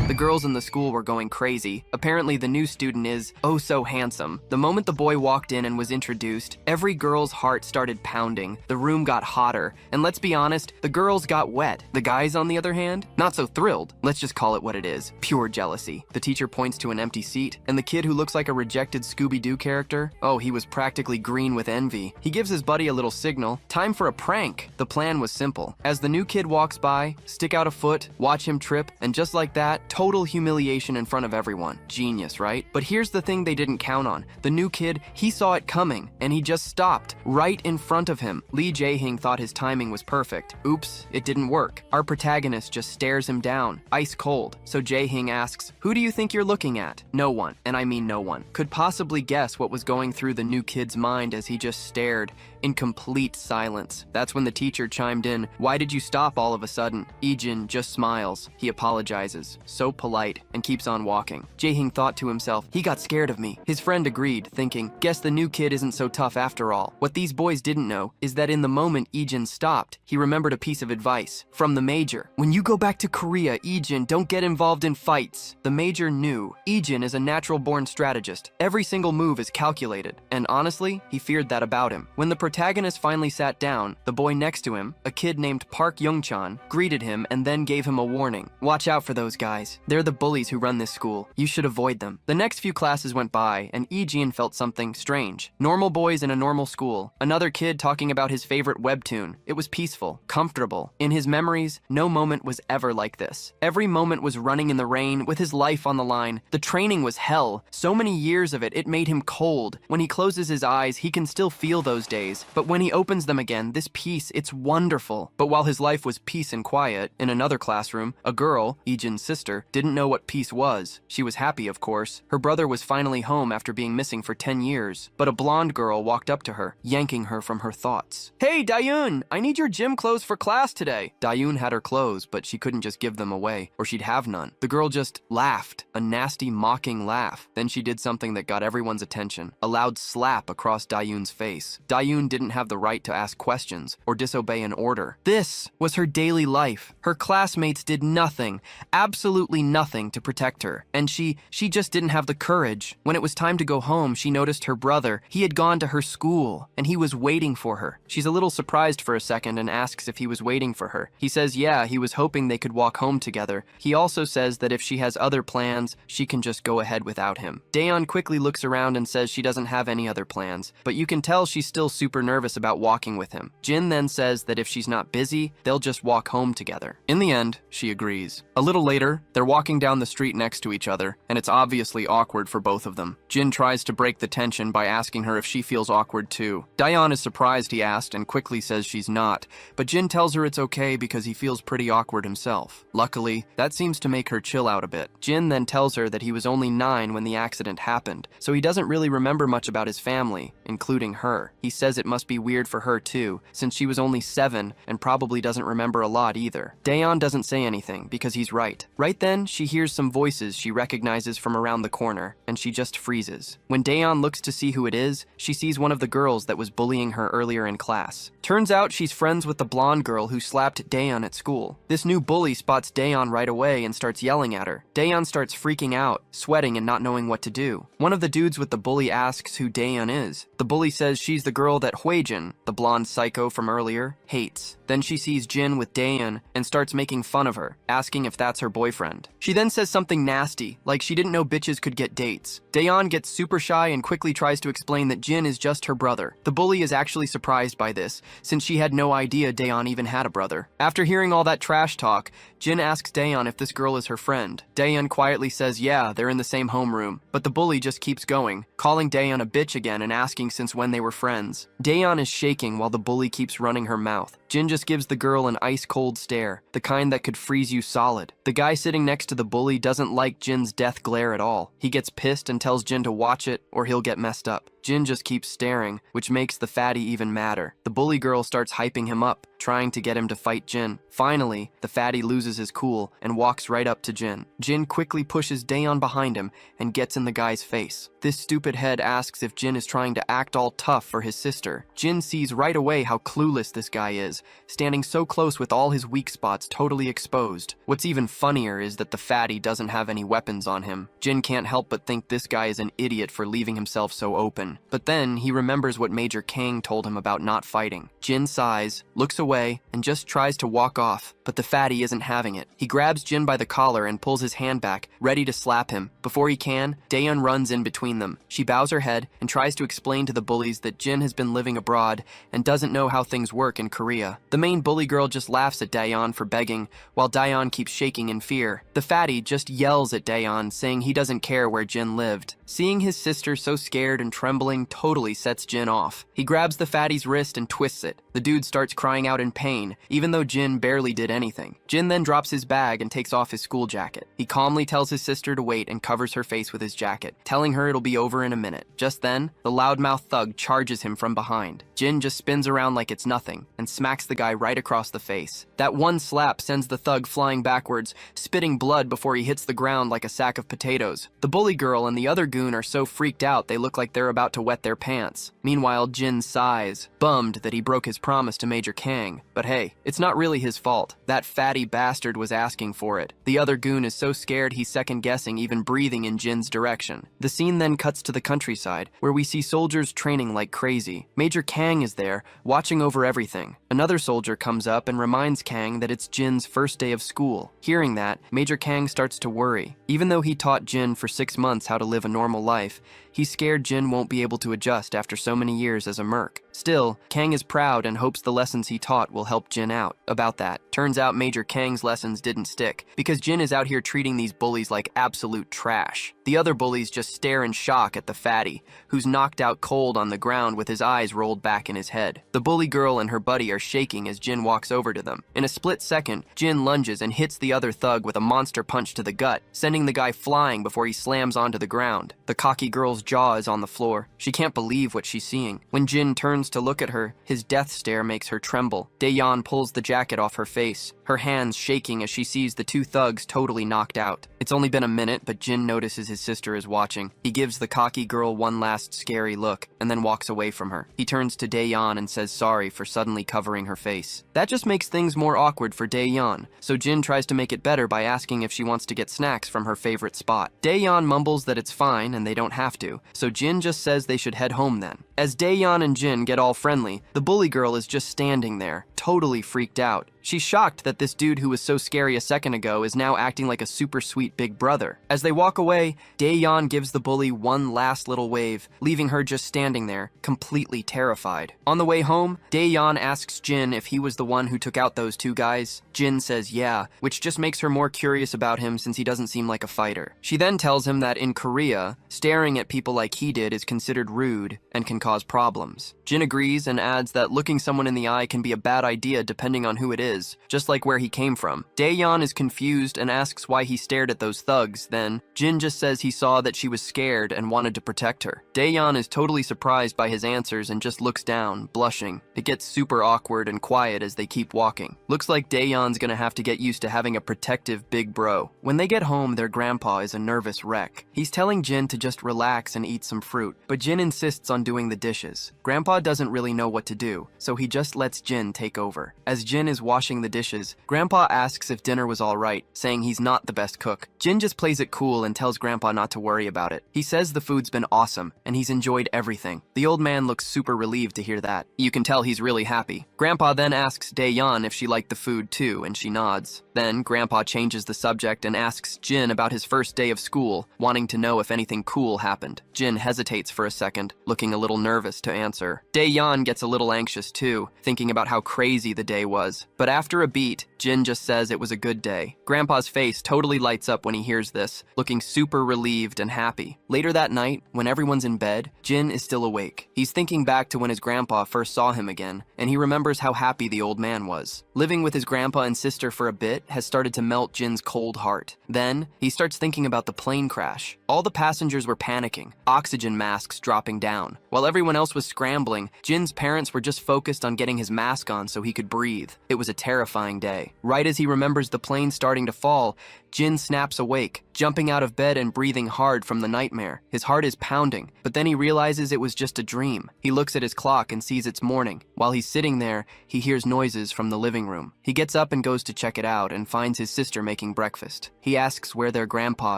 The girls in the school were going crazy. Apparently the new student is oh so handsome. The moment the boy walked in and was introduced, every girl's heart started pounding. The room got hotter, and let's be honest, the girls got wet. The guys, on the other hand, not so thrilled. Let's just call it what it is. Pure jealousy. The teacher points to an empty seat, and the kid who looks like a rejected Scooby-Doo character, oh, he was practically green with envy. He gives his buddy a little signal. Time for a prank. The plan was simple. As the new kid walks by, stick out a foot, watch him trip, and just like that, total humiliation in front of everyone. Genius, right? But here's the thing they didn't count on. The new kid, he saw it coming, and he just stopped, right in front of him. Lee Jae-hing thought his timing was perfect. Oops, it didn't work. Our protagonist just stares him down, ice cold. So Jae-hing asks, "Who do you think you're looking at?" No one, and I mean no one, could possibly guess what was going through the new kid's mind as he just stared in complete silence. That's when the teacher chimed in, "Why did you stop all of a sudden?" Ijin just smiles. He apologizes, so polite, and keeps on walking. Jae-hing thought to himself, he got scared of me. His friend agreed, thinking, guess the new kid isn't so tough after all. What these boys didn't know is that in the moment Ijin stopped, he remembered a piece of advice from the major. When you go back to Korea, Ijin, don't get involved in fights. The major knew. Ijin is a natural-born strategist. Every single move is calculated, and honestly, he feared that about him. When the protagonist finally sat down, the boy next to him, a kid named Park Young-chan, greeted him and then gave him a warning. Watch out for those guys. They're the bullies who run this school. You should avoid them. The next few classes went by, and Ijin felt something strange. Normal boys in a normal school. Another kid talking about his favorite webtoon. It was peaceful, comfortable. In his memories, no moment was ever like this. Every moment was running in the rain, with his life on the line. The training was hell. So many years of it, it made him cold. When he closes his eyes, he can still feel those days. But when he opens them again, this peace, it's wonderful. But while his life was peace and quiet, in another classroom, a girl, Ijin's sister, didn't know what peace was. She was happy, of course. Her brother was finally home after being missing for 10 years. But a blonde girl walked up to her, yanking her from her thoughts. "Hey, Dayun, I need your gym clothes for class today." Dayun had her clothes, but she couldn't just give them away, or she'd have none. The girl just laughed, a nasty, mocking laugh. Then she did something that got everyone's attention, a loud slap across Dayun's face. Dayun didn't have the right to ask questions or disobey an order. This was her daily life. Her classmates did nothing, absolutely nothing to protect her, and she just didn't have the courage. When it was time to go home, she noticed her brother. He had gone to her school, and he was waiting for her. She's a little surprised for a second and asks if he was waiting for her. He says yeah, he was hoping they could walk home together. He also says that if she has other plans, she can just go ahead without him. Daeon quickly looks around and says she doesn't have any other plans, but you can tell she's still super nervous about walking with him. Jin then says that if she's not busy, they'll just walk home together. In the end, she agrees. A little later, they're walking down the street next to each other, and it's obviously awkward for both of them. Jin tries to break the tension by asking her if she feels awkward too. Daeon is surprised he asked and quickly says she's not, but Jin tells her it's okay because he feels pretty awkward himself. Luckily, that seems to make her chill out a bit. Jin then tells her that he was only 9 when the accident happened, so he doesn't really remember much about his family, including her. He says it must be weird for her too, since she was only 7 and probably doesn't remember a lot either. Daeon doesn't say anything because he's right. Right then, she hears some voices she recognizes from around the corner, and she just freezes. When Daeon looks to see who it is, she sees one of the girls that was bullying her earlier in class. Turns out she's friends with the blonde girl who slapped Daeon at school. This new bully spots Daeon right away and starts yelling at her. Daeon starts freaking out, sweating and not knowing what to do. One of the dudes with the bully asks who Daeon is. The bully says she's the girl that Huijin, the blonde psycho from earlier, hates. Then she sees Jin with Daeon and starts making fun of her, asking if that's her boyfriend. She then says something nasty, like she didn't know bitches could get dates. Daeon gets super shy and quickly tries to explain that Jin is just her brother. The bully is actually surprised by this, since she had no idea Daeon even had a brother. After hearing all that trash talk, Jin asks Daeon if this girl is her friend. Daeon quietly says yeah, they're in the same homeroom, but the bully just keeps going, calling Daeon a bitch again and asking since when they were friends. Daeon is shaking while the bully keeps running her mouth. Jin just gives the girl an ice-cold stare, the kind that could freeze you solid. The guy sitting next to the bully doesn't like Jin's death glare at all. He gets pissed and tells Jin to watch it or he'll get messed up. Jin just keeps staring, which makes the fatty even madder. The bully girl starts hyping him up, trying to get him to fight Jin. Finally, the fatty loses his cool and walks right up to Jin. Jin quickly pushes Daeyeon behind him and gets in the guy's face. This stupid head asks if Jin is trying to act all tough for his sister. Jin sees right away how clueless this guy is, standing so close with all his weak spots totally exposed. What's even funnier is that the fatty doesn't have any weapons on him. Jin can't help but think this guy is an idiot for leaving himself so open. But then he remembers what Major Kang told him about not fighting. Jin sighs, looks away, and just tries to walk off, but the fatty isn't having it. He grabs Jin by the collar and pulls his hand back, ready to slap him. Before he can, Daeyeon runs in between them. She bows her head and tries to explain to the bullies that Jin has been living abroad and doesn't know how things work in Korea. The main bully girl just laughs at Daeyeon for begging, while Daeyeon keeps shaking in fear. The fatty just yells at Daeyeon, saying he doesn't care where Jin lived. Seeing his sister so scared and trembling totally sets Jin off. He grabs the fatty's wrist and twists it. The dude starts crying out in pain, even though Jin barely did anything. Jin then drops his bag and takes off his school jacket. He calmly tells his sister to wait and covers her face with his jacket, telling her it'll be over in a minute. Just then, the loudmouth thug charges him from behind. Jin just spins around like it's nothing and smacks the guy right across the face. That one slap sends the thug flying backwards, spitting blood before he hits the ground like a sack of potatoes. The bully girl and the other goon are so freaked out they look like they're about to wet their pants. Meanwhile, Jin sighs, bummed that he broke his promise to Major Kang. But hey, it's not really his fault. That fatty bastard was asking for it. The other goon is so scared he's second-guessing even breathing in Jin's direction. The scene then cuts to the countryside, where we see soldiers training like crazy. Major Kang is there, watching over everything. Another soldier comes up and reminds Kang that it's Jin's first day of school. Hearing that, Major Kang starts to worry. Even though he taught Jin for 6 months how to live a normal life, he's scared Jin won't be able to adjust after so many years as a merc. Still, Kang is proud and hopes the lessons he taught will help Jin out. About that, turns out Major Kang's lessons didn't stick, because Jin is out here treating these bullies like absolute trash. The other bullies just stare in shock at the fatty, who's knocked out cold on the ground with his eyes rolled back in his head. The bully girl and her buddy are shaking as Jin walks over to them. In a split second, Jin lunges and hits the other thug with a monster punch to the gut, sending the guy flying before he slams onto the ground. The cocky girl's jaw is on the floor. She can't believe what she's seeing. When Jin turns to look at her, his death stare makes her tremble. Daeyeon pulls the jacket off her face, her hands shaking as she sees the two thugs totally knocked out. It's only been a minute, but Jin notices his sister is watching. He gives the cocky girl one last scary look, and then walks away from her. He turns to Daeyeon and says sorry for suddenly covering her face. That just makes things more awkward for Daeyeon, so Jin tries to make it better by asking if she wants to get snacks from her favorite spot. Daeyeon mumbles that it's fine and they don't have to, so Jin just says they should head home then. As Daeyeon and Jin get all friendly, the bully girl is just standing there, totally freaked out. She's shocked that this dude who was so scary a second ago is now acting like a super sweet big brother. As they walk away, Daeyeon gives the bully one last little wave, leaving her just standing there, completely terrified. On the way home, Daeyeon asks Jin if he was the one who took out those two guys. Jin says yeah, which just makes her more curious about him since he doesn't seem like a fighter. She then tells him that in Korea, staring at people like he did is considered rude and can cause problems. Jin agrees and adds that looking someone in the eye can be a bad idea depending on who it is, just like where he came from. Daeyeon is confused and asks why he stared at those thugs. Then, Jin just says he saw that she was scared and wanted to protect her. Daeyeon is totally surprised by his answers and just looks down, blushing. It gets super awkward and quiet as they keep walking. Looks like Daeyeon's gonna have to get used to having a protective big bro. When they get home, their grandpa is a nervous wreck. He's telling Jin to just relax and eat some fruit, but Jin insists on doing the dishes. Grandpa doesn't really know what to do, so he just lets Jin take over. As Jin is washing the dishes, Grandpa asks if dinner was alright, saying he's not the best cook. Jin just plays it cool and tells Grandpa not to worry about it. He says the food's been awesome, and he's enjoyed everything. The old man looks super relieved to hear that. You can tell he's really happy. Grandpa then asks Daeyeon if she liked the food too, and she nods. Then, Grandpa changes the subject and asks Jin about his first day of school, wanting to know if anything cool happened. Jin hesitates for a second, looking a little nervous to answer. Daeyeon gets a little anxious too, thinking about how crazy the day was. But But after a beat, Jin just says it was a good day. Grandpa's face totally lights up when he hears this, looking super relieved and happy. Later that night, when everyone's in bed, Jin is still awake. He's thinking back to when his grandpa first saw him again, and he remembers how happy the old man was. Living with his grandpa and sister for a bit has started to melt Jin's cold heart. Then, he starts thinking about the plane crash. All the passengers were panicking, oxygen masks dropping down. While everyone else was scrambling, Jin's parents were just focused on getting his mask on so he could breathe. It was a terrifying day. Right as he remembers the plane starting to fall, Jin snaps awake, jumping out of bed and breathing hard from the nightmare. His heart is pounding, but then he realizes it was just a dream. He looks at his clock and sees it's morning. While he's sitting there, he hears noises from the living room. He gets up and goes to check it out and finds his sister making breakfast. He asks where their grandpa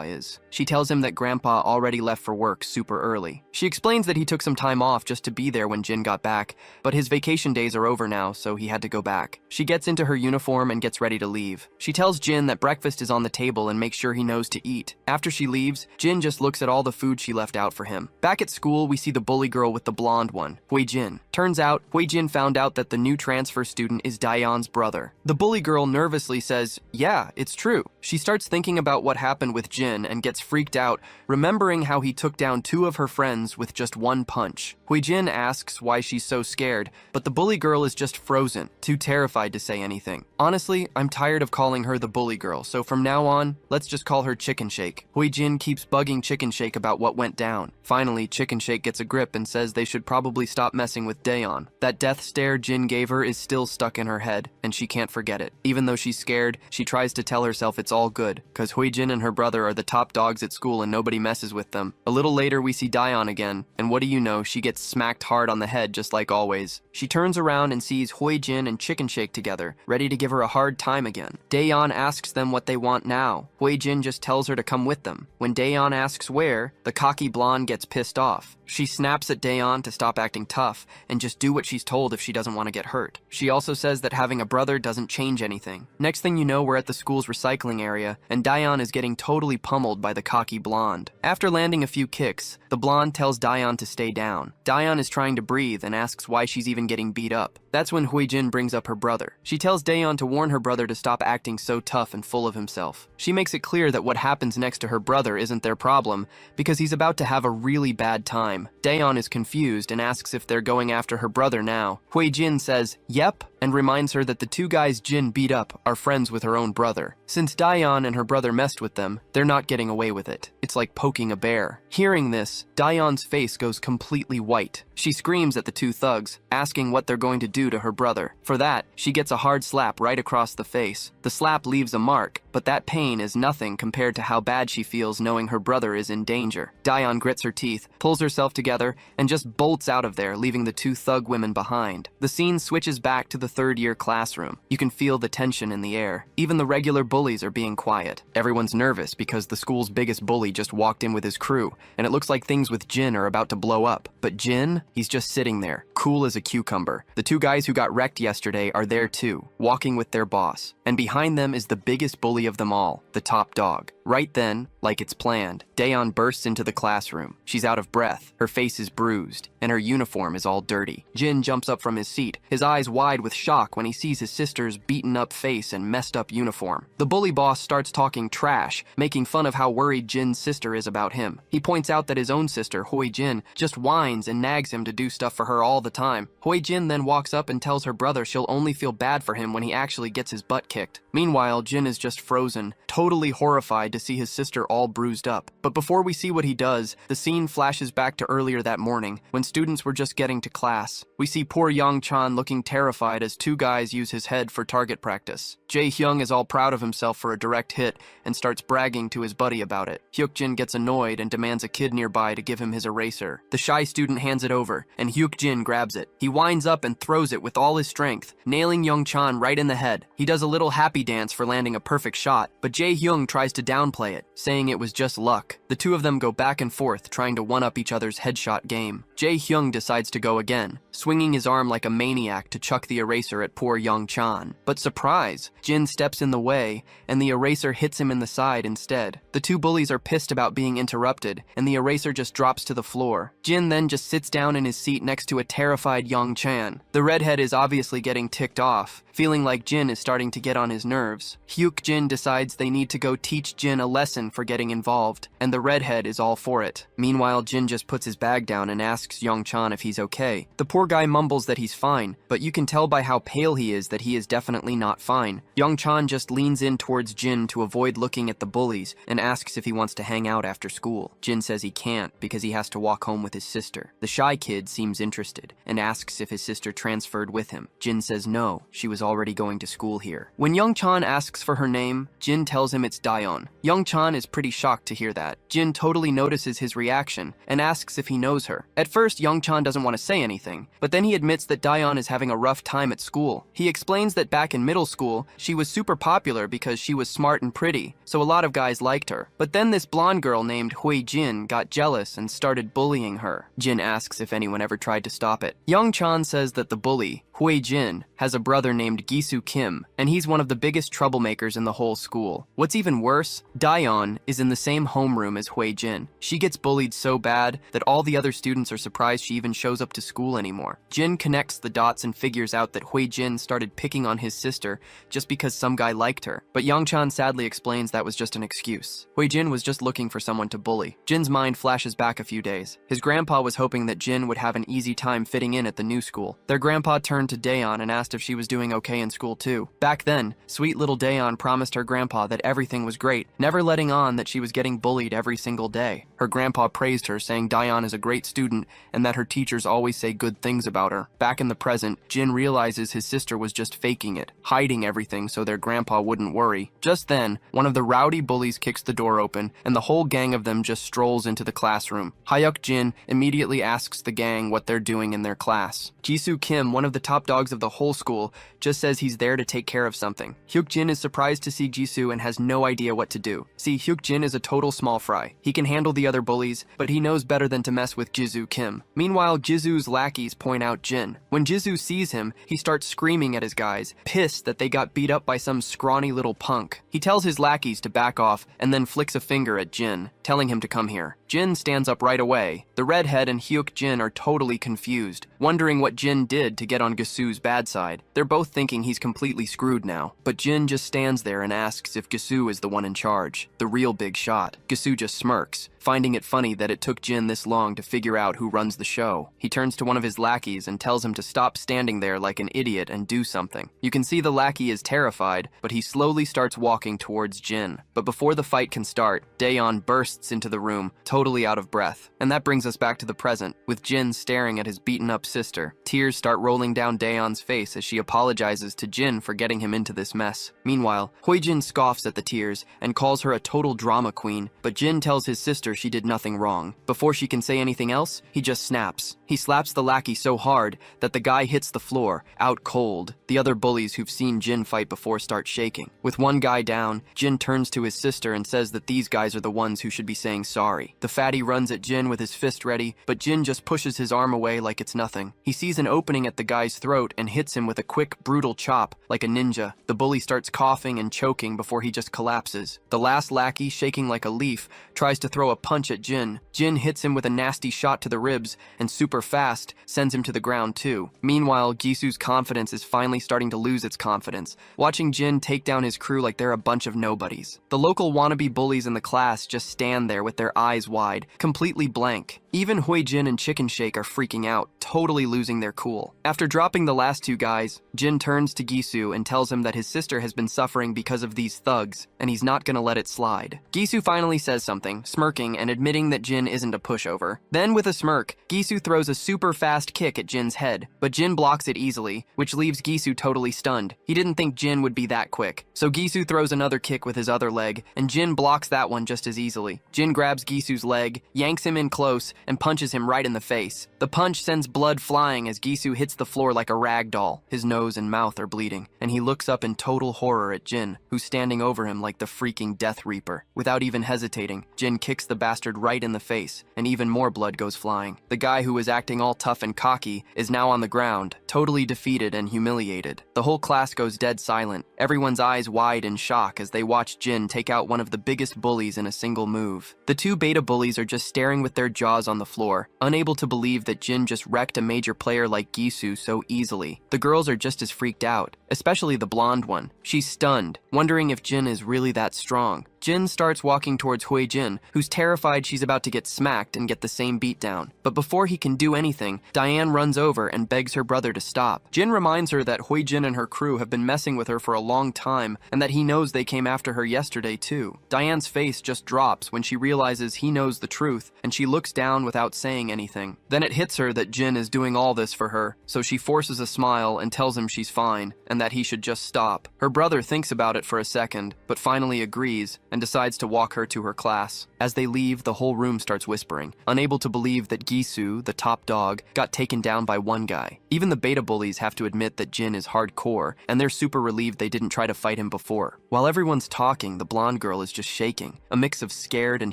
is. She tells him that grandpa already left for work super early. She explains that he took some time off just to be there when Jin got back, but his vacation days are over now, so he had to go back. She gets into her uniform and gets ready to leave. She tells Jin that breakfast is on the table and makes sure he knows to eat. After she leaves, Jin just looks at all the food she left out for him. Back at school, we see the bully girl with the blonde one, Hui Jin. Turns out, Hui Jin found out that the new transfer student is Daeyeon's brother. The bully girl nervously says, "Yeah, it's true." She starts thinking about what happened with Jin and gets freaked out, remembering how he took down 2 of her friends with just 1 punch. Hui Jin asks why she's so scared, but the bully girl is just frozen, too terrified to say anything. Honestly, I'm tired of calling her the bully girl, so from now on, let's just call her Chicken Shake. Hui Jin keeps bugging Chicken Shake about what went down. Finally, Chicken Shake gets a grip and says they should probably stop messing with Daeyeon. That death stare Jin gave her is still stuck in her head, and she can't forget it. Even though she's scared, she tries to tell herself it's all good, cause Hui Jin and her brother are the top dogs at school and nobody messes with them. A little later, we see Daeyeon again, and what do you know, she gets smacked hard on the head just like always. She turns around and sees Hui Jin and Chicken Shake together, ready to give her a hard time again. Daeyeon asks them what they want now. Hui Jin just tells her to come with them. When Daeyeon asks where, the cocky blonde gets pissed off. She snaps at Daeyeon to stop acting tough and just do what she's told if she doesn't want to get hurt. She also says that having a brother doesn't change anything. Next thing you know, we're at the school's recycling area, and Daeyeon is getting totally pummeled by the cocky blonde. After landing a few kicks, the blonde tells Daeyeon to stay down. Daeyeon is trying to breathe and asks why she's even getting beat up. That's when Hui Jin brings up her brother. She tells Daeyeon to warn her brother to stop acting so tough and full of himself. She makes it clear that what happens next to her brother isn't their problem, because he's about to have a really bad time. Daeyeon is confused and asks if they're going after her brother now. Hui Jin says, "Yep," and reminds her that the 2 guys Jin beat up are friends with her own brother. Since Daeyeon and her brother messed with them, they're not getting away with it. It's like poking a bear. Hearing this, Daeyeon's face goes completely white. She screams at the 2 thugs, asking what they're going to do to her brother. For that, she gets a hard slap right across the face. The slap leaves a mark, but that pain is nothing compared to how bad she feels knowing her brother is in danger. Daeyeon grits her teeth, pulls herself together, and just bolts out of there, leaving the 2 thug women behind. The scene switches back to the 3rd-year classroom. You can feel the tension in the air. Even the regular bullies are being quiet. Everyone's nervous because the school's biggest bully just walked in with his crew, and it looks like things with Jin are about to blow up. But Jin, he's just sitting there, cool as a cucumber. The 2 guys who got wrecked yesterday are there too, walking with their boss. And behind them is the biggest bully of them all, the top dog. Right then, like it's planned, Daeyeon bursts into the classroom. She's out of breath, her face is bruised, and her uniform is all dirty. Jin jumps up from his seat, his eyes wide with shock when he sees his sister's beaten up face and messed up uniform. The bully boss starts talking trash, making fun of how worried Jin's sister is about him. He points out that his own sister, Hui Jin, just whines and nags him to do stuff for her all the time. Hui Jin then walks up and tells her brother she'll only feel bad for him when he actually gets his butt kicked. Meanwhile, Jin is just frozen, totally horrified to see his sister all bruised up. But before we see what he does, the scene flashes back to earlier that morning, when students were just getting to class. We see poor Young-chan looking terrified as 2 guys use his head for target practice. Jae-hyung is all proud of himself for a direct hit and starts bragging to his buddy about it. Hyuk-jin gets annoyed and demands a kid nearby to give him his eraser. The shy student hands it over, and Hyuk-jin grabs it. He winds up and throws it with all his strength, nailing Young-chan right in the head. He does a little happy dance for landing a perfect shot, but Jae-hyung tries to downplay it, saying it was just luck. The 2 of them go back and forth, trying to one-up each other's headshot game. Jae-hyung decides to go again, swinging his arm like a maniac to chuck the eraser eraser at poor Young-chan. But surprise! Jin steps in the way, and the eraser hits him in the side instead. The two bullies are pissed about being interrupted, and the eraser just drops to the floor. Jin then just sits down in his seat next to a terrified Young-chan. The redhead is obviously getting ticked off, feeling like Jin is starting to get on his nerves. Hyuk-jin decides they need to go teach Jin a lesson for getting involved, and the redhead is all for it. Meanwhile, Jin just puts his bag down and asks Young-chan if he's okay. The poor guy mumbles that he's fine, but you can tell by how pale he is that he is definitely not fine. Young-chan just leans in towards Jin to avoid looking at the bullies and asks if he wants to hang out after school. Jin says he can't because he has to walk home with his sister. The shy kid seems interested and asks if his sister transferred with him. Jin says no, she was already going to school here. When Young-chan asks for her name, Jin tells him it's Daeon. Young-chan is pretty shocked to hear that. Jin totally notices his reaction and asks if he knows her. At first, Young-chan doesn't want to say anything, but then he admits that Daeon is having a rough time at school. He explains that back in middle school, she was super popular because she was smart and pretty, so a lot of guys liked her. But then this blonde girl named Hui Jin got jealous and started bullying her. Jin asks if anyone ever tried to stop it. Young-chan says that the bully, Hui Jin, has a brother named Gisu Kim, and he's one of the biggest troublemakers in the whole school. What's even worse, Daeon is in the same homeroom as Hui Jin. She gets bullied so bad that all the other students are surprised she even shows up to school anymore. Jin connects the dots and figures out that Hui Jin started picking on his sister just because some guy liked her, but Young-chan sadly explains that was just an excuse. Hui Jin was just looking for someone to bully. Jin's mind flashes back a few days. His grandpa was hoping that Jin would have an easy time fitting in at the new school. Their grandpa turned to Daeon and asked if she was doing okay in school too. Back then, sweet little Daeon promised her grandpa that everything was great, never letting on that she was getting bullied every single day. Her grandpa praised her, saying Daeon is a great student and that her teachers always say good things about her. Back in the present, Jin realizes his sister was just faking it, hiding everything so their grandpa wouldn't worry. Just then, one of the rowdy bullies kicks the door open, and the whole gang of them just strolls into the classroom. Hyuk-jin immediately asks the gang what they're doing in their class. Gisu Kim, one of the top dogs of the whole school, just says he's there to take care of something. Hyuk-jin is surprised to see Gisu and has no idea what to do. See, Hyuk-jin is a total small fry. He can handle the other bullies, but he knows better than to mess with Gisu Kim. Meanwhile, Jisu's lackeys point out Jin. When Jisu sees him, he starts screaming at his guys, pissed that they got beat up by some scrawny little punk. He tells his lackeys to back off and then flicks a finger at Jin, telling him to come here. Jin stands up right away. The redhead and Hyuk-jin are totally confused, wondering what Jin did to get on Gisu's bad side. They're both thinking he's completely screwed now, but Jin just stands there and asks if Gisu is the one in charge, the real big shot. Gisu just smirks, finding it funny that it took Jin this long to figure out who runs the show. He turns to one of his lackeys and tells him to stop standing there like an idiot and do something. You can see the lackey is terrified, but he slowly starts walking towards Jin. But before the fight can start, Daeon bursts into the room, totally out of breath. And that brings us back to the present, with Jin staring at his beaten-up sister. Tears start rolling down Daeon's face as she apologizes to Jin for getting him into this mess. Meanwhile, Hui-jin scoffs at the tears and calls her a total drama queen, but Jin tells his sister she did nothing wrong. Before she can say anything else, he just snaps. He slaps the lackey so hard that the guy hits the floor, out cold. The other bullies who've seen Jin fight before start shaking. With one guy down, Jin turns to his sister and says that these guys are the ones who should be saying sorry. The fatty runs at Jin with his fist ready, but Jin just pushes his arm away like it's nothing. He sees an opening at the guy's throat and hits him with a quick, brutal chop, like a ninja. The bully starts coughing and choking before he just collapses. The last lackey, shaking like a leaf, tries to throw a punch at Jin. Jin hits him with a nasty shot to the ribs, and super fast, sends him to the ground too. Meanwhile, Gisu's confidence is finally starting to lose its confidence, watching Jin take down his crew like they're a bunch of nobodies. The local wannabe bullies in the class just stand there with their eyes wide, completely blank. Even Hui Jin and Chicken Shake are freaking out, totally losing their cool. After dropping the last two guys, Jin turns to Gisu and tells him that his sister has been suffering because of these thugs, and he's not gonna let it slide. Gisu finally says something, smirking and admitting that Jin isn't a pushover. Then with a smirk, Gisu throws a super fast kick at Jin's head, but Jin blocks it easily, which leaves Gisu totally stunned. He didn't think Jin would be that quick. So Gisu throws another kick with his other leg, and Jin blocks that one just as easily. Jin grabs Gisu's leg, yanks him in close, and punches him right in the face. The punch sends blood flying as Gisu hits the floor like a rag doll. His nose and mouth are bleeding, and he looks up in total horror at Jin, who's standing over him like the freaking Death Reaper. Without even hesitating, Jin kicks the bastard right in the face, and even more blood goes flying. The guy who was acting all tough and cocky is now on the ground, totally defeated and humiliated. The whole class goes dead silent, everyone's eyes wide in shock as they watch Jin take out one of the biggest bullies in a single move. The two beta bullies are just staring with their jaws on the floor, unable to believe that Jin just wrecked a major player like Gisu so easily. The girls are just as freaked out, especially the blonde one. She's stunned, wondering if Jin is really that strong. Jin starts walking towards Hui Jin, who's terrified she's about to get smacked and get the same beatdown. But before he can do anything, Diane runs over and begs her brother to stop. Jin reminds her that Hui Jin and her crew have been messing with her for a long time, and that he knows they came after her yesterday too. Diane's face just drops when she realizes he knows the truth, and she looks down without saying anything. Then it hits her that Jin is doing all this for her, so she forces a smile and tells him she's fine, and that he should just stop. Her brother thinks about it for a second, but finally agrees, and decides to walk her to her class. As they leave, the whole room starts whispering, unable to believe that Gisu, the top dog, got taken down by one guy. Even the beta bullies have to admit that Jin is hardcore, and they're super relieved they didn't try to fight him before. While everyone's talking, the blonde girl is just shaking, a mix of scared and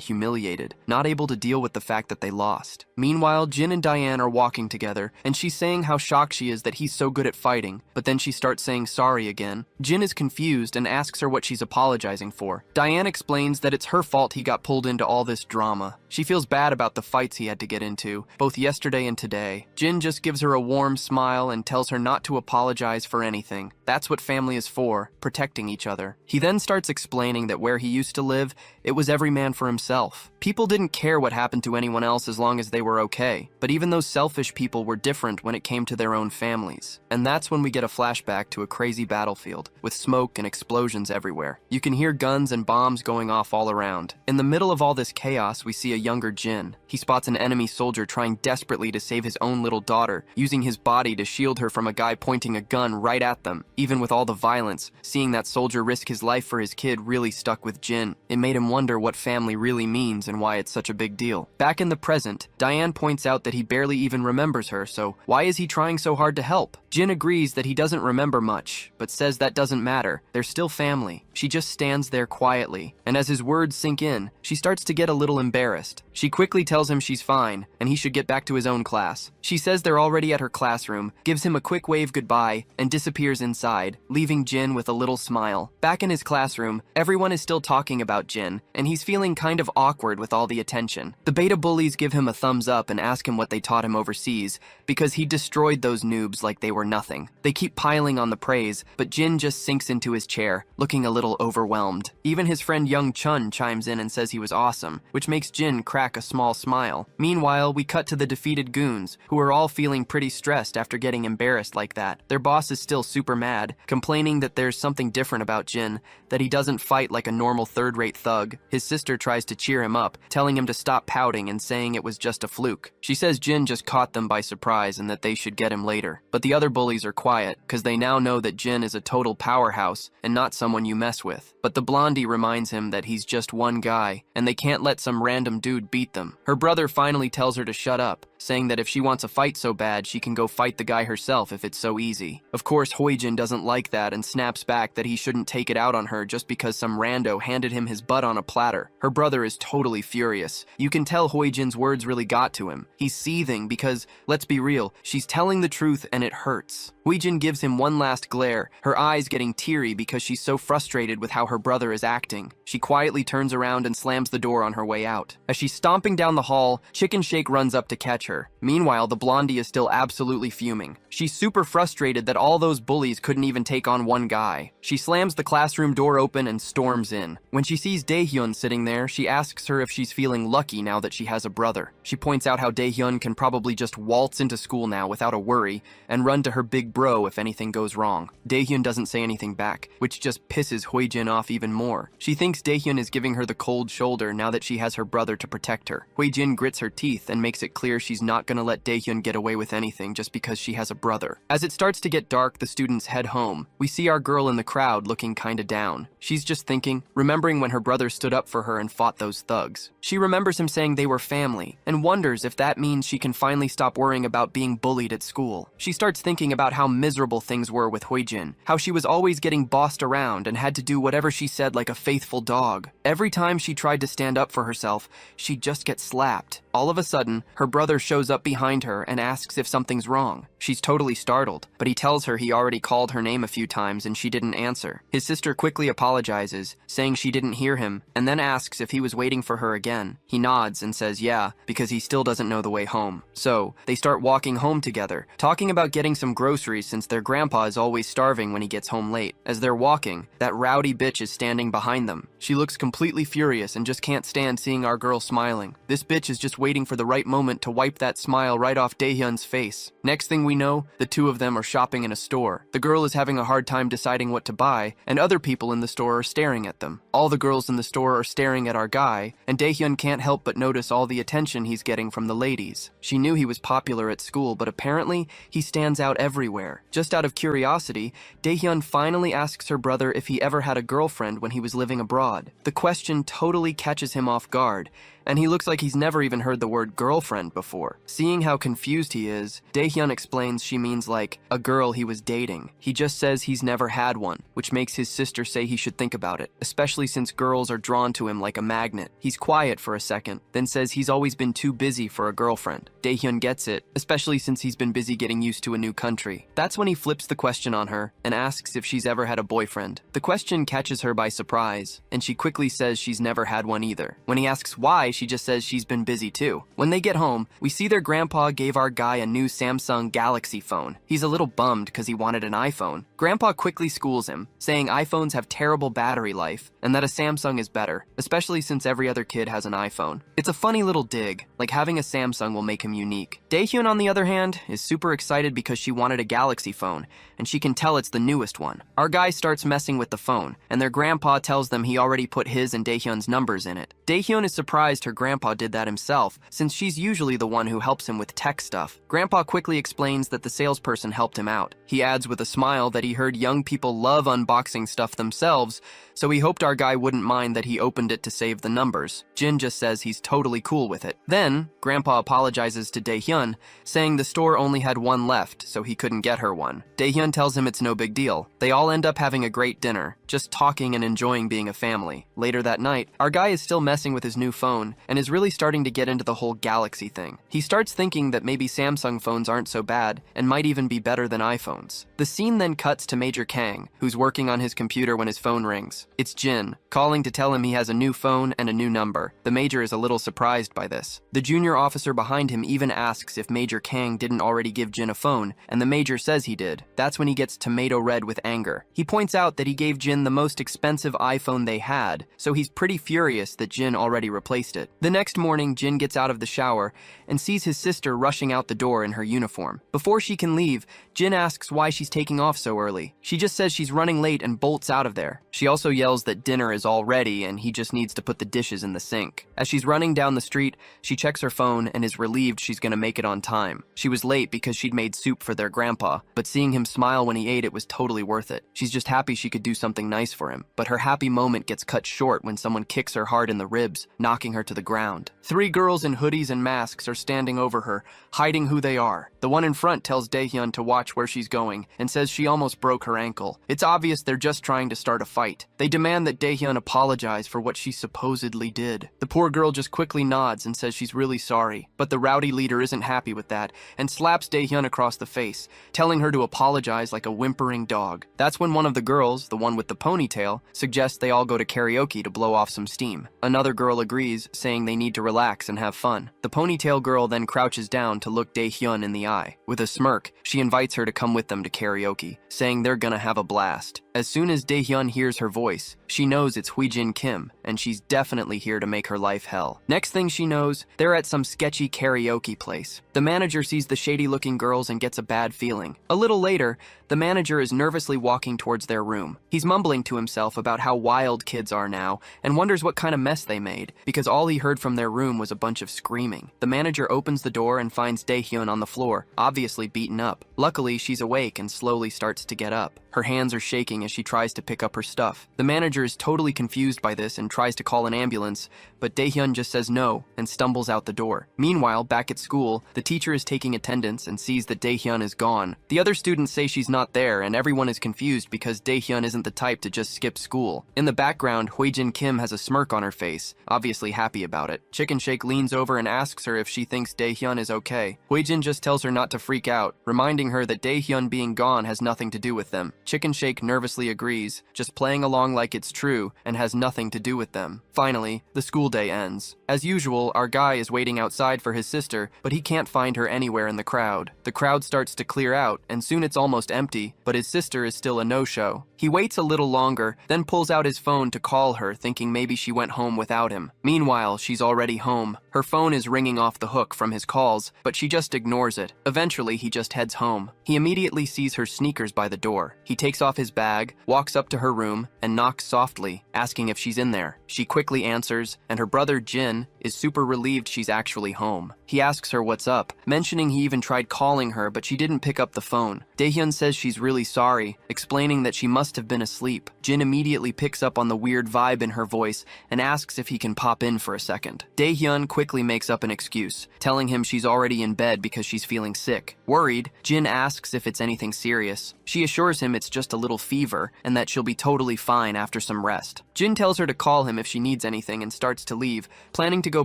humiliated, not able to deal with the fact that they lost. Meanwhile, Jin and Diane are walking together, and she's saying how shocked she is that he's so good at fighting, but then she starts saying sorry again. Jin is confused and asks her what she's apologizing for. Diane explains that it's her fault he got pulled into all this drama. She feels bad about the fights he had to get into, both yesterday and today. Jin just gives her a warm smile and tells her not to apologize for anything. That's what family is for, protecting each other. He then starts explaining that where he used to live, it was every man for himself. People didn't care what happened to anyone else as long as they were okay. But even those selfish people were different when it came to their own families. And that's when we get a flashback to a crazy battlefield, with smoke and explosions everywhere. You can hear guns and bombs going off all around. In the middle of all this chaos, we see a younger Jin. He spots an enemy soldier trying desperately to save his own little daughter, using his body to shield her from a guy pointing a gun right at them. Even with all the violence, seeing that soldier risk his life for his kid really stuck with Jin. It made him wonder what family really means and why it's such a big deal. Back in the present, Diane points out that he barely even remembers her, so why is he trying so hard to help? Jin agrees that he doesn't remember much, but says that doesn't matter. They're still family. She just stands there quietly, and as his words sink in, she starts to get a little embarrassed. She quickly tells him she's fine, and he should get back to his own class. She says they're already at her classroom, gives him a quick wave goodbye, and disappears inside, leaving Jin with a little smile. Back in his classroom, everyone is still talking about Jin, and he's feeling kind of awkward with all the attention. The beta bullies give him a thumbs up and ask him what they taught him overseas, because he destroyed those noobs like they were nothing. They keep piling on the praise, but Jin just sinks into his chair, looking a little overwhelmed. Even his friend Young Chun chimes in and says he was awesome, which makes Jin crack a small smile. Meanwhile, we cut to the defeated goons, who are all feeling pretty stressed after getting embarrassed like that. Their boss is still super mad, complaining that there's something different about Jin, that he doesn't fight like a normal third-rate thug. His sister tries to cheer him up, telling him to stop pouting and saying it was just a fluke. She says Jin just caught them by surprise and that they should get him later. But the other bullies are quiet, because they now know that Jin is a total powerhouse and not someone you mess with. But the blondie reminds him that he's just one guy, and they can't let some random dude beat them. Her brother finally tells her to shut up, saying that if she wants a fight so bad, she can go fight the guy herself if it's so easy. Of course, Hoijin doesn't like that and snaps back that he shouldn't take it out on her just because some rando handed him his butt on a platter. Her brother is totally furious. You can tell Hoijin's words really got to him. He's seething because, let's be real, she's telling the truth and it hurts. Hoijin gives him one last glare, her eyes getting teary because she's so frustrated with how her brother is acting. She quietly turns around and slams the door on her way out. As she's stomping down the hall, Chicken Shake runs up to catch her. Meanwhile, the blondie is still absolutely fuming. She's super frustrated that all those bullies couldn't even take on one guy. She slams the classroom door open and storms in. When she sees Daehyun sitting there, she asks her if she's feeling lucky now that she has a brother. She points out how Daehyun can probably just waltz into school now without a worry and run to her big bro if anything goes wrong. Daehyun doesn't say anything back, which just pisses Hoijin off even more. She thinks Daehyun is giving her the cold shoulder now that she has her brother to protect her. Hoijin grits her teeth and makes it clear she's she's not gonna let Daehyun get away with anything just because she has a brother. As it starts to get dark, the students head home. We see our girl in the crowd looking kinda down. She's just thinking, remembering when her brother stood up for her and fought those thugs. She remembers him saying they were family, and wonders if that means she can finally stop worrying about being bullied at school. She starts thinking about how miserable things were with Hoijin, how she was always getting bossed around and had to do whatever she said like a faithful dog. Every time she tried to stand up for herself, she'd just get slapped. All of a sudden, her brother shows up behind her and asks if something's wrong. She's totally startled, but he tells her he already called her name a few times and she didn't answer. His sister quickly apologizes, saying she didn't hear him, and then asks if he was waiting for her again. He nods and says yeah, because he still doesn't know the way home. So, they start walking home together, talking about getting some groceries since their grandpa is always starving when he gets home late. As they're walking, that rowdy bitch is standing behind them. She looks completely furious and just can't stand seeing our girl smiling. This bitch is just waiting for the right moment to wipe that smile right off Daehyun's face. Next thing we know, the two of them are shopping in a store. The girl is having a hard time deciding what to buy, and other people in the store are staring at them. All the girls in the store are staring at our guy, and Daehyun can't help but notice all the attention he's getting from the ladies. She knew he was popular at school, but apparently he stands out everywhere. Just out of curiosity, Daehyun finally asks her brother if he ever had a girlfriend when he was living abroad. The question totally catches him off guard, and he looks like he's never even heard the word girlfriend before. Seeing how confused he is, Daehyun explains she means like a girl he was dating. He just says he's never had one, which makes his sister say he should think about it, especially since girls are drawn to him like a magnet. He's quiet for a second, then says he's always been too busy for a girlfriend. Daehyun gets it, especially since he's been busy getting used to a new country. That's when he flips the question on her and asks if she's ever had a boyfriend. The question catches her by surprise, and she quickly says she's never had one either. When he asks why, she just says she's been busy too. When they get home, we see their grandpa gave our guy a new Samsung Galaxy phone. He's a little bummed because he wanted an iPhone. Grandpa quickly schools him, saying iPhones have terrible battery life and that a Samsung is better, especially since every other kid has an iPhone. It's a funny little dig, like having a Samsung will make him unique. Daehyun, on the other hand, is super excited because she wanted a Galaxy phone, and she can tell it's the newest one. Our guy starts messing with the phone, and their grandpa tells them he already put his and Daehyun's numbers in it. Daehyun is surprised her grandpa did that himself, since she's usually the one who helps him with tech stuff. Grandpa quickly explains that the salesperson helped him out. He adds with a smile that he heard young people love unboxing stuff themselves, so he hoped our guy wouldn't mind that he opened it to save the numbers. Jin just says he's totally cool with it. Then, Grandpa apologizes to Daehyun, saying the store only had one left, so he couldn't get her one. Daehyun tells him it's no big deal. They all end up having a great dinner, just talking and enjoying being a family. Later that night, our guy is still messing with his new phone, and is really starting to get into the whole Galaxy thing. He starts thinking that maybe Samsung phones aren't so bad, and might even be better than iPhones. The scene then cuts to Major Kang, who's working on his computer when his phone rings. It's Jin, calling to tell him he has a new phone and a new number. The Major is a little surprised by this. The junior officer behind him even asks if Major Kang didn't already give Jin a phone, and the Major says he did. That's when he gets tomato red with anger. He points out that he gave Jin the most expensive iPhone they had, so he's pretty furious that Jin already replaced it. The next morning, Jin gets out of the shower and sees his sister rushing out the door in her uniform. Before she can leave, Jin asks why she's taking off so early. She just says she's running late and bolts out of there. She also yells that dinner is all ready and he just needs to put the dishes in the sink. As she's running down the street, she checks her phone and is relieved she's gonna make it on time. She was late because she'd made soup for their grandpa, but seeing him smile when he ate it was totally worth it. She's just happy she could do something nice for him, but her happy moment gets cut short when someone kicks her hard in the ribs, knocking her to the ground. 3 girls in hoodies and masks are standing over her, hiding who they are. The one in front tells Daehyun to watch where she's going and says she almost broke her ankle. It's obvious they're just trying to start a fight. They demand that Daehyun apologize for what she supposedly did. The poor girl just quickly nods and says she's really sorry, but the rowdy leader isn't happy with that and slaps Daehyun across the face, telling her to apologize like a whimpering dog. That's when one of the girls, the one with the ponytail, suggests they all go to karaoke to blow off some steam. Another girl agrees, saying they need to relax and have fun. The ponytail girl then crouches down to look Daehyun in the eye. With a smirk, she invites her to come with them to karaoke, saying they're gonna have a blast. As soon as Daehyun hears her voice, she knows it's Huijin Kim, and she's definitely here to make her life hell. Next thing she knows, they're at some sketchy karaoke place. The manager sees the shady-looking girls and gets a bad feeling. A little later, the manager is nervously walking towards their room. He's mumbling to himself about how wild kids are now, and wonders what kind of mess they made, because all he heard from their room was a bunch of screaming. The manager opens the door and finds Daehyun on the floor, obviously beaten up. Luckily, she's awake and slowly starts to get up. Her hands are shaking as she tries to pick up her stuff. The manager is totally confused by this and tries to call an ambulance, but Daehyun just says no and stumbles out the door. Meanwhile, back at school, the teacher is taking attendance and sees that Daehyun is gone. The other students say she's not there, and everyone is confused because Daehyun isn't the type to just skip school. In the background, Hwaejin Kim has a smirk on her face, obviously happy about it. Chicken Shake leans over and asks her if she thinks Daehyun is okay. Hwaejin just tells her not to freak out, reminding her that Daehyun being gone has nothing to do with them. Chicken Shake nervously agrees, just playing along like it's true and has nothing to do with them. Finally, the school day ends. As usual, our guy is waiting outside for his sister, but he can't find her anywhere in the crowd. The crowd starts to clear out, and soon it's almost empty, but his sister is still a no-show. He waits a little longer, then pulls out his phone to call her, thinking maybe she went home without him. Meanwhile, she's already home. Her phone is ringing off the hook from his calls, but she just ignores it. Eventually, he just heads home. He immediately sees her sneakers by the door. He takes off his bag, walks up to her room, and knocks softly, asking if she's in there. She quickly answers, and her brother Jin is super relieved she's actually home. He asks her what's up, mentioning he even tried calling her, but she didn't pick up the phone. Daehyun says she's really sorry, explaining that she must have been asleep. Jin immediately picks up on the weird vibe in her voice and asks if he can pop in for a second. Daehyun quickly makes up an excuse, telling him she's already in bed because she's feeling sick. Worried, Jin asks if it's anything serious. She assures him it's just a little fever and that she'll be totally fine after some rest. Jin tells her to call him if she needs anything and starts to leave, planning to go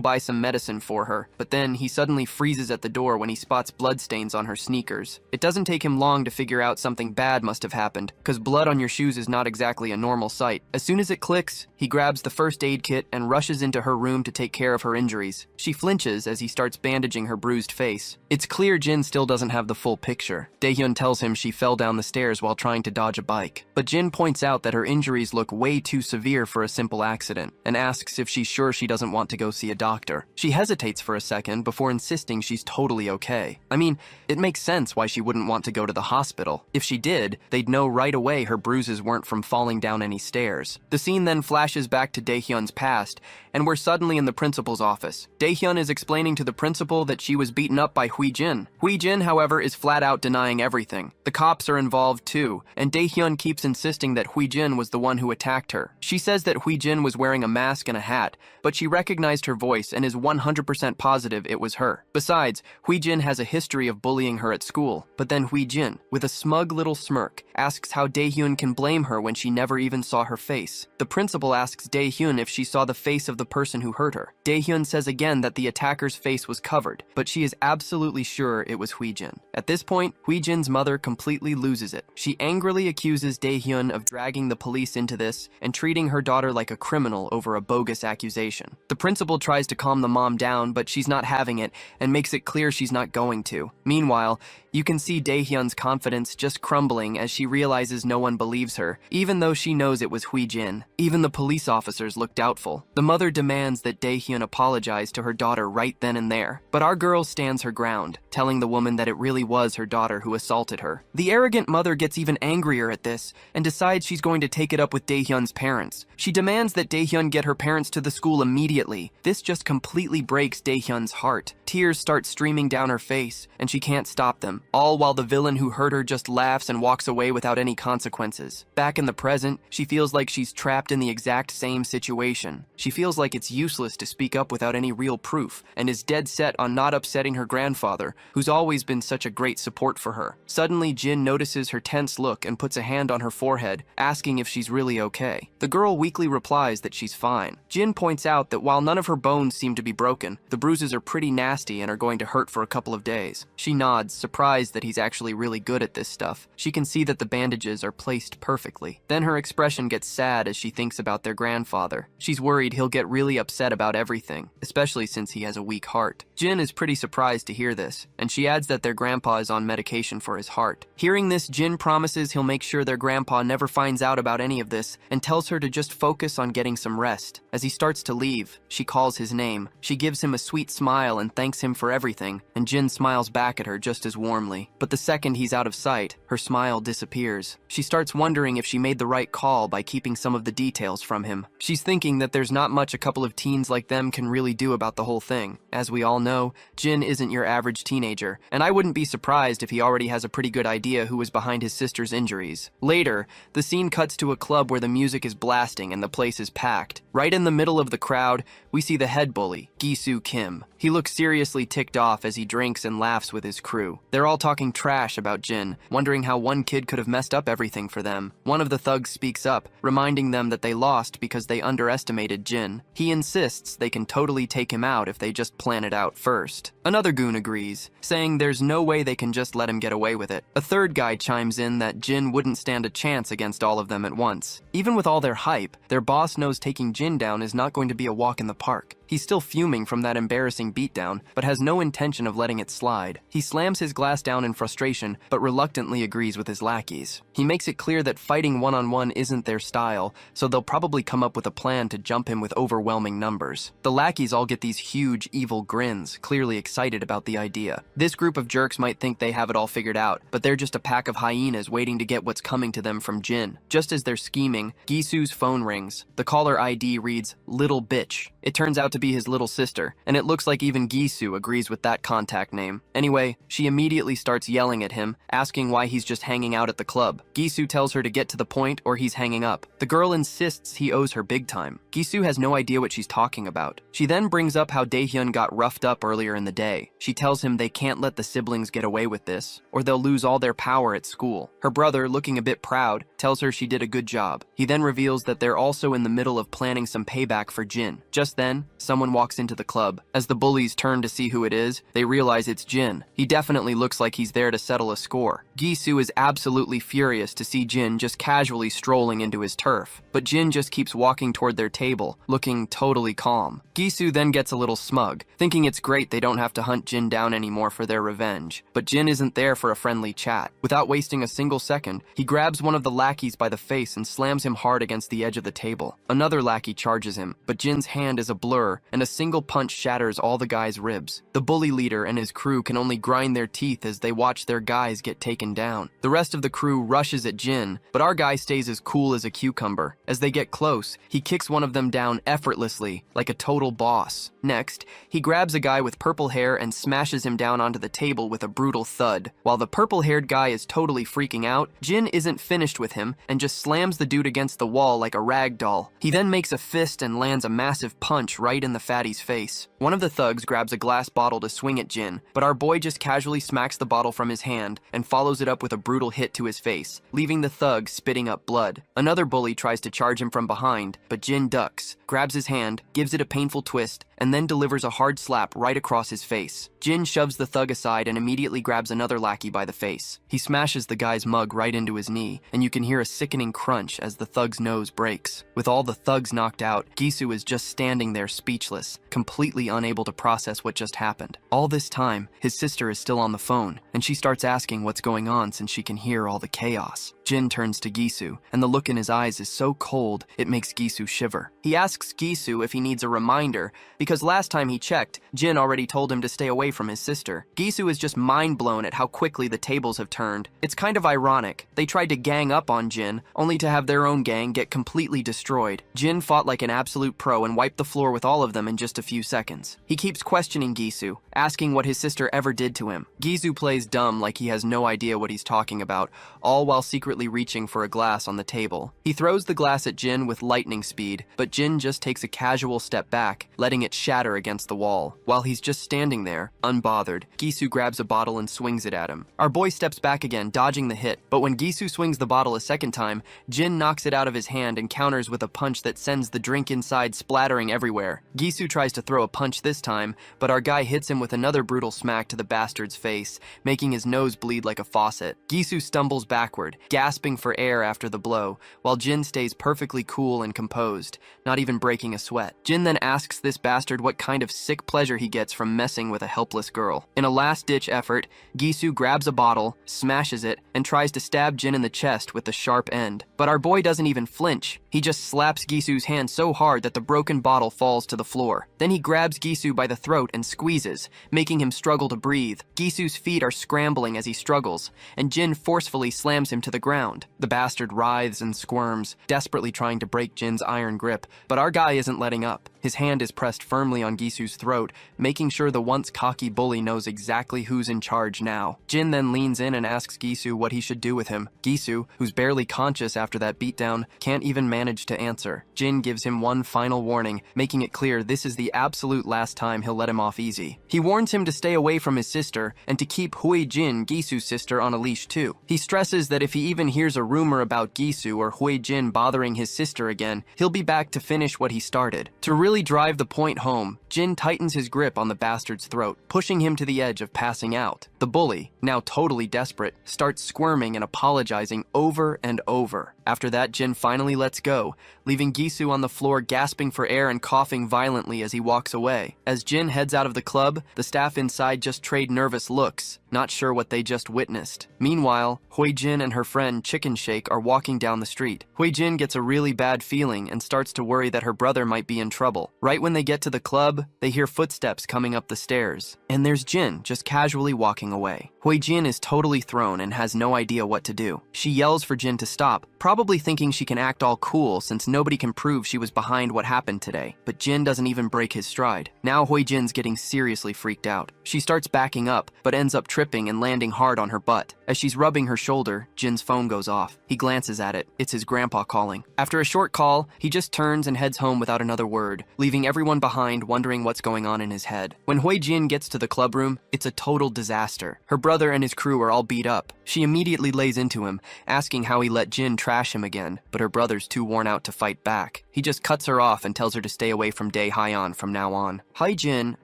buy some medicine for her, but then he suddenly freezes at the door when he spots bloodstains on her sneakers. It doesn't take him long to figure out something bad must have happened, because blood on your shoes is not exactly a normal sight. As soon as it clicks, he grabs the first aid kit and rushes into her room to take care of her injuries. She flinches as he starts bandaging her bruised face. It's clear Jin still doesn't have the full picture. Daehyun tells him she fell down the stairs while trying to dodge a bike, but Jin points out that her injuries look way too severe for a simple accident, and asks if she's sure she doesn't want to go see a doctor. She hesitates for a second before insisting she's totally okay. I mean, it makes sense why she wouldn't want to go to the hospital. If she did, they'd know right away her bruises weren't from falling down any stairs. The scene then flashes back to Daehyun's past, and we're suddenly in the principal's office. Daehyun is explaining to the principal that she was beaten up by Hwaejin. Hwaejin, however, is flat out denying everything. The cops are involved too, and Daehyun keeps insisting that Hwaejin was the one who attacked her. She says that Hwaejin was wearing a mask and a hat, but she recognized her voice and is 100% positive it was her. Besides, Hwaejin has a history of bullying her at school, but then Hwaejin, with a smug little smirk, asks how Daehyun can blame her when she never even saw her face. The principal asks Daehyun if she saw the face of the person who hurt her. Daehyun says again that the attacker's face was covered, but she is absolutely sure it was Hwaejin. At this point, Hwaejin's mother completely loses it. She angrily accuses Daehyun of dragging the police into this and treating her daughter like a criminal over a bogus accusation. The principal tries to calm the mom down, but she's not having it and makes it clear she's not going to. Meanwhile, you can see Daehyun's confidence just crumbling as she realizes no one believes her, even though she knows it was Hwaejin. Even the police officers look doubtful. The mother demands that Daehyun apologize to her daughter right then and there, but our girl stands her ground, telling the woman that it really was her daughter who assaulted her. The arrogant mother gets even angrier at this and decides she's going to take it up with Daehyun's parents. She demands that Daehyun get her parents to the school immediately. This just completely breaks Daehyun's heart. Tears start streaming down her face, and she can't stop them, all while the villain who hurt her just laughs and walks away without any consequences. Back in the present, she feels like she's trapped in the exact same situation. She feels like it's useless to speak up without any real proof, and is dead set on not upsetting her grandfather, who's always been such a great support for her. Suddenly, Jin notices her tense look and puts a hand on her forehead, asking if she's really okay. The girl weakly replies that she's fine. Jin points out that while none of her bones seem to be broken, the bruises are pretty nasty and are going to hurt for a couple of days. She nods, surprised that he's actually really good at this stuff. She can see that the bandages are placed perfectly. Then her expression gets sad as she thinks about their grandfather. She's worried he'll get really upset about everything, especially since he has a weak heart. Jin is pretty surprised to hear this, and she adds that their grandpa is on medication for his heart. Hearing this, Jin promises he'll make sure their grandpa never finds out about any of this and tells her to just focus on getting some rest. As he starts to leave, she calls his name. She gives him a sweet smile and thanks him for everything, and Jin smiles back at her just as warmly. But the second he's out of sight, her smile disappears. She starts wondering if she made the right call by keeping some of the details from him. She's thinking that there's not much a couple of teens like them can really do about the whole thing. As we all know, Jin isn't your average teenager, and I wouldn't be surprised if he already has a pretty good idea who was behind his sister's injuries. Later, the scene cuts to a club where the music is blasting and the place is packed. Right in the middle of the crowd, we see the head bully, Gisu Kim. He looks seriously ticked off as he drinks and laughs with his crew. They're all talking trash about Jin, wondering how one kid could have messed up everything for them. One of the thugs speaks up, reminding them that they lost because they underestimated Jin. He insists they can totally take him out if they just plan it out first. Another goon agrees, saying there's no way they can just let him get away with it. A third guy chimes in that Jin wouldn't stand a chance against all of them at once. Even with all their hype, their boss knows taking Jin down is not going to be a walk in the park. He's still fuming from that embarrassing beatdown, but has no intention of letting it slide. He slams his glass down in frustration, but reluctantly agrees with his lackeys. He makes it clear that fighting one-on-one isn't their style, so they'll probably come up with a plan to jump him with overwhelming numbers. The lackeys all get these huge, evil grins, clearly excited about the idea. This group of jerks might think they have it all figured out, but they're just a pack of hyenas waiting to get what's coming to them from Jin. Just as they're scheming, Gisu's phone rings. The caller ID reads, "Little Bitch." It turns out to be his little sister, and it looks like even Gisu agrees with that contact name. Anyway, she immediately starts yelling at him, asking why he's just hanging out at the club. Gisu tells her to get to the point or he's hanging up. The girl insists he owes her big time. Gisu has no idea what she's talking about. She then brings up how Daehyun got roughed up earlier in the day. She tells him they can't let the siblings get away with this, or they'll lose all their power at school. Her brother, looking a bit proud, tells her she did a good job. He then reveals that they're also in the middle of planning some payback for Jin. Just then, someone walks into the club. As the bullies turn to see who it is, they realize it's Jin. He definitely looks like he's there to settle a score. Gisu is absolutely furious to see Jin just casually strolling into his turf, but Jin just keeps walking toward their table, looking totally calm. Gisu then gets a little smug, thinking it's great they don't have to hunt Jin down anymore for their revenge. But Jin isn't there for a friendly chat. Without wasting a single second, he grabs one of the lackeys by the face and slams him hard against the edge of the table. Another lackey charges him, but Jin's hand is a blur, and a single punch shatters all the guy's ribs. The bully leader and his crew can only grind their teeth as they watch their guys get taken down. The rest of the crew rushes at Jin, but our guy stays as cool as a cucumber. As they get close, he kicks one of them down effortlessly, like a total boss. Next, he grabs a guy with purple hair and smashes him down onto the table with a brutal thud. While the purple-haired guy is totally freaking out, Jin isn't finished with him and just slams the dude against the wall like a rag doll. He then makes a fist and lands a massive punch right in the fatty's face. One of the thugs grabs a glass bottle to swing at Jin, but our boy just casually smacks the bottle from his hand and follows it up with a brutal hit to his face, leaving the thug spitting up blood. Another bully tries to charge him from behind, but Jin ducks, grabs his hand, gives it a painful twist, and then delivers a hard slap right across his face. Jin shoves the thug aside and immediately grabs another lackey by the face. He smashes the guy's mug right into his knee, and you can hear a sickening crunch as the thug's nose breaks. With all the thugs knocked out, Gisu is just standing there speechless, completely unable to process what just happened. All this time, his sister is still on the phone, and she starts asking what's going on since she can hear all the chaos. Jin turns to Gisu, and the look in his eyes is so cold, it makes Gisu shiver. He asks Gisu if he needs a reminder, because last time he checked, Jin already told him to stay away from his sister. Gisu is just mind blown at how quickly the tables have turned. It's kind of ironic. They tried to gang up on Jin, only to have their own gang get completely destroyed. Jin fought like an absolute pro and wiped the floor with all of them in just a few seconds. He keeps questioning Gisu, asking what his sister ever did to him. Gisu plays dumb like he has no idea what he's talking about, all while secretly reaching for a glass on the table. He throws the glass at Jin with lightning speed, but Jin just takes a casual step back, letting it shatter against the wall. While he's just standing there, unbothered, Gisu grabs a bottle and swings it at him. Our boy steps back again, dodging the hit, but when Gisu swings the bottle a second time, Jin knocks it out of his hand and counters with a punch that sends the drink inside splattering everywhere. Gisu tries to throw a punch this time, but our guy hits him with another brutal smack to the bastard's face, making his nose bleed like a faucet. Gisu stumbles backward, gasping for air after the blow, while Jin stays perfectly cool and composed, not even breaking a sweat. Jin then asks this bastard bastard what kind of sick pleasure he gets from messing with a helpless girl. In a last-ditch effort, Gisu grabs a bottle, smashes it, and tries to stab Jin in the chest with the sharp end. But our boy doesn't even flinch. He just slaps Gisu's hand so hard that the broken bottle falls to the floor. Then he grabs Gisu by the throat and squeezes, making him struggle to breathe. Gisu's feet are scrambling as he struggles, and Jin forcefully slams him to the ground. The bastard writhes and squirms, desperately trying to break Jin's iron grip, but our guy isn't letting up. His hand is pressed firmly on Gisu's throat, making sure the once cocky bully knows exactly who's in charge now. Jin then leans in and asks Gisu what he should do with him. Gisu, who's barely conscious after that beatdown, can't even manage to answer. Jin gives him one final warning, making it clear this is the absolute last time he'll let him off easy. He warns him to stay away from his sister and to keep Hui Jin, Gisu's sister, on a leash too. He stresses that if he even hears a rumor about Gisu or Hui Jin bothering his sister again, he'll be back to finish what he started. To really drive the point home, Jin tightens his grip on the bastard's throat, pushing him to the edge of passing out. The bully, now totally desperate, starts squirming and apologizing over and over. After that, Jin finally lets go, leaving Gisu on the floor gasping for air and coughing violently as he walks away. As Jin heads out of the club, the staff inside just trade nervous looks, not sure what they just witnessed. Meanwhile, Hui Jin and her friend Chicken Shake are walking down the street. Hui Jin gets a really bad feeling and starts to worry that her brother might be in trouble. Right when they get to the club, they hear footsteps coming up the stairs, and there's Jin just casually walking away. Hui Jin is totally thrown and has no idea what to do. She yells for Jin to stop, probably thinking she can act all cool since nobody can prove she was behind what happened today. But Jin doesn't even break his stride. Now Hui Jin's getting seriously freaked out. She starts backing up, but ends up tripping and landing hard on her butt. As she's rubbing her shoulder, Jin's phone goes off. He glances at it. It's his grandpa calling. After a short call, he just turns and heads home without another word, leaving everyone behind wondering what's going on in his head. When Hui Jin gets to the club room, it's a total disaster. Her brother and his crew are all beat up. She immediately lays into him, asking how he let Jin trash him again, but her brother's too worn out to fight back. He just cuts her off and tells her to stay away from Dae Hyeon from now on. Hai Jin,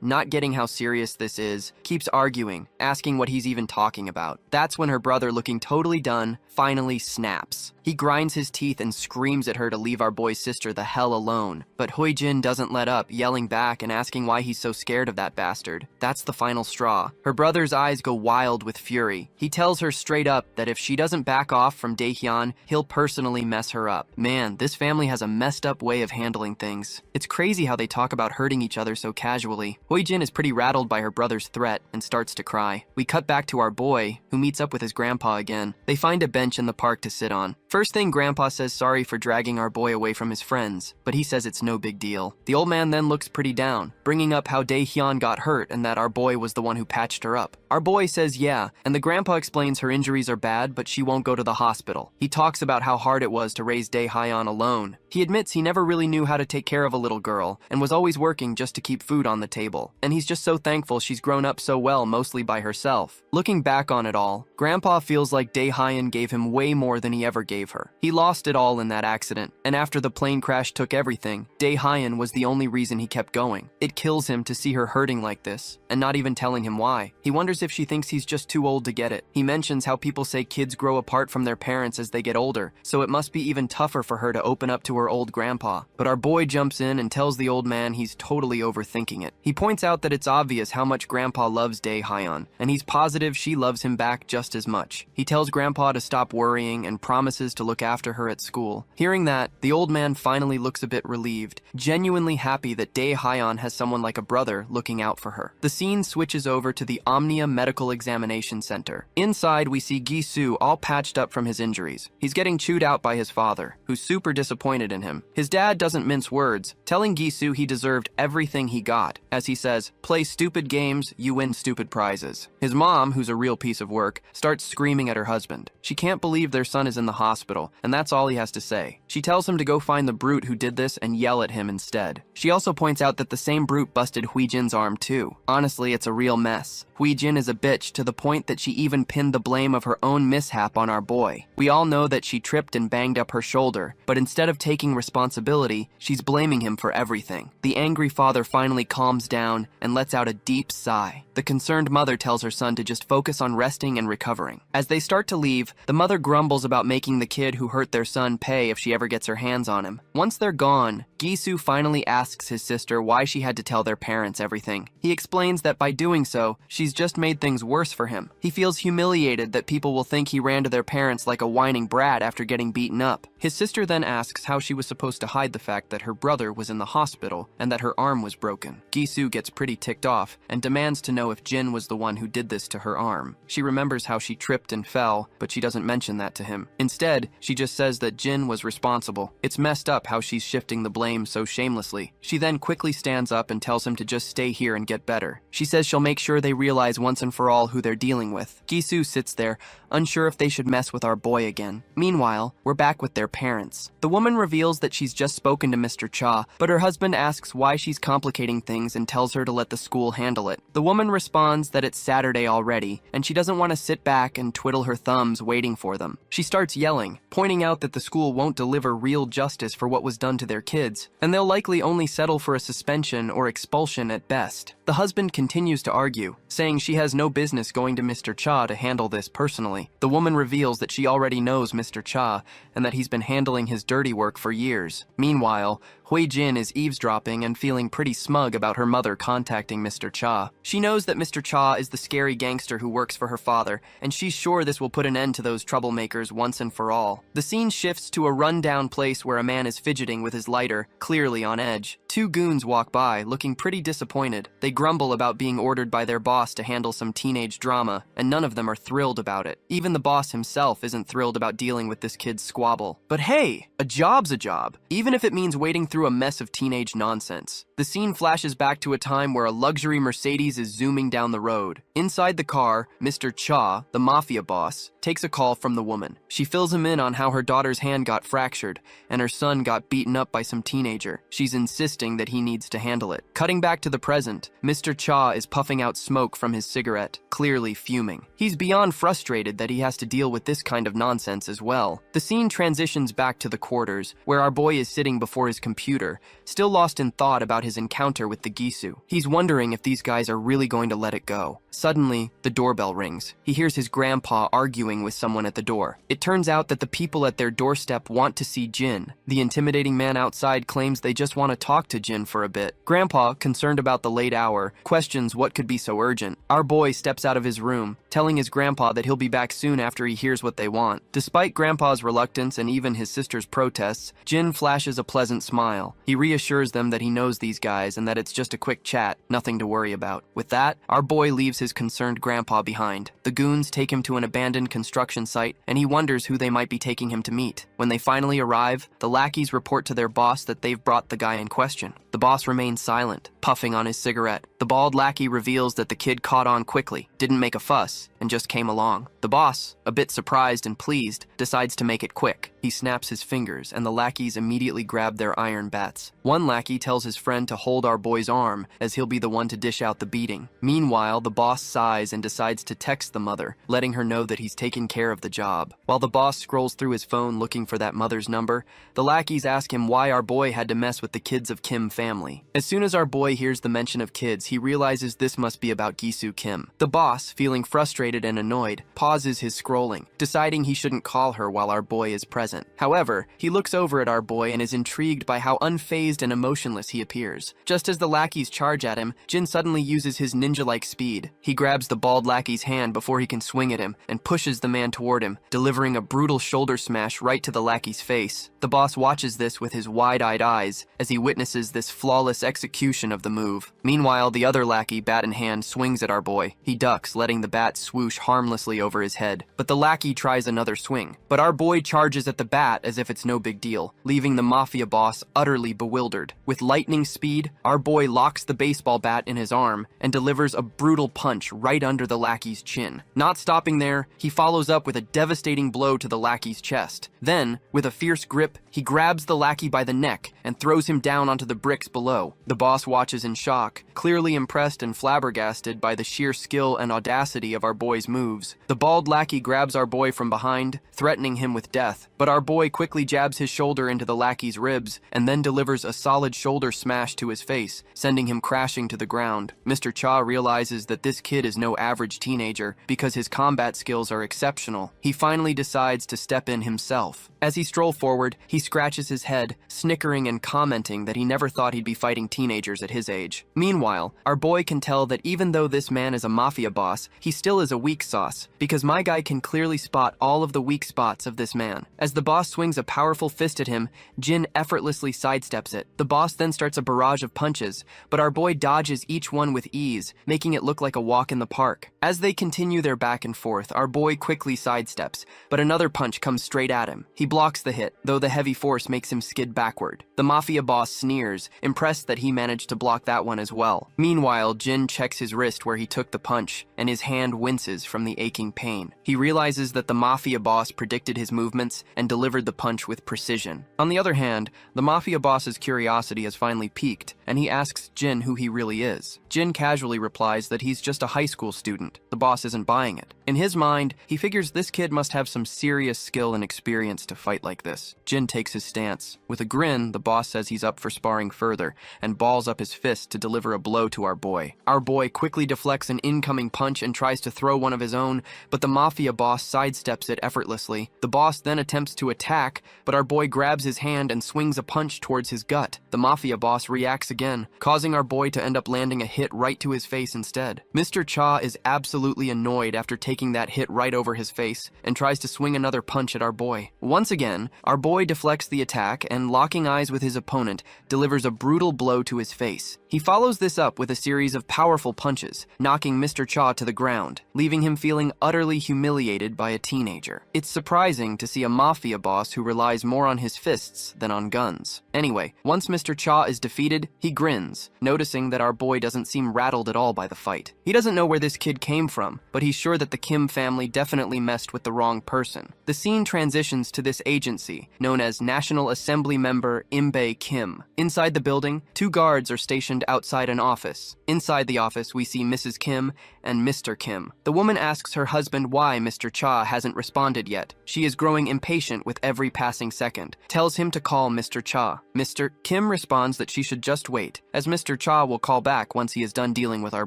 not getting how serious this is, keeps arguing, asking what he's even talking about. That's when her brother, looking totally done, finally snaps. He grinds his teeth and screams at her to leave our boy's sister the hell alone. But Hui Jin doesn't let up, yelling back and asking why he's so scared of that bastard. That's the final straw. Her brother's eyes go wild with fury. He tells her straight up that if she doesn't back off from Daehyun, he'll personally mess her up. Man, this family has a messed up way of handling things. It's crazy how they talk about hurting each other so casually. Hui Jin is pretty rattled by her brother's threat and starts to cry. We cut back to our boy, who meets up with his grandpa again. They find a bench in the park to sit on. First thing, Grandpa says sorry for dragging our boy away from his friends, but he says it's no big deal. The old man then looks pretty down, bringing up how Daehyun got hurt and that our boy was the one who patched her up. Our boy says yeah, and the grandpa explains her injuries are bad, but she won't go to the hospital. He talks about how hard it was to raise Daehyun alone. He admits he never really knew how to take care of a little girl and was always working just to keep food on the table. And he's just so thankful she's grown up so well mostly by herself. Looking back on it all, Grandpa feels like Daehyun gave him way more than he ever gave her. He lost it all in that accident, and after the plane crash took everything, Daehyun was the only reason he kept going. It kills him to see her hurting like this, and not even telling him why. He wonders if she thinks he's just too old to get it. He mentions how people say kids grow apart from their parents as they get older, so it must be even tougher for her to open up to her old grandpa. But our boy jumps in and tells the old man he's totally overthinking it. He points out that it's obvious how much Grandpa loves Daehyun, and he's positive she loves him back just as much. He tells Grandpa to stop worrying and promises to look after her at school. Hearing that, the old man finally looks a bit relieved, genuinely happy that Daehyun has someone like a brother looking out for her. The scene switches over to the Omnia Medical Examination Center. Inside, we see Gisu all patched up from his injuries. He's getting chewed out by his father, who's super disappointed in him. His dad doesn't mince words, telling Gisu he deserved everything he got. As he says, play stupid games, you win stupid prizes. His mom, who's a real piece of work, starts screaming at her husband. She can't believe their son is in the hospital, and that's all he has to say. She tells him to go find the brute who did this and yell at him instead. She also points out that the same brute busted Hui Jin's arm too. Honestly, it's a real mess. Hui Jin is a bitch to the the point that she even pinned the blame of her own mishap on our boy. We all know that she tripped and banged up her shoulder, but instead of taking responsibility, she's blaming him for everything. The angry father finally calms down and lets out a deep sigh. The concerned mother tells her son to just focus on resting and recovering. As they start to leave, the mother grumbles about making the kid who hurt their son pay if she ever gets her hands on him. Once they're gone, Gisu finally asks his sister why she had to tell their parents everything. He explains that by doing so, she's just made things worse for him. He feels humiliated that people will think he ran to their parents like a whining brat after getting beaten up. His sister then asks how she was supposed to hide the fact that her brother was in the hospital and that her arm was broken. Gisu gets pretty ticked off and demands to know if Jin was the one who did this to her arm. She remembers how she tripped and fell, but she doesn't mention that to him. Instead, she just says that Jin was responsible. It's messed up how she's shifting the blame so shamelessly. She then quickly stands up and tells him to just stay here and get better. She says she'll make sure they realize once and for all who they're dealing with. Gisu sits there, unsure if they should mess with our boy again. Meanwhile, we're back with their parents. The woman reveals that she's just spoken to Mr. Cha, but her husband asks why she's complicating things and tells her to let the school handle it. The woman responds that it's Saturday already, and she doesn't want to sit back and twiddle her thumbs waiting for them. She starts yelling, pointing out that the school won't deliver real justice for what was done to their kids, and they'll likely only settle for a suspension or expulsion at best. The husband continues to argue, saying she has no business going to Mr. Cha to handle this personally. The woman reveals that she already knows Mr. Cha and that he's been handling his dirty work for years. Meanwhile, Hui Jin is eavesdropping and feeling pretty smug about her mother contacting Mr. Cha. She knows that Mr. Cha is the scary gangster who works for her father, and she's sure this will put an end to those troublemakers once and for all. The scene shifts to a run-down place where a man is fidgeting with his lighter, clearly on edge. Two goons walk by, looking pretty disappointed. They grumble about being ordered by their boss to handle some teenage drama, and none of them are thrilled about it. Even the boss himself isn't thrilled about dealing with this kid's squabble. But hey, a job's a job, even if it means wading through a mess of teenage nonsense. The scene flashes back to a time where a luxury Mercedes is zooming down the road. Inside the car, Mr. Cha, the mafia boss, takes a call from the woman. She fills him in on how her daughter's hand got fractured and her son got beaten up by some teenager. She's insisting that he needs to handle it. Cutting back to the present, Mr. Cha is puffing out smoke from his cigarette, clearly fuming. He's beyond frustrated that he has to deal with this kind of nonsense as well. The scene transitions back to the quarters, where our boy is sitting before his computer, still lost in thought about his encounter with the Gisu. He's wondering if these guys are really going to let it go. Suddenly, the doorbell rings. He hears his grandpa arguing with someone at the door. It turns out that the people at their doorstep want to see Jin. The intimidating man outside claims they just want to talk to Jin for a bit. Grandpa, concerned about the late hour, questions what could be so urgent. Our boy steps out of his room, telling his grandpa that he'll be back soon after he hears what they want. Despite Grandpa's reluctance and even his sister's protests, Jin flashes a pleasant smile. He reassures them that he knows these guys and that it's just a quick chat, nothing to worry about. With that, our boy leaves his concerned grandpa behind. The goons take him to an abandoned construction site, and he wonders who they might be taking him to meet. When they finally arrive, the lackeys report to their boss that they've brought the guy in question. The boss remains silent, puffing on his cigarette. The bald lackey reveals that the kid caught on quickly, didn't make a fuss, and just came along. The boss, a bit surprised and pleased, decides to make it quick. He snaps his fingers, and the lackeys immediately grab their iron bats. One lackey tells his friend to hold our boy's arm, as he'll be the one to dish out the beating. Meanwhile, the boss sighs and decides to text the mother, letting her know that he's taken care of the job. While the boss scrolls through his phone looking for that mother's number, the lackeys ask him why our boy had to mess with the kids of Kim family. As soon as our boy hears the mention of kids, he realizes this must be about Gisu Kim. The boss, feeling frustrated and annoyed, pauses his scrolling, deciding he shouldn't call her while our boy is present. However, he looks over at our boy and is intrigued by how unfazed and emotionless he appears. Just as the lackeys charge at him, Jin suddenly uses his ninja-like speed. He grabs the bald lackey's hand before he can swing at him and pushes the man toward him, delivering a brutal shoulder smash right to the lackey's face. The boss watches this with his wide-eyed eyes as he witnesses this flawless execution of the move. Meanwhile, the other lackey, bat in hand, swings at our boy. He ducks, letting the bat swoosh harmlessly over his head. But the lackey tries another swing. But our boy charges at the the bat as if it's no big deal, leaving the mafia boss utterly bewildered. With lightning speed, our boy locks the baseball bat in his arm and delivers a brutal punch right under the lackey's chin. Not stopping there, he follows up with a devastating blow to the lackey's chest. Then, with a fierce grip, he grabs the lackey by the neck and throws him down onto the bricks below. The boss watches in shock, clearly impressed and flabbergasted by the sheer skill and audacity of our boy's moves. The bald lackey grabs our boy from behind, threatening him with death, but our boy quickly jabs his shoulder into the lackey's ribs and then delivers a solid shoulder smash to his face, sending him crashing to the ground. Mr. Cha realizes that this kid is no average teenager because his combat skills are exceptional. He finally decides to step in himself. As he strolls forward, he scratches his head, snickering and commenting that he never thought he'd be fighting teenagers at his age. Meanwhile, our boy can tell that even though this man is a mafia boss, he still is a weak sauce, because my guy can clearly spot all of the weak spots of this man. As the boss swings a powerful fist at him, Jin effortlessly sidesteps it. The boss then starts a barrage of punches, but our boy dodges each one with ease, making it look like a walk in the park. As they continue their back and forth, our boy quickly sidesteps, but another punch comes straight at him. He blocks the hit, though the heavy force makes him skid backward. The mafia boss sneers, impressed that he managed to block that one as well. Meanwhile, Jin checks his wrist where he took the punch, and his hand winces from the aching pain. He realizes that the mafia boss predicted his movements and delivered the punch with precision. On the other hand, the mafia boss's curiosity has finally peaked, and he asks Jin who he really is. Jin casually replies that he's just a high school student. The boss isn't buying it. In his mind, he figures this kid must have some serious skill and experience to fight like this. Jin takes his stance. With a grin, the boss says he's up for sparring further, and balls up his fist to deliver a blow to our boy. Our boy quickly deflects an incoming punch and tries to throw one of his own, but the mafia boss sidesteps it effortlessly. The boss then attempts to attack, but our boy grabs his hand and swings a punch towards his gut. The mafia boss reacts again, causing our boy to end up landing a hit right to his face instead. Mr. Cha is absolutely annoyed after taking that hit right over his face and tries to swing another punch at our boy. Once again, our boy deflects the attack and, locking eyes with his opponent, delivers a brutal blow to his face. He follows this up with a series of powerful punches, knocking Mr. Cha to the ground, leaving him feeling utterly humiliated by a teenager. It's surprising to see a mafia boss who relies more on his fists than on guns. Anyway, once Mr. Cha is defeated, he grins, noticing that our boy doesn't seem rattled at all by the fight. He doesn't know where this kid came from, but he's sure that the Kim family definitely messed with the wrong person. The scene transitions to this agency, known as National Assembly Member Imbe Kim. Inside the building, 2 guards are stationed outside an office. Inside the office, we see Mrs. Kim and Mr. Kim. The woman asks her husband why Mr. Cha hasn't responded yet. She is growing impatient with every passing second, tells him to call Mr. Cha. Mr. Kim responds that she should just wait, as Mr. Cha will call back once he is done dealing with our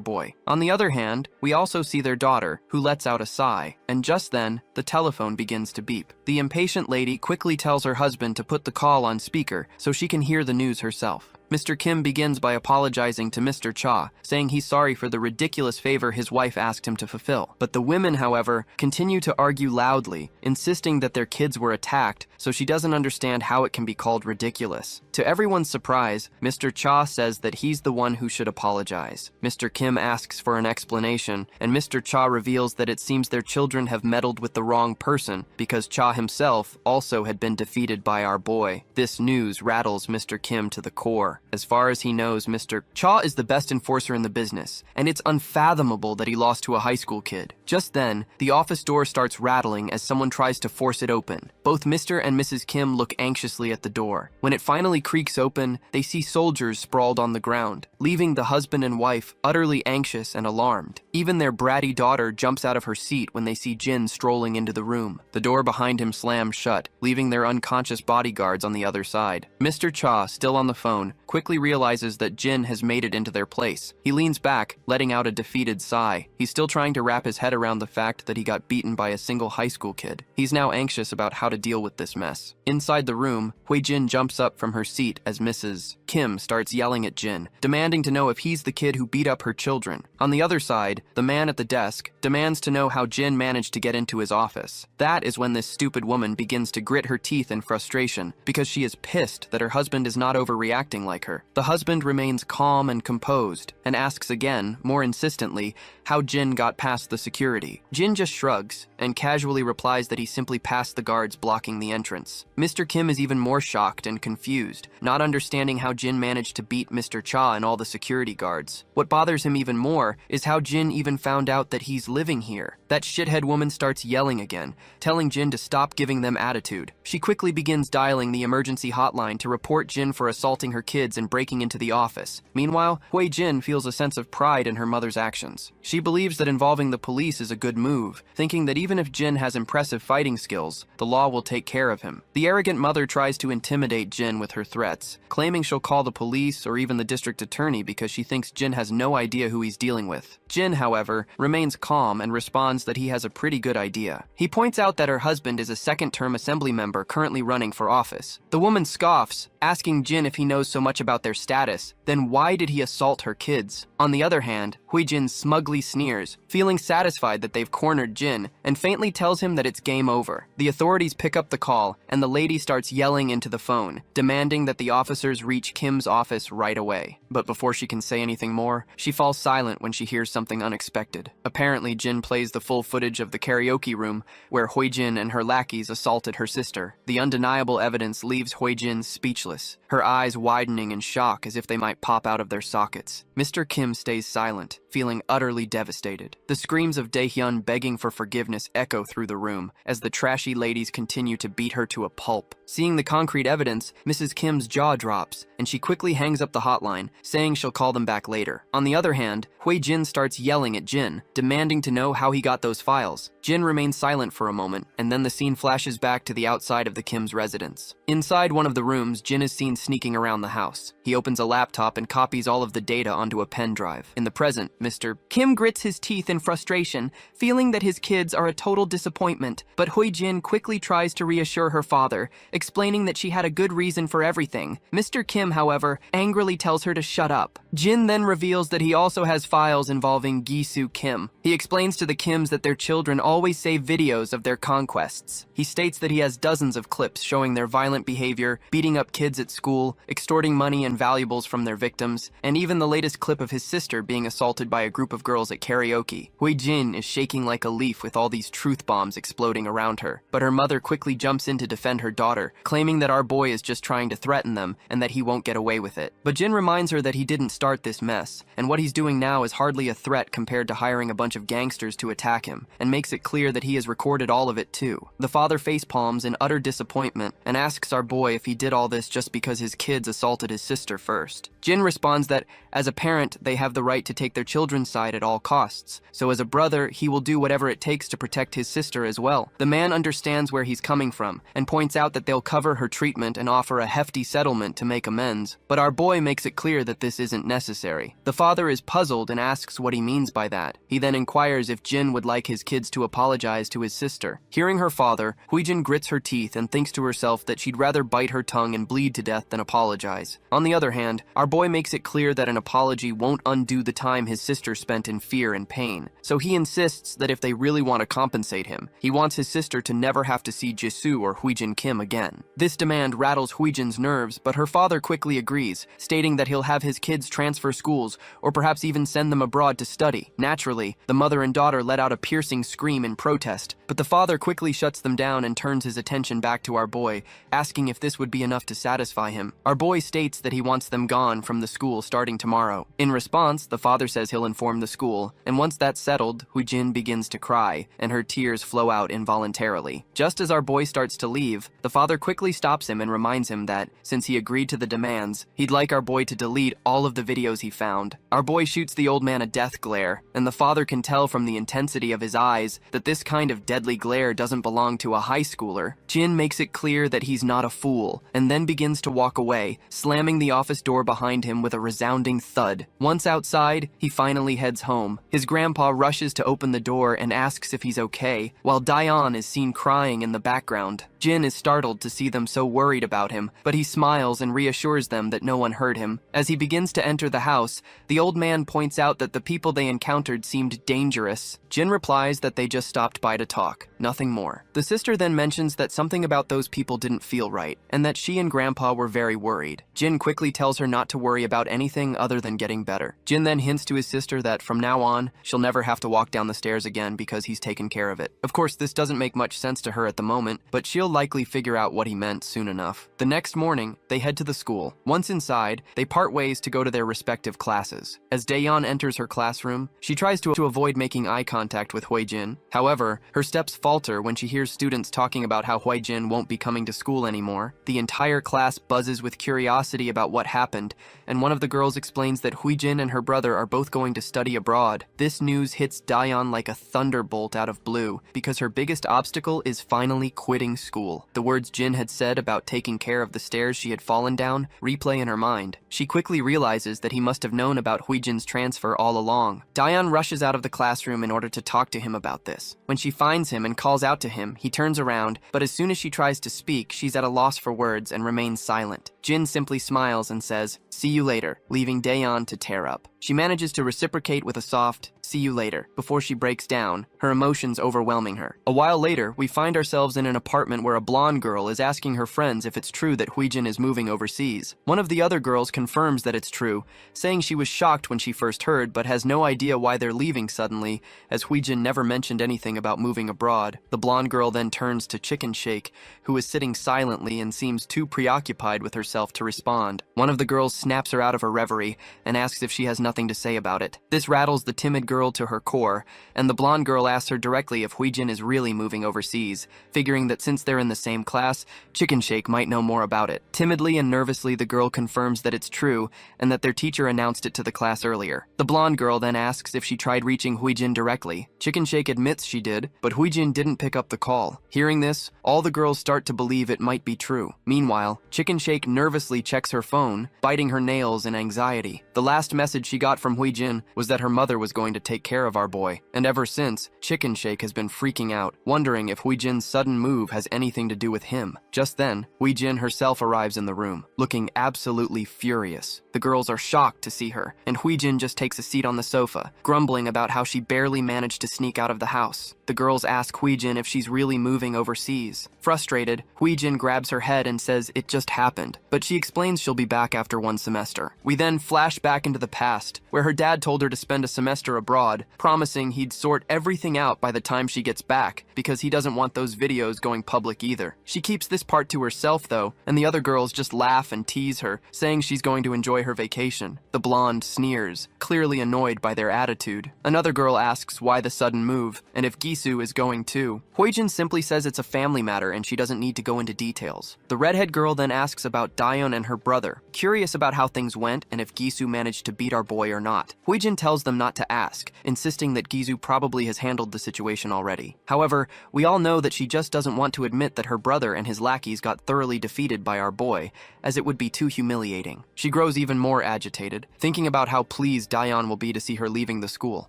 boy. On the other hand, we also see their daughter, who lets out a sigh, and just then, the telephone begins to beep. The impatient lady quickly tells her husband to put the call on speaker so she can hear the news herself. Mr. Kim begins by apologizing to Mr. Cha, saying he's sorry for the ridiculous favor his wife asked him to fulfill. But the women, however, continue to argue loudly, insisting that their kids were attacked, so she doesn't understand how it can be called ridiculous. To everyone's surprise, Mr. Cha says that he's the one who should apologize. Mr. Kim asks for an explanation, and Mr. Cha reveals that it seems their children have meddled with the wrong person, because Cha himself also had been defeated by our boy. This news rattles Mr. Kim to the core. As far as he knows, Mr. Cha is the best enforcer in the business, and it's unfathomable that he lost to a high school kid. Just then, the office door starts rattling as someone tries to force it open. Both Mr. and Mrs. Kim look anxiously at the door. When it finally creaks open, they see soldiers sprawled on the ground, leaving the husband and wife utterly anxious and alarmed. Even their bratty daughter jumps out of her seat when they see Jin strolling into the room. The door behind him slams shut, leaving their unconscious bodyguards on the other side. Mr. Cha, still on the phone, quickly realizes that Jin has made it into their place. He leans back, letting out a defeated sigh. He's still trying to wrap his head around the fact that he got beaten by a single high school kid. He's now anxious about how to deal with this mess. Inside the room, Hui Jin jumps up from her seat as Mrs. Kim starts yelling at Jin, demanding to know if he's the kid who beat up her children. On the other side, the man at the desk demands to know how Jin managed to get into his office. That is when this stupid woman begins to grit her teeth in frustration because she is pissed that her husband is not overreacting like her. The husband remains calm and composed and asks again, more insistently, how Jin got past the security. Jin just shrugs and casually replies that he simply passed the guards blocking the entrance. Mr. Kim is even more shocked and confused, not understanding how Jin managed to beat Mr. Cha and all the security guards. What bothers him even more is how Jin even found out that he's living here. That shithead woman starts yelling again, telling Jin to stop giving them attitude. She quickly begins dialing the emergency hotline to report Jin for assaulting her kids and breaking into the office. Meanwhile, Hui Jin feels a sense of pride in her mother's actions. She believes that involving the police is a good move, thinking that even if Jin has impressive fighting skills, the law will take care of him. The arrogant mother tries to intimidate Jin with her threats, claiming she'll call the police or even the district attorney because she thinks Jin has no idea who he's dealing with. Jin, however, remains calm and responds that he has a pretty good idea. He points out that her husband is a second-term assembly member currently running for office. The woman scoffs, asking Jin if he knows so much about their status, then why did he assault her kids? On the other hand, Hui Jin smugly sneers, feeling satisfied that they've cornered Jin, and faintly tells him that it's game over. The authorities pick up the call, and the lady starts yelling into the phone, demanding that the officers reach Kim's office right away. But before she can say anything more, she falls silent when she hears something unexpected. Apparently, Jin plays the full footage of the karaoke room where Hui Jin and her lackeys assaulted her sister. The undeniable evidence leaves Hui Jin speechless, her eyes widening in shock as if they might pop out of their sockets. Mr. Kim stays silent, feeling utterly devastated. The screams of Daehyun begging for forgiveness echo through the room as the trashy ladies continue to beat her to a pulp. Seeing the concrete evidence, Mrs. Kim's jaw drops, and she quickly hangs up the hotline, saying she'll call them back later. On the other hand, Hui Jin starts yelling at Jin, demanding to know how he got those files. Jin remains silent for a moment, and then the scene flashes back to the outside of the Kim's residence. Inside one of the rooms, Jin is seen sneaking around the house. He opens a laptop and copies all of the data onto a pen drive. In the present, Mr. Kim grits his teeth in frustration, feeling that his kids are a total disappointment, but Hui Jin quickly tries to reassure her father, explaining that she had a good reason for everything. Mr. Kim, however, angrily tells her to shut up. Jin then reveals that he also has files involving Gi-soo Kim. He explains to the Kims that their children always save videos of their conquests. He states that he has dozens of clips showing their violent behavior, beating up kids at school, extorting money and valuables from their victims, and even the latest clip of his sister being assaulted by a group of girls at karaoke. Hui Jin is shaking like a leaf with all these truth bombs exploding around her, but her mother quickly jumps in to defend her daughter, claiming that our boy is just trying to threaten them and that he won't get away with it. But Jin reminds her that he didn't start this mess, and what he's doing now is hardly a threat compared to hiring a bunch of gangsters to attack him, and makes it clear that he has recorded all of it too. The father facepalms in utter disappointment and asks our boy if he did all this just because his kids assaulted his sister first. Jin responds that, as a parent, they have the right to take their children's side at all costs, so as a brother, he will do whatever it takes to protect his sister as well. The man understands where he's coming from, and points out that they'll cover her treatment and offer a hefty settlement to make amends, but our boy makes it clear that this isn't necessary. The father is puzzled and asks what he means by that. He then inquires if Jin would like his kids to apologize to his sister. Hearing her father, Hui Jin grits her teeth and thinks to herself that she'd rather bite her tongue and bleed to death than apologize. On the other hand, our boy makes it clear that an apology won't undo the time his sister spent in fear and pain, so he insists that if they really want to compensate him, he wants his sister to never have to see Jisoo or Hui Jin Kim again. This demand rattles Hui Jin's nerves, but her father quickly agrees, stating that he'll have his kids transfer schools or perhaps even send them abroad to study. Naturally, the mother and daughter let out a piercing scream in protest, but the father quickly shuts them down and turns his attention back to our boy, asking if this would be enough to satisfy him. Our boy states that he wants them gone from the school starting tomorrow. In response, the father says he'll inform the school, and once that's settled, Hui Jin begins to cry, and her tears flow out involuntarily. Just as our boy starts to leave, the father quickly stops him and reminds him that, since he agreed to the demands, he'd like our boy to delete all of the videos he found. Our boy shoots the old man a death glare, and the father can tell from the intensity of his eyes that this kind of deadly glare doesn't belong to a high schooler. Jin makes it clear that he's not a fool, and then begins to walk away, slamming the office door behind him with a resounding thud. Once outside, he finally heads home. His grandpa rushes to open the door and asks if he's okay, while Daeon is seen crying in the background. Jin is startled to see them so worried about him, but he smiles and reassures them that no one hurt him. As he begins to enter the house, the old man points out that the people they encountered seemed dangerous. Jin replies that they just stopped by to talk, nothing more. The sister then mentions that something about those people didn't feel right, and that she and Grandpa were very worried. Jin quickly tells her not to worry about anything other than getting better. Jin then hints to his sister that from now on, she'll never have to walk down the stairs again because he's taken care of it. Of course, this doesn't make much sense to her at the moment, but she'll likely figure out what he meant soon enough. The next morning, they head to the school. Once inside, they part ways to go to their respective classes. As Daeyeon enters her classroom, she tries to avoid making eye contact with Huijin. However, her steps falter when she hears students talking about how Huijin won't be coming to school anymore. The entire class buzzes with curiosity about what happened, and one of the girls explains that Huijin and her brother are both going to study abroad. This news hits Daeyeon like a thunderbolt out of blue, because her biggest obstacle is finally quitting school. The words Jin had said about taking care of the stairs she had fallen down replay in her mind. She quickly realizes that he must have known about Huijin's transfer all along. Daeyeon rushes out of the classroom in order to talk to him about this. When she finds him and calls out to him, he turns around, but as soon as she tries to speak, she's at a loss for words and remains silent. Jin simply smiles and says, "See you later," leaving Daeyeon to tear up. She manages to reciprocate with a soft, "See you later," before she breaks down, her emotions overwhelming her. A while later, we find ourselves in an apartment where a blonde girl is asking her friends if it's true that Huijin is moving overseas. One of the other girls confirms that it's true, saying she was shocked when she first heard, but has no idea why they're leaving suddenly, as Huijin never mentioned anything about moving abroad. The blonde girl then turns to Chicken Shake, who is sitting silently and seems too preoccupied with herself to respond. One of the girls snaps her out of her reverie and asks if she has nothing to say about it. This rattles the timid girl to her core, and the blonde girl asks her directly if Huijin is really moving overseas, figuring that since they're in the same class, Chicken Shake might know more about it. Timidly and nervously, the girl confirms that it's true and that their teacher announced it to the class earlier. The blonde girl then asks if she tried reaching Huijin directly. Chicken Shake admits she did, but Huijin didn't pick up the call. Hearing this, all the girls start to believe it might be true. Meanwhile, Chicken Shake nervously checks her phone, biting her nails in anxiety. The last message she got from Huijin was that her mother was going to take care of our boy, and ever since, Chicken Shake has been freaking out, wondering if Huijin's sudden move has anything to do with him. Just then, Huijin herself arrives in the room, looking absolutely furious. The girls are shocked to see her, and Huijin just takes a seat on the sofa, grumbling about how she barely managed to sneak out of the house. The girls ask Huijin if she's really moving overseas. Frustrated, Huijin grabs her head and says it just happened, but she explains she'll be back after one semester. We then flash back into the past, where her dad told her to spend a semester abroad, promising he'd sort everything out by the time she gets back, because he doesn't want those videos going public either. She keeps this part to herself though, and the other girls just laugh and tease her, saying she's going to enjoy her vacation. The blonde sneers, clearly annoyed by their attitude. Another girl asks why the sudden move, and if Gisu is going too. Huijin simply says it's a family matter and she doesn't need to go into details. The redhead girl then asks about Daeyeon and her brother, curious about how things went and if Gisu managed to beat our boy or not. Huijin tells them not to ask, insisting that Gisu probably has handled the situation already. However, we all know that she just doesn't want to admit that her brother and his lackeys got thoroughly defeated by our boy, as it would be too humiliating. She grows even more agitated, thinking about how pleased Daeyeon will be to see her leaving the school.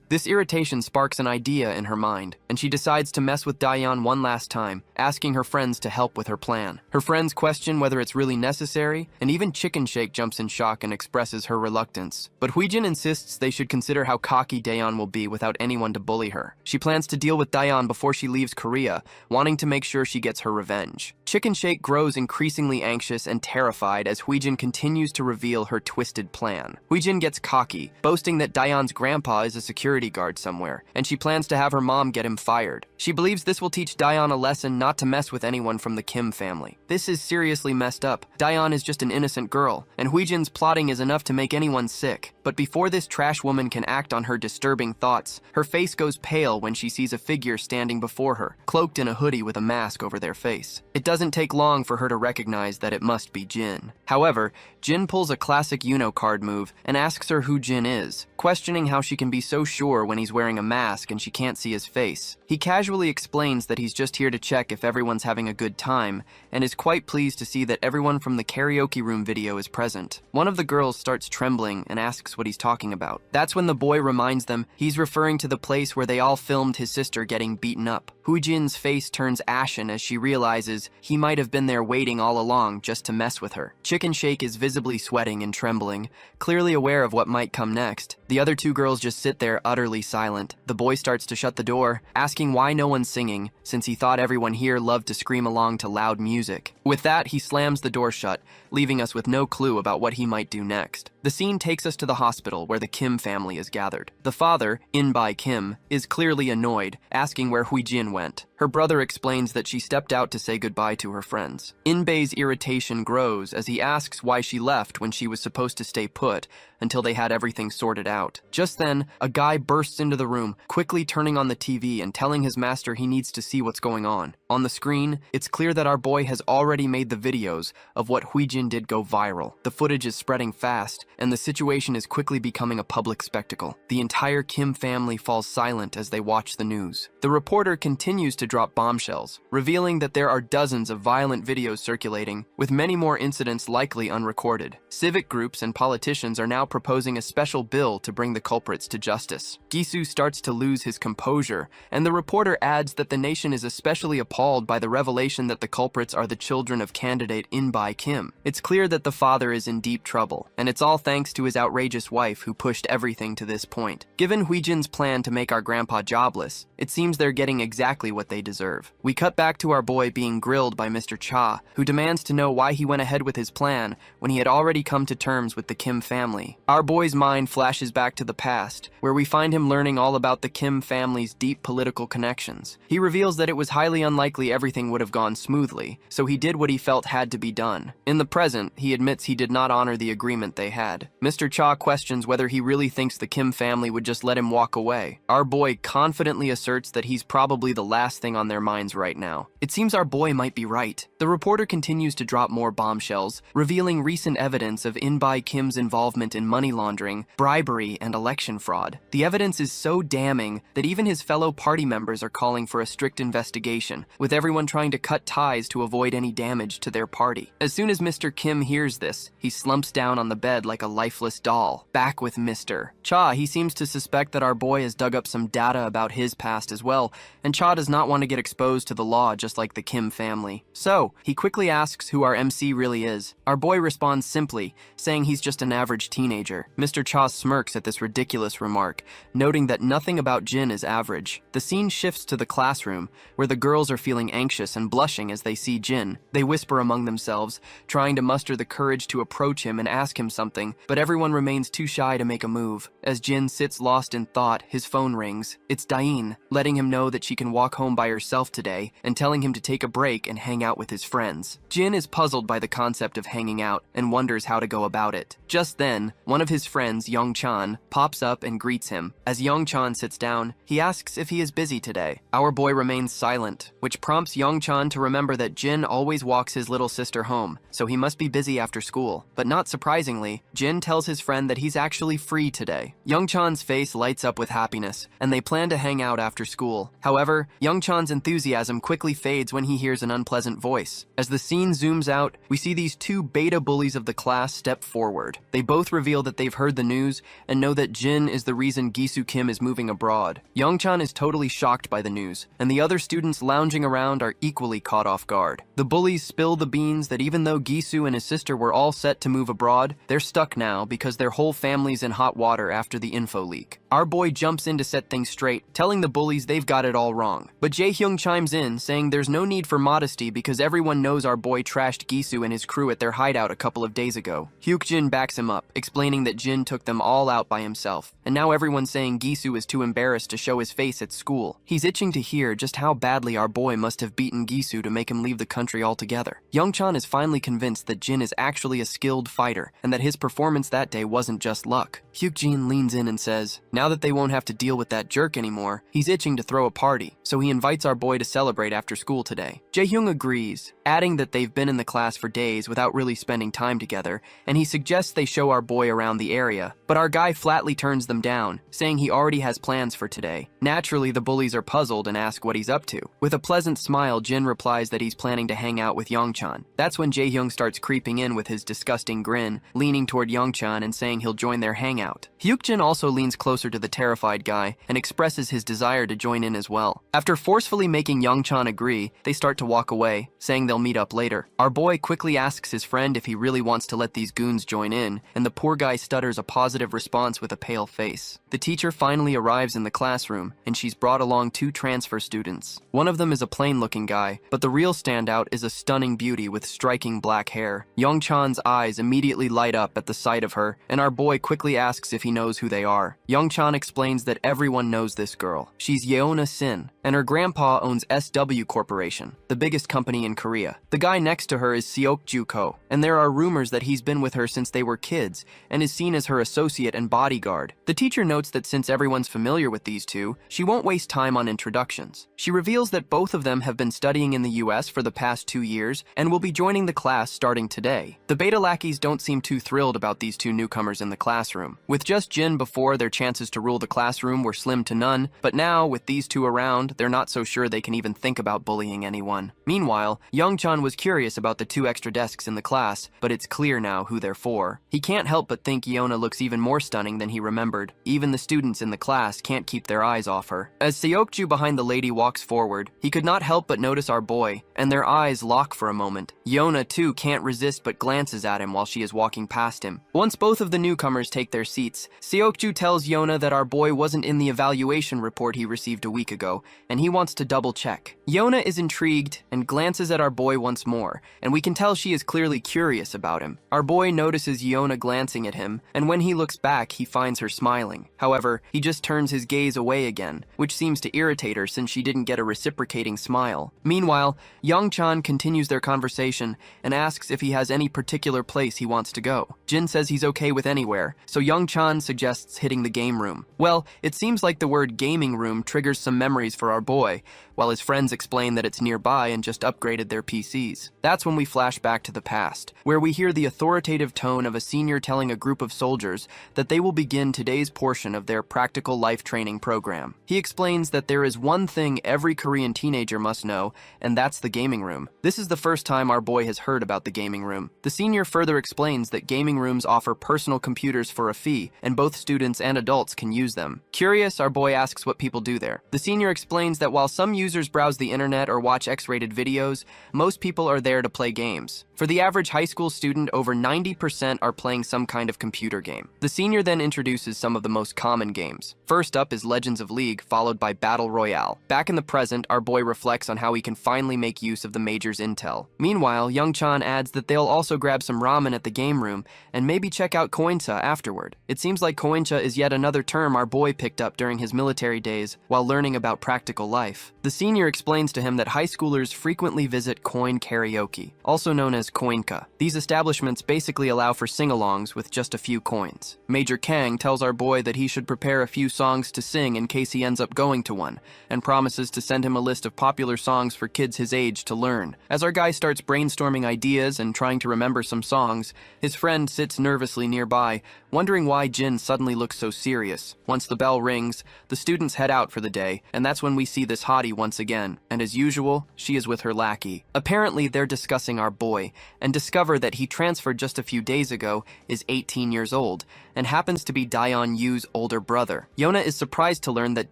This irritation sparks an idea in her mind, and she decides to mess with Daeyeon one last time, asking her friends to help with her plan. Her friends question whether it's really necessary, and even Chicken Shake jumps in shock and expresses her reluctance. But Huijin insists they should consider how cocky Daeyeon will be without anyone to bully her. She plans to deal with Daeyeon before she leaves Korea, wanting to make sure she gets her revenge. Chicken Shake grows increasingly anxious and terrified as Huijin continues to reveal her twisted plan. Huijin gets cocky, boasting that Daeyeon's grandpa is a security guard somewhere, and she plans to have her mom get him fired. She believes this will teach Daeyeon a lesson not to mess with anyone from the Kim family. This is seriously messed up. Daeyeon is just an innocent girl, and Huijin's plotting is enough to make anyone sick. But before this trash woman can act on her disturbing thoughts, her face goes pale when she sees a figure standing before her, cloaked in a hoodie with a mask over their face. It doesn't take long for her to recognize that it must be Jin. However, Jin pulls a classic Uno card move and asks her who Jin is, questioning how she can be so sure when he's wearing a mask and she can't see his face. He casually casually explains that he's just here to check if everyone's having a good time, and is quite pleased to see that everyone from the karaoke room video is present. One of the girls starts trembling and asks what he's talking about. That's when the boy reminds them he's referring to the place where they all filmed his sister getting beaten up. Hu-jin's face turns ashen as she realizes he might have been there waiting all along just to mess with her. Chicken Shake is visibly sweating and trembling, clearly aware of what might come next. The other two girls just sit there utterly silent. The boy starts to shut the door, asking why no one's singing, since he thought everyone here loved to scream along to loud music. With that, he slams the door shut, leaving us with no clue about what he might do next. The scene takes us to the hospital where the Kim family is gathered. The father, In-bai Kim, is clearly annoyed, asking where Hui-jin went. Her brother explains that she stepped out to say goodbye to her friends. In-bai's irritation grows as he asks why she left when she was supposed to stay put until they had everything sorted out. Just then, a guy bursts into the room, quickly turning on the TV and telling his master he needs to see what's going on. On the screen, it's clear that our boy has already made the videos of what Hui-jin did go viral. The footage is spreading fast, and the situation is quickly becoming a public spectacle. The entire Kim family falls silent as they watch the news. The reporter continues to drop bombshells, revealing that there are dozens of violent videos circulating, with many more incidents likely unrecorded. Civic groups and politicians are now proposing a special bill to bring the culprits to justice. Gisu starts to lose his composure, and the reporter adds that the nation is especially appalled by the revelation that the culprits are the children of candidate In-bai Kim. It's clear that the father is in deep trouble, and it's all thanks to his outrageous wife who pushed everything to this point. Given Hui-jin's plan to make our grandpa jobless, it seems they're getting exactly what they deserve. We cut back to our boy being grilled by Mr. Cha, who demands to know why he went ahead with his plan when he had already come to terms with the Kim family. Our boy's mind flashes back to the past, where we find him learning all about the Kim family's deep political connections. He reveals that it was highly unlikely everything would have gone smoothly, so he did what he felt had to be done. In the present, he admits he did not honor the agreement they had. Mr. Cha questions whether he really thinks the Kim family would just let him walk away. Our boy confidently asserts that he's probably the last thing on their minds right now. It seems our boy might be right. The reporter continues to drop more bombshells, revealing recent evidence of In-bai Kim's involvement in money laundering, bribery, and election fraud. The evidence is so damning that even his fellow party members are calling for a strict investigation, with everyone trying to cut ties to avoid any damage to their party. As soon as Mr. Kim hears this, he slumps down on the bed like a lifeless doll. Back with Mr. Cha, he seems to suspect that our boy has dug up some data about his past as well, and Cha does not want to get exposed to the law just like the Kim family. So, he quickly asks who our MC really is. Our boy responds simply, saying he's just an average teenager. Mr. Cha smirks at this ridiculous remark, noting that nothing about Jin is average. The scene shifts to the classroom, where the girls are feeling anxious and blushing as they see Jin. They whisper among themselves, trying to muster the courage to approach him and ask him something, but everyone remains too shy to make a move. As Jin sits lost in thought, his phone rings. It's Dain, letting him know that she can walk home by herself today and telling him to take a break and hang out with his friends. Jin is puzzled by the concept of hanging out and wonders how to go about it. Just then, one of his friends, Young-chan, pops up and greets him. As Young-chan sits down, he asks if he is busy today. Our boy remains silent, which prompts Young-chan to remember that Jin always walks his little sister home, so he must be busy after school. But not surprisingly, Jin tells his friend that he's actually free today. Young-chan's face lights up with happiness, and they plan to hang out after school. However, Young-chan's enthusiasm quickly fades when he hears an unpleasant voice. As the scene zooms out, we see these two beta bullies of the class step forward. They both reveal that they've heard the news and know that Jin is the reason Gisu Kim is moving abroad. Young-chan is totally shocked by the news, and the other students lounging around are equally caught off guard. The bullies spill the beans that even though Gisu and his sister were all set to move abroad, they're stuck now because their whole family's in hot water after the info leak. Our boy jumps in to set things straight, telling the bullies they've got it all wrong. But Jae-hyung chimes in, saying there's no need for modesty because everyone knows our boy trashed Gisu and his crew at their hideout a couple of days ago. Hyuk-jin backs him up, explaining that Jin took them all out by himself, and now everyone's saying Gisu is too embarrassed to show his face at school. He's itching to hear just how badly our boy must have beaten Gisu to make him leave the country altogether. Young-chan is finally convinced that Jin is actually a skilled fighter, and that his performance that day wasn't just luck. Hyuk-jin leans in and says, now that they won't have to deal with that jerk anymore, he's itching to throw a party, so he invites our boy to celebrate after school school today. Jae-hyung agrees, adding that they've been in the class for days without really spending time together, and he suggests they show our boy around the area. But our guy flatly turns them down, saying he already has plans for today. Naturally, the bullies are puzzled and ask what he's up to. With a pleasant smile, Jin replies that he's planning to hang out with Youngchan. That's when Jae-hyung starts creeping in with his disgusting grin, leaning toward Youngchan and saying he'll join their hangout. Hyukjin also leans closer to the terrified guy and expresses his desire to join in as well. After forcefully making Youngchan agree, they start to walk away, saying they'll meet up later. Our boy quickly asks his friend if he really wants to let these goons join in, and the poor guy stutters a positive response with a pale face. The teacher finally arrives in the classroom, and she's brought along 2 transfer students. One of them is a plain-looking guy, but the real standout is a stunning beauty with striking black hair. Youngchan's eyes immediately light up at the sight of her, and our boy quickly asks if he knows who they are. Youngchan explains that everyone knows this girl. She's Yeona Sin, and her grandpa owns SW Corporation, the biggest company in Korea. The guy next to her is Seokju Ko, and there are rumors that he's been with her since they were kids, and is seen as her associate and bodyguard. The teacher notes that since everyone's familiar with these two, she won't waste time on introductions. She reveals that both of them have been studying in the US for the past 2 years, and will be joining the class starting today. The beta lackeys don't seem too thrilled about these 2 newcomers in the classroom. With just Jin before, their chances to rule the classroom were slim to none, but now, with these 2 around, they're not so sure they can even think about bullying anyone. Meanwhile, Youngchan was curious about the 2 extra desks in the class, but it's clear now who they're for. He can't help but think Yeona looks even more stunning than he remembered. Even the students in the class can't keep their eyes off her. As Seokju behind the lady walks forward, he could not help but notice our boy, and their eyes lock for a moment. Yeona, too, can't resist but glances at him while she is walking past him. Once both of the newcomers take their seats, Seokju tells Yeona that our boy wasn't in the evaluation report he received a week ago, and he wants to double-check. Yeona is intrigued and glances at our boy once more, and we can tell she is clearly curious about him. Our boy notices Yeona glancing at him, and when he looks back, he finds her smiling. However, he just turns his gaze away again, which seems to irritate her since she didn't get a reciprocating smile. Meanwhile, Youngchan continues their conversation and asks if he has any particular place he wants to go. Jin says he's okay with anywhere, so Youngchan suggests hitting the game room. Well, it seems like the word gaming room triggers some memories for our boy, while his friends explain that it's nearby and just upgraded their PCs. That's when we flash back to the past, where we hear the authoritative tone of a senior telling a group of soldiers that they will begin today's portion of their practical life training program. He explains that there is one thing every Korean teenager must know, and that's the gaming room. This is the first time our boy has heard about the gaming room. The senior further explains that gaming rooms offer personal computers for a fee, and both students and adults can use them. Curious, our boy asks what people do there. The senior explains that while some users browse the internet or watch X-rated videos, most people are there to play games. For the average high school student, over 90% are playing some kind of computer game. The senior then introduces some of the most common games. First up is Legends of League, followed by Battle Royale. Back in the present, our boy reflects on how he can finally make use of the Major's intel. Meanwhile, Youngchan adds that they'll also grab some ramen at the game room and maybe check out Koincha afterward. It seems like Koincha is yet another term our boy picked up during his military days while learning about practical life. The senior explains to him that high schoolers frequently visit coin karaoke, also known as koinka. These establishments basically allow for sing-alongs with just a few coins. Major Kang tells our boy that he should prepare a few songs to sing in case he ends up going to one, and promises to send him a list of popular songs for kids his age to learn. As our guy starts brainstorming ideas and trying to remember some songs, his friend sits nervously nearby, wondering why Jin suddenly looks so serious. Once the bell rings, the students head out for the day, and that's when we see this hottie once again, and as usual, she is with her lackey. Apparently, they're discussing our boy, and discover that he transferred just a few days ago, is 18 years old, and happens to be Daeon Yu's older brother. Yeona is surprised to learn that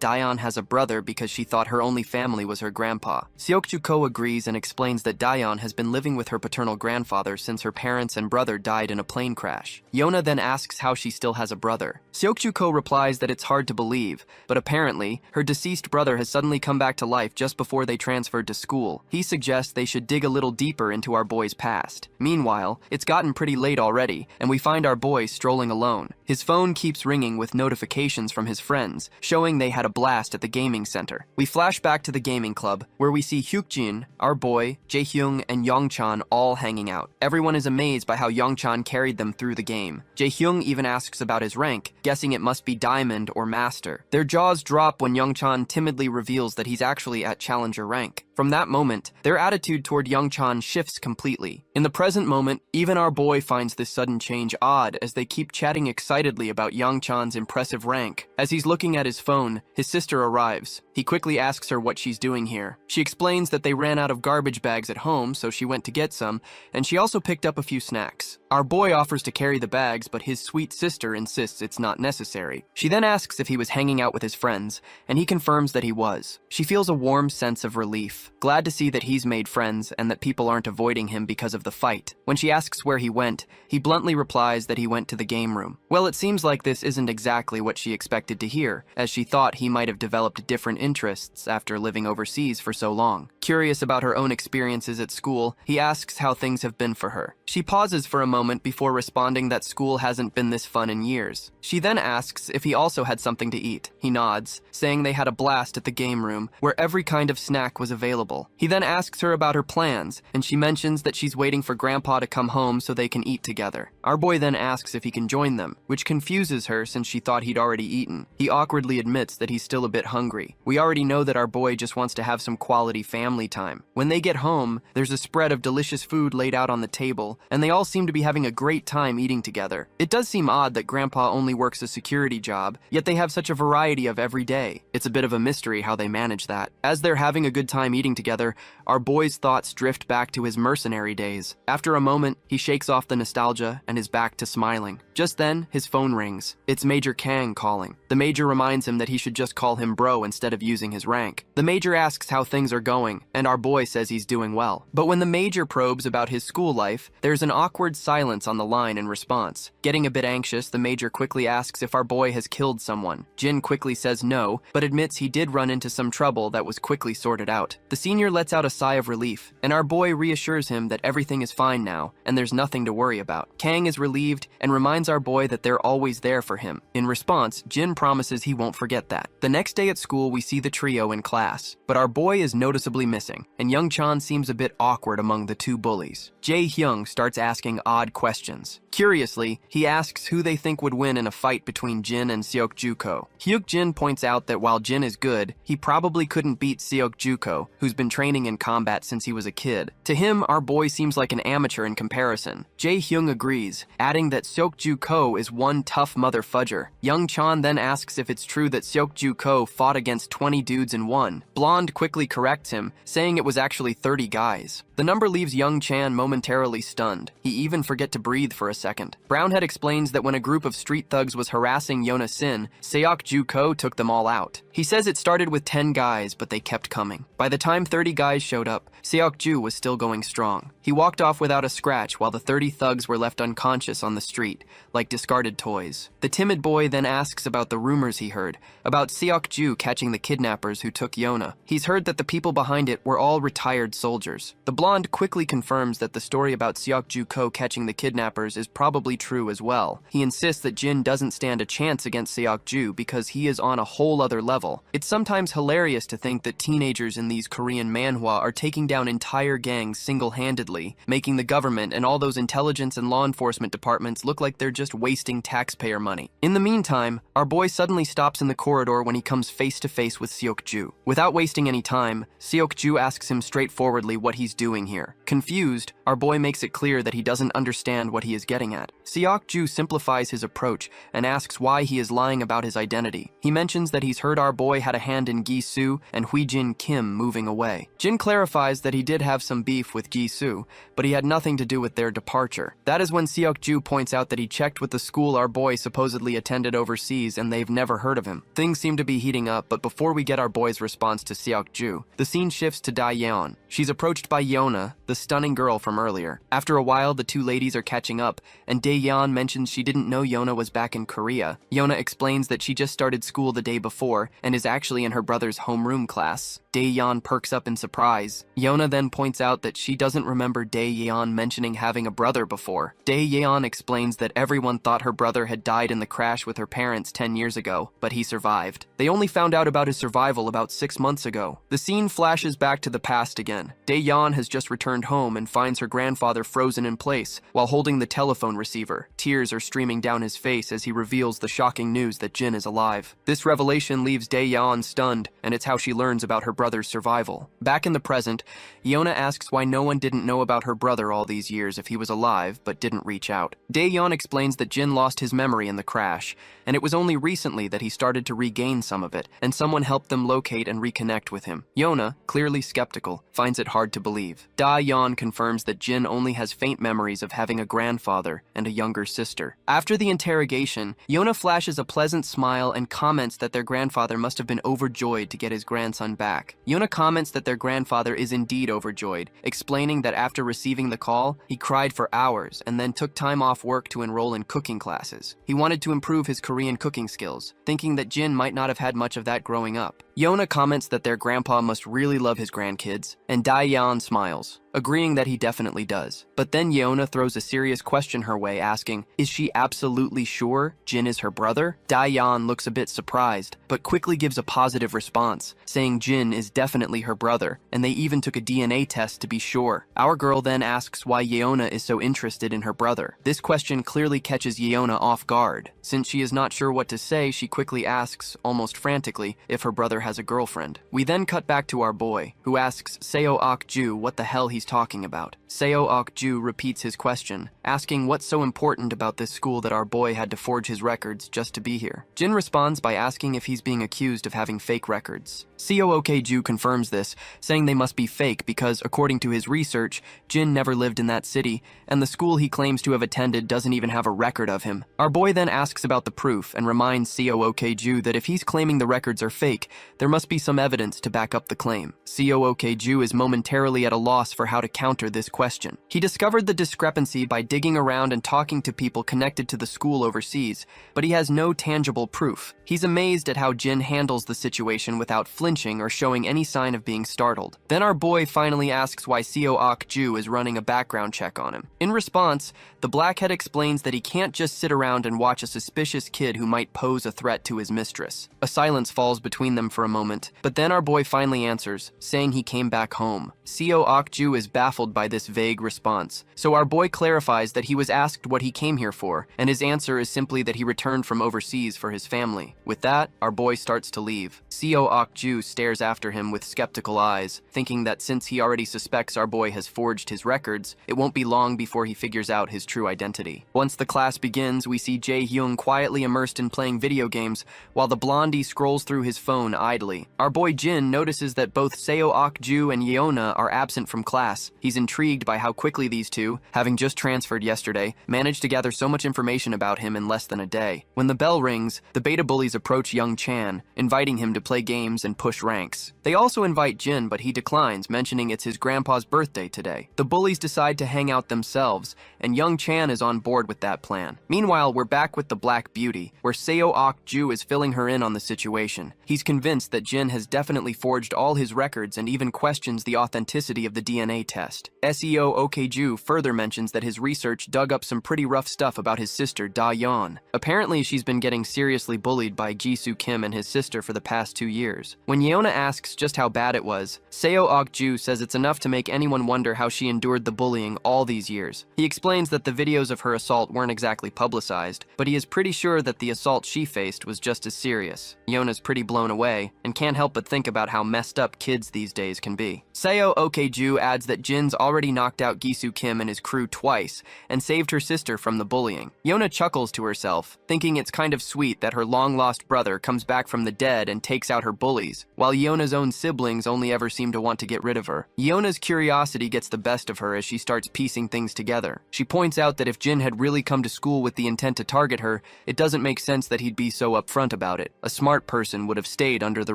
Daeon has a brother because she thought her only family was her grandpa. Seokju Ko agrees and explains that Daeon has been living with her paternal grandfather since her parents and brother died in a plane crash. Yeona then asks how she still has a brother. Seokju Ko replies that it's hard to believe, but apparently, her deceased brother has suddenly come back to life just before they transferred to school. He suggests they should dig a little deeper into our boy's past. Meanwhile, it's gotten pretty late already, and we find our boy strolling alone. His phone keeps ringing with notifications from his friends, showing they had a blast at the gaming center. We flash back to the gaming club, where we see Hyukjin, our boy, Jaehyung, and Youngchan all hanging out. Everyone is amazed by how Youngchan carried them through the game. Jaehyung even asks about his rank, guessing it must be Diamond or Master. Their jaws drop when Youngchan timidly reveals that he's actually at Challenger rank. From that moment, their attitude toward Young-chan shifts completely. In the present moment, even our boy finds this sudden change odd as they keep chatting excitedly about Young-chan's impressive rank. As he's looking at his phone, his sister arrives. He quickly asks her what she's doing here. She explains that they ran out of garbage bags at home, so she went to get some, and she also picked up a few snacks. Our boy offers to carry the bags, but his sweet sister insists it's not necessary. She then asks if he was hanging out with his friends, and he confirms that he was. She feels a warm sense of relief, glad to see that he's made friends and that people aren't avoiding him because of the fight. When she asks where he went, he bluntly replies that he went to the game room. Well, it seems like this isn't exactly what she expected to hear, as she thought he might have developed different interests after living overseas for so long. Curious about her own experiences at school, he asks how things have been for her. She pauses for a moment before responding that school hasn't been this fun in years. She then asks if he also had something to eat. He nods, saying they had a blast at the game room, where every kind of snack was available. He then asks her about her plans, and she mentions that she's waiting for Grandpa to come home so they can eat together. Our boy then asks if he can join them, which confuses her since she thought he'd already eaten. He awkwardly admits that he's still a bit hungry. We already know that our boy just wants to have some quality family time. When they get home, there's a spread of delicious food laid out on the table, and they all seem to be having a great time eating together. It does seem odd that Grandpa only works a security job, yet they have such a variety of every day. It's a bit of a mystery how they manage that. As they're having a good time eating together, our boy's thoughts drift back to his mercenary days. After a moment, he shakes off the nostalgia and is back to smiling. Just then, his phone rings. It's Major Kang calling. The Major reminds him that he should just call him bro instead of using his rank. The Major asks how things are going, and our boy says he's doing well. But when the Major probes about his school life, there's an awkward silence on the line in response. Getting a bit anxious, the Major quickly asks if our boy has killed someone. Jin quickly says no, but admits he did run into some trouble that was quickly sorted out. The senior lets out a sigh of relief, and our boy reassures him that everything is fine now, and there's nothing to worry about. Kang is relieved and reminds our boy that they're always there for him. In response, Jin promises he won't forget that. The next day at school, we see the trio in class, but our boy is noticeably missing, and Young-chan seems a bit awkward among the two bullies. Jae-hyung starts asking odd questions. Curiously, he asks who they think would win in a fight between Jin and Seok-juko. Hyuk-jin points out that while Jin is good, he probably couldn't beat Seok-juko, who's been training in combat since he was a kid. To him, our boy seems like an amateur in comparison. Jae-hyung agrees, adding that Seok-juko is one tough mother fudger. Young-chan then asks if it's true that Seok-juko fought against 20 dudes and won. Blonde quickly corrects him, saying it was actually 30 guys. The number leaves Young-chan momentarily stunned. He even forget to breathe for a second. Brownhead explains that when a group of street thugs was harassing Yona Sin, Seok-juko took them all out. He says it started with 10 guys, but they kept coming. By the time 30 guys showed up, Seok-ju was still going strong. He walked off without a scratch while the 30 thugs were left unconscious on the street, like discarded toys. The timid boy then asks about the rumors he heard, about Seok-ju catching the kidnappers who took Yona. He's heard that the people behind it were all retired soldiers. The blonde quickly confirms that the story about Seok-juko catching the kidnappers is probably true as well. He insists that Jin doesn't stand a chance against Seok-ju because he is on a whole other level. It's sometimes hilarious to think that teenagers in these Korean manhwa are taking down entire gangs single-handedly, making the government and all those intelligence and law enforcement departments look like they're just wasting taxpayer money. In the meantime, our boy suddenly stops in the corridor when he comes face to face with Seok-ju. Without wasting any time, Seok-ju asks him straightforwardly what he's doing here. Confused, our boy makes it clear that he doesn't understand what he is getting at. Seok-ju simplifies his approach and asks why he is lying about his identity. He mentions that he's heard our boy had a hand in Gi-soo and Hui-jin Kim moving away. Jin clarifies that he did have some beef with Gi-soo, but he had nothing to do with their departure. That is when Seok-ju points out that he checked with the school our boy supposedly attended overseas and they've never heard of him. Things seem to be heating up, but before we get our boy's response to Seok-ju, the scene shifts to Dae-yeon. She's approached by Yona, the stunning girl from earlier. After a while, the two ladies are catching up, and Dae-yeon mentions she didn't know Yona was back in Korea. Yona explains that she just started school the day before and is actually in her brother's homeroom class. Dae-yeon perks up in surprise. Yona then points out that she doesn't remember Dae-yeon mentioning having a brother before. Dae-yeon explains that everyone thought her brother had died in the crash with her parents 10 years ago, but he survived. They only found out about his survival about 6 months ago. The scene flashes back to the past again, again. Dae-yeon has just returned home and finds her grandfather frozen in place while holding the telephone receiver. Tears are streaming down his face as he reveals the shocking news that Jin is alive. This revelation leaves Dae-yeon stunned, and it's how she learns about her brother's survival. Back in the present, Yona asks why no one didn't know about her brother all these years if he was alive but didn't reach out. Dae-yeon explains that Jin lost his memory in the crash, and it was only recently that he started to regain some of it, and someone helped them locate and reconnect with him. Yona, clearly skeptical, finds it hard to believe. Da-yeon confirms that Jin only has faint memories of having a grandfather and a younger sister. After the interrogation, Yona flashes a pleasant smile and comments that their grandfather must have been overjoyed to get his grandson back. Yona comments that their grandfather is indeed overjoyed, explaining that after receiving the call, he cried for hours and then took time off work to enroll in cooking classes. He wanted to improve his Korean cooking skills, thinking that Jin might not have had much of that growing up. Yona comments that their grandpa must really love his grandkids, and Dae-yeon smiles, agreeing that he definitely does. But then Yona throws a serious question her way, asking, is she absolutely sure Jin is her brother? Dae-yeon looks a bit surprised, but quickly gives a positive response, saying Jin is definitely her brother, and they even took a DNA test to be sure. Our girl then asks why Yona is so interested in her brother. This question clearly catches Yona off guard. Since she is not sure what to say, she quickly asks, almost frantically, if her brother has a girlfriend. We then cut back to our boy, who asks Seo Ok-ju what the hell he's talking about. Seo Ok-ju repeats his question, asking what's so important about this school that our boy had to forge his records just to be here. Jin responds by asking if he's being accused of having fake records. Seo Ok-ju confirms this, saying they must be fake because, according to his research, Jin never lived in that city, and the school he claims to have attended doesn't even have a record of him. Our boy then asks about the proof and reminds Seo Ok-ju that if he's claiming the records are fake, there must be some evidence to back up the claim. Seo Ok-ju is momentarily at a loss for how to counter this question. He discovered the discrepancy by digging around and talking to people connected to the school overseas, but he has no tangible proof. He's amazed at how Jin handles the situation without flinching or showing any sign of being startled. Then our boy finally asks why Seo Ok-ju is running a background check on him. In response, the blackhead explains that he can't just sit around and watch a suspicious kid who might pose a threat to his mistress. A silence falls between them for a moment, but then our boy finally answers, saying he came back home. Seo Ok-ju is baffled by this vague response, so our boy clarifies that he was asked what he came here for, and his answer is simply that he returned from overseas for his family. With that, our boy starts to leave. Seo Ok-ju stares after him with skeptical eyes, thinking that since he already suspects our boy has forged his records, it won't be long before he figures out his true identity. Once the class begins, we see Jae-hyung quietly immersed in playing video games, while the blondie scrolls through his phone idly. Our boy Jin notices that both Seo Ok-ju and Yeona are absent from class. He's intrigued by how quickly these two, having just transferred yesterday, managed to gather so much information about him in less than a day. When the bell rings, the beta bullies approach young Chan, inviting him to play games and push ranks. They also invite Jin, but he declines, mentioning it's his grandpa's birthday today. The bullies decide to hang out themselves, and young Chan is on board with that plan. Meanwhile, we're back with the Black Beauty, where Seo Ok-ju is filling her in on the situation. He's convinced that Jin has definitely forged all his records and even questions the authenticity of the DNA test. Seo Ok-ju further mentions that his research dug up some pretty rough stuff about his sister Da-yeon. Apparently, she's been getting seriously bullied by Jisoo Kim and his sister for the past 2 years. When Yeona asks just how bad it was, Seo Ok-ju says it's enough to make anyone wonder how she endured the bullying all these years. He explains that the videos of her assault weren't exactly publicized, but he is pretty sure that the assault she faced was just as serious. Yeona's pretty blown away, and can't help but think about how messed up kids these days can be. Seo Ok-ju adds that Jin's already knocked out Jisoo Kim and his crew twice, and saved her sister from the bullying. Yeona chuckles to herself, thinking it's kind of sweet that her long-lost brother comes back from the dead and takes out her bullies, while Yeona's own siblings only ever seem to want to get rid of her. Yeona's curiosity gets the best of her as she starts piecing things together. She points out that if Jin had really come to school with the intent to target her, it doesn't make sense that he'd be so upfront about it. A smart person would have stayed under the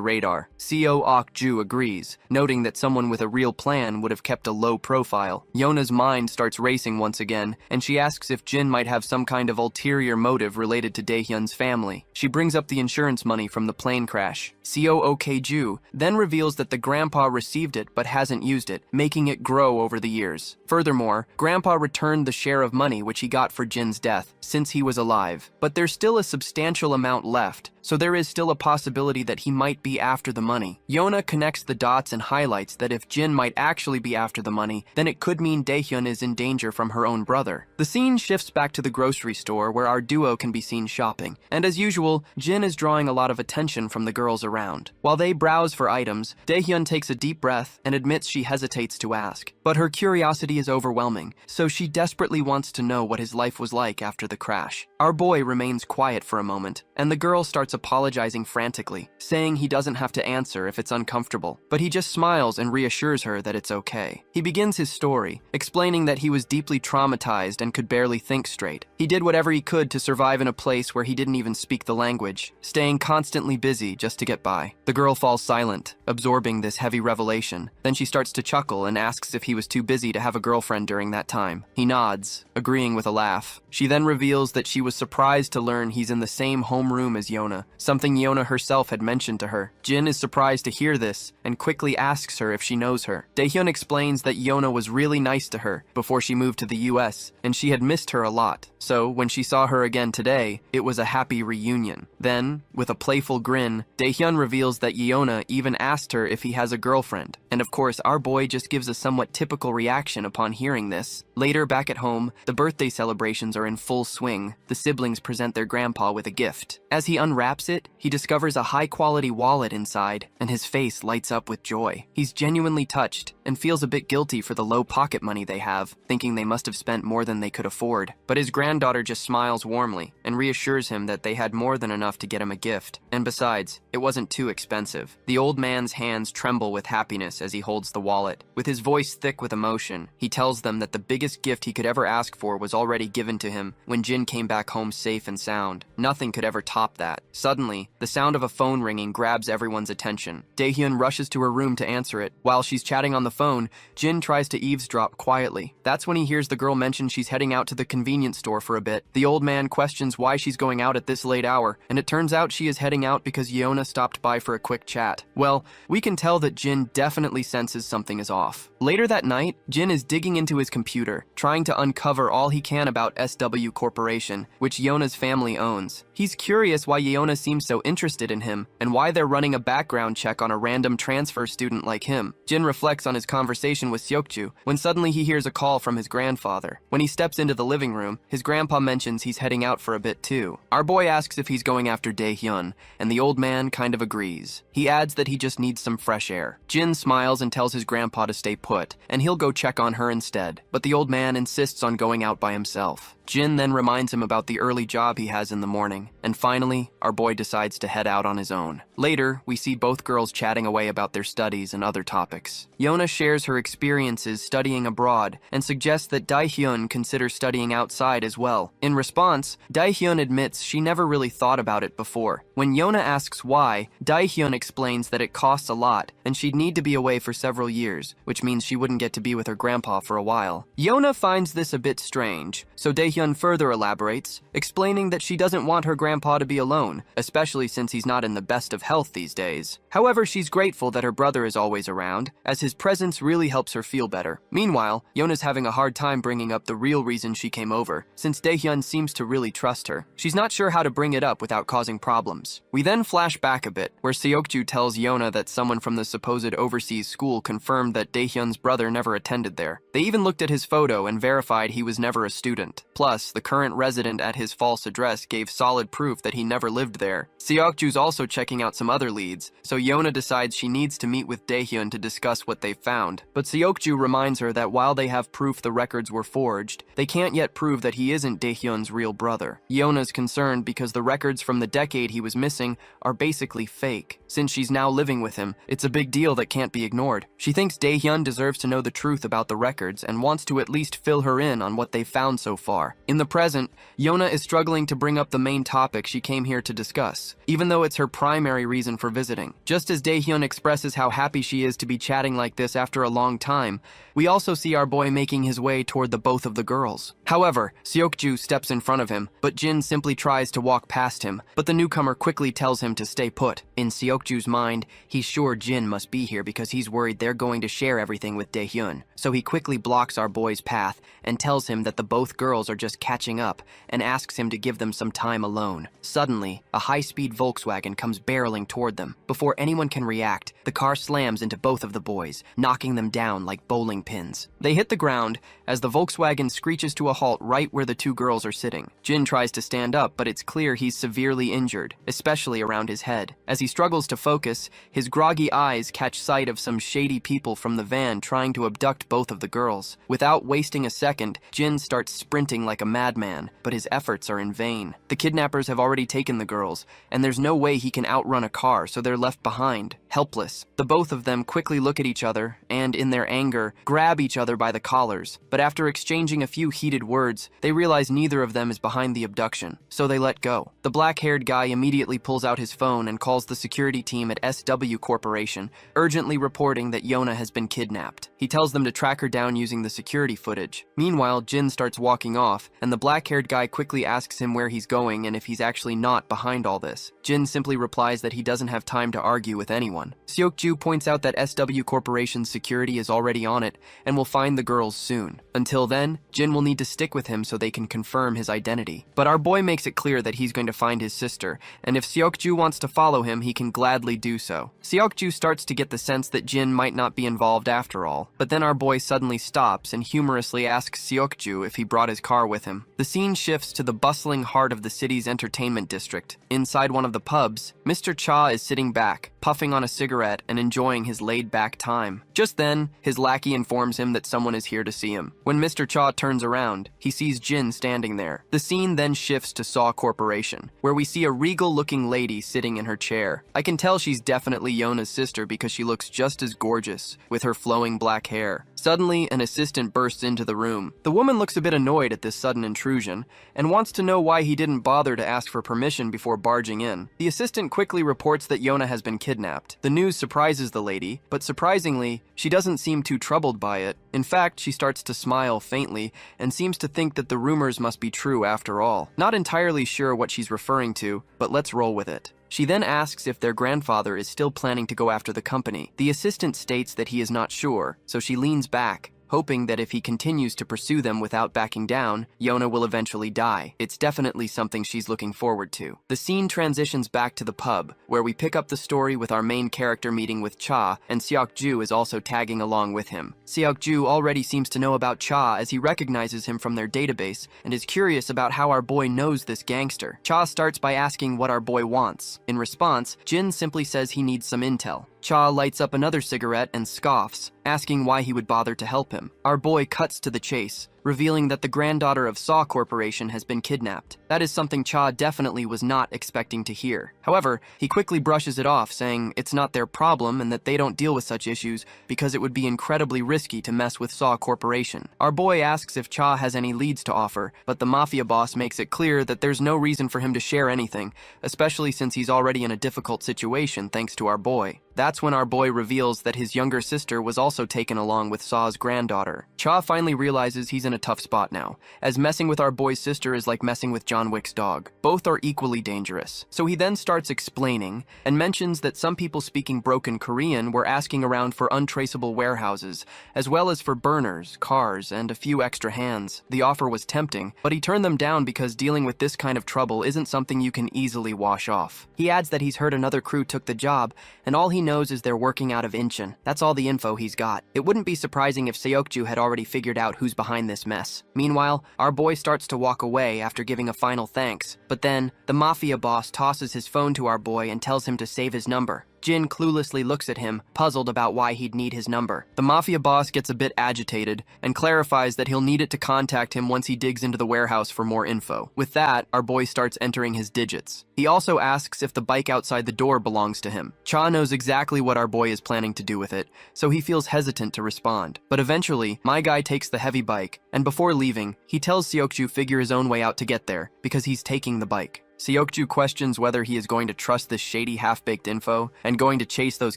radar. Seo Ok-ju agrees, noting that someone with a real plan would have kept a low profile. Yeona's mind starts racing once again, and she asks if Jin might have some kind of ulterior motive related to Daehyun's family. She brings up the insurance money from the plane crash. Seo Ok-ju then reveals that the grandpa received it but hasn't used it, making it grow over the years. Furthermore, grandpa returned the share of money which he got for Jin's death, since he was alive. But there's still still a substantial amount left, so there is still a possibility that he might be after the money. Yona connects the dots and highlights that if Jin might actually be after the money, then it could mean Daehyun is in danger from her own brother. The scene shifts back to the grocery store where our duo can be seen shopping, and as usual, Jin is drawing a lot of attention from the girls around. While they browse for items, Daehyun takes a deep breath and admits she hesitates to ask. But her curiosity is overwhelming, so she desperately wants to know what his life was like after the crash. Our boy remains quiet for a moment, and the girl starts apologizing frantically, saying he doesn't have to answer if it's uncomfortable, but he just smiles and reassures her that it's okay. He begins his story, explaining that he was deeply traumatized and could barely think straight. He did whatever he could to survive in a place where he didn't even speak the language, staying constantly busy just to get by. The girl falls silent, absorbing this heavy revelation. Then she starts to chuckle and asks if he was too busy to have a girlfriend during that time. He nods, agreeing with a laugh. She then reveals that she was surprised to learn he's in the same homeroom as Yona, something Yona herself had mentioned to her. Jin is surprised to hear this and quickly asks her if she knows her. Daehyun explains that Yona was really nice to her before she moved to the US, and she had missed her a lot. So when she saw her again today, it was a happy reunion. Then, with a playful grin, Daehyun reveals that Yona even asked her if he has a girlfriend. And of course, our boy just gives a somewhat typical reaction upon hearing this. Later, back at home, the birthday celebrations are in full swing. The siblings present their grandpa with a gift. As he unwraps it, he discovers a high-quality wallet inside, and his face lights up with joy. He's genuinely touched, and feels a bit guilty for the low pocket money they have, thinking they must have spent more than they could afford. But his granddaughter just smiles warmly, and reassures him that they had more than enough to get him a gift. And besides, it wasn't too expensive. The old man's hands tremble with happiness as he holds the wallet. With his voice thick with emotion, he tells them that the biggest gift he could ever ask for was already given to him when Jin came back home safe and sound. Nothing could ever top that. Suddenly, the sound of a phone ringing grabs everyone's attention. Daehyun rushes to her room to answer it. While she's chatting on the phone, Jin tries to eavesdrop quietly. That's when he hears the girl mention she's heading out to the convenience store for a bit. The old man questions why she's going out at this late hour, and it turns out she is heading out because Yona stopped by for a quick chat. Well, we can tell that Jin definitely senses something is off. Later that night, Jin is digging into his computer, trying to uncover all he can about SW Corporation, which Yona's family owns. He's curious why Yona seems so interested in him, and why they're running a background check on a random transfer student like him. Jin reflects on his conversation with Seokju, when suddenly he hears a call from his grandfather. When he steps into the living room, his grandpa mentions he's heading out for a bit too. Our boy asks if he's going after Daehyun, and the old man kind of agrees. He adds that he just needs some fresh air. Jin smiles and tells his grandpa to stay put, and he'll go check on her instead. But the old man insists on going out by himself. Jin then reminds him about the early job he has in the morning, and finally, our boy decides to head out on his own. Later, we see both girls chatting away about their studies and other topics. Yona shares her experiences studying abroad and suggests that Daehyun consider studying outside as well. In response, Daehyun admits she never really thought about it before. When Yona asks why, Daehyun explains that it costs a lot and she'd need to be away for several years, which means she wouldn't get to be with her grandpa for a while. Yona finds this a bit strange, so Daehyun further elaborates, explaining that she doesn't want her grandpa to be alone, especially since he's not in the best of health these days. However, she's grateful that her brother is always around, as his presence really helps her feel better. Meanwhile, Yona's having a hard time bringing up the real reason she came over, since Daehyun seems to really trust her. She's not sure how to bring it up without causing problems. We then flash back a bit, where Seokju tells Yona that someone from the supposed overseas school confirmed that Daehyun's brother never attended there. They even looked at his photo and verified he was never a student. Plus, the current resident at his false address gave solid proof that he never lived there. Seokju's also checking out some other leads, so Yona decides she needs to meet with Daehyun to discuss what they've found. But Seokju reminds her that while they have proof the records were forged, they can't yet prove that he isn't Daehyun's real brother. Yona's concerned because the records from the decade he was missing are basically fake. Since she's now living with him, it's a big deal that can't be ignored. She thinks Daehyun deserves to know the truth about the records and wants to at least fill her in on what they've found so far. In the present, Yona is struggling to bring up the main topic she came here to discuss, even though it's her primary reason for visiting. Just as Daehyun expresses how happy she is to be chatting like this after a long time, we also see our boy making his way toward the both of the girls. However, Seokju steps in front of him, but Jin simply tries to walk past him, but the newcomer quickly tells him to stay put. In Seokju's mind, he's sure Jin must be here because he's worried they're going to share everything with Daehyun. So he quickly blocks our boy's path and tells him that the both girls are just catching up and asks him to give them some time alone. alone. Suddenly, a high-speed Volkswagen comes barreling toward them. Before anyone can react, the car slams into both of the boys, knocking them down like bowling pins. They hit the ground as the Volkswagen screeches to a halt right where the two girls are sitting. Jin tries to stand up, but it's clear he's severely injured, especially around his head. As he struggles to focus, his groggy eyes catch sight of some shady people from the van trying to abduct both of the girls. Without wasting a second, Jin starts sprinting like a madman, but his efforts are in vain. The kidnappers have already taken the girls, and there's no way he can outrun a car, so they're left behind, helpless. The both of them quickly look at each other, and in their anger, grab each other by the collars. But after exchanging a few heated words, they realize neither of them is behind the abduction, so they let go. The black-haired guy immediately pulls out his phone and calls the security team at SW Corporation, urgently reporting that Yona has been kidnapped. He tells them to track her down using the security footage. Meanwhile, Jin starts walking off, and the black-haired guy quickly asks him where he's going and if he's actually not behind all this. Jin simply replies that he doesn't have time to argue with anyone. Seokju points out that SW Corporation's security is already on it and will find the girls soon. Until then, Jin will need to stick with him so they can confirm his identity. But our boy makes it clear that he's going to find his sister, and if Seokju wants to follow him, he can gladly do so. Seokju starts to get the sense that Jin might not be involved after all, but then our boy suddenly stops and humorously asks Seokju if he brought his car with him. The scene shifts to the bustling heart of the city's entertainment district. Inside one of the pubs, Mr. Cha is sitting back, puffing on a cigarette and enjoying his laid-back time. Just then, his lackey informs him that someone is here to see him. When Mr. Cha turns around, he sees Jin standing there. The scene then shifts to Saw Corporation, where we see a regal-looking lady sitting in her chair. I can tell she's definitely Yona's sister because she looks just as gorgeous, with her flowing black hair. Suddenly, an assistant bursts into the room. The woman looks a bit annoyed at this sudden intrusion, and wants to know why he didn't bother to ask for permission before barging in. The assistant quickly reports that Yona has been kidnapped. The news surprises the lady, but surprisingly, she doesn't seem too troubled by it. In fact, she starts to smile faintly, and seems to think that the rumors must be true after all. Not entirely sure what she's referring to, but let's roll with it. She then asks if their grandfather is still planning to go after the company. The assistant states that he is not sure, so she leans back, hoping that if he continues to pursue them without backing down, Yona will eventually die. It's definitely something she's looking forward to. The scene transitions back to the pub, where we pick up the story with our main character meeting with Cha, and Seokju is also tagging along with him. Seokju already seems to know about Cha as he recognizes him from their database, and is curious about how our boy knows this gangster. Cha starts by asking what our boy wants. In response, Jin simply says he needs some intel. Cha lights up another cigarette and scoffs, asking why he would bother to help him. Our boy cuts to the chase, revealing that the granddaughter of Saw Corporation has been kidnapped. That is something Cha definitely was not expecting to hear. However, he quickly brushes it off, saying it's not their problem and that they don't deal with such issues because it would be incredibly risky to mess with Saw Corporation. Our boy asks if Cha has any leads to offer, but the mafia boss makes it clear that there's no reason for him to share anything, especially since he's already in a difficult situation thanks to our boy. That's when our boy reveals that his younger sister was also taken along with Saw's granddaughter. Cha finally realizes he's in a tough spot now, as messing with our boy's sister is like messing with John Wick's dog. Both are equally dangerous. So he then starts explaining, and mentions that some people speaking broken Korean were asking around for untraceable warehouses, as well as for burners, cars, and a few extra hands. The offer was tempting, but he turned them down because dealing with this kind of trouble isn't something you can easily wash off. He adds that he's heard another crew took the job, and all he knows is they're working out of Incheon. That's all the info he's got. It wouldn't be surprising if Seokju had already figured out who's behind this mess. Meanwhile, our boy starts to walk away after giving a final thanks, but then the mafia boss tosses his phone to our boy and tells him to save his number. Jin cluelessly looks at him, puzzled about why he'd need his number. The mafia boss gets a bit agitated and clarifies that he'll need it to contact him once he digs into the warehouse for more info. With that, our boy starts entering his digits. He also asks if the bike outside the door belongs to him. Cha knows exactly what our boy is planning to do with it, so he feels hesitant to respond. But eventually, my guy takes the heavy bike, and before leaving, he tells Seokju figure his own way out to get there, because he's taking the bike. Seokju questions whether he is going to trust this shady half-baked info and going to chase those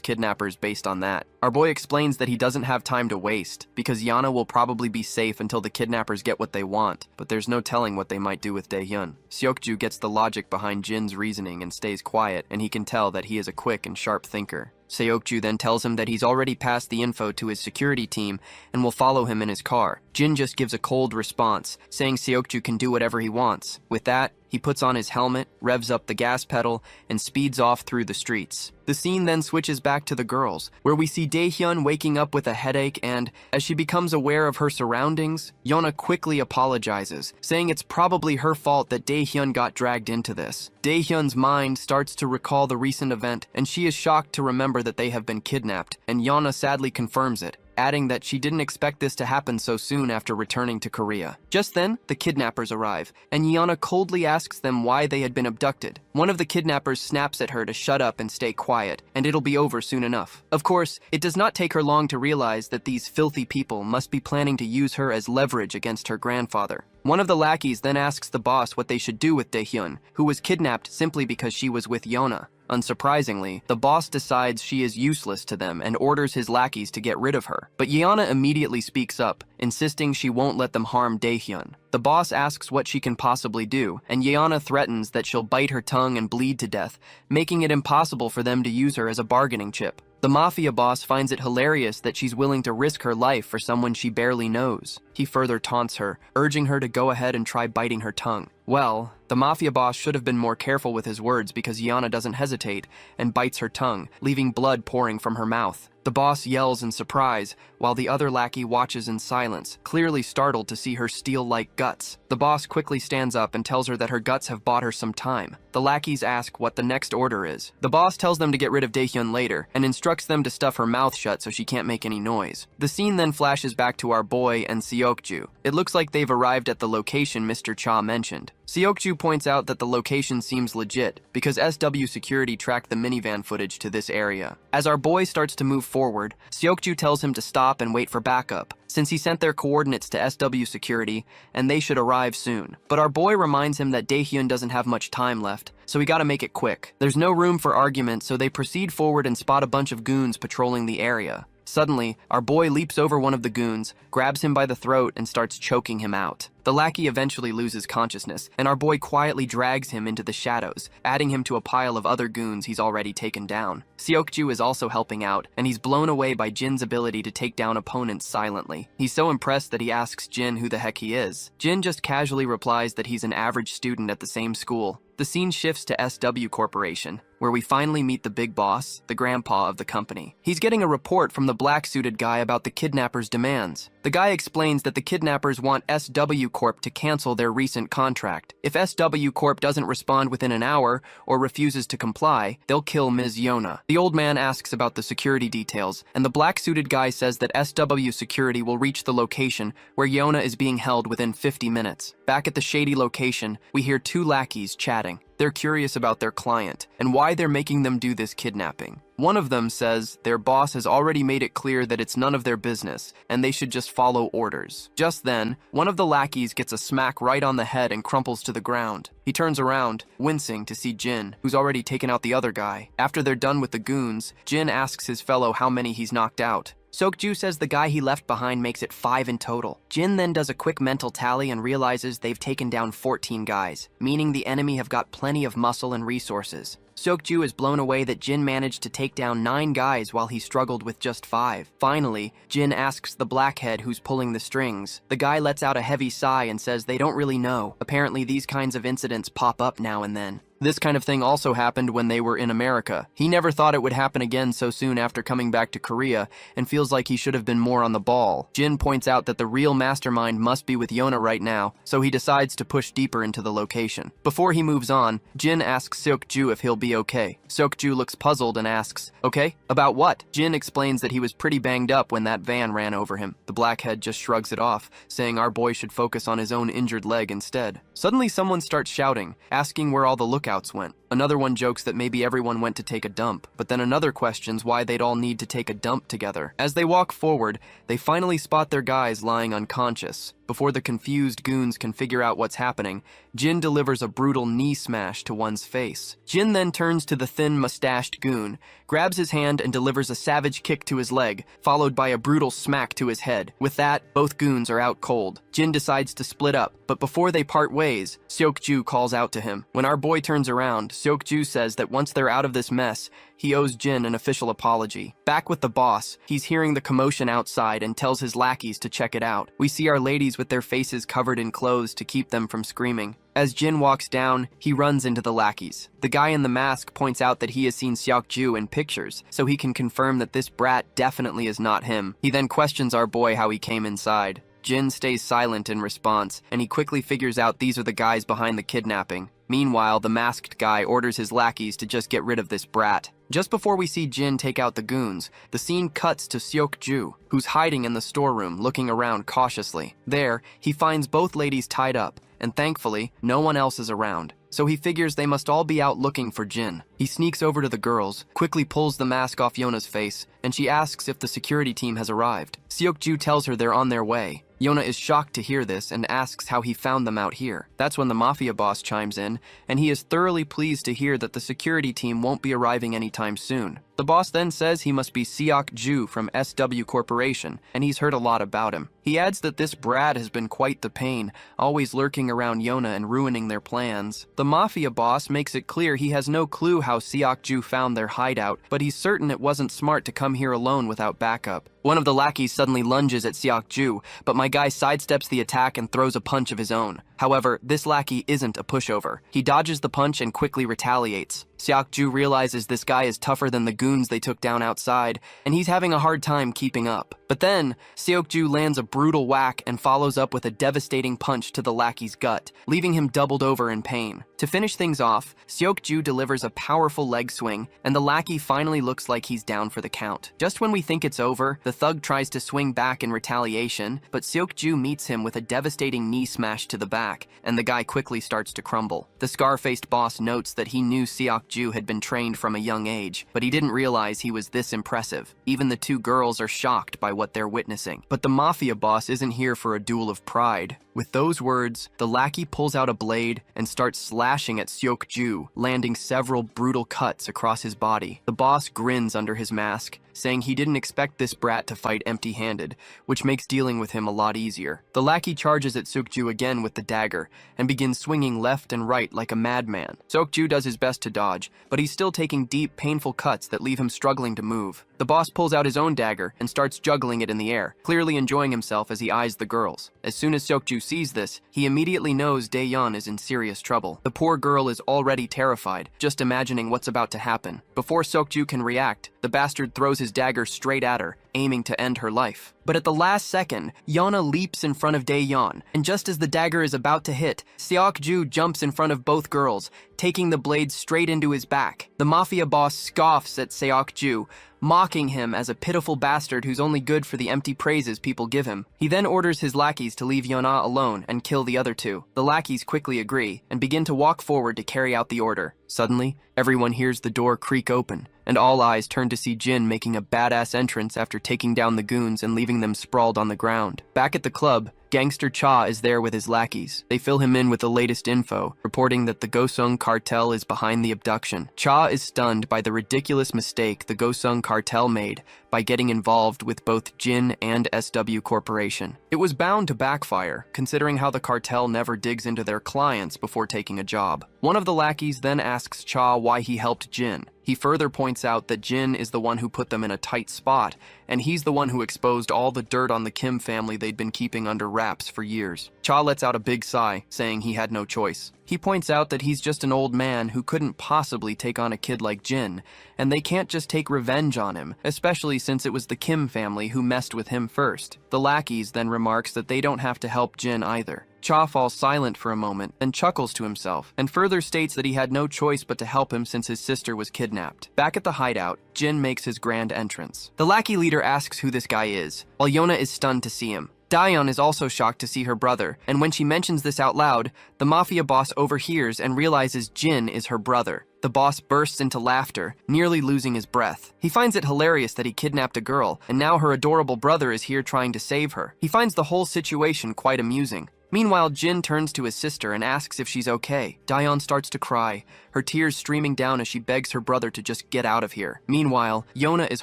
kidnappers based on that. Our boy explains that he doesn't have time to waste, because Yana will probably be safe until the kidnappers get what they want, but there's no telling what they might do with Daehyun. Seokju gets the logic behind Jin's reasoning and stays quiet, and he can tell that he is a quick and sharp thinker. Seokju then tells him that he's already passed the info to his security team and will follow him in his car. Jin just gives a cold response, saying Seokju can do whatever he wants. With that, he puts on his helmet, revs up the gas pedal, and speeds off through the streets. The scene then switches back to the girls, where we see Daehyun waking up with a headache and, as she becomes aware of her surroundings, Yona quickly apologizes, saying it's probably her fault that Daehyun got dragged into this. Daehyun's mind starts to recall the recent event, and she is shocked to remember that they have been kidnapped, and Yona sadly confirms it, adding that she didn't expect this to happen so soon after returning to Korea. Just then, the kidnappers arrive, and Yeona coldly asks them why they had been abducted. One of the kidnappers snaps at her to shut up and stay quiet, and it'll be over soon enough. Of course, it does not take her long to realize that these filthy people must be planning to use her as leverage against her grandfather. One of the lackeys then asks the boss what they should do with Daehyun, who was kidnapped simply because she was with Yeona. Unsurprisingly, the boss decides she is useless to them and orders his lackeys to get rid of her. But Yeona immediately speaks up, insisting she won't let them harm Daehyun. The boss asks what she can possibly do, and Yeona threatens that she'll bite her tongue and bleed to death, making it impossible for them to use her as a bargaining chip. The mafia boss finds it hilarious that she's willing to risk her life for someone she barely knows. He further taunts her, urging her to go ahead and try biting her tongue. Well, the mafia boss should have been more careful with his words because Yeona doesn't hesitate and bites her tongue, leaving blood pouring from her mouth. The boss yells in surprise, while the other lackey watches in silence, clearly startled to see her steel-like guts. The boss quickly stands up and tells her that her guts have bought her some time. The lackeys ask what the next order is. The boss tells them to get rid of Daehyun later, and instructs them to stuff her mouth shut so she can't make any noise. The scene then flashes back to our boy and Seokju. It looks like they've arrived at the location Mr. Cha mentioned. Seokju points out that the location seems legit, because SW security tracked the minivan footage to this area. As our boy starts to move forward, Seokju tells him to stop and wait for backup, since he sent their coordinates to SW security, and they should arrive soon. But our boy reminds him that Daehyun doesn't have much time left, so we gotta make it quick. There's no room for argument, so they proceed forward and spot a bunch of goons patrolling the area. Suddenly, our boy leaps over one of the goons, grabs him by the throat, and starts choking him out. The lackey eventually loses consciousness, and our boy quietly drags him into the shadows, adding him to a pile of other goons he's already taken down. Seokju is also helping out, and he's blown away by Jin's ability to take down opponents silently. He's so impressed that he asks Jin who the heck he is. Jin just casually replies that he's an average student at the same school. The scene shifts to SW Corporation, where we finally meet the big boss, the grandpa of the company. He's getting a report from the black-suited guy about the kidnappers' demands. The guy explains that the kidnappers want SW Corp to cancel their recent contract. If SW Corp doesn't respond within an hour or refuses to comply, they'll kill Ms. Yona. The old man asks about the security details, and the black-suited guy says that SW security will reach the location where Yona is being held within 50 minutes. Back at the shady location, we hear two lackeys chatting. They're curious about their client and why they're making them do this kidnapping. One of them says their boss has already made it clear that it's none of their business and they should just follow orders. Just then, one of the lackeys gets a smack right on the head and crumples to the ground. He turns around, wincing to see Jin, who's already taken out the other guy. After they're done with the goons, Jin asks his fellow how many he's knocked out. Seokju says the guy he left behind makes it 5 in total. Jin then does a quick mental tally and realizes they've taken down 14 guys, meaning the enemy have got plenty of muscle and resources. Seokju is blown away that Jin managed to take down 9 guys while he struggled with just 5. Finally, Jin asks the blackhead who's pulling the strings. The guy lets out a heavy sigh and says they don't really know. Apparently these kinds of incidents pop up now and then. This kind of thing also happened when they were in America. He never thought it would happen again so soon after coming back to Korea and feels like he should have been more on the ball. Jin points out that the real mastermind must be with Yona right now, so he decides to push deeper into the location. Before he moves on, Jin asks Seokju if he'll be okay. Seokju looks puzzled and asks, "Okay, about what?" Jin explains that he was pretty banged up when that van ran over him. The blackhead just shrugs it off, saying our boy should focus on his own injured leg instead. Suddenly someone starts shouting, asking where all the lookouts went. Another one jokes that maybe everyone went to take a dump, but then another questions why they'd all need to take a dump together. As they walk forward, they finally spot their guys lying unconscious. Before the confused goons can figure out what's happening, Jin delivers a brutal knee smash to one's face. Jin then turns to the thin, mustached goon, grabs his hand and delivers a savage kick to his leg, followed by a brutal smack to his head. With that, both goons are out cold. Jin decides to split up, but before they part ways, Seokju calls out to him. When our boy turns around, Seokju says that once they're out of this mess, he owes Jin an official apology. Back with the boss, he's hearing the commotion outside and tells his lackeys to check it out. We see our ladies with their faces covered in clothes to keep them from screaming. As Jin walks down, he runs into the lackeys. The guy in the mask points out that he has seen Seokju in pictures, so he can confirm that this brat definitely is not him. He then questions our boy how he came inside. Jin stays silent in response, and he quickly figures out these are the guys behind the kidnapping. Meanwhile, the masked guy orders his lackeys to just get rid of this brat. Just before we see Jin take out the goons, the scene cuts to Seokju, who's hiding in the storeroom, looking around cautiously. There, he finds both ladies tied up, and thankfully, no one else is around. So he figures they must all be out looking for Jin. He sneaks over to the girls, quickly pulls the mask off Yona's face, and she asks if the security team has arrived. Seokju tells her they're on their way. Yona is shocked to hear this and asks how he found them out here. That's when the mafia boss chimes in, and he is thoroughly pleased to hear that the security team won't be arriving anytime soon. The boss then says he must be Seokju from SW Corporation, and he's heard a lot about him. He adds that this brat has been quite the pain, always lurking around Yona and ruining their plans. The mafia boss makes it clear he has no clue how Seokju found their hideout, but he's certain it wasn't smart to come here alone without backup. One of the lackeys suddenly lunges at Seokju, but my guy sidesteps the attack and throws a punch of his own. However, this lackey isn't a pushover. He dodges the punch and quickly retaliates. Seokju realizes this guy is tougher than the goons they took down outside, and he's having a hard time keeping up. But then, Seokju lands a brutal whack and follows up with a devastating punch to the lackey's gut, leaving him doubled over in pain. To finish things off, Seokju delivers a powerful leg swing, and the lackey finally looks like he's down for the count. Just when we think it's over, the thug tries to swing back in retaliation, but Seokju meets him with a devastating knee smash to the back, and the guy quickly starts to crumble. The scar-faced boss notes that he knew Seokju had been trained from a young age, but he didn't realize he was this impressive. Even the two girls are shocked by what they're witnessing. But the mafia boss isn't here for a duel of pride. With those words, the lackey pulls out a blade and starts slashing at Seokju, landing several brutal cuts across his body. The boss grins under his mask, saying he didn't expect this brat to fight empty-handed, which makes dealing with him a lot easier. The lackey charges at Seokju again with the dagger, and begins swinging left and right like a madman. Seokju does his best to dodge, but he's still taking deep, painful cuts that leave him struggling to move. The boss pulls out his own dagger and starts juggling it in the air, clearly enjoying himself as he eyes the girls. As soon as Seokju sees this, he immediately knows Daeyeon is in serious trouble. The poor girl is already terrified, just imagining what's about to happen. Before Seokju can react, the bastard throws his dagger straight at her, aiming to end her life. But at the last second, Yona leaps in front of Daeyeon, and just as the dagger is about to hit, Seokju jumps in front of both girls, taking the blade straight into his back. The mafia boss scoffs at Seokju, mocking him as a pitiful bastard who's only good for the empty praises people give him. He then orders his lackeys to leave Yona alone and kill the other two. The lackeys quickly agree and begin to walk forward to carry out the order. Suddenly, everyone hears the door creak open, and all eyes turn to see Jin making a badass entrance after taking down the goons and leaving them sprawled on the ground. Back at the club, Gangster Cha is there with his lackeys. They fill him in with the latest info, reporting that the Gosung cartel is behind the abduction. Cha is stunned by the ridiculous mistake the Gosung cartel made by getting involved with both Jin and SW Corporation. It was bound to backfire, considering how the cartel never digs into their clients before taking a job. One of the lackeys then asks Cha why he helped Jin. He further points out that Jin is the one who put them in a tight spot, and he's the one who exposed all the dirt on the Kim family they'd been keeping under wraps for years. Cha lets out a big sigh, saying he had no choice. He points out that he's just an old man who couldn't possibly take on a kid like Jin, and they can't just take revenge on him, especially since it was the Kim family who messed with him first. The lackeys then remarks that they don't have to help Jin either. Cha falls silent for a moment and chuckles to himself, and further states that he had no choice but to help him since his sister was kidnapped. Back at the hideout, Jin makes his grand entrance. The lackey leader asks who this guy is, while Yona is stunned to see him. Daeyeon is also shocked to see her brother, and when she mentions this out loud, the mafia boss overhears and realizes Jin is her brother. The boss bursts into laughter, nearly losing his breath. He finds it hilarious that he kidnapped a girl, and now her adorable brother is here trying to save her. He finds the whole situation quite amusing. Meanwhile, Jin turns to his sister and asks if she's okay. Daeon starts to cry, her tears streaming down as she begs her brother to just get out of here. Meanwhile, Yona is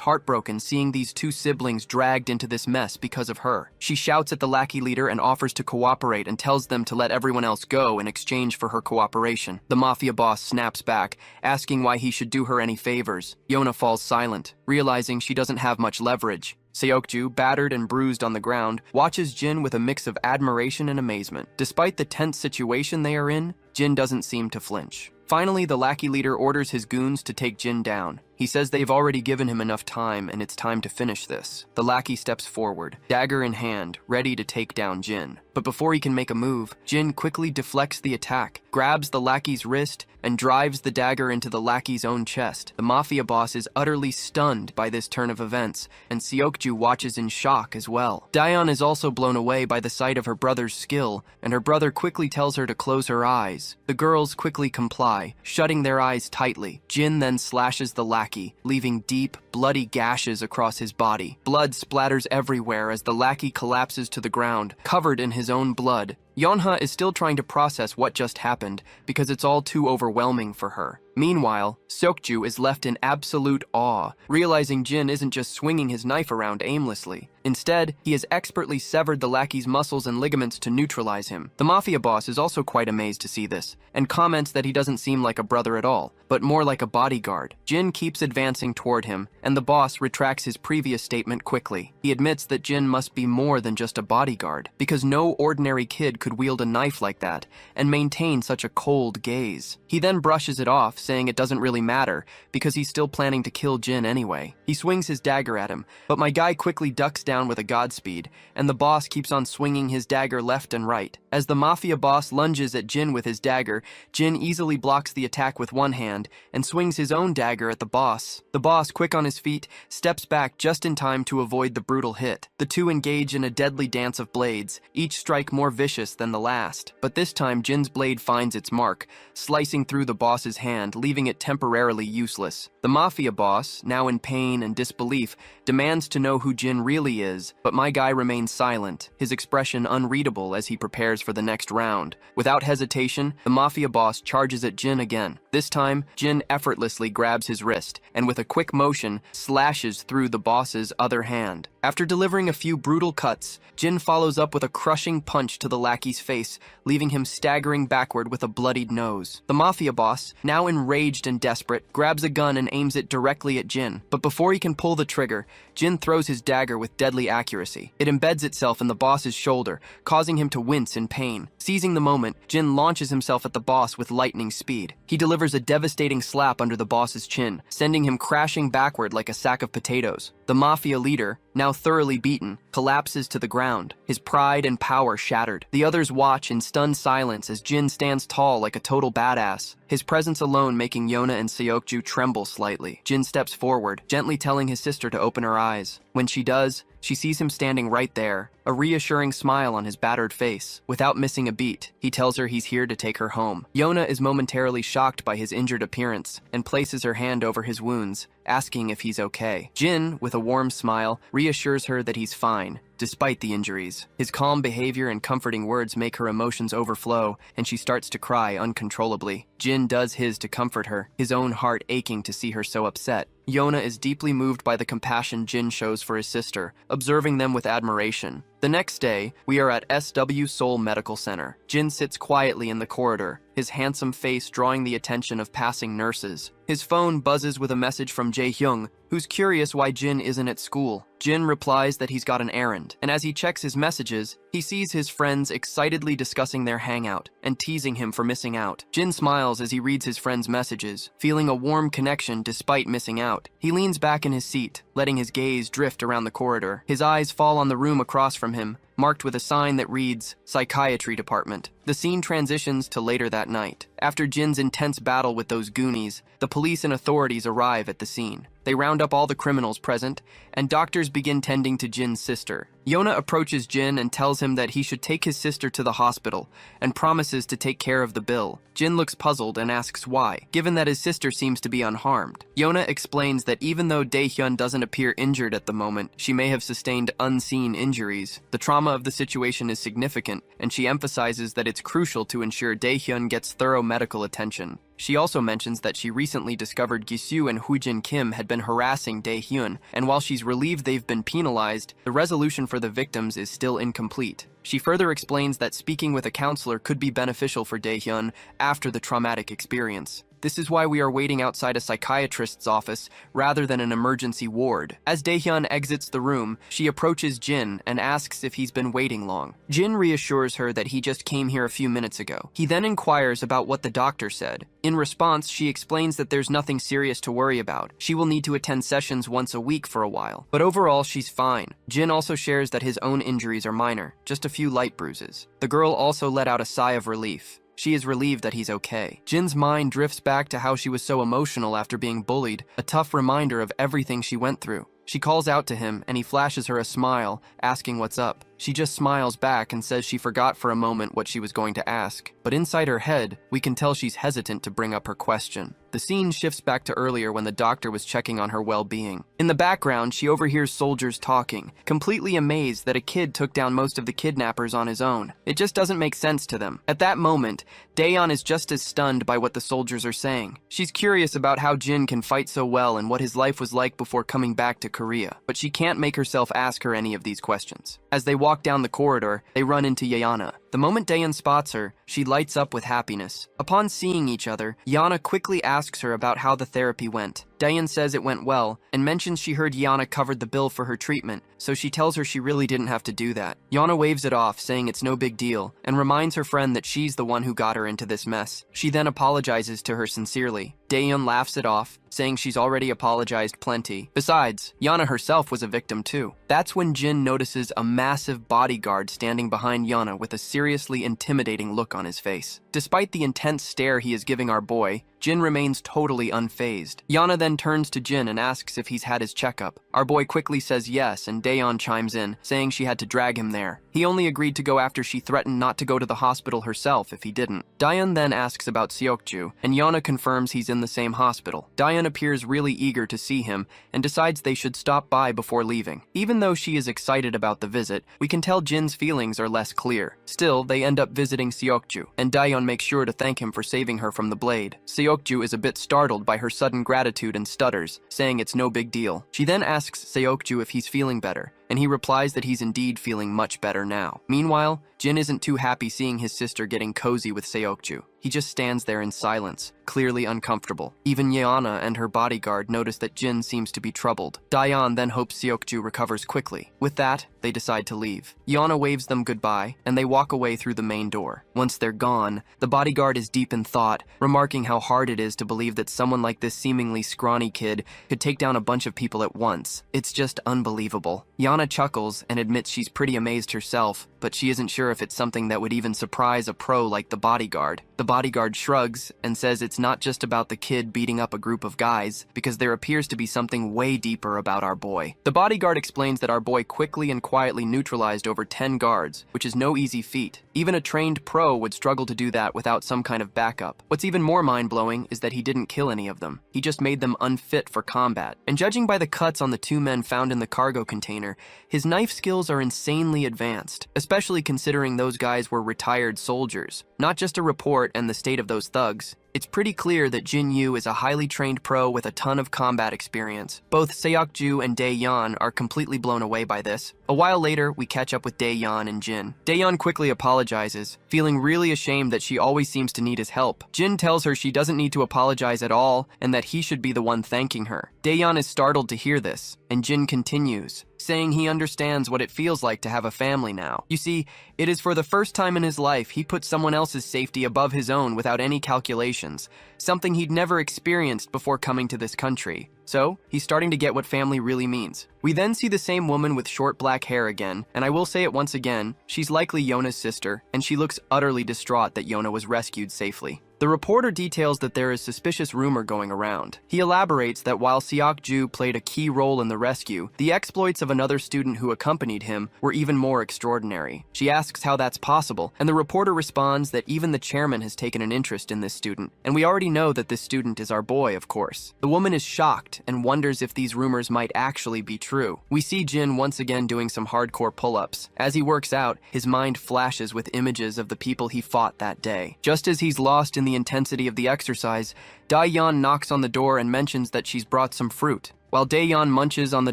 heartbroken seeing these two siblings dragged into this mess because of her. She shouts at the lackey leader and offers to cooperate and tells them to let everyone else go in exchange for her cooperation. The mafia boss snaps back, asking why he should do her any favors. Yona falls silent, realizing she doesn't have much leverage. Seokju, battered and bruised on the ground, watches Jin with a mix of admiration and amazement. Despite the tense situation they are in, Jin doesn't seem to flinch. Finally, the lackey leader orders his goons to take Jin down. He says they've already given him enough time and it's time to finish this. The lackey steps forward, dagger in hand, ready to take down Jin. But before he can make a move, Jin quickly deflects the attack, grabs the lackey's wrist, and drives the dagger into the lackey's own chest. The mafia boss is utterly stunned by this turn of events, and Seokju watches in shock as well. Daeon is also blown away by the sight of her brother's skill, and her brother quickly tells her to close her eyes. The girls quickly comply, shutting their eyes tightly. Jin then slashes the lackey, leaving deep, bloody gashes across his body. Blood splatters everywhere as the lackey collapses to the ground, covered in his own blood. Yonha is still trying to process what just happened because it's all too overwhelming for her. Meanwhile, Seokju is left in absolute awe, realizing Jin isn't just swinging his knife around aimlessly. Instead, he has expertly severed the lackey's muscles and ligaments to neutralize him. The mafia boss is also quite amazed to see this, and comments that he doesn't seem like a brother at all, but more like a bodyguard. Jin keeps advancing toward him, and the boss retracts his previous statement quickly. He admits that Jin must be more than just a bodyguard, because no ordinary kid could wield a knife like that and maintain such a cold gaze. He then brushes it off, saying it doesn't really matter because he's still planning to kill Jin anyway. He swings his dagger at him, but my guy quickly ducks down with a godspeed, and the boss keeps on swinging his dagger left and right. As the mafia boss lunges at Jin with his dagger, Jin easily blocks the attack with one hand and swings his own dagger at the boss. The boss, quick on his feet, steps back just in time to avoid the brutal hit. The two engage in a deadly dance of blades, each strike more vicious than the last. But this time, Jin's blade finds its mark, slicing through the boss's hand, leaving it temporarily useless. The mafia boss, now in pain and disbelief, demands to know who Jin really is, but my guy remains silent, his expression unreadable as he prepares for the next round. Without hesitation, the mafia boss charges at Jin again. This time, Jin effortlessly grabs his wrist, and with a quick motion, slashes through the boss's other hand. After delivering a few brutal cuts, Jin follows up with a crushing punch to the lackey's face, leaving him staggering backward with a bloodied nose. The mafia boss, now enraged and desperate, grabs a gun and aims it directly at Jin. But before he can pull the trigger, Jin throws his dagger with deadly accuracy. It embeds itself in the boss's shoulder, causing him to wince in pain. Seizing the moment, Jin launches himself at the boss with lightning speed. He delivers a devastating slap under the boss's chin, sending him crashing backward like a sack of potatoes. The mafia leader, now thoroughly beaten, collapses to the ground, his pride and power shattered. The others watch in stunned silence as Jin stands tall like a total badass, his presence alone making Yona and Seokju tremble slightly. Jin steps forward, gently telling his sister to open her eyes. When she does, she sees him standing right there, a reassuring smile on his battered face. Without missing a beat, he tells her he's here to take her home. Yona is momentarily shocked by his injured appearance and places her hand over his wounds, asking if he's okay. Jin, with a warm smile, reassures her that he's fine, despite the injuries. His calm behavior and comforting words make her emotions overflow, and she starts to cry uncontrollably. Jin does his to comfort her, his own heart aching to see her so upset. Yona is deeply moved by the compassion Jin shows for his sister, observing them with admiration. The next day, we are at SW Seoul Medical Center. Jin sits quietly in the corridor, his handsome face drawing the attention of passing nurses. His phone buzzes with a message from Jae-hyung, who's curious why Jin isn't at school. Jin replies that he's got an errand, and as he checks his messages, he sees his friends excitedly discussing their hangout and teasing him for missing out. Jin smiles as he reads his friends' messages, feeling a warm connection despite missing out. He leans back in his seat, letting his gaze drift around the corridor. His eyes fall on the room across from him, marked with a sign that reads, Psychiatry Department. The scene transitions to later that night. After Jin's intense battle with those goonies, the police and authorities arrive at the scene. They round up all the criminals present, and doctors begin tending to Jin's sister. Yona approaches Jin and tells him that he should take his sister to the hospital and promises to take care of the bill. Jin looks puzzled and asks why, given that his sister seems to be unharmed. Yona explains that even though Daehyun doesn't appear injured at the moment, she may have sustained unseen injuries. The trauma of the situation is significant, and she emphasizes that it's crucial to ensure Daehyun gets thorough medical attention. She also mentions that she recently discovered Gisoo and Hoojin Kim had been harassing Daehyun, and while she's relieved they've been penalized, the resolution for the victims is still incomplete. She further explains that speaking with a counselor could be beneficial for Daehyun after the traumatic experience. This is why we are waiting outside a psychiatrist's office rather than an emergency ward. As Daehyun exits the room, she approaches Jin and asks if he's been waiting long. Jin reassures her that he just came here a few minutes ago. He then inquires about what the doctor said. In response, she explains that there's nothing serious to worry about. She will need to attend sessions once a week for a while, but overall she's fine. Jin also shares that his own injuries are minor, just a few light bruises. The girl also let out a sigh of relief. She is relieved that he's okay. Jin's mind drifts back to how she was so emotional after being bullied, a tough reminder of everything she went through. She calls out to him, and he flashes her a smile, asking what's up. She just smiles back and says she forgot for a moment what she was going to ask. But inside her head, we can tell she's hesitant to bring up her question. The scene shifts back to earlier when the doctor was checking on her well-being. In the background, she overhears soldiers talking, completely amazed that a kid took down most of the kidnappers on his own. It just doesn't make sense to them. At that moment, Daeyeon is just as stunned by what the soldiers are saying. She's curious about how Jin can fight so well and what his life was like before coming back to Korea, but she can't make herself ask her any of these questions. As they walk down the corridor, they run into Yana. The moment Daeyeon spots her, she lights up with happiness. Upon seeing each other, Yana quickly asks her about how the therapy went. Daeyeon says it went well, and mentions she heard Yana covered the bill for her treatment, so she tells her she really didn't have to do that. Yana waves it off, saying it's no big deal, and reminds her friend that she's the one who got her into this mess. She then apologizes to her sincerely. Daeyeon laughs it off, saying she's already apologized plenty. Besides, Yana herself was a victim too. That's when Jin notices a massive bodyguard standing behind Yana with a seriously intimidating look on his face. Despite the intense stare he is giving our boy, Jin remains totally unfazed. Yana then turns to Jin and asks if he's had his checkup. Our boy quickly says yes, and Daeyeon chimes in, saying she had to drag him there. He only agreed to go after she threatened not to go to the hospital herself if he didn't. Daeyeon then asks about Seokju, and Yana confirms he's in the same hospital. Daeyeon appears really eager to see him, and decides they should stop by before leaving. Even though she is excited about the visit, we can tell Jin's feelings are less clear. Still, they end up visiting Seokju, and Daeyeon makes sure to thank him for saving her from the blade. Seokju is a bit startled by her sudden gratitude and stutters, saying it's no big deal. She then asks Seokju if he's feeling better, and he replies that he's indeed feeling much better now. Meanwhile, Jin isn't too happy seeing his sister getting cozy with Seokju. He just stands there in silence, clearly uncomfortable. Even Yeona and her bodyguard notice that Jin seems to be troubled. Daeyeon then hopes Seokju recovers quickly. With that, they decide to leave. Yeona waves them goodbye, and they walk away through the main door. Once they're gone, the bodyguard is deep in thought, remarking how hard it is to believe that someone like this seemingly scrawny kid could take down a bunch of people at once. It's just unbelievable. Yeona chuckles and admits she's pretty amazed herself, but she isn't sure if it's something that would even surprise a pro like the bodyguard. The bodyguard shrugs and says it's not just about the kid beating up a group of guys, because there appears to be something way deeper about our boy. The bodyguard explains that our boy quickly and quietly neutralized over 10 guards, which is no easy feat. Even a trained pro would struggle to do that without some kind of backup. What's even more mind-blowing is that he didn't kill any of them. He just made them unfit for combat. And judging by the cuts on the 2 men found in the cargo container, his knife skills are insanely advanced, especially considering those guys were retired soldiers. Not just a report and the state of those thugs. It's pretty clear that Jin Yu is a highly trained pro with a ton of combat experience. Both Seokju and Daeyeon are completely blown away by this. A while later, we catch up with Daeyeon and Jin. Daeyeon quickly apologizes, feeling really ashamed that she always seems to need his help. Jin tells her she doesn't need to apologize at all and that he should be the one thanking her. Daeyeon is startled to hear this, and Jin continues, saying he understands what it feels like to have a family now. You see, it is for the first time in his life he put someone else's safety above his own without any calculations, something he'd never experienced before coming to this country. So, he's starting to get what family really means. We then see the same woman with short black hair again, and I will say it once again, she's likely Yona's sister, and she looks utterly distraught that Yona was rescued safely. The The reporter details that there is suspicious rumor going around. He elaborates that while Seok-ju played a key role in the rescue, the exploits of another student who accompanied him were even more extraordinary. She asks how that's possible, and the reporter responds that even the chairman has taken an interest in this student, and we already know that this student is our boy, of course. The woman is shocked and wonders if these rumors might actually be true. We see Jin once again doing some hardcore pull-ups. As he works out, his mind flashes with images of the people he fought that day. Just as he's lost in the intensity of the exercise, Daeyeon knocks on the door and mentions that she's brought some fruit. While Daeyeon munches on the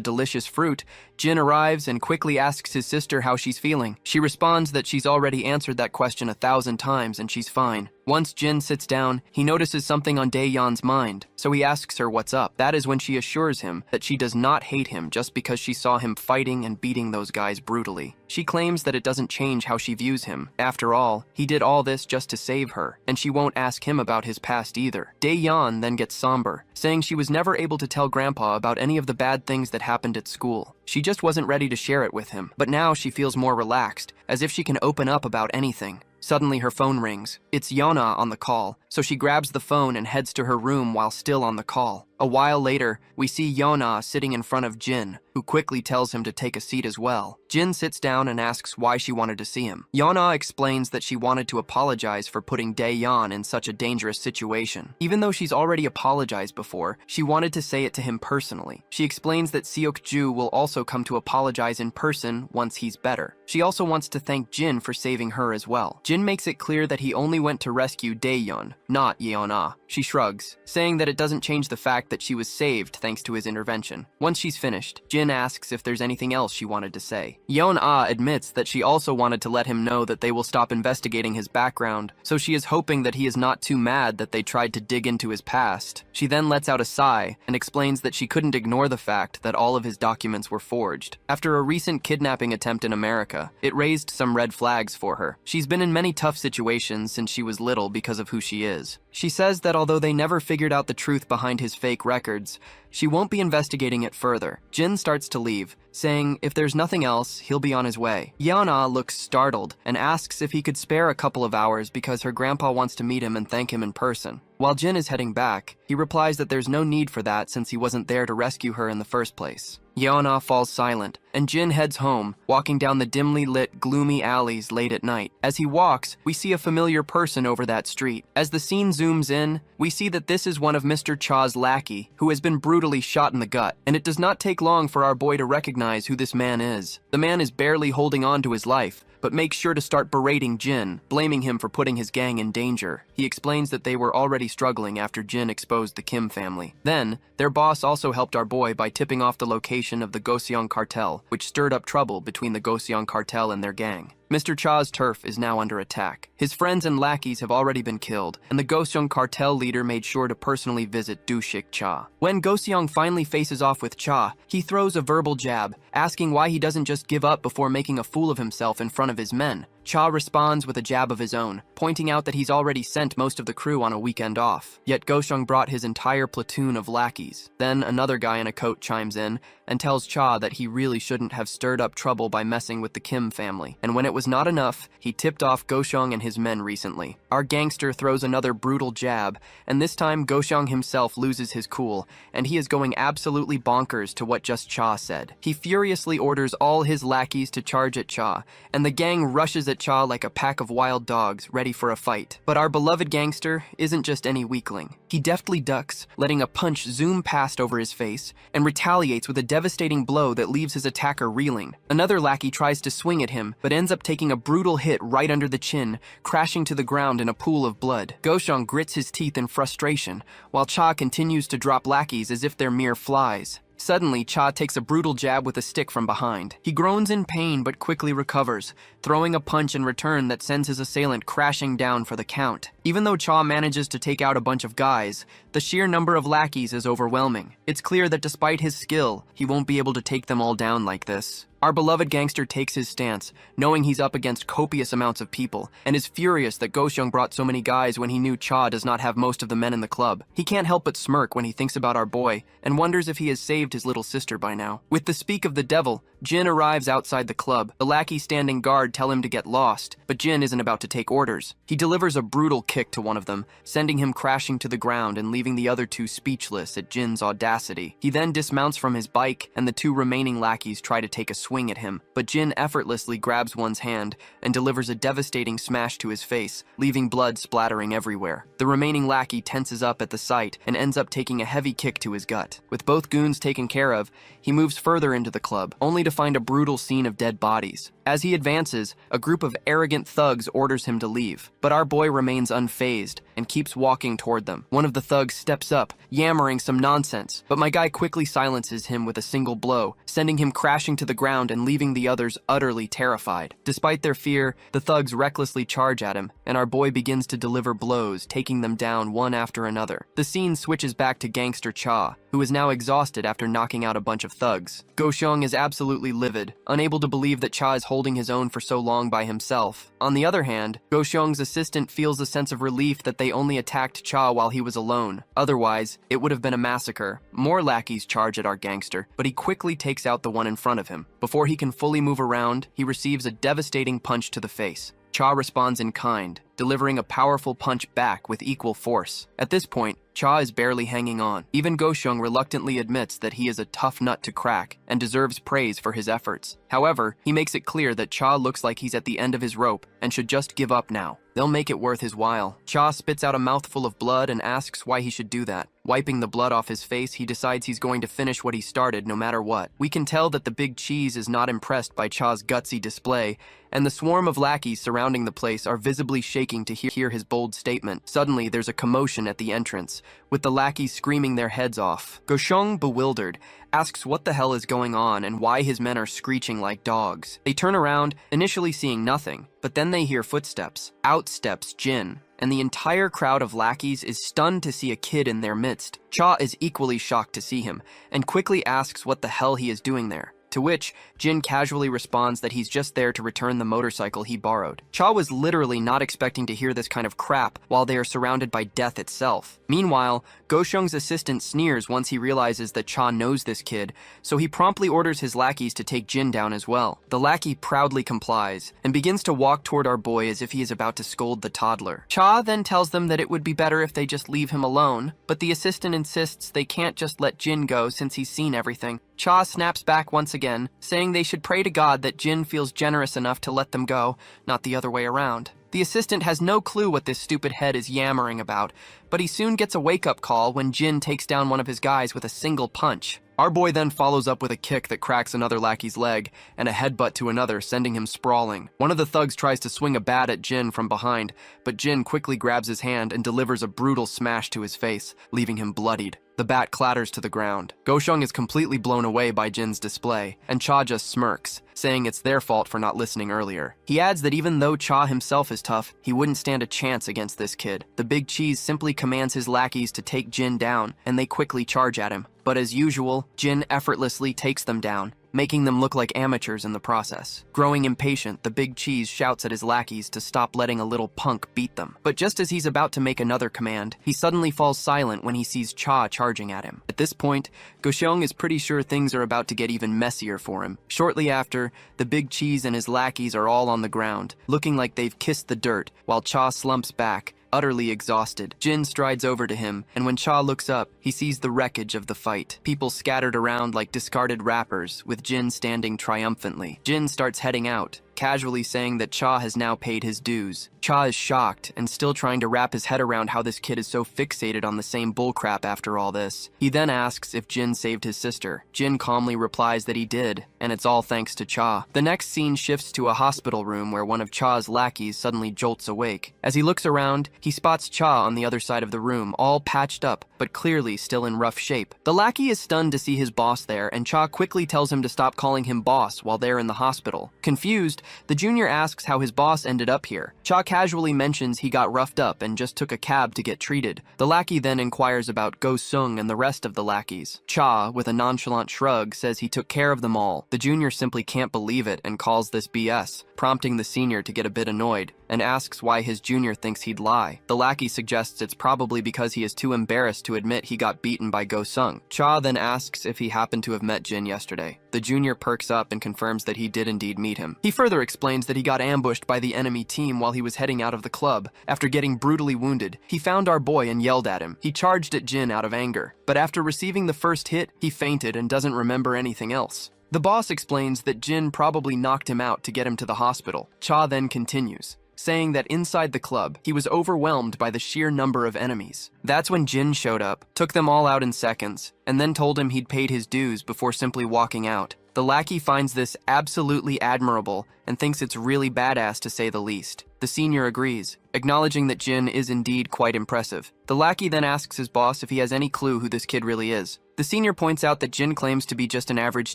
delicious fruit, Jin arrives and quickly asks his sister how she's feeling. She responds that she's already answered that question 1,000 times and she's fine. Once Jin sits down, he notices something on Daeyeon's mind, so he asks her what's up. That is when she assures him that she does not hate him just because she saw him fighting and beating those guys brutally. She claims that it doesn't change how she views him. After all, he did all this just to save her, and she won't ask him about his past either. Daeyeon then gets somber, saying she was never able to tell Grandpa about any of the bad things that happened at school. She just wasn't ready to share it with him, but now she feels more relaxed, as if she can open up about anything. Suddenly her phone rings. It's Yona on the call, so she grabs the phone and heads to her room while still on the call. A while later, we see Yona sitting in front of Jin, who quickly tells him to take a seat as well. Jin sits down and asks why she wanted to see him. Yona explains that she wanted to apologize for putting Daeyeon in such a dangerous situation. Even though she's already apologized before, she wanted to say it to him personally. She explains that Seok-ju will also come to apologize in person once he's better. She also wants to thank Jin for saving her as well. Jin makes it clear that he only went to rescue Daeyeon, not Yeona. She shrugs, saying that it doesn't change the fact that she was saved thanks to his intervention. Once she's finished, Jin asks if there's anything else she wanted to say. Yeon-ah admits that she also wanted to let him know that they will stop investigating his background, so she is hoping that he is not too mad that they tried to dig into his past. She then lets out a sigh and explains that she couldn't ignore the fact that all of his documents were forged. After a recent kidnapping attempt in America, it raised some red flags for her. She's been in many tough situations since she was little because of who she is. She says that although they never figured out the truth behind his fake records, she won't be investigating it further. Jin starts to leave, saying if there's nothing else, he'll be on his way. Yeona looks startled and asks if he could spare a couple of hours because her grandpa wants to meet him and thank him in person. While Jin is heading back, he replies that there's no need for that since he wasn't there to rescue her in the first place. Yeona falls silent, and Jin heads home, walking down the dimly lit, gloomy alleys late at night. As he walks, we see a familiar person over that street. As the scene zooms in, we see that this is one of Mr. Cha's lackey, who has been brutally shot in the gut, and it does not take long for our boy to recognize who this man is. The man is barely holding on to his life, but makes sure to start berating Jin, blaming him for putting his gang in danger. He explains that they were already struggling after Jin exposed the Kim family. Then, their boss also helped our boy by tipping off the location of the Goseong cartel, which stirred up trouble between the Goseong cartel and their gang. Mr. Cha's turf is now under attack. His friends and lackeys have already been killed, and the Goseong cartel leader made sure to personally visit Dushik Cha. When Goseong finally faces off with Cha, he throws a verbal jab, asking why he doesn't just give up before making a fool of himself in front of his men. Cha responds with a jab of his own, pointing out that he's already sent most of the crew on a weekend off. Yet Goseong brought his entire platoon of lackeys. Then another guy in a coat chimes in and tells Cha that he really shouldn't have stirred up trouble by messing with the Kim family. And when it was not enough, he tipped off Goseong and his men recently. Our gangster throws another brutal jab, and this time Goseong himself loses his cool, and he is going absolutely bonkers to what just Cha said. He furiously orders all his lackeys to charge at Cha, and the gang rushes at Cha like a pack of wild dogs ready for a fight. But our beloved gangster isn't just any weakling. He deftly ducks, letting a punch zoom past over his face, and retaliates with a devastating blow that leaves his attacker reeling. Another lackey tries to swing at him, but ends up taking a brutal hit right under the chin, crashing to the ground in a pool of blood. Goseong grits his teeth in frustration, while Cha continues to drop lackeys as if they're mere flies. Suddenly, Cha takes a brutal jab with a stick from behind. He groans in pain but quickly recovers, throwing a punch in return that sends his assailant crashing down for the count. Even though Cha manages to take out a bunch of guys, the sheer number of lackeys is overwhelming. It's clear that despite his skill, he won't be able to take them all down like this. Our beloved gangster takes his stance, knowing he's up against copious amounts of people, and is furious that Goseong brought so many guys when he knew Cha does not have most of the men in the club. He can't help but smirk when he thinks about our boy, and wonders if he has saved his little sister by now. With the speak of the devil, Jin arrives outside the club. The lackey standing guard tell him to get lost, but Jin isn't about to take orders. He delivers a brutal kick to one of them, sending him crashing to the ground and leaving the other two speechless at Jin's audacity. He then dismounts from his bike, and the two remaining lackeys try to take a swing at him, but Jin effortlessly grabs one's hand and delivers a devastating smash to his face, leaving blood splattering everywhere. The remaining lackey tenses up at the sight and ends up taking a heavy kick to his gut. With both goons taken care of, he moves further into the club, only to find a brutal scene of dead bodies. As he advances, a group of arrogant thugs orders him to leave, but our boy remains unfazed and keeps walking toward them. One of the thugs steps up, yammering some nonsense, but my guy quickly silences him with a single blow, sending him crashing to the ground and leaving the others utterly terrified. Despite their fear, the thugs recklessly charge at him, and our boy begins to deliver blows, taking them down one after another. The scene switches back to gangster Cha, who is now exhausted after knocking out a bunch of thugs. Goseong is absolutely livid, unable to believe that Cha is holding his own for so long by himself. On the other hand, Goseong's assistant feels a sense of relief that they only attacked Cha while he was alone. Otherwise, it would have been a massacre. More lackeys charge at our gangster, but he quickly takes out the one in front of him. Before he can fully move around, he receives a devastating punch to the face. Cha responds in kind, delivering a powerful punch back with equal force. At this point, Cha is barely hanging on. Even Goseong reluctantly admits that he is a tough nut to crack and deserves praise for his efforts. However, he makes it clear that Cha looks like he's at the end of his rope and should just give up now. They'll make it worth his while. Cha spits out a mouthful of blood and asks why he should do that. Wiping the blood off his face, he decides he's going to finish what he started no matter what. We can tell that the big cheese is not impressed by Cha's gutsy display, and the swarm of lackeys surrounding the place are visibly shaking to hear his bold statement. Suddenly, there's a commotion at the entrance, with the lackeys screaming their heads off. Goseong, bewildered, asks what the hell is going on and why his men are screeching like dogs. They turn around, initially seeing nothing, but then they hear footsteps. Out steps Jin, and the entire crowd of lackeys is stunned to see a kid in their midst. Cha is equally shocked to see him, and quickly asks what the hell he is doing there. To which, Jin casually responds that he's just there to return the motorcycle he borrowed. Cha was literally not expecting to hear this kind of crap while they are surrounded by death itself. Meanwhile, Goseong's assistant sneers once he realizes that Cha knows this kid, so he promptly orders his lackeys to take Jin down as well. The lackey proudly complies and begins to walk toward our boy as if he is about to scold the toddler. Cha then tells them that it would be better if they just leave him alone, but the assistant insists they can't just let Jin go since he's seen everything. Cha snaps back once again, saying they should pray to God that Jin feels generous enough to let them go, not the other way around. The assistant has no clue what this stupid head is yammering about, but he soon gets a wake-up call when Jin takes down one of his guys with a single punch. Our boy then follows up with a kick that cracks another lackey's leg, and a headbutt to another, sending him sprawling. One of the thugs tries to swing a bat at Jin from behind, but Jin quickly grabs his hand and delivers a brutal smash to his face, leaving him bloodied. The bat clatters to the ground. Goseong is completely blown away by Jin's display, and Cha just smirks, saying it's their fault for not listening earlier. He adds that even though Cha himself is tough, he wouldn't stand a chance against this kid. The big cheese simply commands his lackeys to take Jin down, and they quickly charge at him. But as usual, Jin effortlessly takes them down, making them look like amateurs in the process. Growing impatient, the big cheese shouts at his lackeys to stop letting a little punk beat them. But just as he's about to make another command, he suddenly falls silent when he sees Cha charging at him. At this point, Goseong is pretty sure things are about to get even messier for him. Shortly after, the big cheese and his lackeys are all on the ground, looking like they've kissed the dirt, while Cha slumps back, utterly exhausted. Jin strides over to him, and when Cha looks up, he sees the wreckage of the fight. People scattered around like discarded wrappers, with Jin standing triumphantly. Jin starts heading out, casually saying that Cha has now paid his dues. Cha is shocked and still trying to wrap his head around how this kid is so fixated on the same bullcrap after all this. He then asks if Jin saved his sister. Jin calmly replies that he did, and it's all thanks to Cha. The next scene shifts to a hospital room where one of Cha's lackeys suddenly jolts awake. As he looks around, he spots Cha on the other side of the room, all patched up, but clearly still in rough shape. The lackey is stunned to see his boss there, and Cha quickly tells him to stop calling him boss while they're in the hospital. Confused, The junior asks how his boss ended up here. Cha casually mentions he got roughed up and just took a cab to get treated. The lackey then inquires about Go Sung and the rest of the lackeys. Cha, with a nonchalant shrug, says he took care of them all. The junior simply can't believe it and calls this BS, prompting the senior to get a bit annoyed, and asks why his junior thinks he'd lie. The lackey suggests it's probably because he is too embarrassed to admit he got beaten by Go Sung. Cha then asks if he happened to have met Jin yesterday. The junior perks up and confirms that he did indeed meet him. He further explains that he got ambushed by the enemy team while he was heading out of the club. After getting brutally wounded, he found our boy and yelled at him. He charged at Jin out of anger, but after receiving the first hit, he fainted and doesn't remember anything else. The boss explains that Jin probably knocked him out to get him to the hospital. Cha then continues, saying that inside the club, he was overwhelmed by the sheer number of enemies. That's when Jin showed up, took them all out in seconds, and then told him he'd paid his dues before simply walking out. The lackey finds this absolutely admirable and thinks it's really badass to say the least. The senior agrees, acknowledging that Jin is indeed quite impressive. The lackey then asks his boss if he has any clue who this kid really is. The senior points out that Jin claims to be just an average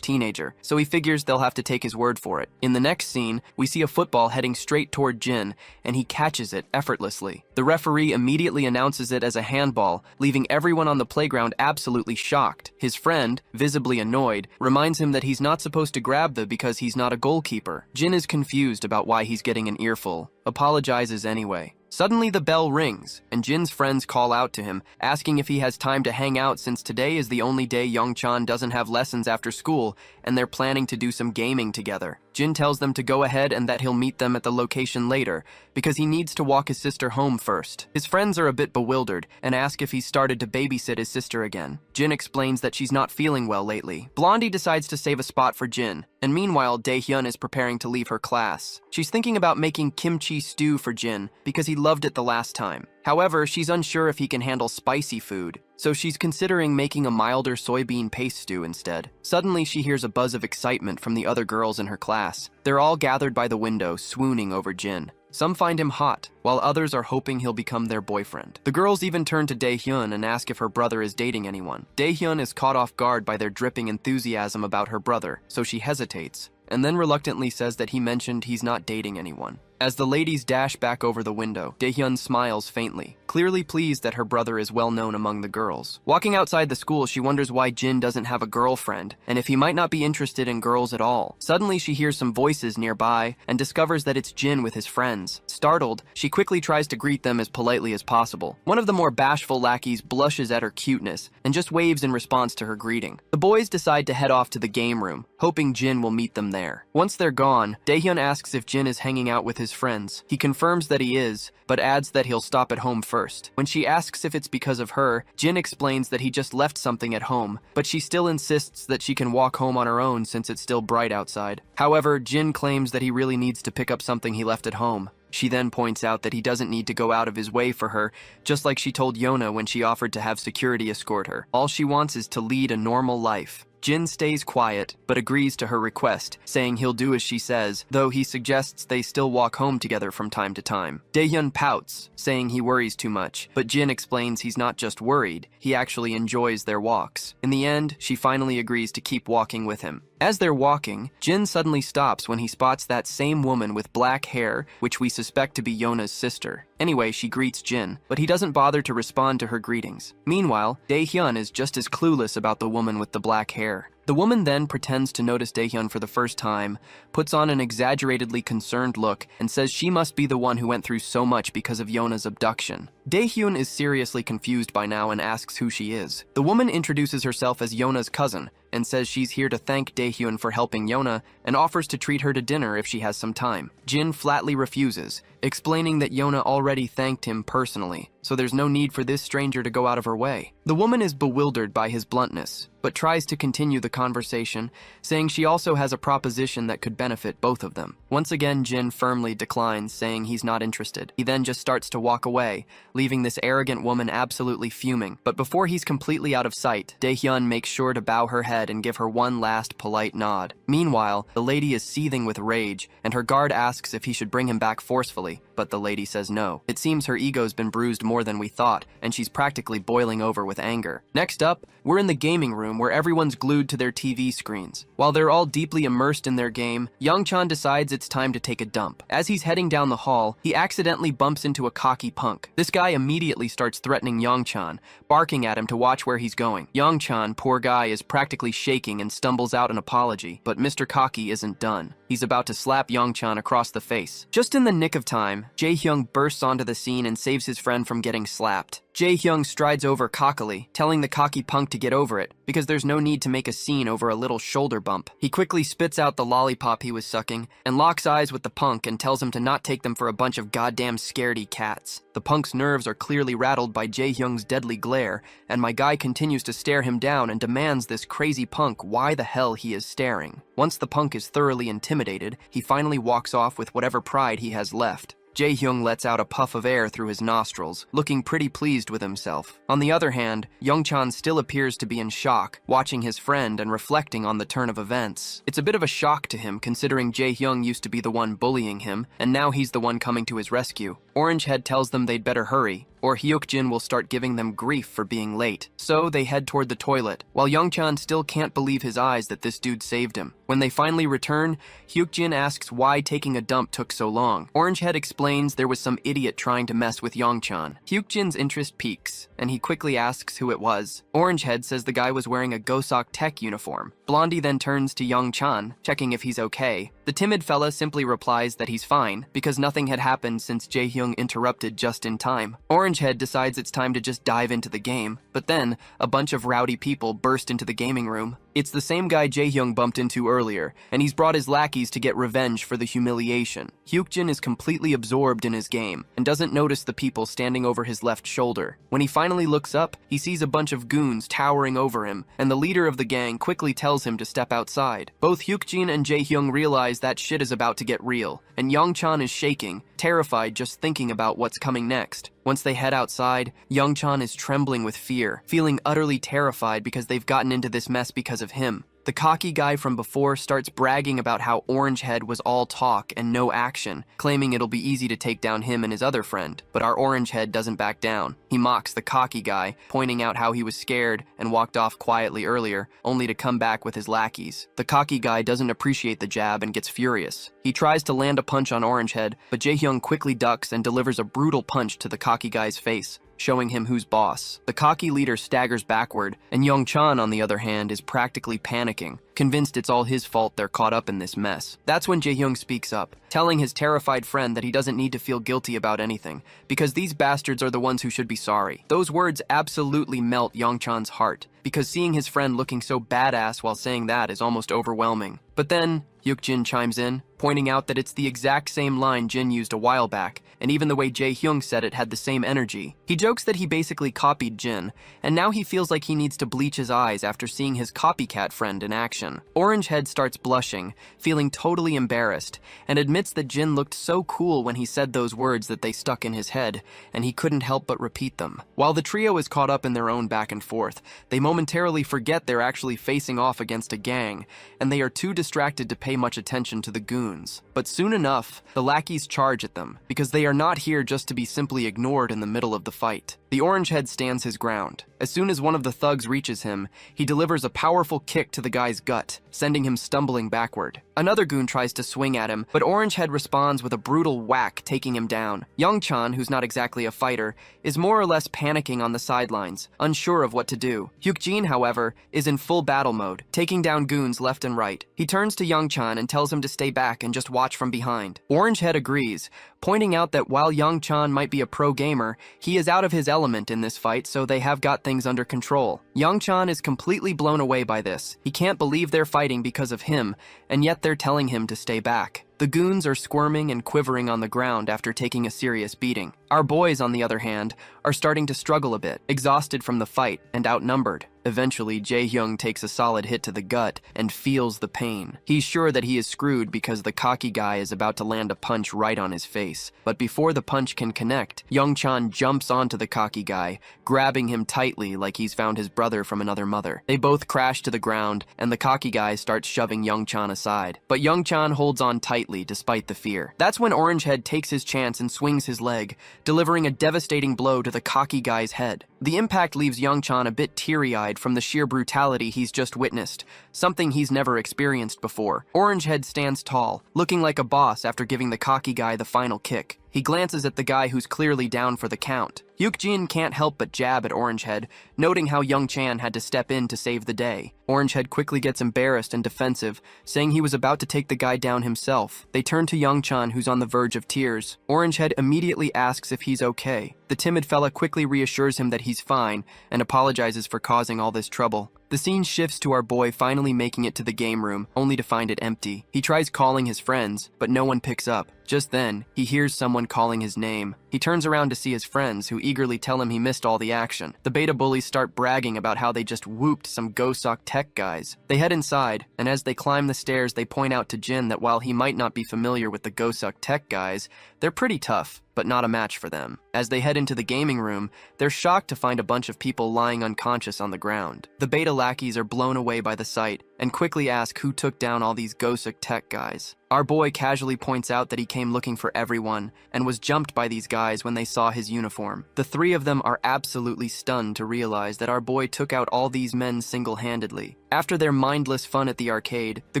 teenager, so he figures they'll have to take his word for it. In the next scene, we see a football heading straight toward Jin, and he catches it effortlessly. The referee immediately announces it as a handball, leaving everyone on the playground absolutely shocked. His friend, visibly annoyed, reminds him that he's not supposed to grab the because he's not a goalkeeper. Jin is confused about why he's getting an earful, apologizes anyway. Suddenly the bell rings, and Jin's friends call out to him, asking if he has time to hang out since today is the only day Young-chan doesn't have lessons after school, and they're planning to do some gaming together. Jin tells them to go ahead and that he'll meet them at the location later, because he needs to walk his sister home first. His friends are a bit bewildered, and ask if he's started to babysit his sister again. Jin explains that she's not feeling well lately. Blondie decides to save a spot for Jin, and meanwhile Dae-hyun is preparing to leave her class. She's thinking about making kimchi stew for Jin, because he loved it the last time. However, she's unsure if he can handle spicy food, so she's considering making a milder soybean paste stew instead. Suddenly, she hears a buzz of excitement from the other girls in her class. They're all gathered by the window, swooning over Jin. Some find him hot, while others are hoping he'll become their boyfriend. The girls even turn to Dae-hyun and ask if her brother is dating anyone. Dae-hyun is caught off guard by their dripping enthusiasm about her brother, so she hesitates, and then reluctantly says that he mentioned he's not dating anyone. As the ladies dash back over the window, Dae-hyun smiles faintly, clearly pleased that her brother is well known among the girls. Walking outside the school, she wonders why Jin doesn't have a girlfriend, and if he might not be interested in girls at all. Suddenly, she hears some voices nearby and discovers that it's Jin with his friends. Startled, she quickly tries to greet them as politely as possible. One of the more bashful lackeys blushes at her cuteness and just waves in response to her greeting. The boys decide to head off to the game room, hoping Jin will meet them there. Once they're gone, Dae-hyun asks if Jin is hanging out with his friends. He confirms that he is, but adds that he'll stop at home first. When she asks if it's because of her, Jin explains that he just left something at home, but she still insists that she can walk home on her own since it's still bright outside. However, Jin claims that he really needs to pick up something he left at home. She then points out that he doesn't need to go out of his way for her, just like she told Yona when she offered to have security escort her. All she wants is to lead a normal life. Jin stays quiet, but agrees to her request, saying he'll do as she says, though he suggests they still walk home together from time to time. Dae-hyun pouts, saying he worries too much, but Jin explains he's not just worried, he actually enjoys their walks. In the end, she finally agrees to keep walking with him. As they're walking, Jin suddenly stops when he spots that same woman with black hair, which we suspect to be Yona's sister. Anyway, she greets Jin, but he doesn't bother to respond to her greetings. Meanwhile, Dae-hyun is just as clueless about the woman with the black hair. The woman then pretends to notice Dae-hyun for the first time, puts on an exaggeratedly concerned look, and says she must be the one who went through so much because of Yona's abduction. Dae-hyun is seriously confused by now and asks who she is. The woman introduces herself as Yona's cousin, and says she's here to thank Dae-hyun for helping Yona, and offers to treat her to dinner if she has some time. Jin flatly refuses, explaining that Yona already thanked him personally, so there's no need for this stranger to go out of her way. The woman is bewildered by his bluntness, but tries to continue the conversation, saying she also has a proposition that could benefit both of them. Once again, Jin firmly declines, saying he's not interested. He then just starts to walk away, leaving this arrogant woman absolutely fuming. But before he's completely out of sight, Dae-hyun makes sure to bow her head and give her one last polite nod. Meanwhile, the lady is seething with rage, and her guard asks if he should bring him back forcefully, but the lady says no. It seems her ego's been bruised more more than we thought, and she's practically boiling over with anger. Next up, we're in the gaming room where everyone's glued to their TV screens. While they're all deeply immersed in their game, Young-chan decides it's time to take a dump. As he's heading down the hall, he accidentally bumps into a cocky punk. This guy immediately starts threatening Young-chan, barking at him to watch where he's going. Young-chan, poor guy, is practically shaking and stumbles out an apology, but Mr. Cocky isn't done. He's about to slap Young-chan across the face. Just in the nick of time, Jae-hyung bursts onto the scene and saves his friend from getting slapped. Jae-hyung strides over cockily, telling the cocky punk to get over it, because there's no need to make a scene over a little shoulder bump. He quickly spits out the lollipop he was sucking, and locks eyes with the punk and tells him to not take them for a bunch of goddamn scaredy cats. The punk's nerves are clearly rattled by Jae-hyung's deadly glare, and my guy continues to stare him down and demands this crazy punk why the hell he is staring. Once the punk is thoroughly intimidated, he finally walks off with whatever pride he has left. Jae-hyung lets out a puff of air through his nostrils, looking pretty pleased with himself. On the other hand, Young-chan still appears to be in shock, watching his friend and reflecting on the turn of events. It's a bit of a shock to him considering Jae-hyung used to be the one bullying him, and now he's the one coming to his rescue. Orangehead tells them they'd better hurry, or Hyuk-jin will start giving them grief for being late. So they head toward the toilet, while Young-chan still can't believe his eyes that this dude saved him. When they finally return, Hyuk-jin asks why taking a dump took so long. Orangehead explains there was some idiot trying to mess with Young-chan. Hyuk-jin's interest peaks, and he quickly asks who it was. Orangehead says the guy was wearing a Gosok Tech uniform. Blondie then turns to Young-chan, checking if he's okay. The timid fella simply replies that he's fine, because nothing had happened since Jae-hyung interrupted just in time. Orangehead decides it's time to just dive into the game, but then a bunch of rowdy people burst into the gaming room. It's the same guy Jae-hyung bumped into earlier, and he's brought his lackeys to get revenge for the humiliation. Hyuk-jin is completely absorbed in his game, and doesn't notice the people standing over his left shoulder. When he finally looks up, he sees a bunch of goons towering over him, and the leader of the gang quickly tells him to step outside. Both Hyuk-jin and Jae-hyung realize that shit is about to get real, and Young-chan is shaking, terrified just thinking about what's coming next. Once they head outside, Young-chan is trembling with fear, feeling utterly terrified because they've gotten into this mess because of him. The cocky guy from before starts bragging about how Orangehead was all talk and no action, claiming it'll be easy to take down him and his other friend, but our Orangehead doesn't back down. He mocks the cocky guy, pointing out how he was scared and walked off quietly earlier, only to come back with his lackeys. The cocky guy doesn't appreciate the jab and gets furious. He tries to land a punch on Orangehead, but Jae-hyung quickly ducks and delivers a brutal punch to the cocky guy's face, showing him who's boss. The cocky leader staggers backward, and Young-chan, on the other hand, is practically panicking, convinced it's all his fault they're caught up in this mess. That's when Jae-hyung speaks up, telling his terrified friend that he doesn't need to feel guilty about anything, because these bastards are the ones who should be sorry. Those words absolutely melt Young-chan's heart, because seeing his friend looking so badass while saying that is almost overwhelming. But then, Hyuk-jin chimes in, pointing out that it's the exact same line Jin used a while back, and even the way Jae-hyung said it had the same energy. He jokes that he basically copied Jin, and now he feels like he needs to bleach his eyes after seeing his copycat friend in action. Orangehead starts blushing, feeling totally embarrassed, and admits that Jin looked so cool when he said those words that they stuck in his head, and he couldn't help but repeat them. While the trio is caught up in their own back and forth, they momentarily forget they're actually facing off against a gang, and they are too distracted to pay much attention to the goons. But soon enough, the lackeys charge at them, because they are not here just to be simply ignored in the middle of the fight. The Orangehead stands his ground. As soon as one of the thugs reaches him, he delivers a powerful kick to the guy's gut, sending him stumbling backward. Another goon tries to swing at him, but Orangehead responds with a brutal whack, taking him down. Young-chan, who's not exactly a fighter, is more or less panicking on the sidelines, unsure of what to do. Hyuk-jin, however, is in full battle mode, taking down goons left and right. He turns to Young-chan and tells him to stay back and just watch from behind. Orangehead agrees, pointing out that while Young-chan might be a pro gamer, he is out of his element in this fight, so they have got things under control. Young-chan is completely blown away by this. He can't believe they're fighting because of him, and yet they're telling him to stay back. The goons are squirming and quivering on the ground after taking a serious beating. Our boys, on the other hand, are starting to struggle a bit, exhausted from the fight and outnumbered. Eventually, Jae-hyung takes a solid hit to the gut and feels the pain. He's sure that he is screwed because the cocky guy is about to land a punch right on his face. But before the punch can connect, Young-chan jumps onto the cocky guy, grabbing him tightly like he's found his brother from another mother. They both crash to the ground, and the cocky guy starts shoving Young-chan aside. But Young-chan holds on tightly lightly despite the fear. That's when Orangehead takes his chance and swings his leg, delivering a devastating blow to the cocky guy's head. The impact leaves Young-chan a bit teary-eyed from the sheer brutality he's just witnessed, something he's never experienced before. Orangehead stands tall, looking like a boss after giving the cocky guy the final kick. He glances at the guy who's clearly down for the count. Hyuk-jin can't help but jab at Orangehead, noting how Young-chan had to step in to save the day. Orangehead quickly gets embarrassed and defensive, saying he was about to take the guy down himself. They turn to Young-chan, who's on the verge of tears. Orangehead immediately asks if he's okay. The timid fella quickly reassures him that he's fine and apologizes for causing all this trouble. The scene shifts to our boy finally making it to the game room, only to find it empty. He tries calling his friends, but no one picks up. Just then, he hears someone calling his name. He turns around to see his friends, who eagerly tell him he missed all the action. The beta bullies start bragging about how they just whooped some Gosok tech guys. They head inside, and as they climb the stairs, they point out to Jin that while he might not be familiar with the Gosok tech guys, they're pretty tough, but not a match for them. As they head into the gaming room, they're shocked to find a bunch of people lying unconscious on the ground. The beta lackeys are blown away by the sight and quickly ask who took down all these Gosok tech guys. Our boy casually points out that he came looking for everyone and was jumped by these guys when they saw his uniform. The three of them are absolutely stunned to realize that our boy took out all these men single-handedly. After their mindless fun at the arcade, the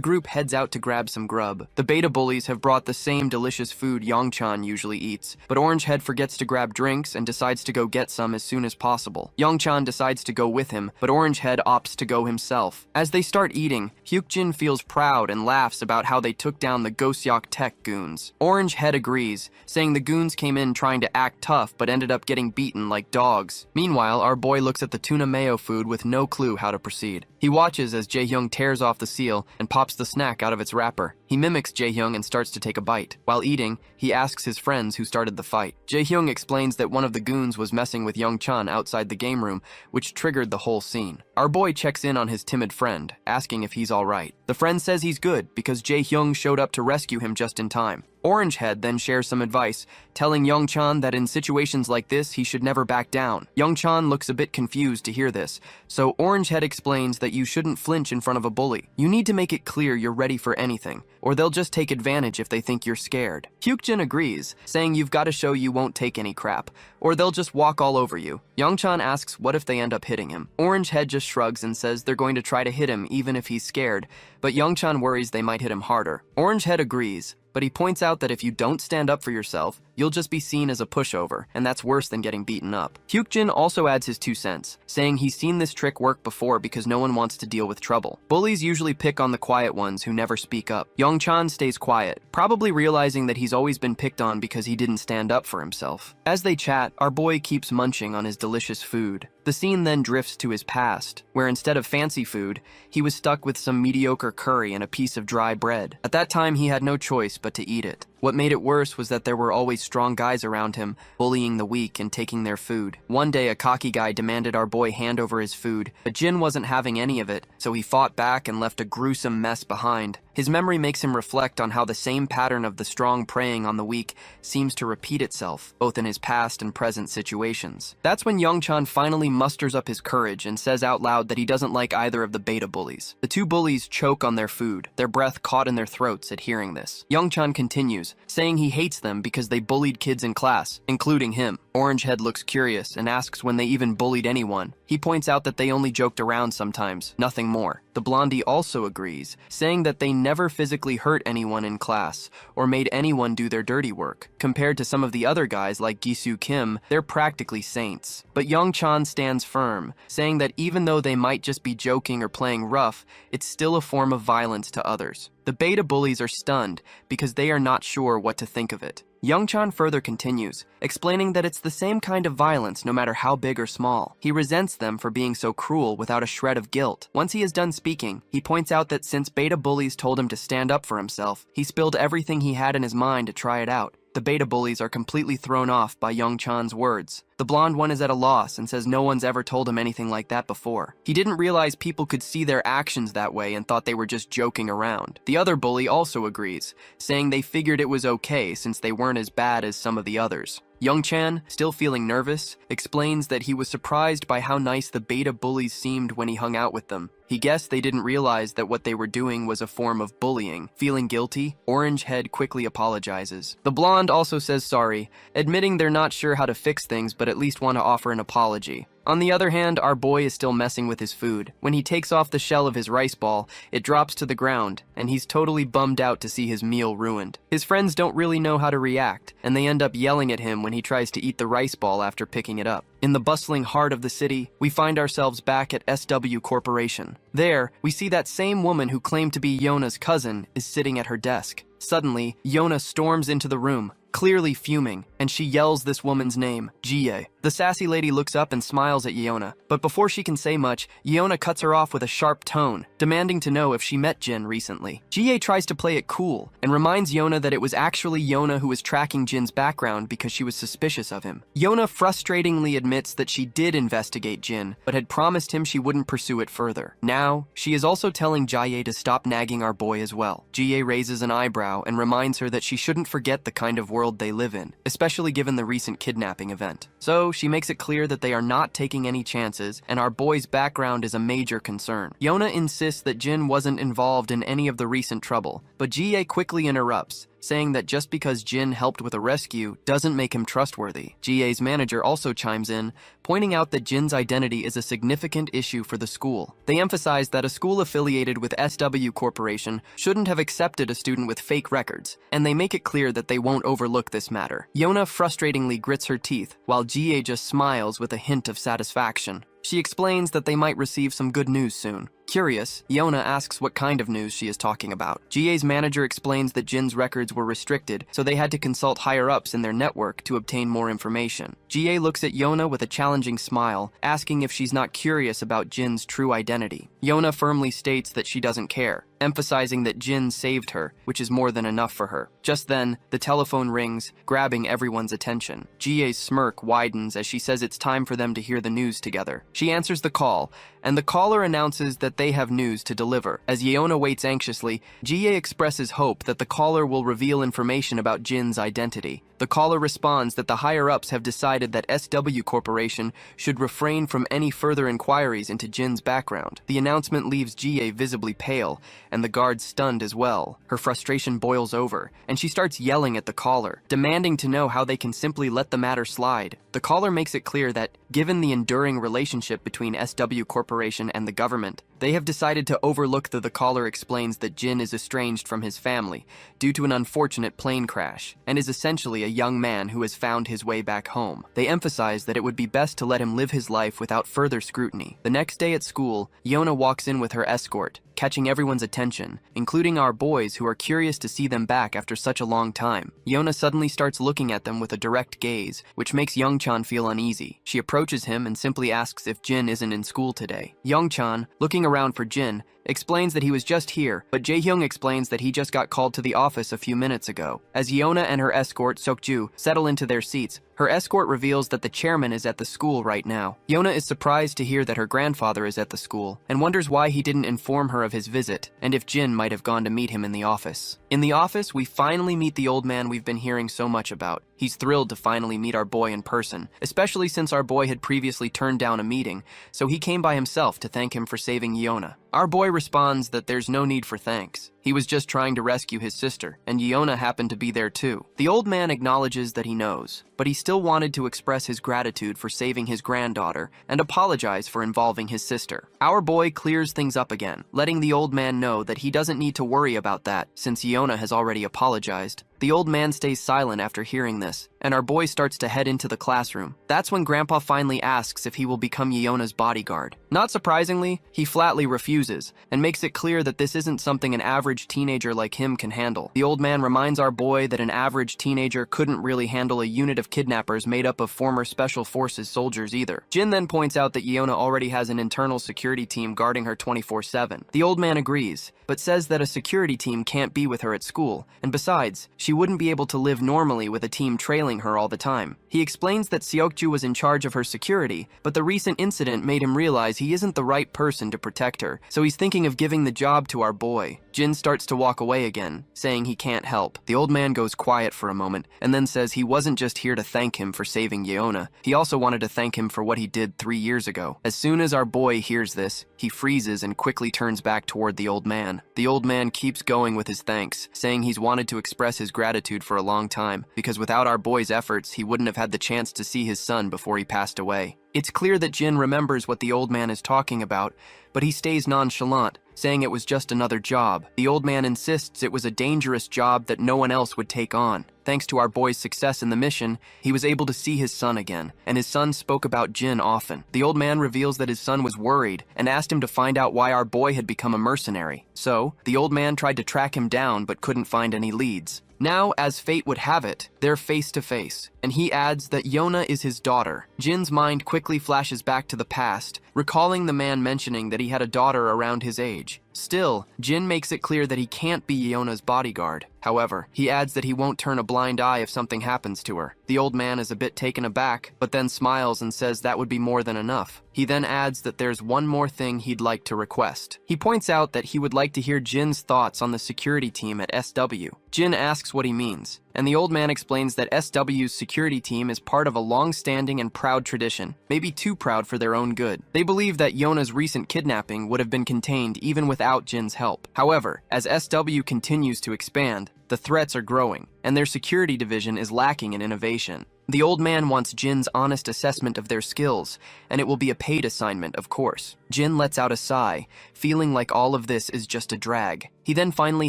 group heads out to grab some grub. The beta bullies have brought the same delicious food Young-chan usually eats, but Orangehead forgets to grab drinks and decides to go get some as soon as possible. Young-chan decides to go with him, but Orangehead opts to go himself. As they start eating, Hyuk-jin feels proud and laughs about how they took down the Gosyok Tech goons. Orangehead agrees, saying the goons came in trying to act tough but ended up getting beaten like dogs. Meanwhile, our boy looks at the tuna mayo food with no clue how to proceed. He watches as Jae-hyung tears off the seal and pops the snack out of its wrapper. He mimics Jae-hyung and starts to take a bite. While eating, he asks his friends who started the fight. Jae-hyung explains that one of the goons was messing with Young-chan outside the game room, which triggered the whole scene. Our boy checks in on his timid friend, asking if he's alright. The friend says he's good because Jae-hyung showed up to rescue him just in time. Orangehead then shares some advice, telling Young-chan that in situations like this, he should never back down. Young-chan looks a bit confused to hear this, so Orangehead explains that you shouldn't flinch in front of a bully. You need to make it clear you're ready for anything, or they'll just take advantage if they think you're scared. Hyuk-jin agrees, saying you've got to show you won't take any crap, or they'll just walk all over you. Young-chan asks what if they end up hitting him. Orangehead just shrugs and says they're going to try to hit him even if he's scared, but Young-chan worries they might hit him harder. Orangehead agrees, but he points out that if you don't stand up for yourself, you'll just be seen as a pushover, and that's worse than getting beaten up. Hyuk-jin also adds his 2 cents, saying he's seen this trick work before because no one wants to deal with trouble. Bullies usually pick on the quiet ones who never speak up. Young-chan stays quiet, probably realizing that he's always been picked on because he didn't stand up for himself. As they chat, our boy keeps munching on his delicious food. The scene then drifts to his past, where instead of fancy food, he was stuck with some mediocre curry and a piece of dry bread. At that time, he had no choice but to eat it. What made it worse was that there were always strong guys around him, bullying the weak and taking their food. One day, a cocky guy demanded our boy hand over his food, but Jin wasn't having any of it, so he fought back and left a gruesome mess behind. His memory makes him reflect on how the same pattern of the strong preying on the weak seems to repeat itself, both in his past and present situations. That's when Young-chan finally musters up his courage and says out loud that he doesn't like either of the beta bullies. The 2 bullies choke on their food, their breath caught in their throats at hearing this. Young-chan continues, saying he hates them because they bullied kids in class, including him. Orangehead looks curious and asks when they even bullied anyone. He points out that they only joked around sometimes, nothing more. The blondie also agrees, saying that they never physically hurt anyone in class or made anyone do their dirty work. Compared to some of the other guys like Gisu Kim, they're practically saints. But Young-chan stands firm, saying that even though they might just be joking or playing rough, it's still a form of violence to others. The beta bullies are stunned because they are not sure what to think of it. Young-chan further continues, explaining that it's the same kind of violence no matter how big or small. He resents them for being so cruel without a shred of guilt. Once he is done speaking, he points out that since beta bullies told him to stand up for himself, he spilled everything he had in his mind to try it out. The beta bullies are completely thrown off by Young-chan's words. The blonde one is at a loss and says no one's ever told him anything like that before. He didn't realize people could see their actions that way and thought they were just joking around. The other bully also agrees, saying they figured it was okay since they weren't as bad as some of the others. Young-chan, still feeling nervous, explains that he was surprised by how nice the beta bullies seemed when he hung out with them. He guessed they didn't realize that what they were doing was a form of bullying. Feeling guilty, Orange Head quickly apologizes. The blonde also says sorry, admitting they're not sure how to fix things but at least want to offer an apology. On the other hand, our boy is still messing with his food. When he takes off the shell of his rice ball, it drops to the ground, and he's totally bummed out to see his meal ruined. His friends don't really know how to react, and they end up yelling at him when he tries to eat the rice ball after picking it up. In the bustling heart of the city, we find ourselves back at SW Corporation. There, we see that same woman who claimed to be Yona's cousin is sitting at her desk. Suddenly, Yona storms into the room, clearly fuming, and she yells this woman's name, Jie. The sassy lady looks up and smiles at Yona, but before she can say much, Yona cuts her off with a sharp tone, demanding to know if she met Jin recently. Jie tries to play it cool, and reminds Yona that it was actually Yona who was tracking Jin's background because she was suspicious of him. Yona frustratingly admits that she did investigate Jin, but had promised him she wouldn't pursue it further. Now, she is also telling Jie to stop nagging our boy as well. Jie raises an eyebrow and reminds her that she shouldn't forget the kind of world they live in, especially given the recent kidnapping event. So, she makes it clear that they are not taking any chances, and our boy's background is a major concern. Yona insists that Jin wasn't involved in any of the recent trouble, but Jie quickly interrupts, saying that just because Jin helped with a rescue doesn't make him trustworthy. Jie's manager also chimes in, pointing out that Jin's identity is a significant issue for the school. They emphasize that a school affiliated with SW Corporation shouldn't have accepted a student with fake records, and they make it clear that they won't overlook this matter. Yona frustratingly grits her teeth, while Jie just smiles with a hint of satisfaction. She explains that they might receive some good news soon. Curious, Yona asks what kind of news she is talking about. Jie's manager explains that Jin's records were restricted, so they had to consult higher-ups in their network to obtain more information. Jie looks at Yona with a challenging smile, asking if she's not curious about Jin's true identity. Yona firmly states that she doesn't care, emphasizing that Jin saved her, which is more than enough for her. Just then, the telephone rings, grabbing everyone's attention. Jie's smirk widens as she says it's time for them to hear the news together. She answers the call, and the caller announces that they have news to deliver. As Yona waits anxiously, Jie expresses hope that the caller will reveal information about Jin's identity. The caller responds that the higher-ups have decided that SW Corporation should refrain from any further inquiries into Jin's background. The announcement leaves Jie visibly pale, and the guard stunned as well. Her frustration boils over, and she starts yelling at the caller, demanding to know how they can simply let the matter slide. The caller makes it clear that, given the enduring relationship between SW Corporation and the government, they have decided to overlook the caller explains that Jin is estranged from his family due to an unfortunate plane crash, and is essentially a young man who has found his way back home. They emphasize that it would be best to let him live his life without further scrutiny. The next day at school, Yona walks in with her escort, catching everyone's attention, including our boys who are curious to see them back after such a long time. Yona suddenly starts looking at them with a direct gaze, which makes Young-chan feel uneasy. She approaches him and simply asks if Jin isn't in school today. Young-chan, looking around for Jin, explains that he was just here, but Jae-hyung explains that he just got called to the office a few minutes ago. As Yona and her escort, Seokju, settle into their seats, her escort reveals that the chairman is at the school right now. Yona is surprised to hear that her grandfather is at the school, and wonders why he didn't inform her of his visit, and if Jin might have gone to meet him in the office. In the office, we finally meet the old man we've been hearing so much about. He's thrilled to finally meet our boy in person, especially since our boy had previously turned down a meeting, so he came by himself to thank him for saving Yona. Our boy responds that there's no need for thanks. He was just trying to rescue his sister, and Yona happened to be there too. The old man acknowledges that he knows, but he still wanted to express his gratitude for saving his granddaughter and apologize for involving his sister. Our boy clears things up again, letting the old man know that he doesn't need to worry about that since Yona has already apologized. The old man stays silent after hearing this, and our boy starts to head into the classroom. That's when Grandpa finally asks if he will become Yona's bodyguard. Not surprisingly, he flatly refuses, and makes it clear that this isn't something an average teenager like him can handle. The old man reminds our boy that an average teenager couldn't really handle a unit of kidnappers made up of former Special Forces soldiers either. Jin then points out that Yona already has an internal security team guarding her 24/7. The old man agrees, but says that a security team can't be with her her at school, and besides, she wouldn't be able to live normally with a team trailing her all the time. He explains that Seokju was in charge of her security, but the recent incident made him realize he isn't the right person to protect her, so he's thinking of giving the job to our boy. Jin starts to walk away again, saying he can't help. The old man goes quiet for a moment, and then says he wasn't just here to thank him for saving Yeona, he also wanted to thank him for what he did 3 years ago. As soon as our boy hears this, he freezes and quickly turns back toward the old man. The old man keeps going with his thanks, saying he's wanted to express his gratitude for a long time, because without our boy's efforts, he wouldn't have had the chance to see his son before he passed away. It's clear that Jin remembers what the old man is talking about, but he stays nonchalant, saying it was just another job. The old man insists it was a dangerous job that no one else would take on. Thanks to our boy's success in the mission, he was able to see his son again, and his son spoke about Jin often. The old man reveals that his son was worried and asked him to find out why our boy had become a mercenary. So, the old man tried to track him down but couldn't find any leads. Now, as fate would have it, they're face to face, and he adds that Yeona is his daughter. Jin's mind quickly flashes back to the past, recalling the man mentioning that he had a daughter around his age. Still, Jin makes it clear that he can't be Yeona's bodyguard. However, he adds that he won't turn a blind eye if something happens to her. The old man is a bit taken aback, but then smiles and says that would be more than enough. He then adds that there's one more thing he'd like to request. He points out that he would like to hear Jin's thoughts on the security team at SW. Jin asks what he means, and the old man explains that SW's security team is part of a long-standing and proud tradition, maybe too proud for their own good. They believe that Yeona's recent kidnapping would have been contained even without Jin's help. However, as SW continues to expand, the threats are growing, and their security division is lacking in innovation. The old man wants Jin's honest assessment of their skills, and it will be a paid assignment, of course. Jin lets out a sigh, feeling like all of this is just a drag. He then finally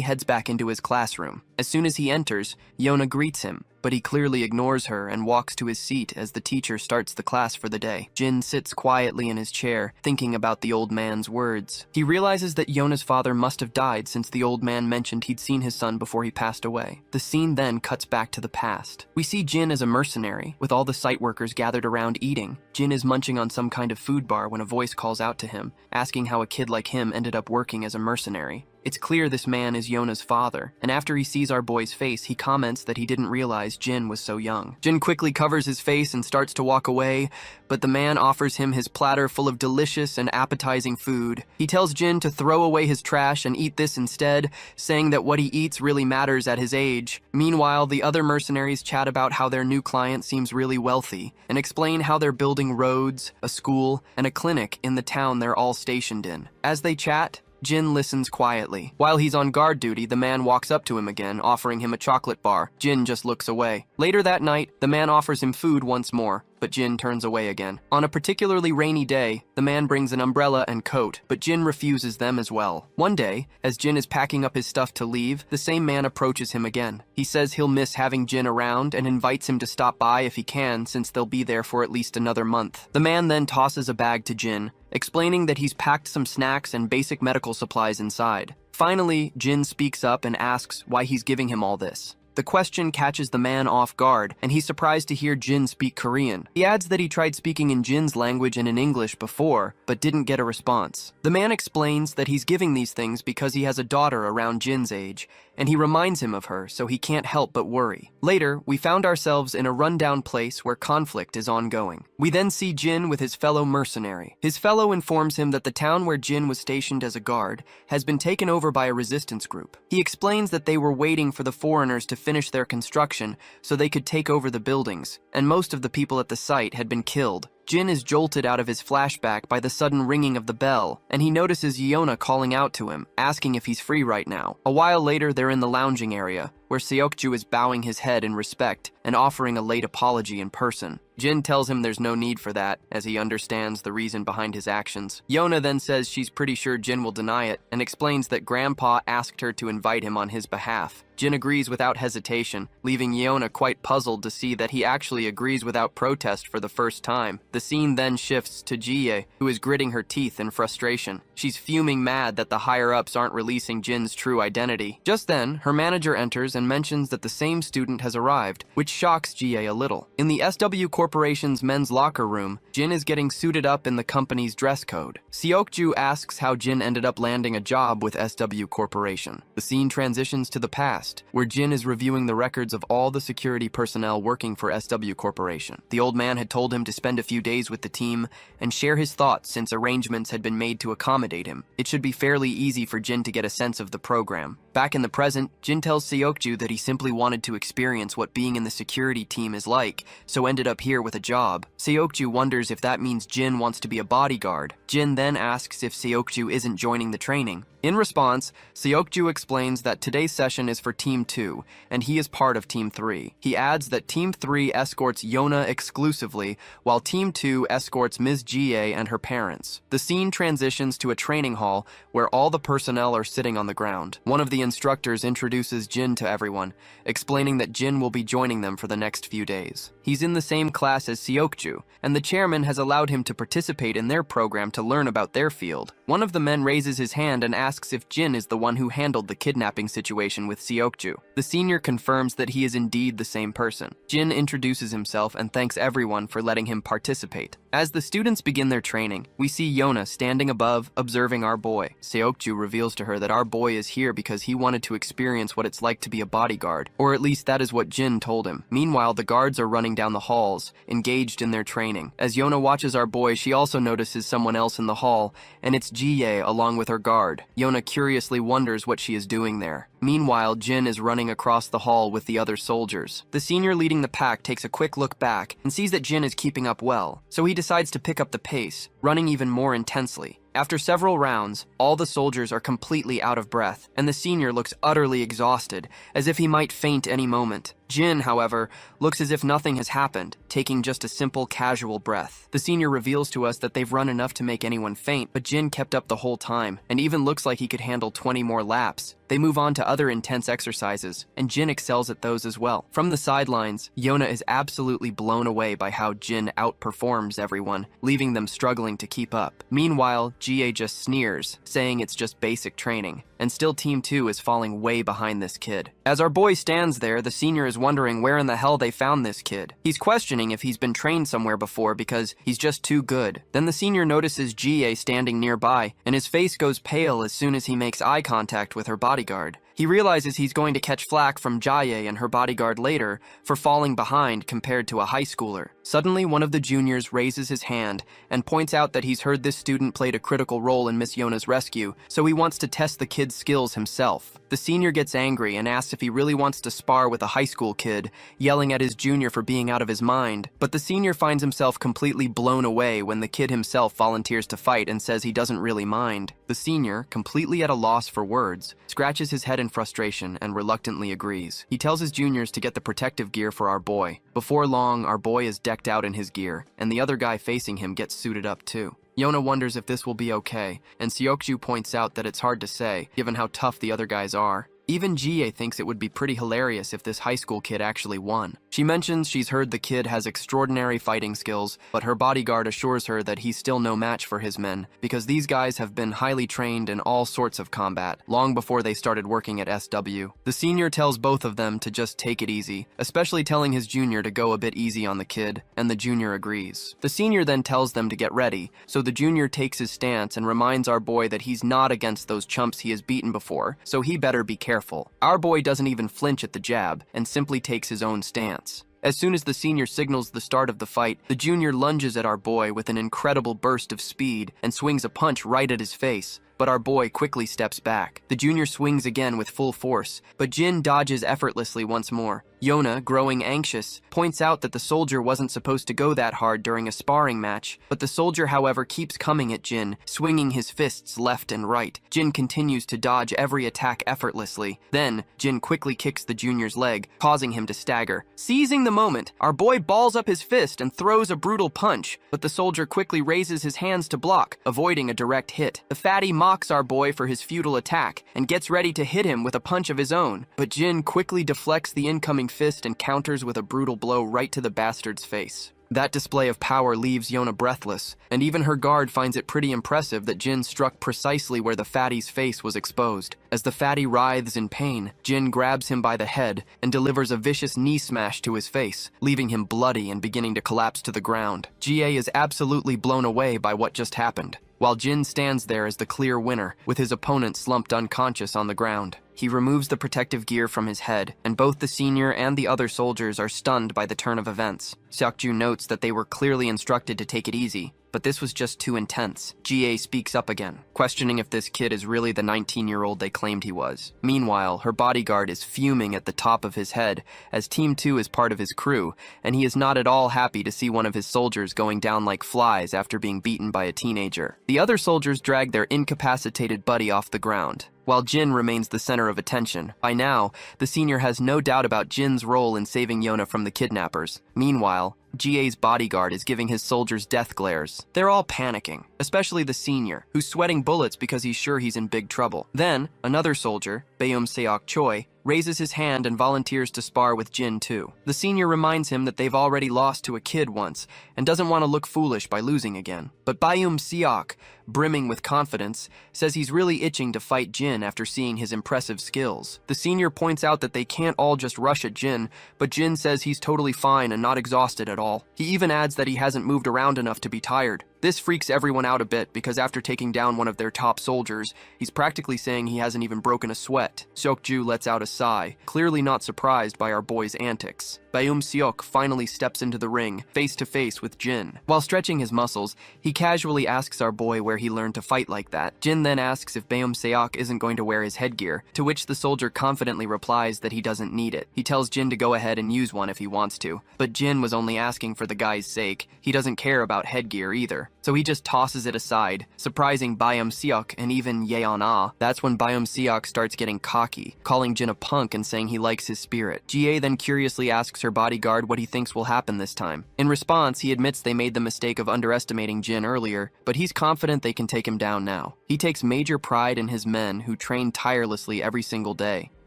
heads back into his classroom. As soon as he enters, Yeona greets him, but he clearly ignores her and walks to his seat as the teacher starts the class for the day. Jin sits quietly in his chair, thinking about the old man's words. He realizes that Yeona's father must have died since the old man mentioned he'd seen his son before he passed away. The scene then cuts back to the past. We see Jin as a mercenary, with all the site workers gathered around eating. Jin is munching on some kind of food bar when a voice calls out to him, asking how a kid like him ended up working as a mercenary. It's clear this man is Yeona's father, and after he sees our boy's face, he comments that he didn't realize Jin was so young. Jin quickly covers his face and starts to walk away, but the man offers him his platter full of delicious and appetizing food. He tells Jin to throw away his trash and eat this instead, saying that what he eats really matters at his age. Meanwhile, the other mercenaries chat about how their new client seems really wealthy, and explain how they're building roads, a school, and a clinic in the town they're all stationed in. As they chat, Jin listens quietly. While he's on guard duty, the man walks up to him again, offering him a chocolate bar. Jin just looks away. Later that night, the man offers him food once more, but Jin turns away again. On a particularly rainy day, the man brings an umbrella and coat, but Jin refuses them as well. One day, as Jin is packing up his stuff to leave, the same man approaches him again. He says he'll miss having Jin around and invites him to stop by if he can, since they'll be there for at least another month. The man then tosses a bag to Jin, explaining that he's packed some snacks and basic medical supplies inside. Finally, Jin speaks up and asks why he's giving him all this. The question catches the man off guard, and he's surprised to hear Jin speak Korean. He adds that he tried speaking in Jin's language and in English before, but didn't get a response. The man explains that he's giving these things because he has a daughter around Jin's age, and he reminds him of her, so he can't help but worry. Later, we found ourselves in a rundown place where conflict is ongoing. We then see Jin with his fellow mercenary. His fellow informs him that the town where Jin was stationed as a guard has been taken over by a resistance group. He explains that they were waiting for the foreigners to finish their construction so they could take over the buildings, and most of the people at the site had been killed. Jin is jolted out of his flashback by the sudden ringing of the bell, and he notices Yeona calling out to him, asking if he's free right now. A while later, they're in the lounging area, where Seokju is bowing his head in respect and offering a late apology in person. Jin tells him there's no need for that, as he understands the reason behind his actions. Yeona then says she's pretty sure Jin will deny it, and explains that Grandpa asked her to invite him on his behalf. Jin agrees without hesitation, leaving Yeona quite puzzled to see that he actually agrees without protest for the first time. The The scene then shifts to Jie, who is gritting her teeth in frustration. She's fuming mad that the higher-ups aren't releasing Jin's true identity. Just then, her manager enters and mentions that the same student has arrived, which shocks Jie a little. In the SW Corporation's men's locker room, Jin is getting suited up in the company's dress code. Seokju asks how Jin ended up landing a job with SW Corporation. The scene transitions to the past, where Jin is reviewing the records of all the security personnel working for SW Corporation. The old man had told him to spend a few days with the team and share his thoughts since arrangements had been made to accommodate him. It should be fairly easy for Jin to get a sense of the program. Back in the present, Jin tells Seokju that he simply wanted to experience what being in the security team is like, so ended up here with a job. Seokju wonders if that means Jin wants to be a bodyguard. Jin then asks if Seokju isn't joining the training. In response, Seokju explains that today's session is for Team 2, and he is part of Team 3. He adds that Team 3 escorts Yona exclusively, while Team 2 escorts Ms. Jie and her parents. The scene transitions to a training hall where all the personnel are sitting on the ground. One of the instructors introduces Jin to everyone, explaining that Jin will be joining them for the next few days. He's in the same class as Seokju, and the chairman has allowed him to participate in their program to learn about their field. One of the men raises his hand and asks if Jin is the one who handled the kidnapping situation with Seokju. The senior confirms that he is indeed the same person. Jin introduces himself and thanks everyone for letting him participate. As the students begin their training, we see Yona standing above, observing our boy. Seokju reveals to her that our boy is here because he wanted to experience what it's like to be a bodyguard, or at least that is what Jin told him. Meanwhile, the guards are running down the halls, engaged in their training. As Yona watches our boy, she also notices someone else in the hall, and it's Jie along with her guard. Yona curiously wonders what she is doing there. Meanwhile, Jin is running across the hall with the other soldiers. The senior leading the pack takes a quick look back and sees that Jin is keeping up well, so he decides to pick up the pace, running even more intensely. After several rounds, all the soldiers are completely out of breath, and the senior looks utterly exhausted, as if he might faint any moment. Jin, however, looks as if nothing has happened, taking just a simple, casual breath. The senior reveals to us that they've run enough to make anyone faint, but Jin kept up the whole time, and even looks like he could handle 20 more laps. They move on to other intense exercises, and Jin excels at those as well. From the sidelines, Yona is absolutely blown away by how Jin outperforms everyone, leaving them struggling to keep up. Meanwhile, Jie just sneers, saying it's just basic training, and still Team 2 is falling way behind this kid. As our boy stands there, the senior is wondering where in the hell they found this kid. He's questioning if he's been trained somewhere before because he's just too good. Then the senior notices Jie standing nearby, and his face goes pale as soon as he makes eye contact with her bodyguard. He realizes he's going to catch flack from Jie and her bodyguard later for falling behind compared to a high schooler. Suddenly, one of the juniors raises his hand and points out that he's heard this student played a critical role in Miss Yona's rescue, so he wants to test the kid's skills himself. The senior gets angry and asks if he really wants to spar with a high school kid, yelling at his junior for being out of his mind. But the senior finds himself completely blown away when the kid himself volunteers to fight and says he doesn't really mind. The senior, completely at a loss for words, scratches his head in frustration and reluctantly agrees. He tells his juniors to get the protective gear for our boy. Before long, our boy is decked out in his gear, and the other guy facing him gets suited up too. Yona wonders if this will be okay, and Seokju points out that it's hard to say, given how tough the other guys are. Even Jie thinks it would be pretty hilarious if this high school kid actually won. She mentions she's heard the kid has extraordinary fighting skills, but her bodyguard assures her that he's still no match for his men, because these guys have been highly trained in all sorts of combat, long before they started working at SW. The senior tells both of them to just take it easy, especially telling his junior to go a bit easy on the kid, and the junior agrees. The senior then tells them to get ready, so the junior takes his stance and reminds our boy that he's not against those chumps he has beaten before, so he better be careful. Our boy doesn't even flinch at the jab and simply takes his own stance. As soon as the senior signals the start of the fight, the junior lunges at our boy with an incredible burst of speed and swings a punch right at his face. But our boy quickly steps back. The junior swings again with full force, but Jin dodges effortlessly once more. Yona, growing anxious, points out that the soldier wasn't supposed to go that hard during a sparring match, but the soldier, however, keeps coming at Jin, swinging his fists left and right. Jin continues to dodge every attack effortlessly. Then, Jin quickly kicks the junior's leg, causing him to stagger. Seizing the moment, our boy balls up his fist and throws a brutal punch, but the soldier quickly raises his hands to block, avoiding a direct hit. The fatty mocks our boy for his futile attack and gets ready to hit him with a punch of his own, but Jin quickly deflects the incoming fist and counters with a brutal blow right to the bastard's face. That display of power leaves Yona breathless, and even her guard finds it pretty impressive that Jin struck precisely where the fatty's face was exposed. As the fatty writhes in pain, Jin grabs him by the head and delivers a vicious knee smash to his face, leaving him bloody and beginning to collapse to the ground. GA is absolutely blown away by what just happened, while Jin stands there as the clear winner, with his opponent slumped unconscious on the ground. He removes the protective gear from his head, and both the senior and the other soldiers are stunned by the turn of events. Seokju notes that they were clearly instructed to take it easy, but this was just too intense. GA speaks up again, questioning if this kid is really the 19-year-old they claimed he was. Meanwhile, her bodyguard is fuming at the top of his head, as Team 2 is part of his crew, and he is not at all happy to see one of his soldiers going down like flies after being beaten by a teenager. The other soldiers drag their incapacitated buddy off the ground, while Jin remains the center of attention. By now, the senior has no doubt about Jin's role in saving Yona from the kidnappers. Meanwhile, GA's bodyguard is giving his soldiers death glares. They're all panicking, especially the senior, who's sweating bullets because he's sure he's in big trouble. Then, another soldier, Baeum Seok Choi, raises his hand and volunteers to spar with Jin too. The senior reminds him that they've already lost to a kid once, and doesn't want to look foolish by losing again. But Baeum Seok, brimming with confidence, says he's really itching to fight Jin after seeing his impressive skills. The senior points out that they can't all just rush at Jin, but Jin says he's totally fine and not exhausted at all. He even adds that he hasn't moved around enough to be tired. This freaks everyone out a bit because after taking down one of their top soldiers, he's practically saying he hasn't even broken a sweat. Seokju lets out a sigh, clearly not surprised by our boy's antics. Baeum Seok finally steps into the ring, face to face with Jin. While stretching his muscles, he casually asks our boy where he learned to fight like that. Jin then asks if Baeum Seok isn't going to wear his headgear, to which the soldier confidently replies that he doesn't need it. He tells Jin to go ahead and use one if he wants to, but Jin was only asking for the guy's sake. He doesn't care about headgear either, so he just tosses it aside, surprising Baeum Seok and even Yeon-ah. That's when Baeum Seok starts getting cocky, calling Jin a punk and saying he likes his spirit. GA then curiously asks her bodyguard what he thinks will happen this time. In response, he admits they made the mistake of underestimating Jin earlier, but he's confident they can take him down now. He takes major pride in his men who train tirelessly every single day.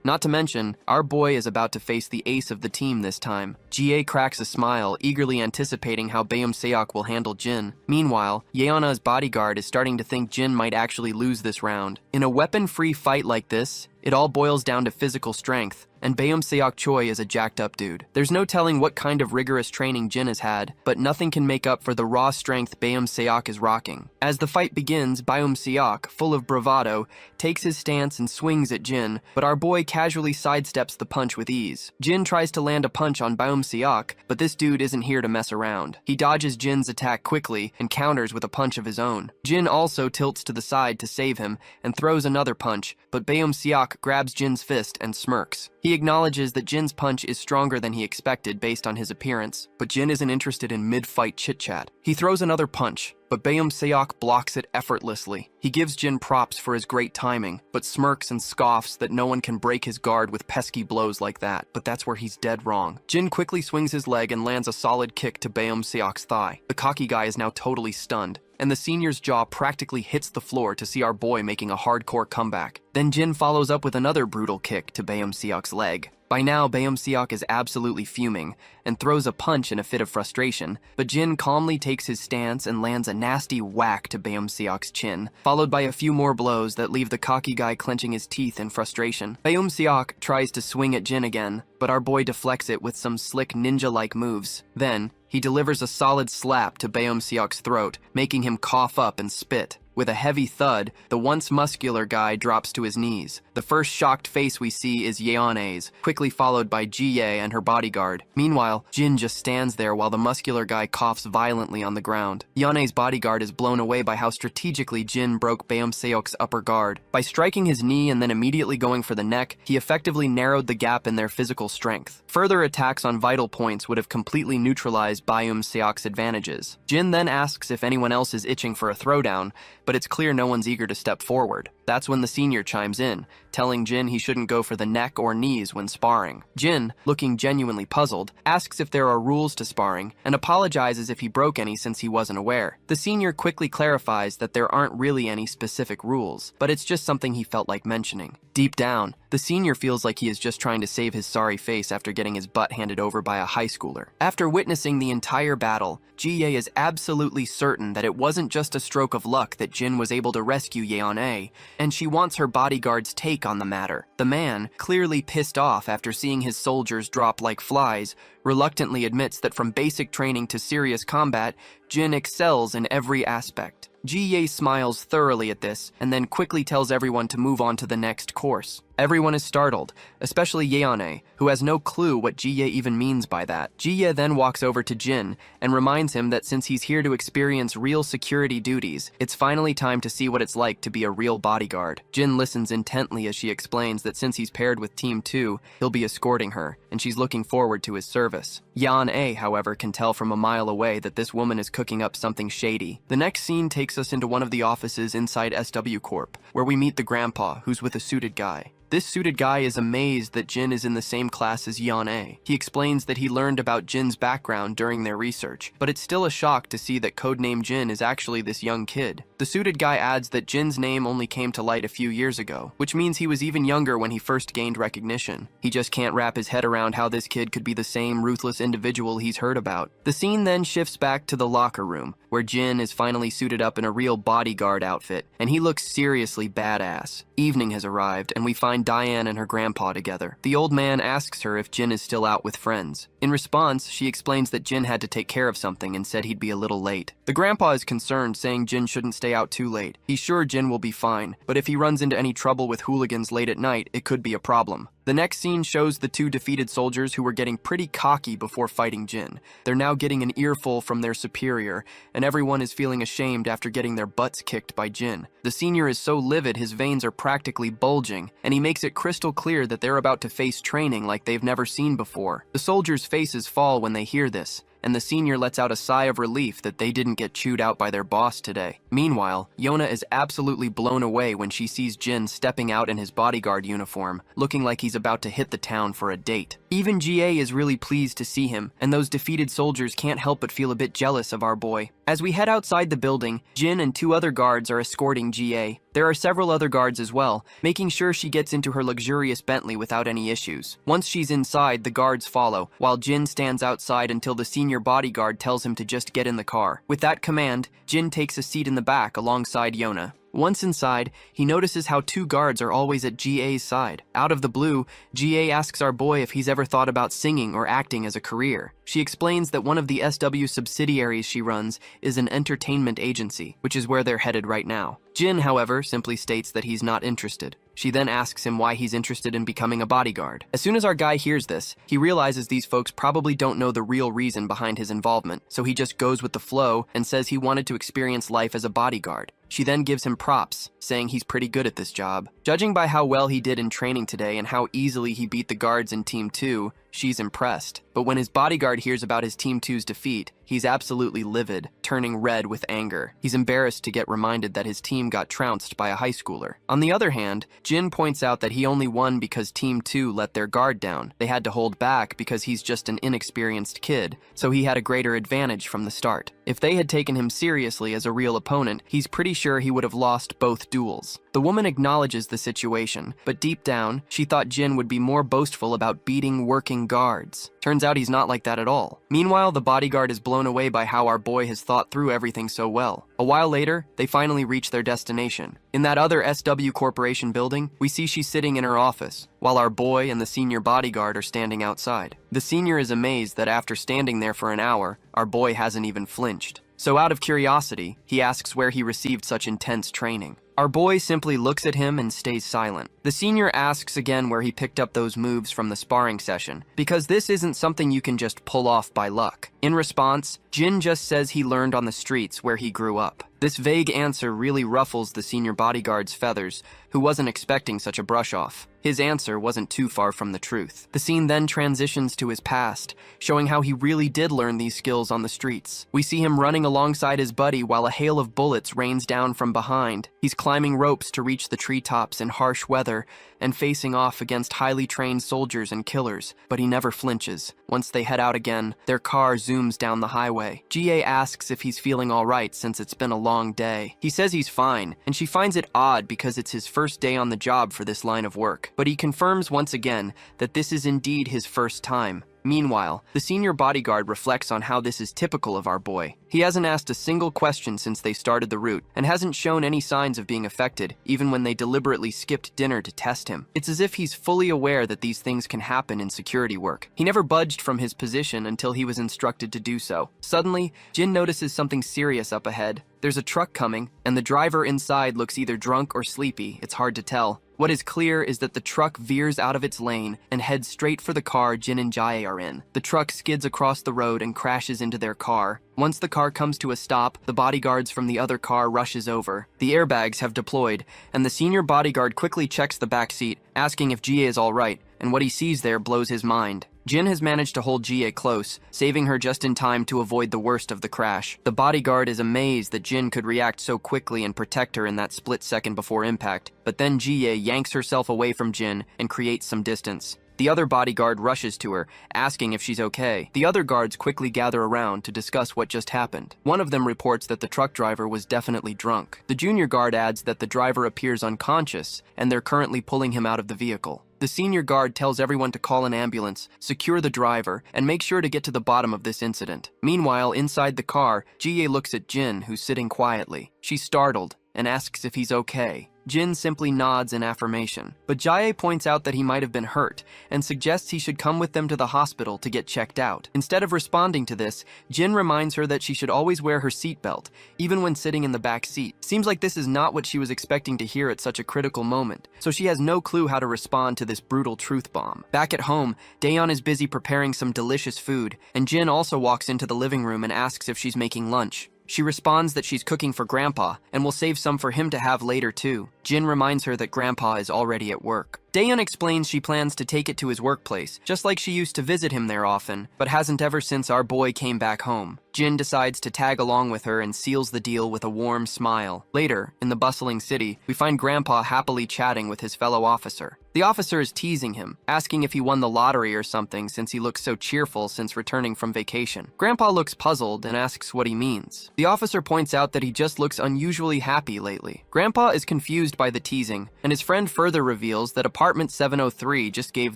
Not to mention, our boy is about to face the ace of the team this time. GA cracks a smile, eagerly anticipating how Baeum Seok will handle Jin. Meanwhile, Yeona's bodyguard is starting to think Jin might actually lose this round. In a weapon-free fight like this, it all boils down to physical strength, and Baeum Seok Choi is a jacked-up dude. There's no telling what kind of rigorous training Jin has had, but nothing can make up for the raw strength Baeum Seok is rocking. As the fight begins, Baeum Seok, full of bravado, takes his stance and swings at Jin, but our boy casually sidesteps the punch with ease. Jin tries to land a punch on Baeum Seok, but this dude isn't here to mess around. He dodges Jin's attack quickly and counters with a punch of his own. Jin also tilts to the side to save him and throws another punch, but Baeum Seok grabs Jin's fist and smirks. He acknowledges that Jin's punch is stronger than he expected based on his appearance, but Jin isn't interested in mid-fight chit-chat. He throws another punch, but Baeum Seok blocks it effortlessly. He gives Jin props for his great timing, but smirks and scoffs that no one can break his guard with pesky blows like that, but that's where he's dead wrong. Jin quickly swings his leg and lands a solid kick to Baeum Seok's thigh. The cocky guy is now totally stunned, and the senior's jaw practically hits the floor to see our boy making a hardcore comeback. Then Jin follows up with another brutal kick to Baeum Seok's leg. By now, Baeum Seok is absolutely fuming and throws a punch in a fit of frustration, but Jin calmly takes his stance and lands a nasty whack to Baeum Seok's chin, followed by a few more blows that leave the cocky guy clenching his teeth in frustration. Baeum Seok tries to swing at Jin again, but our boy deflects it with some slick ninja-like moves. Then, he delivers a solid slap to Baeum Seok's throat, making him cough up and spit. With a heavy thud, the once muscular guy drops to his knees. The first shocked face we see is Yeone's, quickly followed by Ji-Ye and her bodyguard. Meanwhile, Jin just stands there while the muscular guy coughs violently on the ground. Yeone's bodyguard is blown away by how strategically Jin broke Baeum Seok's upper guard. By striking his knee and then immediately going for the neck, he effectively narrowed the gap in their physical strength. Further attacks on vital points would have completely neutralized Baeum Seok's advantages. Jin then asks if anyone else is itching for a throwdown, but it's clear no one's eager to step forward. That's when the senior chimes in, telling Jin he shouldn't go for the neck or knees when sparring. Jin, looking genuinely puzzled, asks if there are rules to sparring and apologizes if he broke any since he wasn't aware. The senior quickly clarifies that there aren't really any specific rules, but it's just something he felt like mentioning. Deep down, the senior feels like he is just trying to save his sorry face after getting his butt handed over by a high schooler. After witnessing the entire battle, Ji-ye is absolutely certain that it wasn't just a stroke of luck that Jin was able to rescue Yeon-ae, and she wants her bodyguard's take on the matter. The man, clearly pissed off after seeing his soldiers drop like flies, reluctantly admits that from basic training to serious combat, Jin excels in every aspect. Ji-ye smiles thoroughly at this, and then quickly tells everyone to move on to the next course. Everyone is startled, especially Yeon-ae, who has no clue what Ji-ye even means by that. Ji-ye then walks over to Jin and reminds him that since he's here to experience real security duties, it's finally time to see what it's like to be a real bodyguard. Jin listens intently as she explains that since he's paired with Team 2, he'll be escorting her, and she's looking forward to his service. Yeon-ae, however, can tell from a mile away that this woman is cooking up something shady. The next scene takes us into one of the offices inside SW Corp, where we meet the grandpa, who's with a suited guy. This suited guy is amazed that Jin is in the same class as Yeon-ae. He explains that he learned about Jin's background during their research, but it's still a shock to see that codename Jin is actually this young kid. The suited guy adds that Jin's name only came to light a few years ago, which means he was even younger when he first gained recognition. He just can't wrap his head around how this kid could be the same ruthless individual he's heard about. The scene then shifts back to the locker room, where Jin is finally suited up in a real bodyguard outfit, and he looks seriously badass. Evening has arrived, and we find Diane and her grandpa together. The old man asks her if Jin is still out with friends. In response, she explains that Jin had to take care of something and said he'd be a little late. The grandpa is concerned, saying Jin shouldn't stay out too late. He's sure Jin will be fine, but if he runs into any trouble with hooligans late at night, it could be a problem. The next scene shows the two defeated soldiers who were getting pretty cocky before fighting Jin. They're now getting an earful from their superior, and everyone is feeling ashamed after getting their butts kicked by Jin. The senior is so livid his veins are practically bulging, and he makes it crystal clear that they're about to face training like they've never seen before. The soldiers' faces fall when they hear this, and the senior lets out a sigh of relief that they didn't get chewed out by their boss today. Meanwhile, Yona is absolutely blown away when she sees Jin stepping out in his bodyguard uniform, looking like he's about to hit the town for a date. Even GA is really pleased to see him, and those defeated soldiers can't help but feel a bit jealous of our boy. As we head outside the building, Jin and two other guards are escorting GA. There are several other guards as well, making sure she gets into her luxurious Bentley without any issues. Once she's inside, the guards follow, while Jin stands outside until the senior bodyguard tells him to just get in the car. With that command, Jin takes a seat in the back alongside Yona. Once inside, he notices how two guards are always at GA's side. Out of the blue, GA asks our boy if he's ever thought about singing or acting as a career. She explains that one of the SW subsidiaries she runs is an entertainment agency, which is where they're headed right now. Jin, however, simply states that he's not interested. She then asks him why he's interested in becoming a bodyguard. As soon as our guy hears this, he realizes these folks probably don't know the real reason behind his involvement, so he just goes with the flow and says he wanted to experience life as a bodyguard. She then gives him props, saying he's pretty good at this job. Judging by how well he did in training today and how easily he beat the guards in Team 2, she's impressed. But when his bodyguard hears about his Team 2's defeat, he's absolutely livid, turning red with anger. He's embarrassed to get reminded that his team got trounced by a high schooler. On the other hand, Jin points out that he only won because Team 2 let their guard down. They had to hold back because he's just an inexperienced kid, so he had a greater advantage from the start. If they had taken him seriously as a real opponent, he's pretty sure he would have lost both duels. The woman acknowledges the situation, but deep down, she thought Jin would be more boastful about beating working guards. Turns out he's not like that at all. Meanwhile, the bodyguard is blown away by how our boy has thought through everything so well. A while later, they finally reach their destination. In that other SW Corporation building, we see she's sitting in her office, while our boy and the senior bodyguard are standing outside. The senior is amazed that after standing there for an hour, our boy hasn't even flinched. So out of curiosity, he asks where he received such intense training. Our boy simply looks at him and stays silent. The senior asks again where he picked up those moves from the sparring session, because this isn't something you can just pull off by luck. In response, Jin just says he learned on the streets where he grew up. This vague answer really ruffles the senior bodyguard's feathers, who wasn't expecting such a brush-off. His answer wasn't too far from the truth. The scene then transitions to his past, showing how he really did learn these skills on the streets. We see him running alongside his buddy while a hail of bullets rains down from behind. He's climbing ropes to reach the treetops in harsh weather and facing off against highly trained soldiers and killers, but he never flinches. Once they head out again, their car zooms down the highway. GA asks if he's feeling all right since it's been a long day. He says he's fine, and she finds it odd because it's his first day on the job for this line of work. But he confirms once again that this is indeed his first time. Meanwhile, the senior bodyguard reflects on how this is typical of our boy. He hasn't asked a single question since they started the route, and hasn't shown any signs of being affected, even when they deliberately skipped dinner to test him. It's as if he's fully aware that these things can happen in security work. He never budged from his position until he was instructed to do so. Suddenly, Jin notices something serious up ahead. There's a truck coming, and the driver inside looks either drunk or sleepy. It's hard to tell. What is clear is that the truck veers out of its lane and heads straight for the car Jin and Jae are in. The truck skids across the road and crashes into their car. Once the car comes to a stop, the bodyguards from the other car rushes over. The airbags have deployed, and the senior bodyguard quickly checks the back seat, asking if Jae is all right, and what he sees there blows his mind. Jin has managed to hold Jae close, saving her just in time to avoid the worst of the crash. The bodyguard is amazed that Jin could react so quickly and protect her in that split second before impact, but then Jae yanks herself away from Jin and creates some distance. The other bodyguard rushes to her, asking if she's okay. The other guards quickly gather around to discuss what just happened. One of them reports that the truck driver was definitely drunk. The junior guard adds that the driver appears unconscious, and they're currently pulling him out of the vehicle. The senior guard tells everyone to call an ambulance, secure the driver, and make sure to get to the bottom of this incident. Meanwhile, inside the car, Jae looks at Jin, who's sitting quietly. She's startled and asks if he's okay. Jin simply nods in affirmation, but Jae points out that he might have been hurt and suggests he should come with them to the hospital to get checked out. Instead of responding to this, Jin reminds her that she should always wear her seatbelt, even when sitting in the back seat. Seems like this is not what she was expecting to hear at such a critical moment, so she has no clue how to respond to this brutal truth bomb. Back at home, Daeyeon is busy preparing some delicious food, and Jin also walks into the living room and asks if she's making lunch. She responds that she's cooking for Grandpa and will save some for him to have later too. Jin reminds her that Grandpa is already at work. Daeyeon explains she plans to take it to his workplace, just like she used to visit him there often, but hasn't ever since our boy came back home. Jin decides to tag along with her and seals the deal with a warm smile. Later, in the bustling city, we find Grandpa happily chatting with his fellow officer. The officer is teasing him, asking if he won the lottery or something since he looks so cheerful since returning from vacation. Grandpa looks puzzled and asks what he means. The officer points out that he just looks unusually happy lately. Grandpa is confused by the teasing, and his friend further reveals that Apartment 703 just gave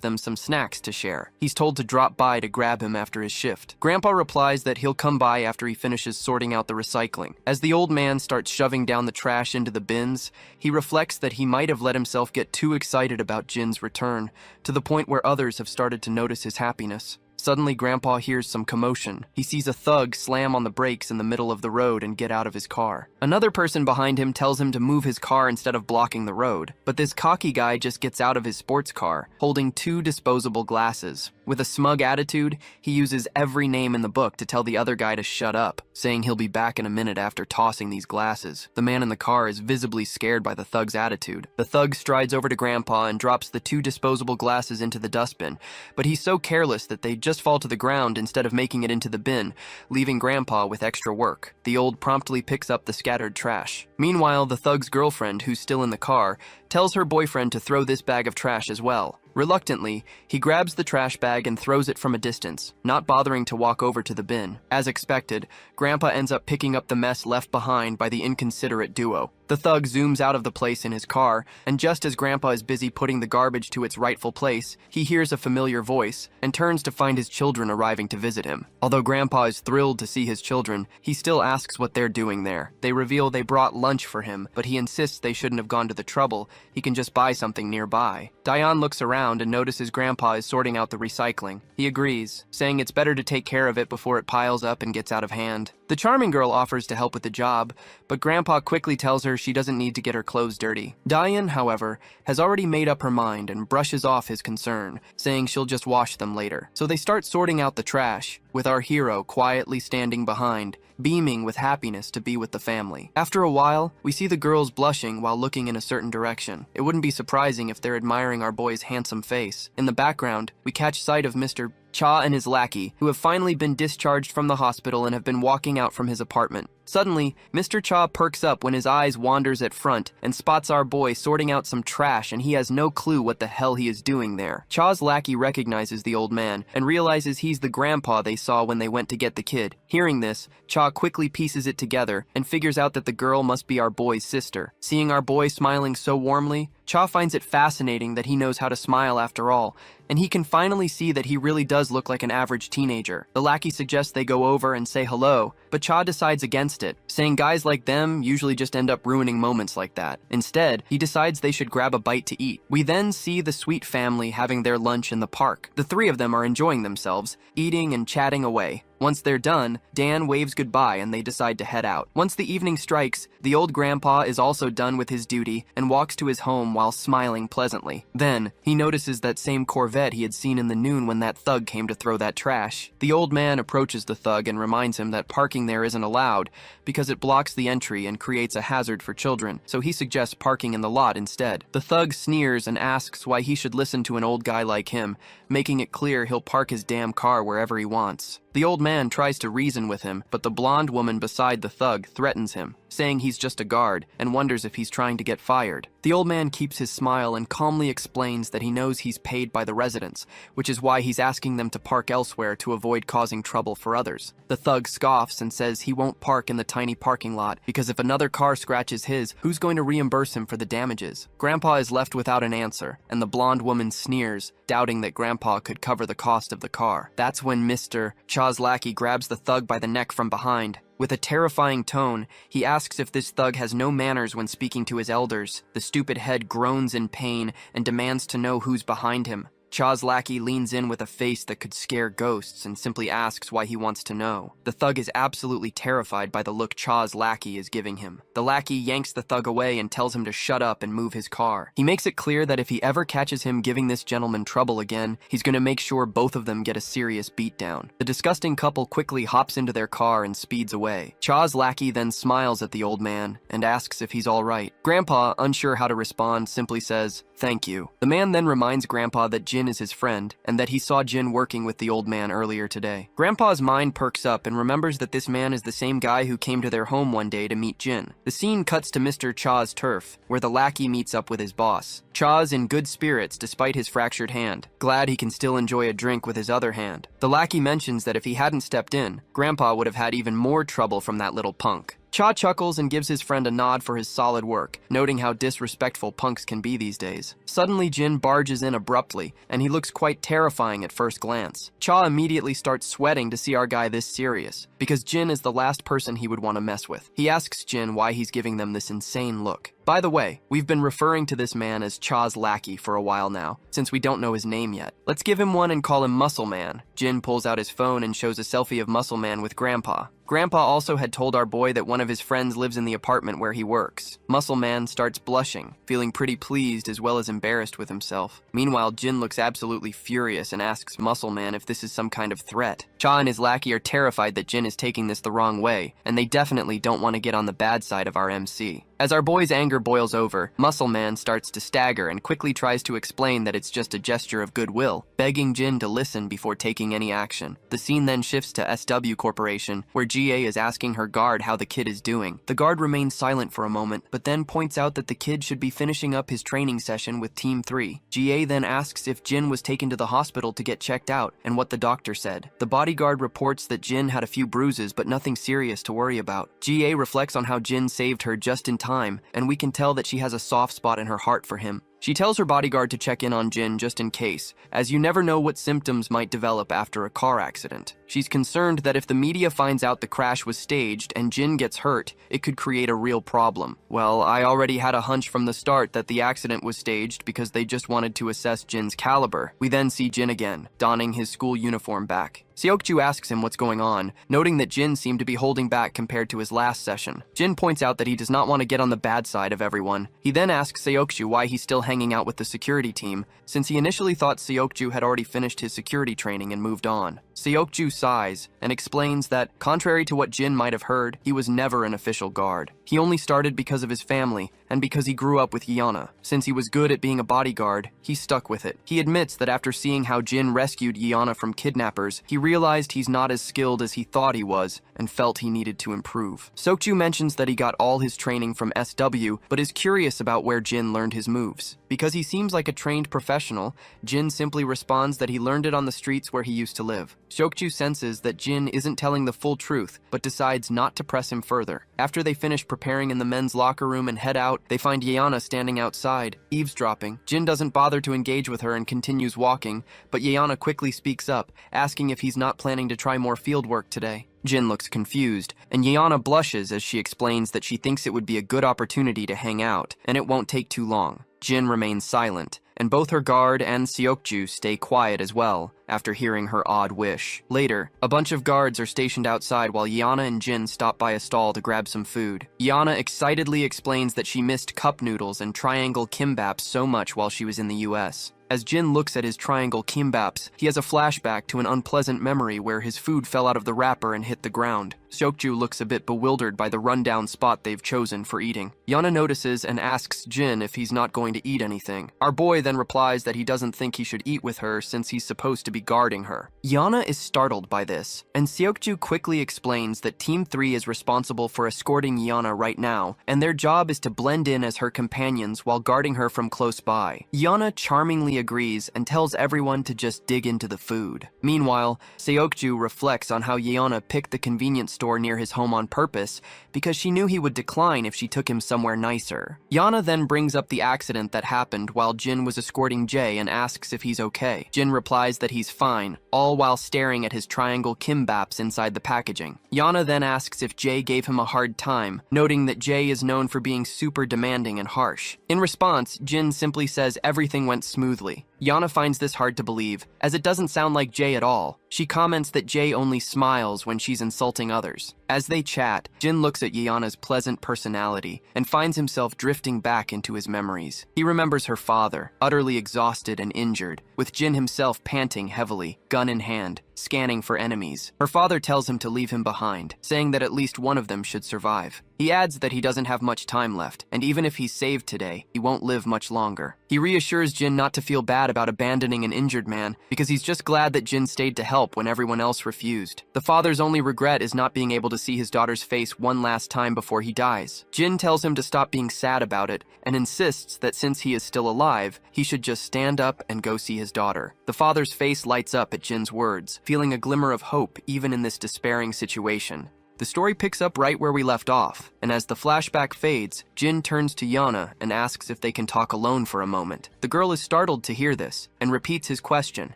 them some snacks to share. He's told to drop by to grab him after his shift. Grandpa replies that he'll come by after he finishes sorting out the recycling. As the old man starts shoving down the trash into the bins, he reflects that he might have let himself get too excited about Jin's return, to the point where others have started to notice his happiness. Suddenly, Grandpa hears some commotion. He sees a thug slam on the brakes in the middle of the road and get out of his car. Another person behind him tells him to move his car instead of blocking the road, but this cocky guy just gets out of his sports car, holding 2 disposable glasses. With a smug attitude, he uses every name in the book to tell the other guy to shut up, saying he'll be back in a minute after tossing these glasses. The man in the car is visibly scared by the thug's attitude. The thug strides over to Grandpa and drops the 2 disposable glasses into the dustbin, but he's so careless that they just fall to the ground instead of making it into the bin, leaving Grandpa with extra work. The old promptly picks up the scattered trash. Meanwhile, the thug's girlfriend, who's still in the car, tells her boyfriend to throw this bag of trash as well. Reluctantly, he grabs the trash bag and throws it from a distance, not bothering to walk over to the bin. As expected, Grandpa ends up picking up the mess left behind by the inconsiderate duo. The thug zooms out of the place in his car, and just as Grandpa is busy putting the garbage to its rightful place, he hears a familiar voice and turns to find his children arriving to visit him. Although Grandpa is thrilled to see his children, he still asks what they're doing there. They reveal they brought lunch for him, but he insists they shouldn't have gone to the trouble. He can just buy something nearby. Daeyeon looks around and notices Grandpa is sorting out the recycling. He agrees, saying it's better to take care of it before it piles up and gets out of hand. The charming girl offers to help with the job, but Grandpa quickly tells her she doesn't need to get her clothes dirty. Daeyeon, however, has already made up her mind and brushes off his concern, saying she'll just wash them later. So they start sorting out the trash, with our hero quietly standing behind, beaming with happiness to be with the family. After a while, we see the girls blushing while looking in a certain direction. It wouldn't be surprising if they're admiring our boy's handsome face. In the background, we catch sight of Mr. Cha and his lackey, who have finally been discharged from the hospital and have been walking out from his apartment. Suddenly, Mr. Cha perks up when his eyes wanders at front and spots our boy sorting out some trash, and he has no clue what the hell he is doing there. Cha's lackey recognizes the old man and realizes he's the grandpa they saw when they went to get the kid. Hearing this, Cha quickly pieces it together and figures out that the girl must be our boy's sister. Seeing our boy smiling so warmly, Cha finds it fascinating that he knows how to smile after all, and he can finally see that he really does look like an average teenager. The lackey suggests they go over and say hello, but Cha decides against it, saying guys like them usually just end up ruining moments like that. Instead, he decides they should grab a bite to eat. We then see the sweet family having their lunch in the park. The three of them are enjoying themselves, eating and chatting away. Once they're done, Dan waves goodbye and they decide to head out. Once the evening strikes, the old grandpa is also done with his duty and walks to his home while smiling pleasantly. Then, he notices that same Corvette he had seen in the noon when that thug came to throw that trash. The old man approaches the thug and reminds him that parking there isn't allowed because it blocks the entry and creates a hazard for children, so he suggests parking in the lot instead. The thug sneers and asks why he should listen to an old guy like him, making it clear he'll park his damn car wherever he wants. The old man tries to reason with him, but the blonde woman beside the thug threatens him, saying he's just a guard, and wonders if he's trying to get fired. The old man keeps his smile and calmly explains that he knows he's paid by the residents, which is why he's asking them to park elsewhere to avoid causing trouble for others. The thug scoffs and says he won't park in the tiny parking lot because if another car scratches his, who's going to reimburse him for the damages? Grandpa is left without an answer, and the blonde woman sneers, doubting that Grandpa could cover the cost of the car. That's when Mr. Cha's lackey grabs the thug by the neck from behind. With a terrifying tone, he asks if this thug has no manners when speaking to his elders. The stupid head groans in pain and demands to know who's behind him. Cha's lackey leans in with a face that could scare ghosts and simply asks why he wants to know. The thug is absolutely terrified by the look Cha's lackey is giving him. The lackey yanks the thug away and tells him to shut up and move his car. He makes it clear that if he ever catches him giving this gentleman trouble again, he's going to make sure both of them get a serious beatdown. The disgusting couple quickly hops into their car and speeds away. Cha's lackey then smiles at the old man and asks if he's all right. Grandpa, unsure how to respond, simply says, "Thank you." The man then reminds Grandpa that Jin is his friend, and that he saw Jin working with the old man earlier today. Grandpa's mind perks up and remembers that this man is the same guy who came to their home one day to meet Jin. The scene cuts to Mr. Cha's turf, where the lackey meets up with his boss. Cha's in good spirits despite his fractured hand, glad he can still enjoy a drink with his other hand. The lackey mentions that if he hadn't stepped in, Grandpa would have had even more trouble from that little punk. Cha chuckles and gives his friend a nod for his solid work, noting how disrespectful punks can be these days. Suddenly, Jin barges in abruptly, and he looks quite terrifying at first glance. Cha immediately starts sweating to see our guy this serious, because Jin is the last person he would want to mess with. He asks Jin why he's giving them this insane look. By the way, we've been referring to this man as Cha's lackey for a while now, since we don't know his name yet. Let's give him one and call him Muscle Man. Jin pulls out his phone and shows a selfie of Muscle Man with Grandpa. Grandpa also had told our boy that one of his friends lives in the apartment where he works. Muscle Man starts blushing, feeling pretty pleased as well as embarrassed with himself. Meanwhile, Jin looks absolutely furious and asks Muscle Man if this is some kind of threat. Cha and his lackey are terrified that Jin is taking this the wrong way, and they definitely don't want to get on the bad side of our MC. As our boy's anger boils over, Muscle Man starts to stagger and quickly tries to explain that it's just a gesture of goodwill, begging Jin to listen before taking any action. The scene then shifts to SW Corporation, where GA is asking her guard how the kid is doing. The guard remains silent for a moment, but then points out that the kid should be finishing up his training session with Team 3. GA then asks if Jin was taken to the hospital to get checked out, and what the doctor said. The bodyguard reports that Jin had a few bruises, but nothing serious to worry about. GA reflects on how Jin saved her just in time, and we can tell that she has a soft spot in her heart for him. She tells her bodyguard to check in on Jin just in case, as you never know what symptoms might develop after a car accident. She's concerned that if the media finds out the crash was staged and Jin gets hurt, it could create a real problem. Well, I already had a hunch from the start that the accident was staged because they just wanted to assess Jin's caliber. We then see Jin again, donning his school uniform back. Seokju asks him what's going on, noting that Jin seemed to be holding back compared to his last session. Jin points out that he does not want to get on the bad side of everyone. He then asks Seokju why he's still hanging out with the security team, since he initially thought Seokju had already finished his security training and moved on. Seokju sighs and explains that, contrary to what Jin might have heard, he was never an official guard. He only started because of his family and because he grew up with Yeona. Since he was good at being a bodyguard, he stuck with it. He admits that after seeing how Jin rescued Yeona from kidnappers, he realized he's not as skilled as he thought he was and felt he needed to improve. Seokju mentions that he got all his training from SW, but is curious about where Jin learned his moves. Because he seems like a trained professional, Jin simply responds that he learned it on the streets where he used to live. Seokju senses that Jin isn't telling the full truth, but decides not to press him further. After they finish preparing in the men's locker room and head out, they find Yeona standing outside, eavesdropping. Jin doesn't bother to engage with her and continues walking, but Yeona quickly speaks up, asking if he's not planning to try more field work today. Jin looks confused, and Yeona blushes as she explains that she thinks it would be a good opportunity to hang out, and it won't take too long. Jin remains silent, and both her guard and Seokju stay quiet as well, after hearing her odd wish. Later, a bunch of guards are stationed outside while Yeona and Jin stop by a stall to grab some food. Yeona excitedly explains that she missed cup noodles and triangle kimbap so much while she was in the US. As Jin looks at his triangle kimbaps, he has a flashback to an unpleasant memory where his food fell out of the wrapper and hit the ground. Seokju looks a bit bewildered by the rundown spot they've chosen for eating. Yeona notices and asks Jin if he's not going to eat anything. Our boy then replies that he doesn't think he should eat with her since he's supposed to be guarding her. Yeona is startled by this, and Seokju quickly explains that Team 3 is responsible for escorting Yeona right now, and their job is to blend in as her companions while guarding her from close by. Yeona charmingly agrees and tells everyone to just dig into the food. Meanwhile, Seokju reflects on how Yeona picked the convenience store near his home on purpose because she knew he would decline if she took him somewhere nicer. Yeona then brings up the accident that happened while Jin was escorting Jae and asks if he's okay. Jin replies that he's fine, all while staring at his triangle kimbaps inside the packaging. Yeona then asks if Jae gave him a hard time, noting that Jae is known for being super demanding and harsh. In response, Jin simply says everything went smoothly. Yeona finds this hard to believe, as it doesn't sound like Jae at all. She comments that Jae only smiles when she's insulting others. As they chat, Jin looks at Yeona's pleasant personality and finds himself drifting back into his memories. He remembers her father, utterly exhausted and injured, with Jin himself panting heavily, gun in hand, scanning for enemies. Her father tells him to leave him behind, saying that at least one of them should survive. He adds that he doesn't have much time left, and even if he's saved today, he won't live much longer. He reassures Jin not to feel bad about abandoning an injured man, because he's just glad that Jin stayed to help when everyone else refused. The father's only regret is not being able to see his daughter's face one last time before he dies. Jin tells him to stop being sad about it, and insists that since he is still alive, he should just stand up and go see his daughter. The father's face lights up at Jin's words, feeling a glimmer of hope even in this despairing situation. The story picks up right where we left off, and as the flashback fades, Jin turns to Yeona and asks if they can talk alone for a moment. The girl is startled to hear this, and repeats his question,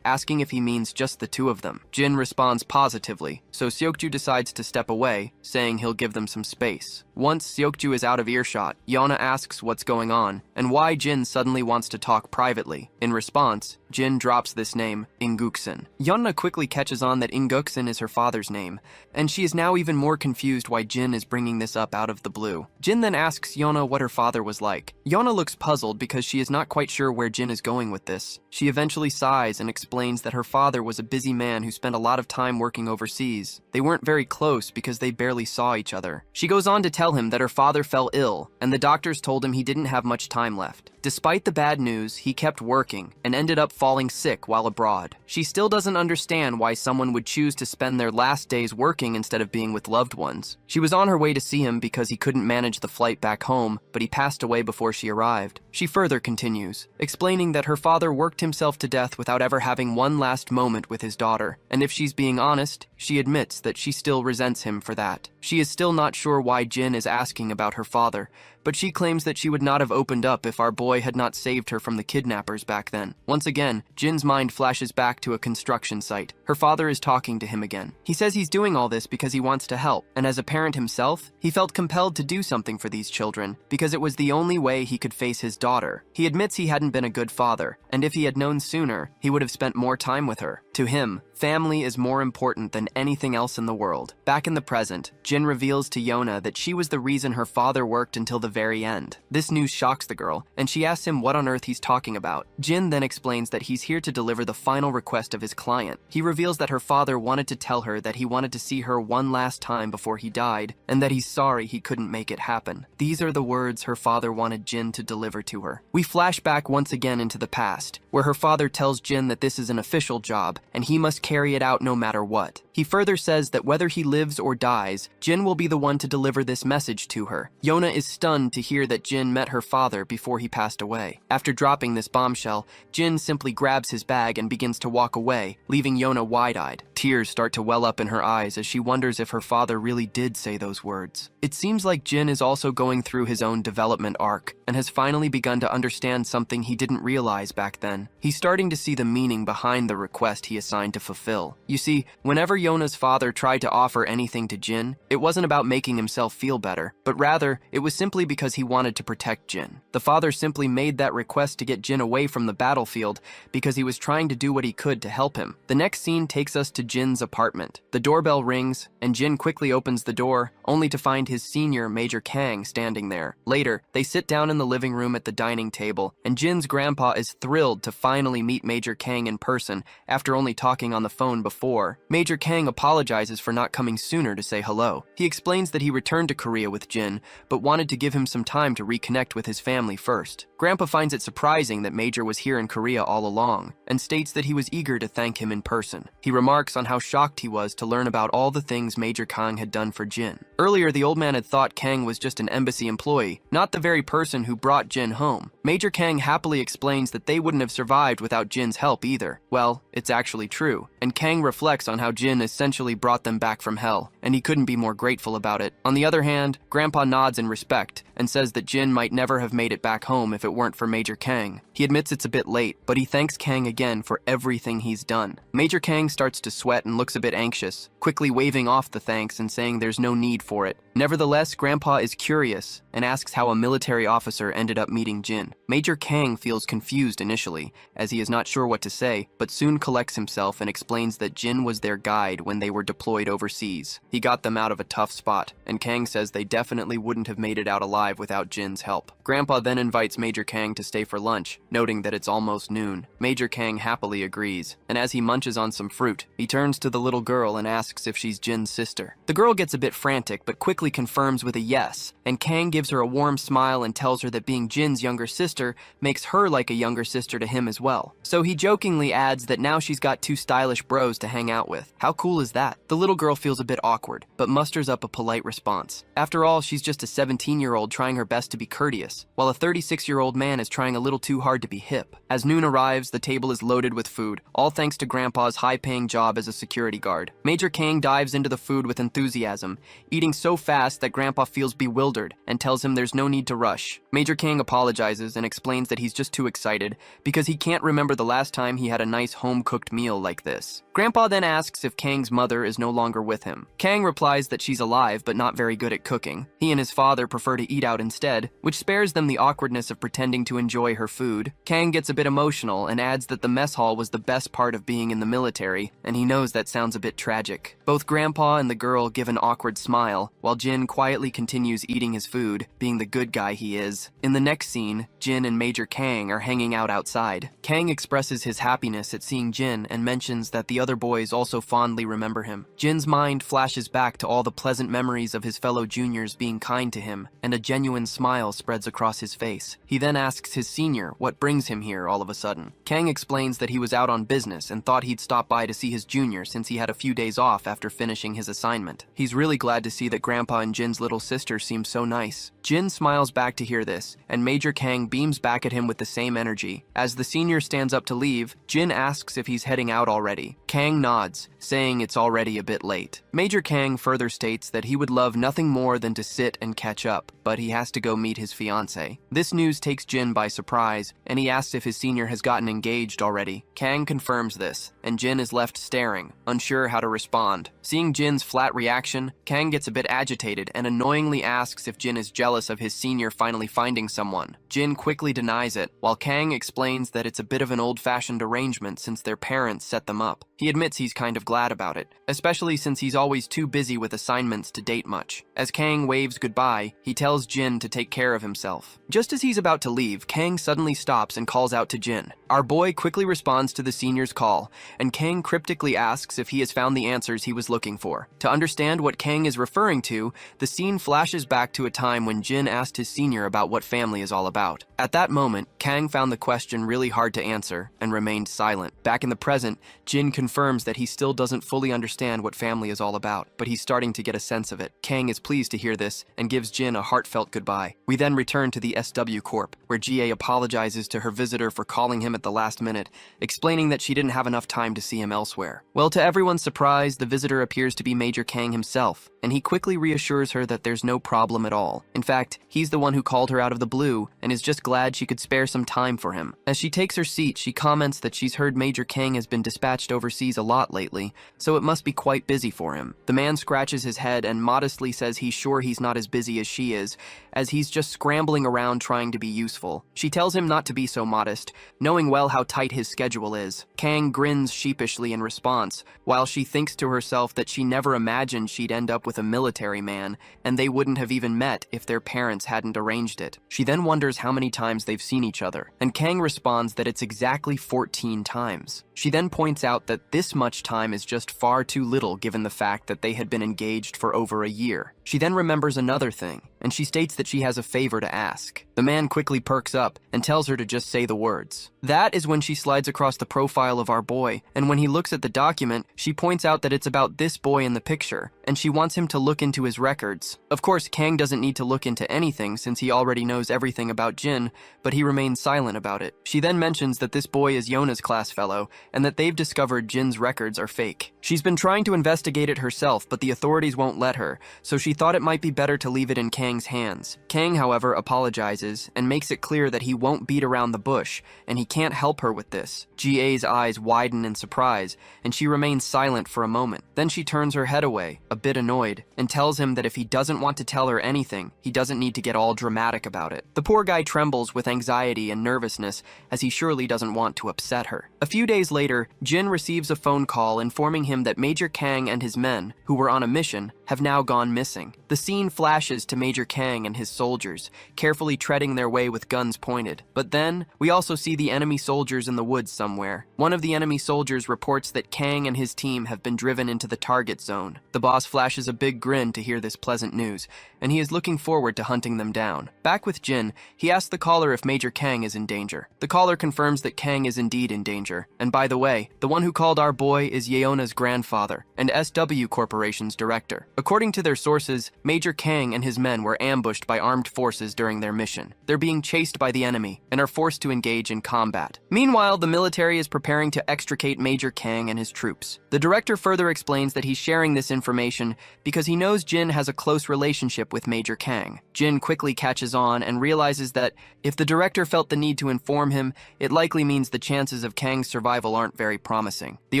asking if he means just the two of them. Jin responds positively, so Seokju decides to step away, saying he'll give them some space. Once Seokju is out of earshot, Yeona asks what's going on, and why Jin suddenly wants to talk privately. In response, Jin drops this name, Inguksen. Yeona quickly catches on that Inguksen is her father's name, and she is now even more confused why Jin is bringing this up out of the blue. Jin then asks Yeona what her father was like. Yeona looks puzzled because she is not quite sure where Jin is going with this. She eventually sighs and explains that her father was a busy man who spent a lot of time working overseas. They weren't very close because they barely saw each other. She goes on to tell him that her father fell ill, and the doctors told him he didn't have much time left. Despite the bad news, he kept working and ended up falling sick while abroad. She still doesn't understand why someone would choose to spend their last days working instead of being with loved ones. She was on her way to see him because he couldn't manage the flight back home, but he passed away before she arrived. She further continues, explaining that her father worked himself to death without ever having one last moment with his daughter, and if she's being honest, she admits that she still resents him for that. She is still not sure why Jin is asking about her father, but she claims that she would not have opened up if our boy had not saved her from the kidnappers back then. Once again, Jin's mind flashes back to a construction site. Her father is talking to him again. He says he's doing all this because he wants to help, and as a parent himself, he felt compelled to do something for these children because it was the only way he could face his daughter. He admits he hadn't been a good father, and if he had known sooner, he would have spent more time with her. To him, Family is more important than anything else in the world. Back in the present, Jin reveals to Yona that she was the reason her father worked until the very end. This news shocks the girl, and she asks him what on earth he's talking about. Jin then explains that he's here to deliver the final request of his client. He reveals that her father wanted to tell her that he wanted to see her one last time before he died, and that he's sorry he couldn't make it happen. These are the words her father wanted Jin to deliver to her. We flash back once again into the past, where her father tells Jin that this is an official job, and he must carry it out no matter what. He further says that whether he lives or dies, Jin will be the one to deliver this message to her. Yona is stunned to hear that Jin met her father before he passed away. After dropping this bombshell, Jin simply grabs his bag and begins to walk away, leaving Yona wide-eyed. Tears start to well up in her eyes as she wonders if her father really did say those words. It seems like Jin is also going through his own development arc and has finally begun to understand something he didn't realize back then. He's starting to see the meaning behind the request he assigned to fulfill. You see, whenever Yona's father tried to offer anything to Jin, it wasn't about making himself feel better, but rather, it was simply because he wanted to protect Jin. The father simply made that request to get Jin away from the battlefield because he was trying to do what he could to help him. The next scene takes us to Jin's apartment. The doorbell rings, and Jin quickly opens the door, only to find his senior, Major Kang, standing there. Later, they sit down in the living room at the dining table, and Jin's grandpa is thrilled to finally meet Major Kang in person after only talking on the phone before. Major Kang apologizes for not coming sooner to say hello. He explains that he returned to Korea with Jin, but wanted to give him some time to reconnect with his family first. Grandpa finds it surprising that Major was here in Korea all along, and states that he was eager to thank him in person. He remarks on how shocked he was to learn about all the things Major Kang had done for Jin. Earlier, the old man had thought Kang was just an embassy employee, not the very person who brought Jin home. Major Kang happily explains that they wouldn't have survived without Jin's help either. Well, it's actually true, and Kang reflects on how Jin essentially brought them back from hell, and he couldn't be more grateful about it. On the other hand, Grandpa nods in respect and says that Jin might never have made it back home if it weren't for Major Kang. He admits it's a bit late, but he thanks Kang again for everything he's done. Major Kang starts to sweat and looks a bit anxious, quickly waving off the thanks and saying there's no need for it. Nevertheless, Grandpa is curious and asks how a military officer ended up meeting Jin. Major Kang feels confused initially, as he is not sure what to say, but soon collects himself and explains that Jin was their guide when they were deployed overseas. He got them out of a tough spot, and Kang says they definitely wouldn't have made it out alive without Jin's help. Grandpa then invites Major Kang to stay for lunch, noting that it's almost noon. Major Kang happily agrees, and as he munches on some fruit, he turns to the little girl and asks if she's Jin's sister. The girl gets a bit frantic, but quickly confirms with a yes, and Kang gives her a warm smile and tells her that being Jin's younger sister makes her like a younger sister to him as well. So he jokingly adds that now she's got two stylish bros to hang out with. How cool is that? The little girl feels a bit awkward, but musters up a polite response. After all, she's just a 17-year-old trying her best to be courteous, while a 36-year-old man is trying a little too hard to be hip. As noon arrives, the table is loaded with food, all thanks to Grandpa's high-paying job as a security guard. Major Kang dives into the food with enthusiasm, eating so fast that Grandpa feels bewildered and tells him there's no need to rush. Major Kang apologizes and explains that he's just too excited because he can't remember the last time he had a nice home-cooked meal like this. Grandpa then asks if Kang's mother is no longer with him. Kang replies that she's alive but not very good at cooking. He and his father prefer to eat out instead, which spares them the awkwardness of pretending to enjoy her food. Kang gets a bit emotional and adds that the mess hall was the best part of being in the military, and he knows that sounds a bit tragic. Both Grandpa and the girl give an awkward smile, while Jin quietly continues eating his food, being the good guy he is. In the next scene, Jin and Major Kang are hanging out outside. Kang expresses his happiness at seeing Jin and mentions that the other boys also fondly remember him. Jin's mind flashes back to all the pleasant memories of his fellow juniors being kind to him, and a genuine smile spreads across his face. He then asks his senior what brings him here all of a sudden. Kang explains that he was out on business and thought he'd stop by to see his junior since he had a few days off after finishing his assignment. He's really glad to see that Grandpa and Jin's little sister seem so nice. Jin smiles back to hear this, and Major Kang beams back at him with the same energy. As the senior stands up to leave, Jin asks if he's heading out already. Kang nods, saying it's already a bit late. Major Kang further states that he would love nothing more than to sit and catch up, but he has to go meet his fiancée. This news takes Jin by surprise, and he asks if his senior has gotten engaged already. Kang confirms this, and Jin is left staring, unsure how to respond. Seeing Jin's flat reaction, Kang gets a bit agitated and annoyingly asks if Jin is jealous of his senior finally finding someone. Jin quickly denies it, while Kang explains that it's a bit of an old-fashioned arrangement since their parents set them up. He He admits he's kind of glad about it, especially since he's always too busy with assignments to date much. As Kang waves goodbye, he tells Jin to take care of himself. Just as he's about to leave, Kang suddenly stops and calls out to Jin. Our boy quickly responds to the senior's call, and Kang cryptically asks if he has found the answers he was looking for. To understand what Kang is referring to, the scene flashes back to a time when Jin asked his senior about what family is all about. At that moment, Kang found the question really hard to answer and remained silent. Back in the present, Jin confirms that he still doesn't fully understand what family is all about, but he's starting to get a sense of it. Kang is pleased to hear this and gives Jin a heartfelt goodbye. We then return to the SW Corp, where GA apologizes to her visitor for calling him at the last minute, explaining that she didn't have enough time to see him elsewhere. Well, to everyone's surprise, the visitor appears to be Major Kang himself, and he quickly reassures her that there's no problem at all. In fact, he's the one who called her out of the blue and is just glad she could spare some time for him. As she takes her seat, she comments that she's heard Major Kang has been dispatched overseas a lot lately, so it must be quite busy for him. The man scratches his head and modestly says he's sure he's not as busy as she is, as he's just scrambling around trying to be useful. She tells him not to be so modest, knowing well how tight his schedule is. Kang grins sheepishly in response, while she thinks to herself that she never imagined she'd end up with a military man, and they wouldn't have even met if their parents hadn't arranged it. She then wonders how many times they've seen each other, and Kang responds that it's exactly 14 times. She then points out that this much time is just far too little given the fact that they had been engaged for over a year. She then remembers another thing, and she states that she has a favor to ask. The man quickly perks up and tells her to just say the words. That is when she slides across the profile of our boy, and when he looks at the document, she points out that it's about this boy in the picture, and she wants him to look into his records. Of course, Kang doesn't need to look into anything since he already knows everything about Jin, but he remains silent about it. She then mentions that this boy is Yona's class fellow, and that they've discovered Jin's records are fake. She's been trying to investigate it herself, but the authorities won't let her, so she thought it might be better to leave it in Kang's hands. Kang, however, apologizes and makes it clear that he won't beat around the bush, and he can't help her with this. GA's eyes widen in surprise, and she remains silent for a moment. Then she turns her head away, a bit annoyed, and tells him that if he doesn't want to tell her anything, he doesn't need to get all dramatic about it. The poor guy trembles with anxiety and nervousness, as he surely doesn't want to upset her. A few days later, Jin receives a phone call informing him that Major Kang and his men, who were on a mission, have now gone missing. The scene flashes to Major Kang and his soldiers, carefully treading their way with guns pointed. But then, we also see the enemy soldiers in the woods somewhere. One of the enemy soldiers reports that Kang and his team have been driven into the target zone. The boss flashes a big grin to hear this pleasant news, and he is looking forward to hunting them down. Back with Jin, he asks the caller if Major Kang is in danger. The caller confirms that Kang is indeed in danger, and by the way, the one who called our boy is Yeona's grandfather and SW Corporation's director. According to their sources, Major Kang and his men were ambushed by armed forces during their mission. They're being chased by the enemy and are forced to engage in combat. Meanwhile, the military is preparing to extricate Major Kang and his troops. The director further explains that he's sharing this information because he knows Jin has a close relationship with Major Kang. Jin quickly catches on and realizes that if the director felt the need to inform him, it likely means the chances of Kang's survival aren't very promising. The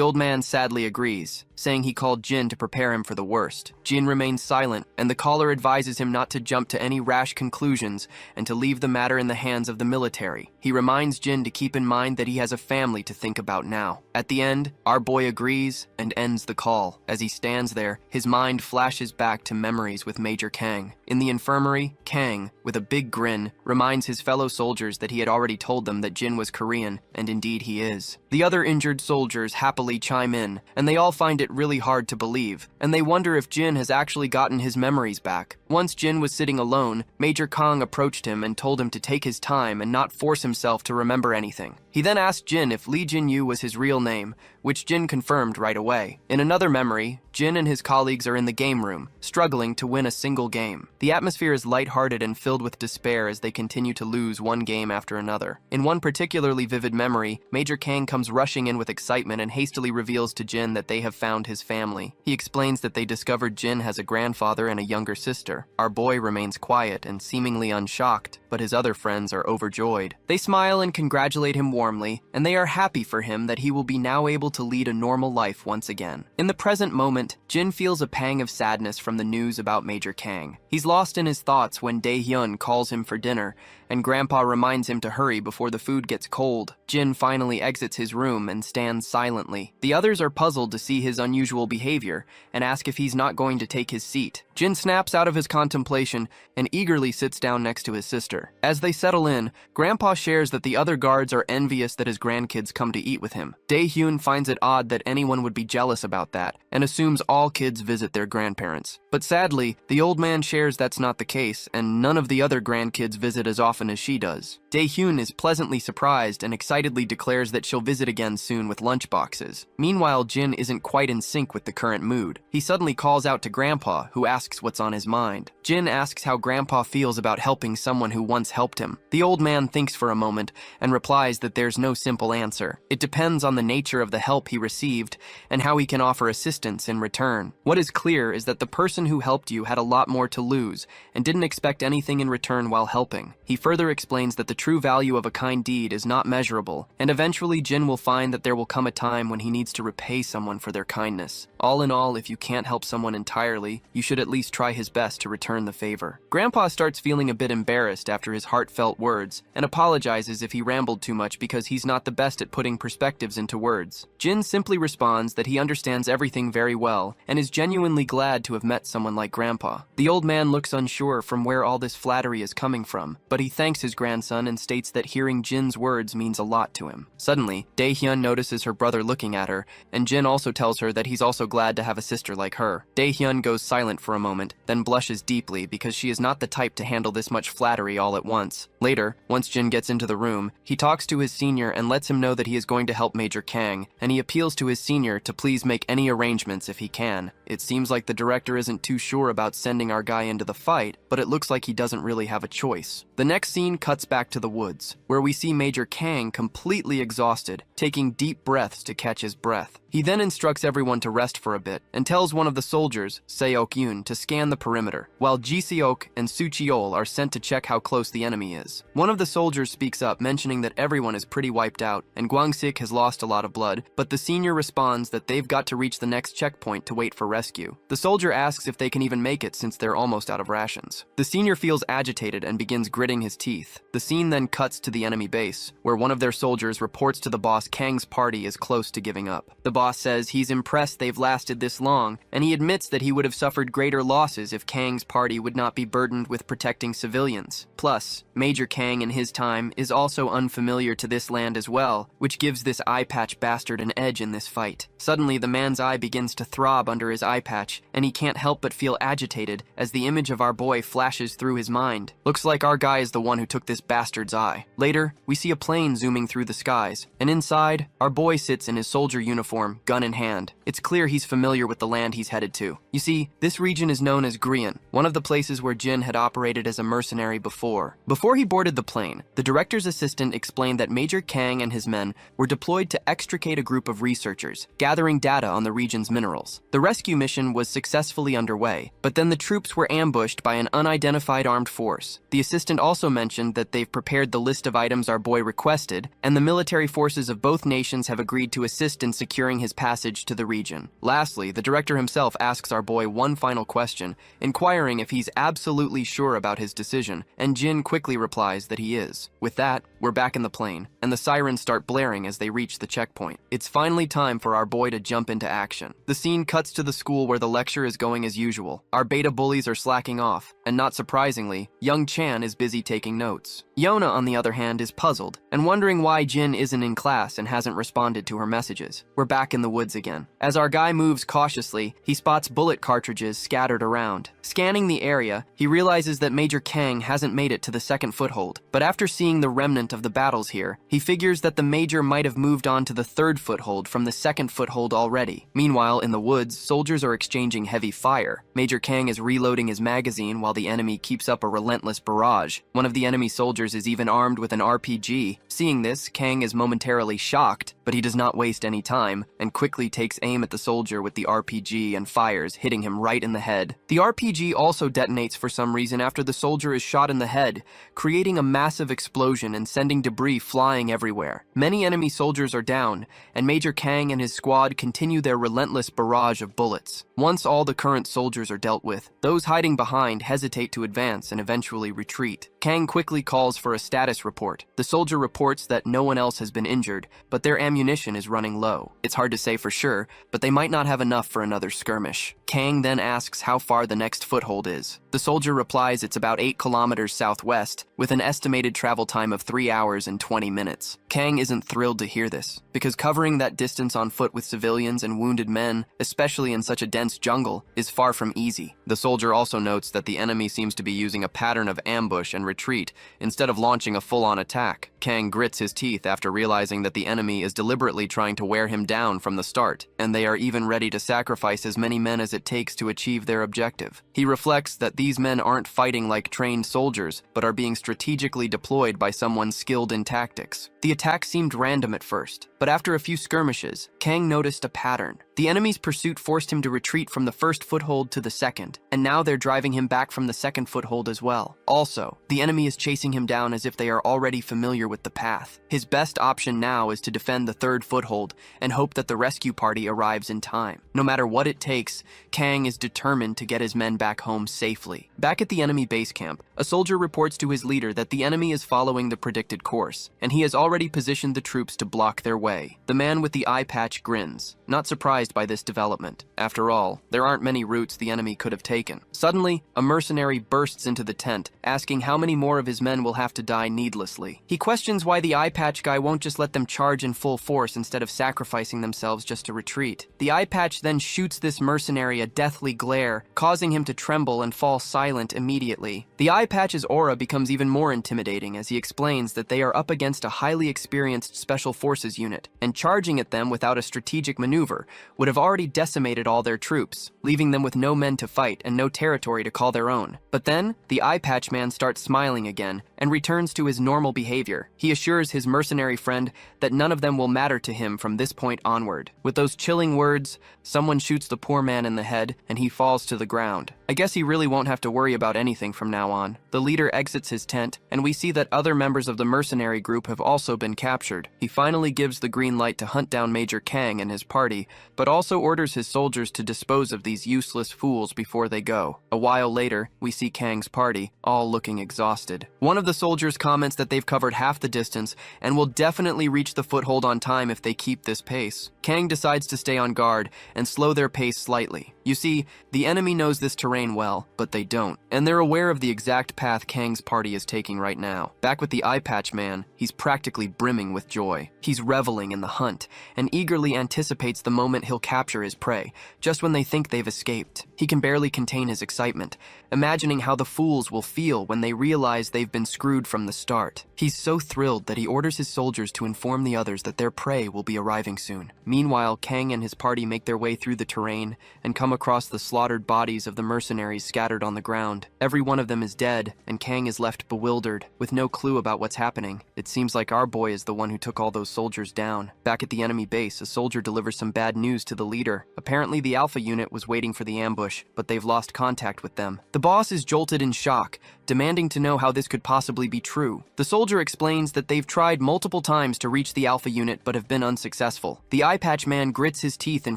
old man sadly agrees, saying he called Jin to prepare him for the worst. Jin remains silent, and the caller advises him not to jump to any rash conclusions and to leave the matter in the hands of the military. He reminds Jin to keep in mind that he has a family to think about now. At the end, our boy agrees and ends the call. As he stands there, his mind flashes back to memories with Major Kang. In the infirmary, Kang, with a big grin, reminds his fellow soldiers that he had already told them that Jin was Korean, and indeed he is. The other injured soldiers happily chime in, and they all find it really hard to believe, and they wonder if Jin has actually gotten his memories back. Once Jin was sitting alone, Major Kang approached him and told him to take his time and not force himself to remember anything. He then asked Jin if Lee Jin-yu was his real name, which Jin confirmed right away. In another memory, Jin and his colleagues are in the game room, struggling to win a single game. The atmosphere is lighthearted and filled with despair as they continue to lose one game after another. In one particularly vivid memory, Major Kang comes rushing in with excitement and hastily reveals to Jin that they have found his family. He explains that they discovered Jin has a grandfather and a younger sister. there. Our boy remains quiet and seemingly unshocked, but his other friends are overjoyed. They smile and congratulate him warmly, and they are happy for him that he will be now able to lead a normal life once again. In the present moment, Jin feels a pang of sadness from the news about Major Kang. He's lost in his thoughts when Dae-hyun calls him for dinner, and Grandpa reminds him to hurry before the food gets cold. Jin finally exits his room and stands silently. The others are puzzled to see his unusual behavior and ask if he's not going to take his seat. Jin snaps out of his contemplation and eagerly sits down next to his sister. As they settle in, Grandpa shares that the other guards are envious that his grandkids come to eat with him. Dae-hyun finds it odd that anyone would be jealous about that and assumes all kids visit their grandparents. But sadly, the old man shares that's not the case, and none of the other grandkids visit as often as she does. Dae-hyun is pleasantly surprised and excitedly declares that she'll visit again soon with lunchboxes. Meanwhile, Jin isn't quite in sync with the current mood. He suddenly calls out to Grandpa, who asks what's on his mind. Jin asks how Grandpa feels about helping someone who once helped him. The old man thinks for a moment and replies that there's no simple answer. It depends on the nature of the help he received and how he can offer assistance in return. What is clear is that the person who helped you had a lot more to lose and didn't expect anything in return while helping. He further explains that the true value of a kind deed is not measurable, and eventually Jin will find that there will come a time when he needs to repay someone for their kindness. All in all, if you can't help someone entirely, you should at least try his best to return the favor. Grandpa starts feeling a bit embarrassed after his heartfelt words and apologizes if he rambled too much because he's not the best at putting perspectives into words. Jin simply responds that he understands everything very well and is genuinely glad to have met someone like Grandpa. The old man looks unsure from where all this flattery is coming from, but he thanks his grandson and states that hearing Jin's words means a lot to him. Suddenly, Dae-hyun notices her brother looking at her, and Jin also tells her that he's also glad to have a sister like her. Dae-hyun goes silent for a moment, then blushes deeply because she is not the type to handle this much flattery all at once. Later, once Jin gets into the room, he talks to his senior and lets him know that he is going to help Major Kang, and he appeals to his senior to please make any arrangements if he can. It seems like the director isn't too sure about sending our guy into the fight, but it looks like he doesn't really have a choice. The next scene cuts back to the woods, where we see Major Kang completely exhausted, taking deep breaths to catch his breath. He then instructs everyone to rest for a bit and tells one of the soldiers, Seok-yoon, to scan the perimeter, while Ji-seok and Su-cheol are sent to check how close the enemy is. One of the soldiers speaks up, mentioning that everyone is pretty wiped out and Gwang-sik has lost a lot of blood, but the senior responds that they've got to reach the next checkpoint to wait for rescue. The soldier asks if they can even make it since they're almost out of rations. The senior feels agitated and begins gritting his teeth. The scene then cuts to the enemy base, where one of their soldiers reports to the boss Kang's party is close to giving up. The boss says he's impressed they've lasted this long, and he admits that he would have suffered greater losses if Kang's party would not be burdened with protecting civilians. Plus, Major Kang in his time is also unfamiliar to this land as well, which gives this eye patch bastard an edge in this fight. Suddenly, the man's eye begins to throb under his eye patch, and he can't help but feel agitated as the image of our boy flashes through his mind. Looks like our guy is the one who took this bastard's eye. Later, we see a plane zooming through the skies, and inside, our boy sits in his soldier uniform, gun in hand. It's clear he's familiar with the land he's headed to. You see, this region is known as Grian, one of the places where Jin had operated as a mercenary before. Before he boarded the plane, the director's assistant explained that Major Kang and his men were deployed to extricate a group of researchers, gathering data on the region's minerals. The rescue mission was successfully underway, but then the troops were ambushed by an unidentified armed force. The assistant also mentioned that they've prepared the list of items our boy requested, and the military forces of both nations have agreed to assist in securing his passage to the region. Lastly, the director himself asks our boy one final question, inquiring if he's absolutely sure about his decision, and Jin quickly replies that he is. With that, we're back in the plane, and the sirens start blaring as they reach the checkpoint. It's finally time for our boy to jump into action. The scene cuts to the school where the lecture is going as usual. Our beta bullies are slacking off, and not surprisingly, young Chan is busy taking notes. Yona, on the other hand, is puzzled, and wondering why Jin isn't in class and hasn't responded to her messages. We're back in the woods again. As our guy moves cautiously, he spots bullet cartridges scattered around. Scanning the area, he realizes that Major Kang hasn't made it to the second foothold, but after seeing the remnant of the battles here, he figures that the Major might have moved on to the third foothold from the second foothold already. Meanwhile, in the woods, soldiers are exchanging heavy fire. Major Kang is reloading his magazine while the enemy keeps up a relentless barrage. One of the enemy soldiers is even armed with an RPG. Seeing this, Kang is momentarily shocked, but he does not waste any time and quickly takes aim at the soldier soldier with the RPG and fires, hitting him right in the head. The RPG also detonates for some reason after the soldier is shot in the head, creating a massive explosion and sending debris flying everywhere. Many enemy soldiers are down, and Major Kang and his squad continue their relentless barrage of bullets. Once all the current soldiers are dealt with, those hiding behind hesitate to advance and eventually retreat. Kang quickly calls for a status report. The soldier reports that no one else has been injured, but their ammunition is running low. It's hard to say for sure, but they might not have enough for another skirmish. Kang then asks how far the next foothold is. The soldier replies it's about 8 kilometers southwest, with an estimated travel time of 3 hours and 20 minutes. Kang isn't thrilled to hear this, because covering that distance on foot with civilians and wounded men, especially in such a dense jungle, is far from easy. The soldier also notes that the enemy seems to be using a pattern of ambush and retreat instead of launching a full-on attack. Kang grits his teeth after realizing that the enemy is deliberately trying to wear him down from the start, and they are even ready to sacrifice as many men as it takes to achieve their objective. He reflects that these men aren't fighting like trained soldiers, but are being strategically deployed by someone skilled in tactics. The attack seemed random at first, but after a few skirmishes, Kang noticed a pattern. The enemy's pursuit forced him to retreat from the first foothold to the second, and now they're driving him back from the second foothold as well. Also, the enemy is chasing him down as if they are already familiar with the path. His best option now is to defend the third foothold and hope that the rescue party arrives in time. No matter what it takes, Kang is determined to get his men back home safely. Back at the enemy base camp, a soldier reports to his leader that the enemy is following the predicted course, and he has already positioned the troops to block their way. The man with the eye patch grins, not surprised by this development. After all, there aren't many routes the enemy could have taken. Suddenly, a mercenary bursts into the tent, asking how many more of his men will have to die needlessly. He questions why the eye patch guy won't just let them charge in full force instead of sacrificing themselves just to retreat. The eye patch then shoots this mercenary a deathly glare, causing him to tremble and fall silent immediately. The eye patch's aura becomes even more intimidating as he explains that they are up against a highly experienced special forces unit, and charging at them without a strategic maneuver would have already decimated all their troops, leaving them with no men to fight and no territory to call their own. But then, the eye patch man starts smiling again and returns to his normal behavior. He assures his mercenary friend that none of them will matter to him from this point onward. With those chilling words, someone shoots the poor man in the head and he falls to the ground. I guess he really won't have to worry about anything from now on. The leader exits his tent, and we see that other members of the mercenary group have also been captured. He finally gives the green light to hunt down Major Kang and his party, but also orders his soldiers to dispose of these useless fools before they go. A while later, we see Kang's party, all looking exhausted. One of the soldiers comments that they've covered half the distance and will definitely reach the foothold on time if they keep this pace. Kang decides to stay on guard and slow their pace slightly. You see, the enemy knows this terrain well, but they don't, and they're aware of the exact path Kang's party is taking right now. Back with the eye patch man, he's practically brimming with joy. He's reveling in the hunt and eagerly anticipates the moment he'll capture his prey, just when they think they've escaped. He can barely contain his excitement, imagining how the fools will feel when they realize they've been screwed from the start. He's so thrilled that he orders his soldiers to inform the others that their prey will be arriving soon. Meanwhile, Kang and his party make their way through the terrain and come across the slaughtered bodies of the mercenaries scattered on the ground. Every one of them is dead, and Kang is left bewildered, with no clue about what's happening. It seems like our boy is the one who took all those soldiers down. Back at the enemy base, a soldier delivers some bad news to the leader. Apparently the Alpha unit was waiting for the ambush, but they've lost contact with them. The boss is jolted in shock, demanding to know how this could possibly be true. The soldier explains that they've tried multiple times to reach the Alpha unit but have been unsuccessful. The eye patch man grits his teeth in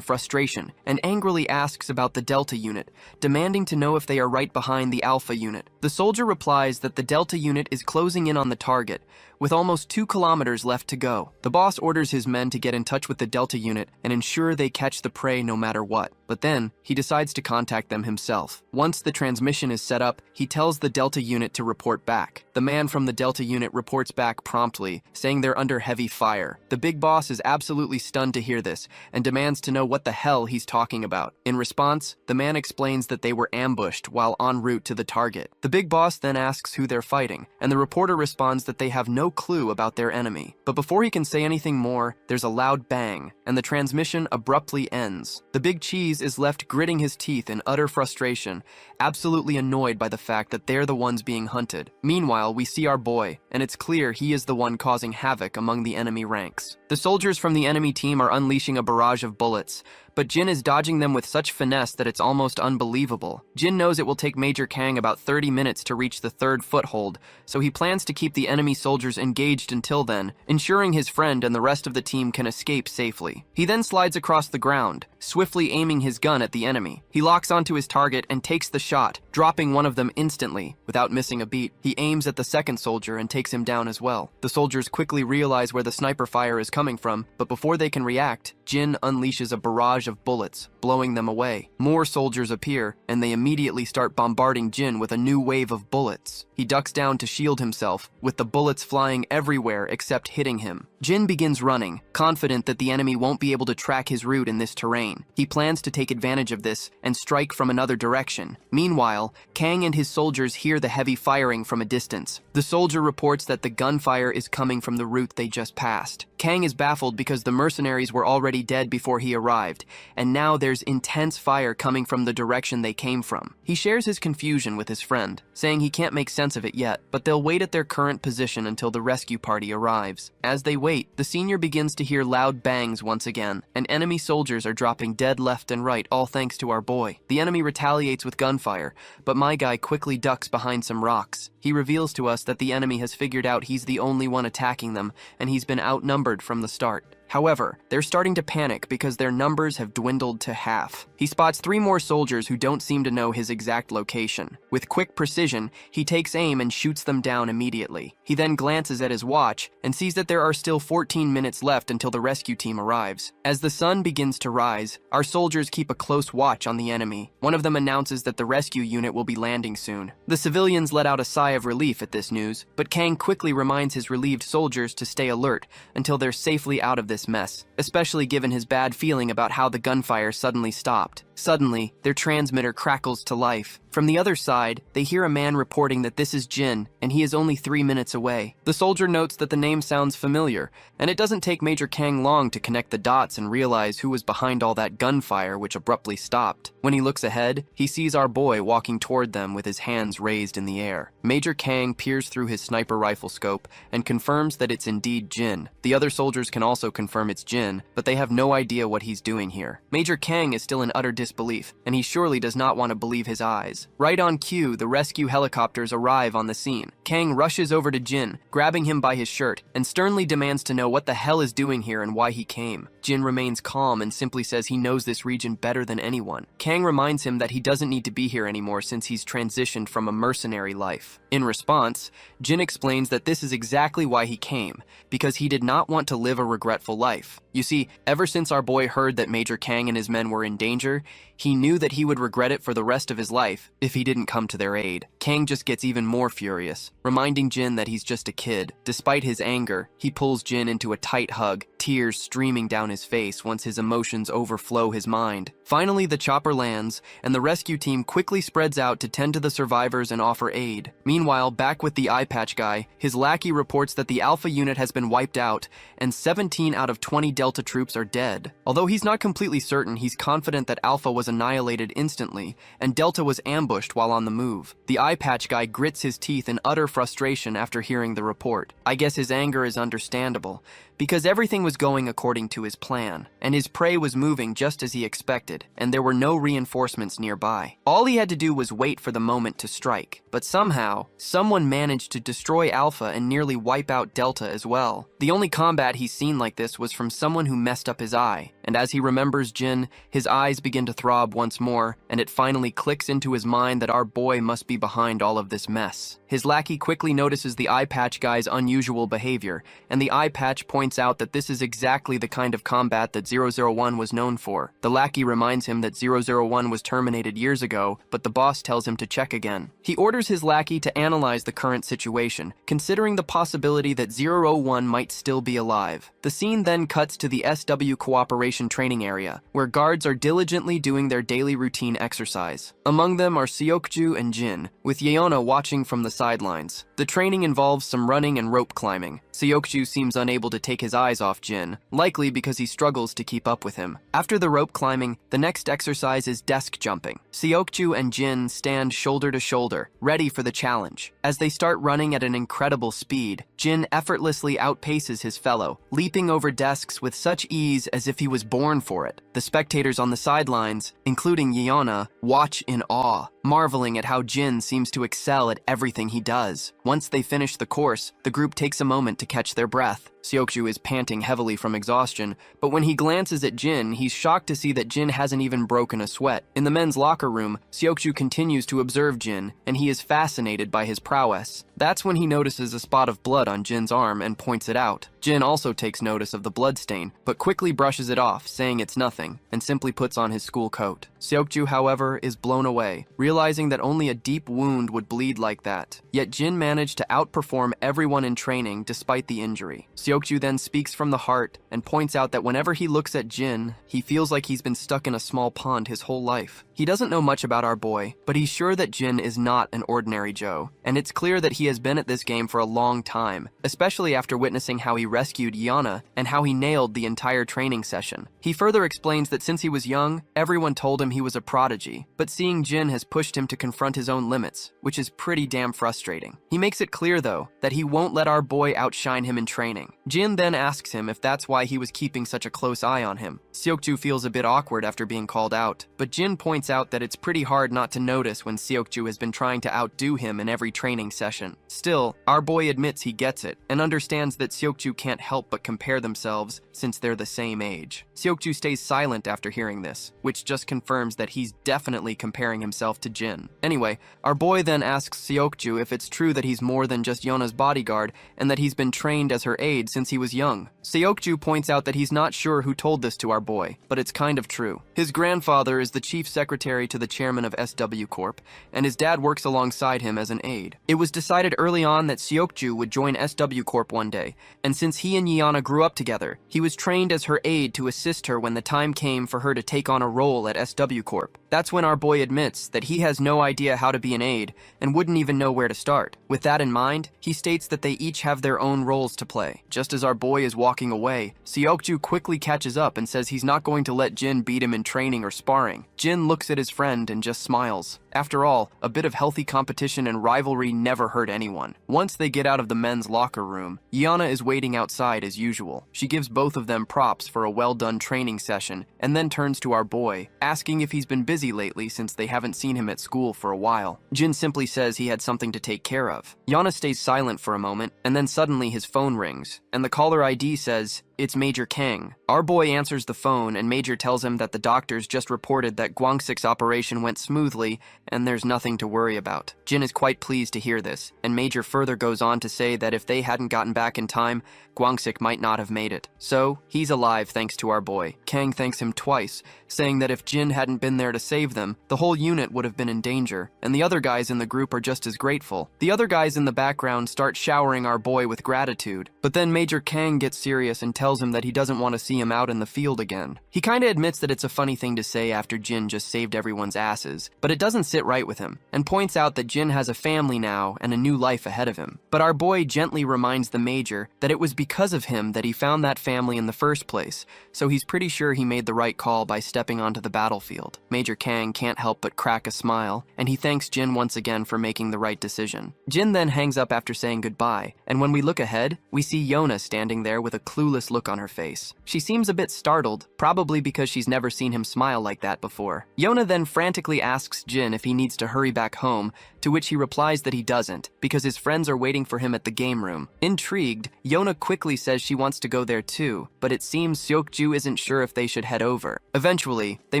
frustration and angrily asks about the Delta unit, demanding to know if they are right behind the Alpha unit. The soldier replies that the Delta unit is closing in on the target, with almost 2 kilometers left to go. The boss orders his men to get in touch with the Delta unit and ensure they catch the prey no matter what. But then, he decides to contact them himself. Once the transmission is set up, he tells the Delta unit to report back. The man from the Delta unit reports back promptly, saying they're under heavy fire. The big boss is absolutely stunned to hear this and demands to know what the hell he's talking about. In response, the man explains that they were ambushed while en route to the target. The big boss then asks who they're fighting, and the reporter responds that they have no clue about their enemy. But before he can say anything more, there's a loud bang, and the transmission abruptly ends. The big cheese is left gritting his teeth in utter frustration, absolutely annoyed by the fact that they're the ones being hunted. Meanwhile, we see our boy, and it's clear he is the one causing havoc among the enemy ranks. The soldiers from the enemy team are unleashing a barrage of bullets, but Jin is dodging them with such finesse that it's almost unbelievable. Jin knows it will take Major Kang about 30 minutes to reach the third foothold, so he plans to keep the enemy soldiers engaged until then, ensuring his friend and the rest of the team can escape safely. He then slides across the ground, swiftly aiming his gun at the enemy. He locks onto his target and takes the shot, dropping one of them instantly. Without missing a beat, he aims at the second soldier and takes him down as well. The soldiers quickly realize where the sniper fire is coming from, but before they can react, Jin unleashes a barrage of bullets, blowing them away. More soldiers appear, and they immediately start bombarding Jin with a new wave of bullets. He ducks down to shield himself, with the bullets flying everywhere except hitting him. Jin begins running, confident that the enemy won't be able to track his route in this terrain. He plans to take advantage of this and strike from another direction. Meanwhile, Kang and his soldiers hear the heavy firing from a distance. The soldier reports that the gunfire is coming from the route they just passed. Kang is baffled because the mercenaries were already dead before he arrived, and now there's intense fire coming from the direction they came from. He shares his confusion with his friend, saying he can't make sense of it yet, but they'll wait at their current position until the rescue party arrives. As they wait, the senior begins to hear loud bangs once again, and enemy soldiers are dropping dead left and right, all thanks to our boy. The enemy retaliates with gunfire, but my guy quickly ducks behind some rocks. He reveals to us that the enemy has figured out he's the only one attacking them, and he's been outnumbered from the start. However, they're starting to panic because their numbers have dwindled to half. He spots 3 more soldiers who don't seem to know his exact location. With quick precision, he takes aim and shoots them down immediately. He then glances at his watch and sees that there are still 14 minutes left until the rescue team arrives. As the sun begins to rise, our soldiers keep a close watch on the enemy. One of them announces that the rescue unit will be landing soon. The civilians let out a sigh of relief at this news, but Kang quickly reminds his relieved soldiers to stay alert until they're safely out of this mess, especially given his bad feeling about how the gunfire suddenly stopped. Suddenly, their transmitter crackles to life. From the other side, they hear a man reporting that this is Jin, and he is only 3 minutes away. The soldier notes that the name sounds familiar, and it doesn't take Major Kang long to connect the dots and realize who was behind all that gunfire which abruptly stopped. When he looks ahead, he sees our boy walking toward them with his hands raised in the air. Major Kang peers through his sniper rifle scope and confirms that it's indeed Jin. The other soldiers can also confirm it's Jin, but they have no idea what he's doing here. Major Kang is still in utter disbelief, and he surely does not want to believe his eyes. Right on cue, the rescue helicopters arrive on the scene. Kang rushes over to Jin, grabbing him by his shirt, and sternly demands to know what the hell is doing here and why he came. Jin remains calm and simply says he knows this region better than anyone. Kang reminds him that he doesn't need to be here anymore since he's transitioned from a mercenary life. In response, Jin explains that this is exactly why he came, because he did not want to live a regretful life. You see, ever since our boy heard that Major Kang and his men were in danger, he knew that he would regret it for the rest of his life if he didn't come to their aid. Kang just gets even more furious, reminding Jin that he's just a kid. Despite his anger, he pulls Jin into a tight hug, tears streaming down his face once his emotions overflow his mind. Finally, the chopper lands, and the rescue team quickly spreads out to tend to the survivors and offer aid. Meanwhile, back with the eye patch guy, his lackey reports that the Alpha unit has been wiped out, and 17 out of 20 Delta troops are dead. Although he's not completely certain, he's confident that Alpha was annihilated instantly, and Delta was ambushed while on the move. The eye patch guy grits his teeth in utter frustration after hearing the report. I guess his anger is understandable, because everything was going according to his plan, and his prey was moving just as he expected, and there were no reinforcements nearby. All he had to do was wait for the moment to strike, but somehow, someone managed to destroy Alpha and nearly wipe out Delta as well. The only combat he's seen like this was from someone who messed up his eye, and as he remembers Jin, his eyes begin to throb once more, and it finally clicks into his mind that our boy must be behind all of this mess. His lackey quickly notices the eye patch guy's unusual behavior, and the eye patch points out that this is exactly the kind of combat that 001 was known for. The lackey reminds him that 001 was terminated years ago, but the boss tells him to check again. He orders his lackey to analyze the current situation, considering the possibility that 001 might still be alive. The scene then cuts to the SW Cooperation training area, where guards are diligently doing their daily routine exercise. Among them are Seokju and Jin, with Yeona watching from the sidelines. The training involves some running and rope climbing. Seokju seems unable to take his eyes off Jin, likely because he struggles to keep up with him. After the rope climbing, the next exercise is desk jumping. Seokju and Jin stand shoulder to shoulder, ready for the challenge. As they start running at an incredible speed, Jin effortlessly outpaces his fellow, leaping over desks with such ease as if he was born for it. The spectators on the sidelines, including Yeona, watch in awe, marveling at how Jin seems to excel at everything he does. Once they finish the course, the group takes a moment to catch their breath. Seokju is panting heavily from exhaustion, but when he glances at Jin, he's shocked to see that Jin hasn't even broken a sweat. In the men's locker room, Seokju continues to observe Jin, and he is fascinated by his prowess. That's when he notices a spot of blood on Jin's arm and points it out. Jin also takes notice of the bloodstain, but quickly brushes it off, saying it's nothing, and simply puts on his school coat. Seokju, however, is blown away, realizing that only a deep wound would bleed like that. Yet Jin managed to outperform everyone in training despite the injury. Seokju then speaks from the heart and points out that whenever he looks at Jin, he feels like he's been stuck in a small pond his whole life. He doesn't know much about our boy, but he's sure that Jin is not an ordinary Joe, and it's clear that he has been at this game for a long time, especially after witnessing how he rescued Yeona and how he nailed the entire training session. He further explains that since he was young, everyone told him he was a prodigy, but seeing Jin has pushed him to confront his own limits, which is pretty damn frustrating. He makes it clear, though, that he won't let our boy outshine him in training. Jin then asks him if that's why he was keeping such a close eye on him. Seokju feels a bit awkward after being called out, but Jin points out that it's pretty hard not to notice when Seokju has been trying to outdo him in every training session. Still, our boy admits he gets it, and understands that Seokju can't help but compare themselves since they're the same age. Seokju stays silent after hearing this, which just confirms that he's definitely comparing himself to Jin. Anyway, our boy then asks Seokju if it's true that he's more than just Yona's bodyguard, and that he's been trained as her aide since he was young. Seokju points out that he's not sure who told this to our boy, but it's kind of true. His grandfather is the chief secretary to the chairman of SW Corp, and his dad works alongside him as an aide. It was decided early on that Seokju would join SW Corp one day, and since he and Yeona grew up together, he was trained as her aide to assist her when the time came for her to take on a role at SW Corp. That's when our boy admits that he has no idea how to be an aide, and wouldn't even know where to start. With that in mind, he states that they each have their own roles to play. Just as our boy is walking away, Seokju quickly catches up and says he's not going to let Jin beat him in training or sparring. Jin looks at his friend and just smiles. After all, a bit of healthy competition and rivalry never hurt anyone. Once they get out of the men's locker room, Yeona is waiting outside as usual. She gives both of them props for a well-done training session, and then turns to our boy, asking if he's been busy lately since they haven't seen him at school for a while. Jin simply says he had something to take care of. Yeona stays silent for a moment, and then suddenly his phone rings, and the caller ID says, "It's Major Kang." Our boy answers the phone, and Major tells him that the doctors just reported that Gwangsik's operation went smoothly and there's nothing to worry about. Jin is quite pleased to hear this, and Major further goes on to say that if they hadn't gotten back in time, Gwangsik might not have made it. So, he's alive thanks to our boy. Kang thanks him twice, saying that if Jin hadn't been there to save them, the whole unit would have been in danger, and the other guys in the group are just as grateful. The other guys in the background start showering our boy with gratitude, but then Major Kang gets serious and tells him that he doesn't want to see him out in the field again. He kinda admits that it's a funny thing to say after Jin just saved everyone's asses, but it doesn't sit right with him, and points out that Jin has a family now and a new life ahead of him. But our boy gently reminds the Major that it was because of him that he found that family in the first place, so he's pretty sure he made the right call by stepping onto the battlefield. Major Kang can't help but crack a smile, and he thanks Jin once again for making the right decision. Jin then hangs up after saying goodbye, and when we look ahead, we see Yeona standing there with a clueless look on her face. She seems a bit startled, probably because she's never seen him smile like that before. Yeona then frantically asks Jin if he needs to hurry back home, to which he replies that he doesn't, because his friends are waiting for him at the game room. Intrigued, Yeona quickly says she wants to go there too, but it seems Seokju isn't sure if they should head over. Eventually, they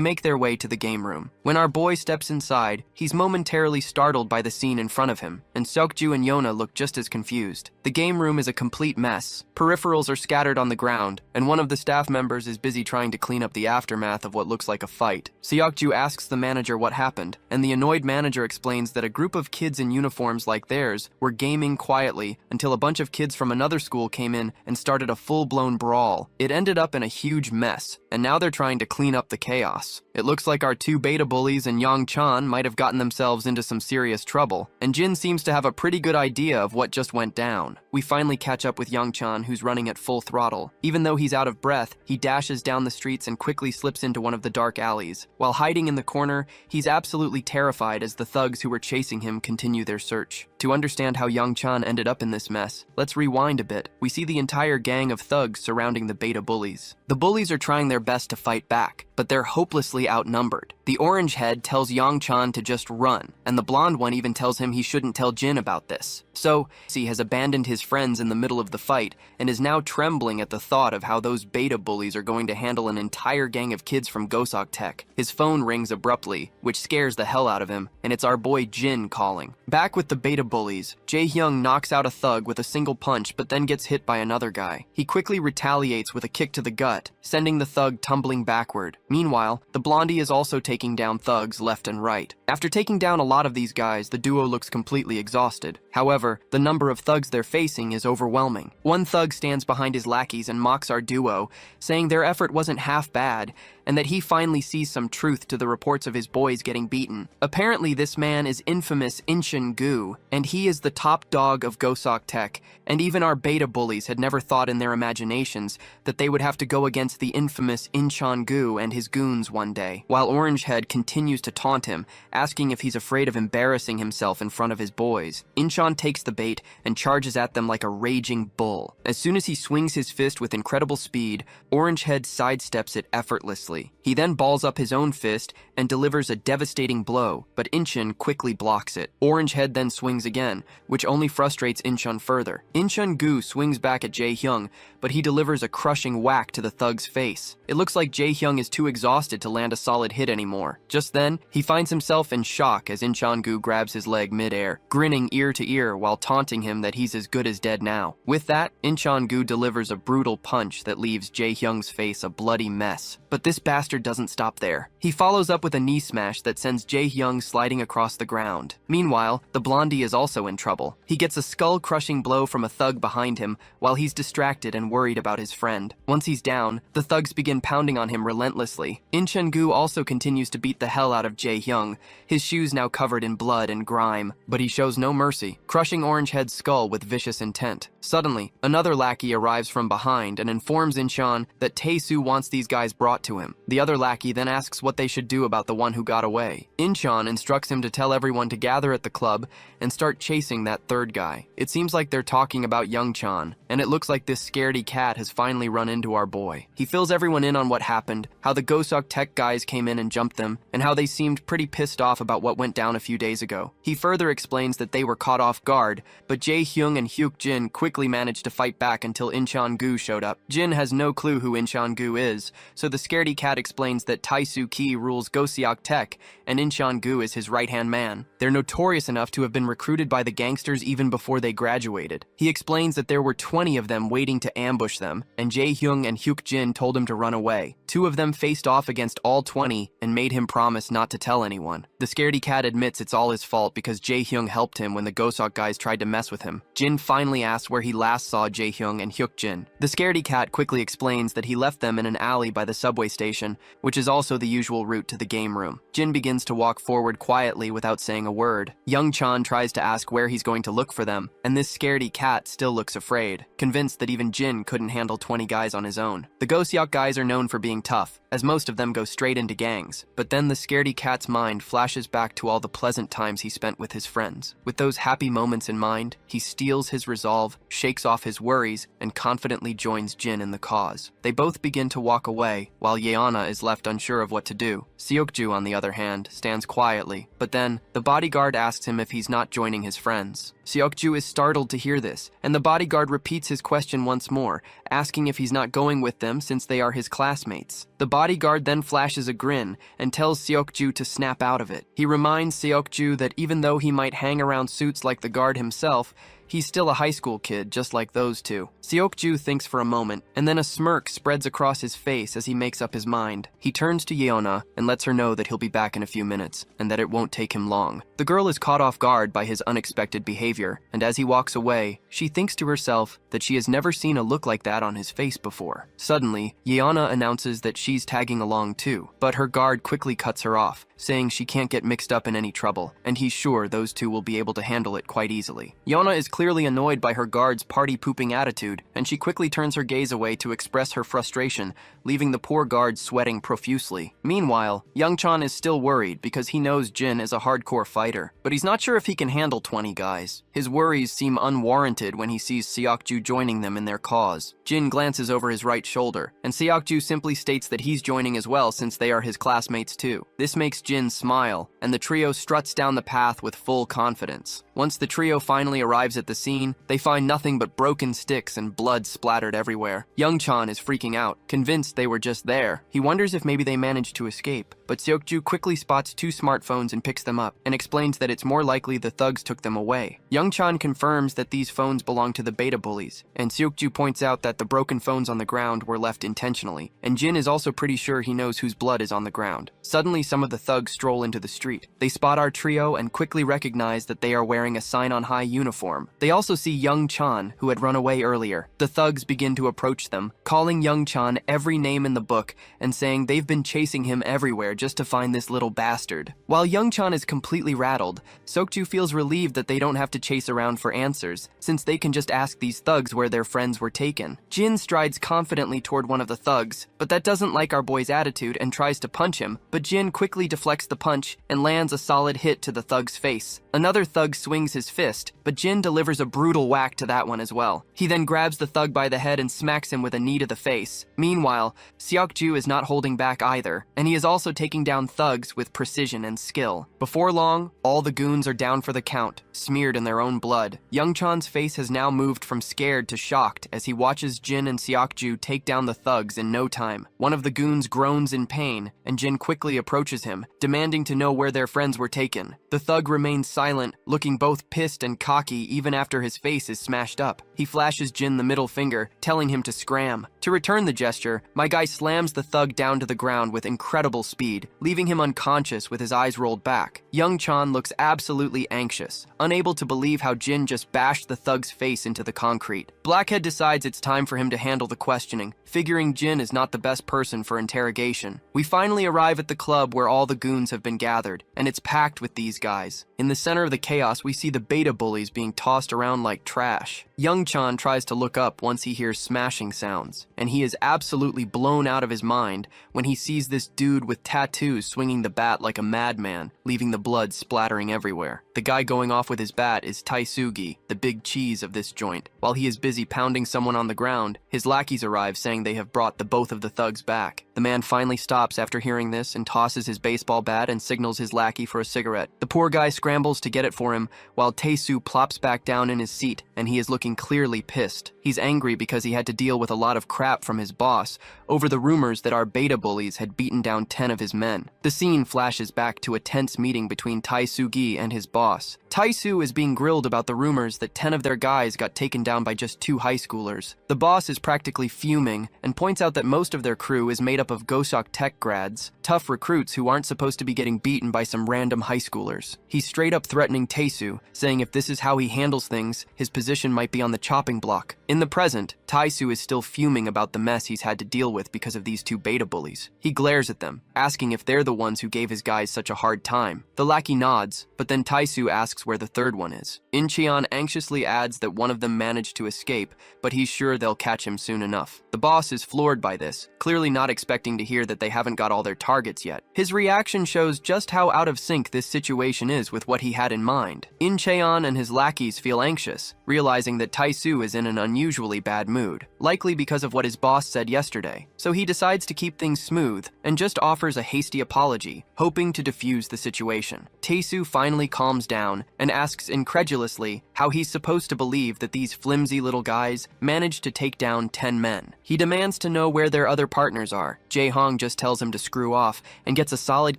make their way to the game room. When our boy steps inside, he's momentarily startled by the scene in front of him, and Seokju and Yeona look just as confused. The game room is a complete mess. Peripherals are scattered on the ground, and one of the staff members is busy trying to clean up the aftermath of what looks like a fight. Seokju asks the manager what happened, and the annoyed manager explains that a group of kids in uniforms like theirs were gaming quietly until a bunch of kids from another school came in and started a full-blown brawl. It ended up in a huge mess, and now they're trying to clean up the chaos. It looks like our two beta bullies and Yang Chan might have gotten themselves into some serious trouble, and Jin seems to have a pretty good idea of what just went down. We finally catch up with Yang Chan, who's running at full throttle. Even though he's out of breath, he dashes down the streets and quickly slips into one of the dark alleys. While hiding in the corner, he's absolutely terrified as the thugs who were chasing him continue their search. To understand how Yang Chan ended up in this mess, let's rewind a bit. We see the entire gang of thugs surrounding the beta bullies. The bullies are trying their best to fight back, but they're hopelessly outnumbered. The orange head tells Yang-chan to just run, and the blonde one even tells him he shouldn't tell Jin about this. So, he has abandoned his friends in the middle of the fight and is now trembling at the thought of how those beta bullies are going to handle an entire gang of kids from Gosok Tech. His phone rings abruptly, which scares the hell out of him, and it's our boy Jin calling. Back with the beta bullies, Jae-hyung knocks out a thug with a single punch but then gets hit by another guy. He quickly retaliates with a kick to the gut, sending the thug tumbling backward. Meanwhile, the blondie is also taking down thugs left and right. After taking down a lot of these guys, the duo looks completely exhausted. However, the number of thugs they're facing is overwhelming. One thug stands behind his lackeys and mocks our duo, saying their effort wasn't half bad, and that he finally sees some truth to the reports of his boys getting beaten. Apparently, this man is infamous Incheon Gu, and he is the top dog of Gosok Tech, and even our beta bullies had never thought in their imaginations that they would have to go against the infamous Incheon Gu and his goons one day, while Orangehead continues to taunt him, asking if he's afraid of embarrassing himself in front of his boys. Incheon takes the bait and charges at them like a raging bull. As soon as he swings his fist with incredible speed, Orangehead sidesteps it effortlessly. He then balls up his own fist and delivers a devastating blow, but Incheon quickly blocks it. Orangehead then swings again, which only frustrates Incheon further. Incheon Gu swings back at Jae-hyung, but he delivers a crushing whack to the thug's face. It looks like Jae-hyung is too exhausted to land a solid hit anymore. Just then, he finds himself in shock as Incheon Gu grabs his leg mid-air, grinning ear to ear while taunting him that he's as good as dead now. With that, Incheon Gu delivers a brutal punch that leaves Jae-hyung's face a bloody mess. But this bastard doesn't stop there. He follows up with a knee smash that sends Jae-hyung sliding across the ground. Meanwhile, the blondie is also in trouble. He gets a skull-crushing blow from a thug behind him while he's distracted and worried about his friend. Once he's down, the thugs begin pounding on him relentlessly. Incheon Gu also continues to beat the hell out of Jae-hyung, his shoes now covered in blood and grime, but he shows no mercy, crushing Orangehead's skull with vicious intent. Suddenly, another lackey arrives from behind and informs Incheon that Tae-soo wants these guys brought to him. The other lackey then asks what they should do about the one who got away. Incheon instructs him to tell everyone to gather at the club and start chasing that third guy. It seems like they're talking about Young-chan, and it looks like this scaredy cat has finally run into our boy. He fills everyone in on what happened, how the Gosok Tech guys came in and jumped them, and how they seemed pretty pissed off about what went down a few days ago. He further explains that they were caught off guard, but Jae-hyung and Hyuk-jin quickly managed to fight back until Incheon Gu showed up. Jin has no clue who Incheon Gu is, so the scaredy cat explains that Tae-soo Ki rules Gosok Tech, and Incheon Gu is his right-hand man. They're notorious enough to have been recruited by the gangsters even before they graduated. He explains that there were 20 of them waiting to ambush them, and Jae-hyung and Hyuk-jin told him to run away. 2 of them faced off against all 20 and made him promise not to tell anyone. The scaredy cat admits it's all his fault because Jae-hyung helped him when the Gosok guys tried to mess with him. Jin finally asks where he last saw Jae-hyung and Hyuk-jin. The scaredy cat quickly explains that he left them in an alley by the subway station, which is also the usual route to the game room. Jin begins to walk forward quietly without saying a word. Young-chan tries to ask where he's going to look for them, and this scaredy cat still looks afraid, convinced that even Jin couldn't handle 20 guys on his own. The Gosok guys are known for being tough, as most of them go straight into gangs, but then the scaredy cat's mind flashes back to all the pleasant times he spent with his friends. With those happy moments in mind, he steels his resolve, shakes off his worries, and confidently joins Jin in the cause. They both begin to walk away, while Yeona is left unsure of what to do. Seokju, on the other hand, stands quietly, but then, the bodyguard asks him if he's not joining his friends. Seokju is startled to hear this, and the bodyguard repeats his question once more, asking if he's not going with them since they are his classmates. The bodyguard then flashes a grin and tells Seokju to snap out of it. He reminds Seokju that even though he might hang around suits like the guard himself, he's still a high school kid, just like those two. Seokju thinks for a moment, and then a smirk spreads across his face as he makes up his mind. He turns to Yeona and lets her know that he'll be back in a few minutes, and that it won't take him long. The girl is caught off guard by his unexpected behavior, and as he walks away, she thinks to herself that she has never seen a look like that on his face before. Suddenly, Yeona announces that she's tagging along too, but her guard quickly cuts her off, saying she can't get mixed up in any trouble, and he's sure those two will be able to handle it quite easily. Yeona is clearly annoyed by her guard's party-pooping attitude, and she quickly turns her gaze away to express her frustration, leaving the poor guard sweating profusely. Meanwhile, Young-chan is still worried because he knows Jin is a hardcore fighter, but he's not sure if he can handle 20 guys. His worries seem unwarranted when he sees Seokju joining them in their cause. Jin glances over his right shoulder, and Seokju simply states that he's joining as well since they are his classmates too. This makes Jin smile, and the trio struts down the path with full confidence. Once the trio finally arrives at the scene, they find nothing but broken sticks and blood splattered everywhere. Young-chan is freaking out, convinced they were just there. He wonders if maybe they managed to escape, but Seokju quickly spots 2 smartphones and picks them up, and explains that it's more likely the thugs took them away. Young-chan confirms that these phones belong to the beta bullies, and Seokju points out that the broken phones on the ground were left intentionally, and Jin is also pretty sure he knows whose blood is on the ground. Suddenly, some of the thugs stroll into the street. They spot our trio and quickly recognize that they are wearing a sign-on-high uniform. They also see Young-chan, who had run away earlier. The thugs begin to approach them, calling Young-chan every name in the book and saying they've been chasing him everywhere just to find this little bastard. While Young-chan is completely rattled, Seokju feels relieved that they don't have to chase around for answers, since they can just ask these thugs where their friends were taken. Jin strides confidently toward one of the thugs, but that doesn't like our boy's attitude and tries to punch him, but Jin quickly deflects the punch and lands a solid hit to the thug's face. Another thug swings his fist, but Jin delivers a brutal whack to that one as well. He then grabs the thug by the head and smacks him with a knee to the face. Meanwhile, Seokju is not holding back either, and he is also taking down thugs with precision and skill. Before long, all the goons are down for the count, smeared in their own blood. Young-chan's face has now moved from scared to shocked as he watches Jin and Seokju take down the thugs in no time. One of the goons groans in pain, and Jin quickly approaches him, demanding to know where their friends were taken. The thug remains silent, looking both pissed and cocky even after his face is smashed up. He flashes Jin the middle finger, telling him to scram. To return the gesture, my guy slams the thug down to the ground with incredible speed, leaving him unconscious with his eyes rolled back. Young-chan looks absolutely anxious, unable to believe how Jin just bashed the thug's face into the concrete. Blackhead decides it's time for him to handle the questioning, figuring Jin is not the best person for interrogation. We finally arrive at the club where all the goons have been gathered, and it's packed with these guys. In the center of the chaos, we see the beta bullies being tossed around like trash. Young-chan tries to look up once he hears smashing sounds, and he is absolutely blown out of his mind when he sees this dude with tattoos swinging the bat like a madman, leaving the blood splattering everywhere. The guy going off with his bat is Taisugi, the big cheese of this joint. While he is busy pounding someone on the ground, his lackeys arrive saying they have brought both of the thugs back. The man finally stops after hearing this and tosses his baseball bat and signals his lackey for a cigarette. The poor guy scrambles to get it for him, while Taesu plops back down in his seat, and he is looking clearly pissed. He's angry because he had to deal with a lot of crap from his boss over the rumors that our beta bullies had beaten down 10 of his men. The scene flashes back to a tense meeting between Taisugi and his boss. Taisu is being grilled about the rumors that 10 of their guys got taken down by just 2 high schoolers. The boss is practically fuming and points out that most of their crew is made up of Gosok Tech grads, tough recruits who aren't supposed to be getting beaten by some random high schoolers. He's straight up threatening Taisu, saying if this is how he handles things, his position might be on the chopping block. In the present, Taisu is still fuming about the mess he's had to deal with because of these 2 beta bullies. He glares at them, asking if they're the ones who gave his guys such a hard time. The lackey nods, but then Taisu asks where the third one is. Incheon anxiously adds that one of them managed to escape, but he's sure they'll catch him soon enough. The boss is floored by this, clearly not expecting to hear that they haven't got all their targets yet. His reaction shows just how out of sync this situation is with what he had in mind. Incheon and his lackeys feel anxious, realizing that Taisu is in an unusually bad mood, likely because of what his boss said yesterday. So he decides to keep things smooth and just offers a hasty apology, hoping to defuse the situation. Taesu finally calms down and asks incredulously how he's supposed to believe that these flimsy little guys managed to take down 10 men. He demands to know where their other partners are. Jae-hong just tells him to screw off and gets a solid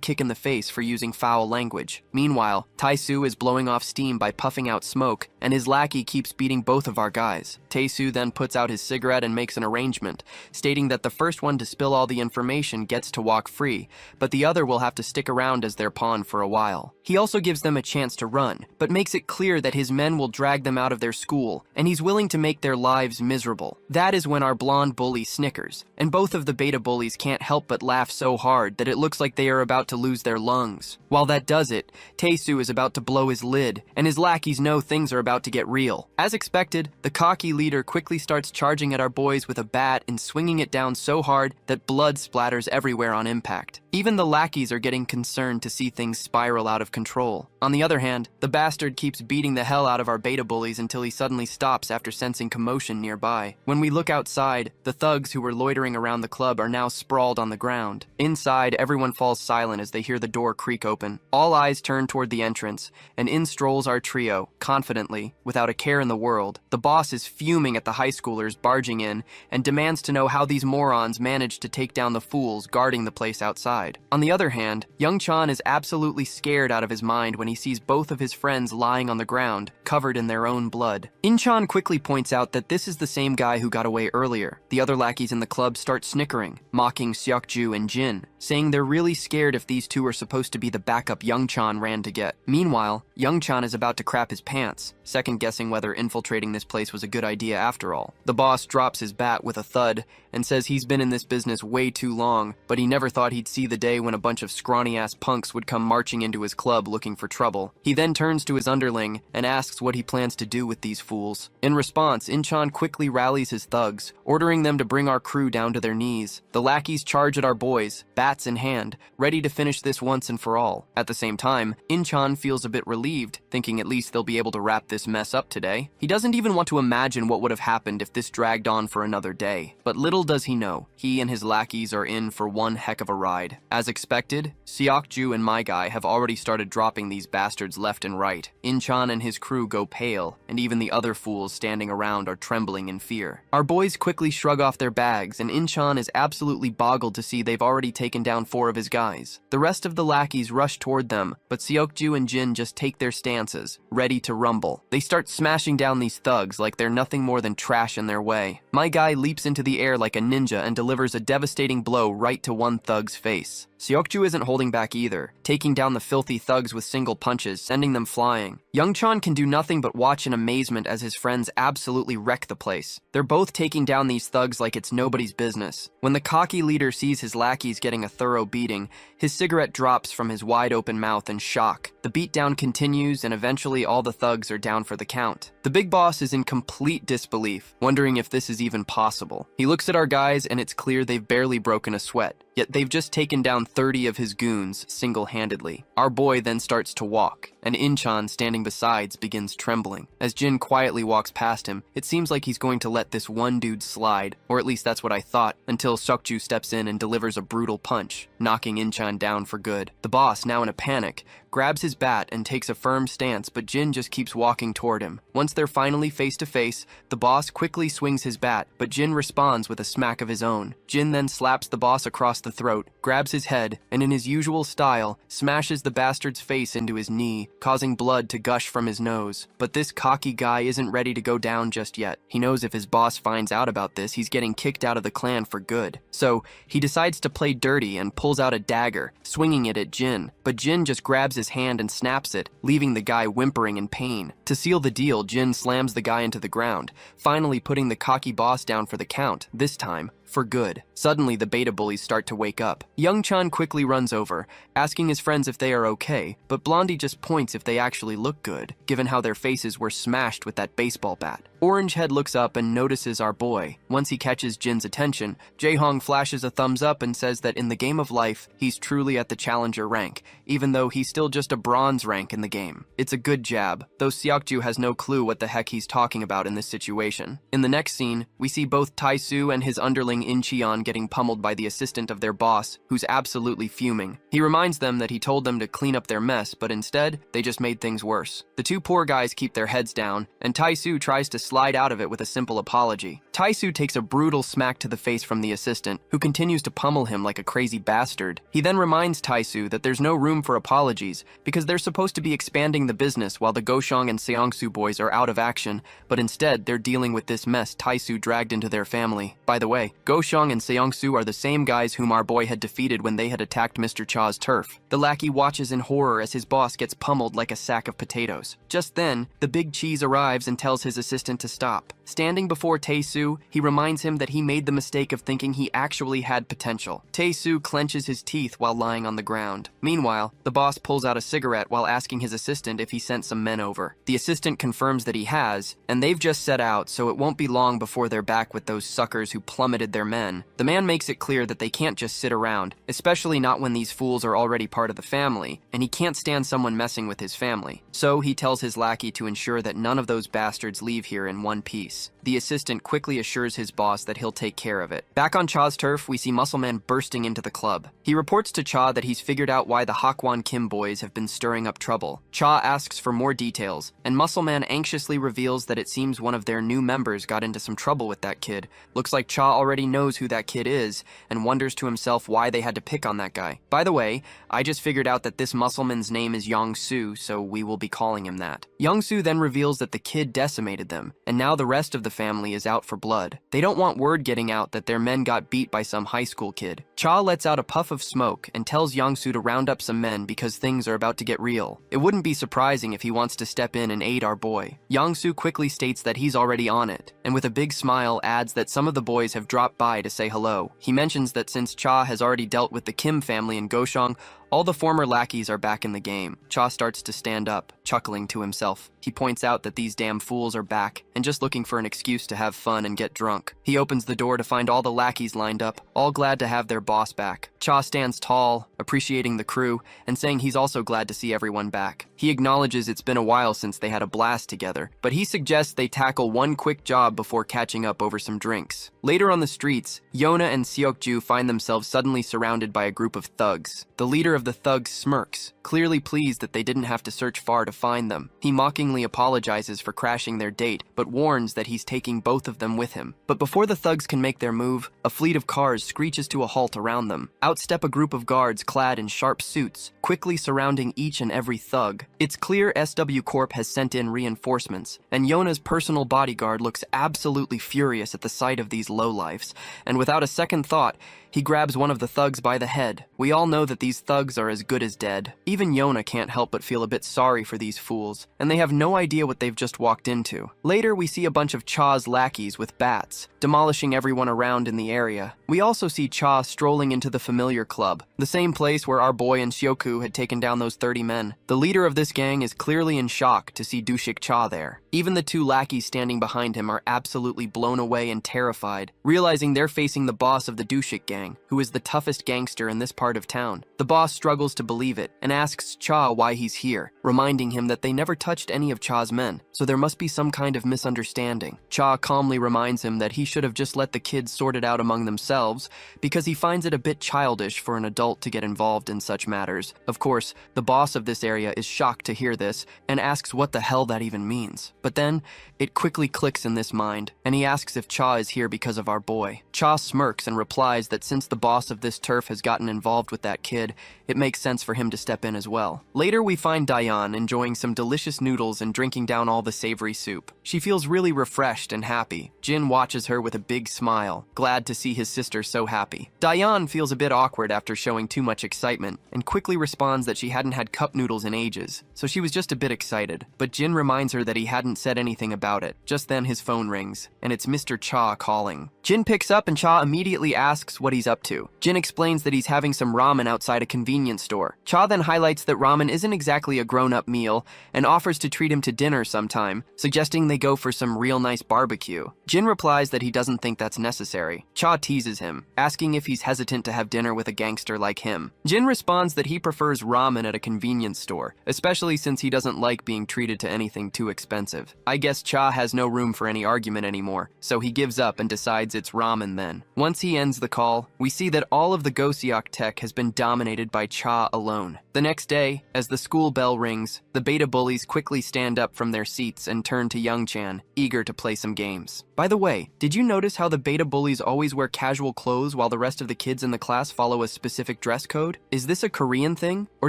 kick in the face for using foul language. Meanwhile, Taisu is blowing off steam by puffing out smoke, and his lackey keeps beating both of our guys. Taesu then puts out his cigarette and makes an arrangement, stating that the first one to spill all the information gets to walk free, but the other will have to stick around as their pawn for a while. He also gives them a chance to run, but makes it clear that his men will drag them out of their school, and he's willing to make their lives miserable. That is when our blonde bully snickers, and both of the beta bullies can't help but laugh so hard that it looks like they are about to lose their lungs. While that does it, Taesu is about to blow his lid, and his lackeys know things are about to get real. As expected, the cocky leader quickly starts charging at our boys with a bat and swinging it down so hard that blood splatters everywhere on impact. Even the lackeys are getting concerned to see things spiral out of control. On the other hand, the bastard keeps beating the hell out of our beta bullies until he suddenly stops after sensing commotion nearby. When we look outside, the thugs who were loitering around the club are now sprawled on the ground. Inside, everyone falls silent as they hear the door creak open. All eyes turn toward the entrance, and in strolls our trio, confidently, without a care in the world. The boss is fuming at the high schoolers barging in and demands to know how these morons managed to take down the fools guarding the place outside. On the other hand, Young Chan is absolutely scared out of his mind when he sees both of his friends lying on the ground, covered in their own blood. In-chan quickly points out that this is the same guy who got away earlier. The other lackeys in the club start snickering, mocking Seokju and Jin, saying they're really scared if these two are supposed to be the backup Young Chan ran to get. Meanwhile, Young Chan is about to crap his pants, second-guessing whether infiltrating this place was a good idea after all. The boss drops his bat with a thud and says he's been in this business way too long, but he never thought he'd see the day when a bunch of scrawny-ass punks would come marching into his club looking for trouble. He then turns to his underling and asks what he plans to do with these fools. In response, In-chan quickly rallies his thugs, ordering them to bring our crew down to their knees. The lackeys charge at our boys, bats in hand, ready to finish this once and for all. At the same time, In-chan feels a bit relieved, thinking at least they'll be able to wrap this mess up today. He doesn't even want to imagine what would have happened if this dragged on for another day. But little does he know, he and his lackeys are in for one heck of a ride. As expected, Seokju and my guy have already started dropping these bastards left and right. In-chan and his crew go pale, and even the other fools standing around are trembling in fear. Our boys quickly shrug off their bags, and In-chan is absolutely boggled to see they've already taken down 4 of his guys. The rest of the lackeys rush toward them, but Seokju and Jin just take their stances, ready to rumble. They start smashing down these thugs like they're nothing more than trash in their way. My guy leaps into the air like a ninja and delivers a devastating blow right to one thug's face. Seokju isn't holding back either, taking down the filthy thugs with single punches, sending them flying. Young Chan can do nothing but watch in amazement as his friends absolutely wreck the place. They're both taking down these thugs like it's nobody's business. When the cocky leader sees his lackeys getting a thorough beating, his cigarette drops from his wide-open mouth in shock. The beatdown continues, and eventually all the thugs are down for the count. The big boss is in complete disbelief, wondering if this is even possible. He looks at our guys, and it's clear they've barely broken a sweat. Yet they've just taken down 30 of his goons single-handedly. Our boy then starts to walk, and In-chan, standing besides, begins trembling. As Jin quietly walks past him, it seems like he's going to let this one dude slide, or at least that's what I thought, until Seokju steps in and delivers a brutal punch, knocking In-chan down for good. The boss, now in a panic, grabs his bat and takes a firm stance, but Jin just keeps walking toward him. Once they're finally face to face, the boss quickly swings his bat, but Jin responds with a smack of his own. Jin then slaps the boss across the throat, grabs his head, and in his usual style, smashes the bastard's face into his knee, causing blood to gush from his nose. But this cocky guy isn't ready to go down just yet. He knows if his boss finds out about this, he's getting kicked out of the clan for good. So, he decides to play dirty and pulls out a dagger, swinging it at Jin. But Jin just grabs his hand and snaps it, leaving the guy whimpering in pain. To seal the deal, Jin slams the guy into the ground, finally putting the cocky boss down for the count, this time for good. Suddenly, the beta bullies start to wake up. Young Chan quickly runs over, asking his friends if they are okay, but Blondie just points if they actually look good, given how their faces were smashed with that baseball bat. Orangehead looks up and notices our boy. Once he catches Jin's attention, Jae-hong flashes a thumbs up and says that in the game of life, he's truly at the challenger rank, even though he's still just a bronze rank in the game. It's a good jab, though Seokju has no clue what the heck he's talking about in this situation. In the next scene, we see both Tae-soo and his underling In-cheon getting pummeled by the assistant of their boss, who's absolutely fuming. He reminds them that he told them to clean up their mess, but instead, they just made things worse. The two poor guys keep their heads down, and Tae-soo tries to slide out of it with a simple apology. Tae-soo takes a brutal smack to the face from the assistant, who continues to pummel him like a crazy bastard. He then reminds Tae-soo that there's no room for apologies, because they're supposed to be expanding the business while the Goshong and Seongsu boys are out of action, but instead, they're dealing with this mess Tae-soo dragged into their family. By the way, Goshong and Seongsu are the same guys whom our boy had defeated when they had attacked Mr. Cha's turf. The lackey watches in horror as his boss gets pummeled like a sack of potatoes. Just then, the big cheese arrives and tells his assistant to stop. Standing before Tae-soo, he reminds him that he made the mistake of thinking he actually had potential. Tae-soo clenches his teeth while lying on the ground. Meanwhile, the boss pulls out a cigarette while asking his assistant if he sent some men over. The assistant confirms that he has, and they've just set out, so it won't be long before they're back with those suckers who plummeted their men. The man makes it clear that they can't just sit around, especially not when these fools are already part of the family, and he can't stand someone messing with his family. So he tells his lackey to ensure that none of those bastards leave here in one piece. The assistant quickly assures his boss that he'll take care of it. Back on Cha's turf, we see Muscle Man bursting into the club. He reports to Cha that he's figured out why the Hakwon Kim boys have been stirring up trouble. Cha asks for more details, and Muscle Man anxiously reveals that it seems one of their new members got into some trouble with that kid. Looks like Cha already knows who that kid is, and wonders to himself why they had to pick on that guy. By the way, I just figured out that this Muscleman's name is Young-soo, so we will be calling him that. Young-soo then reveals that the kid decimated them, and now the rest of the family is out for blood. They don't want word getting out that their men got beat by some high school kid. Cha lets out a puff of smoke and tells Young-soo to round up some men because things are about to get real. It wouldn't be surprising if he wants to step in and aid our boy. Young-soo quickly states that he's already on it, and with a big smile adds that some of the boys have dropped by to say hello. He mentions that since Cha has already dealt with the Kim family in Goshong, all the former lackeys are back in the game. Cha starts to stand up, chuckling to himself. He points out that these damn fools are back and just looking for an excuse to have fun and get drunk. He opens the door to find all the lackeys lined up, all glad to have their boss back. Cha stands tall, appreciating the crew, and saying he's also glad to see everyone back. He acknowledges it's been a while since they had a blast together, but he suggests they tackle one quick job before catching up over some drinks. Later on the streets, Yona and Seokju find themselves suddenly surrounded by a group of thugs. The leader of the thugs smirks, clearly pleased that they didn't have to search far to find them. He mockingly apologizes for crashing their date, but warns that he's taking both of them with him. But before the thugs can make their move, a fleet of cars screeches to a halt around them. Out step a group of guards clad in sharp suits, quickly surrounding each and every thug. It's clear SW Corp has sent in reinforcements, and Yona's personal bodyguard looks absolutely furious at the sight of these lowlifes, and without a second thought, he grabs one of the thugs by the head. We all know that these thugs are as good as dead. Even Yona can't help but feel a bit sorry for these fools, and they have no idea what they've just walked into. Later, we see a bunch of Cha's lackeys with bats, demolishing everyone around in the area. We also see Cha strolling into the familiar club, the same place where our boy and Shioku had taken down those 30 men. The leader of this gang is clearly in shock to see Dushik Cha there. Even the two lackeys standing behind him are absolutely blown away and terrified, realizing they're facing the boss of the Dushik gang, who is the toughest gangster in this part of town. The boss struggles to believe it and asks Cha why he's here, reminding him that they never touched any of Cha's men, so there must be some kind of misunderstanding. Cha calmly reminds him that he should have just let the kids sort it out among themselves, because he finds it a bit childish for an adult to get involved in such matters. Of course, the boss of this area is shocked to hear this and asks what the hell that even means. But then, it quickly clicks in this mind, and he asks if Cha is here because of our boy. Cha smirks and replies that since the boss of this turf has gotten involved with that kid, it makes sense for him to step in as well. Later, we find Dayan enjoying some delicious noodles and drinking down all the savory soup. She feels really refreshed and happy. Jin watches her with a big smile, glad to see his sister so happy. Dayan feels a bit awkward after showing too much excitement, and quickly responds that she hadn't had cup noodles in ages, so she was just a bit excited. But Jin reminds her that he hadn't said anything about it. Just then his phone rings, and it's Mr. Cha calling. Jin picks up and Cha immediately asks what he's up to. Jin explains that he's having some ramen outside a convenience store. Cha then highlights that ramen isn't exactly a grown-up meal and offers to treat him to dinner sometime, suggesting they go for some real nice barbecue. Jin replies that he doesn't think that's necessary. Cha teases him, asking if he's hesitant to have dinner with a gangster like him. Jin responds that he prefers ramen at a convenience store, especially since he doesn't like being treated to anything too expensive. I guess Cha has no room for any argument anymore, so he gives up and decides it's ramen then. Once he ends the call, we see that all of the Gosiok tech has been dominated by Cha alone. The next day, as the school bell rings, the beta bullies quickly stand up from their seats and turn to Young-chan, eager to play some games. By the way, did you notice how the beta bullies always wear casual clothes while the rest of the kids in the class follow a specific dress code? Is this a Korean thing, or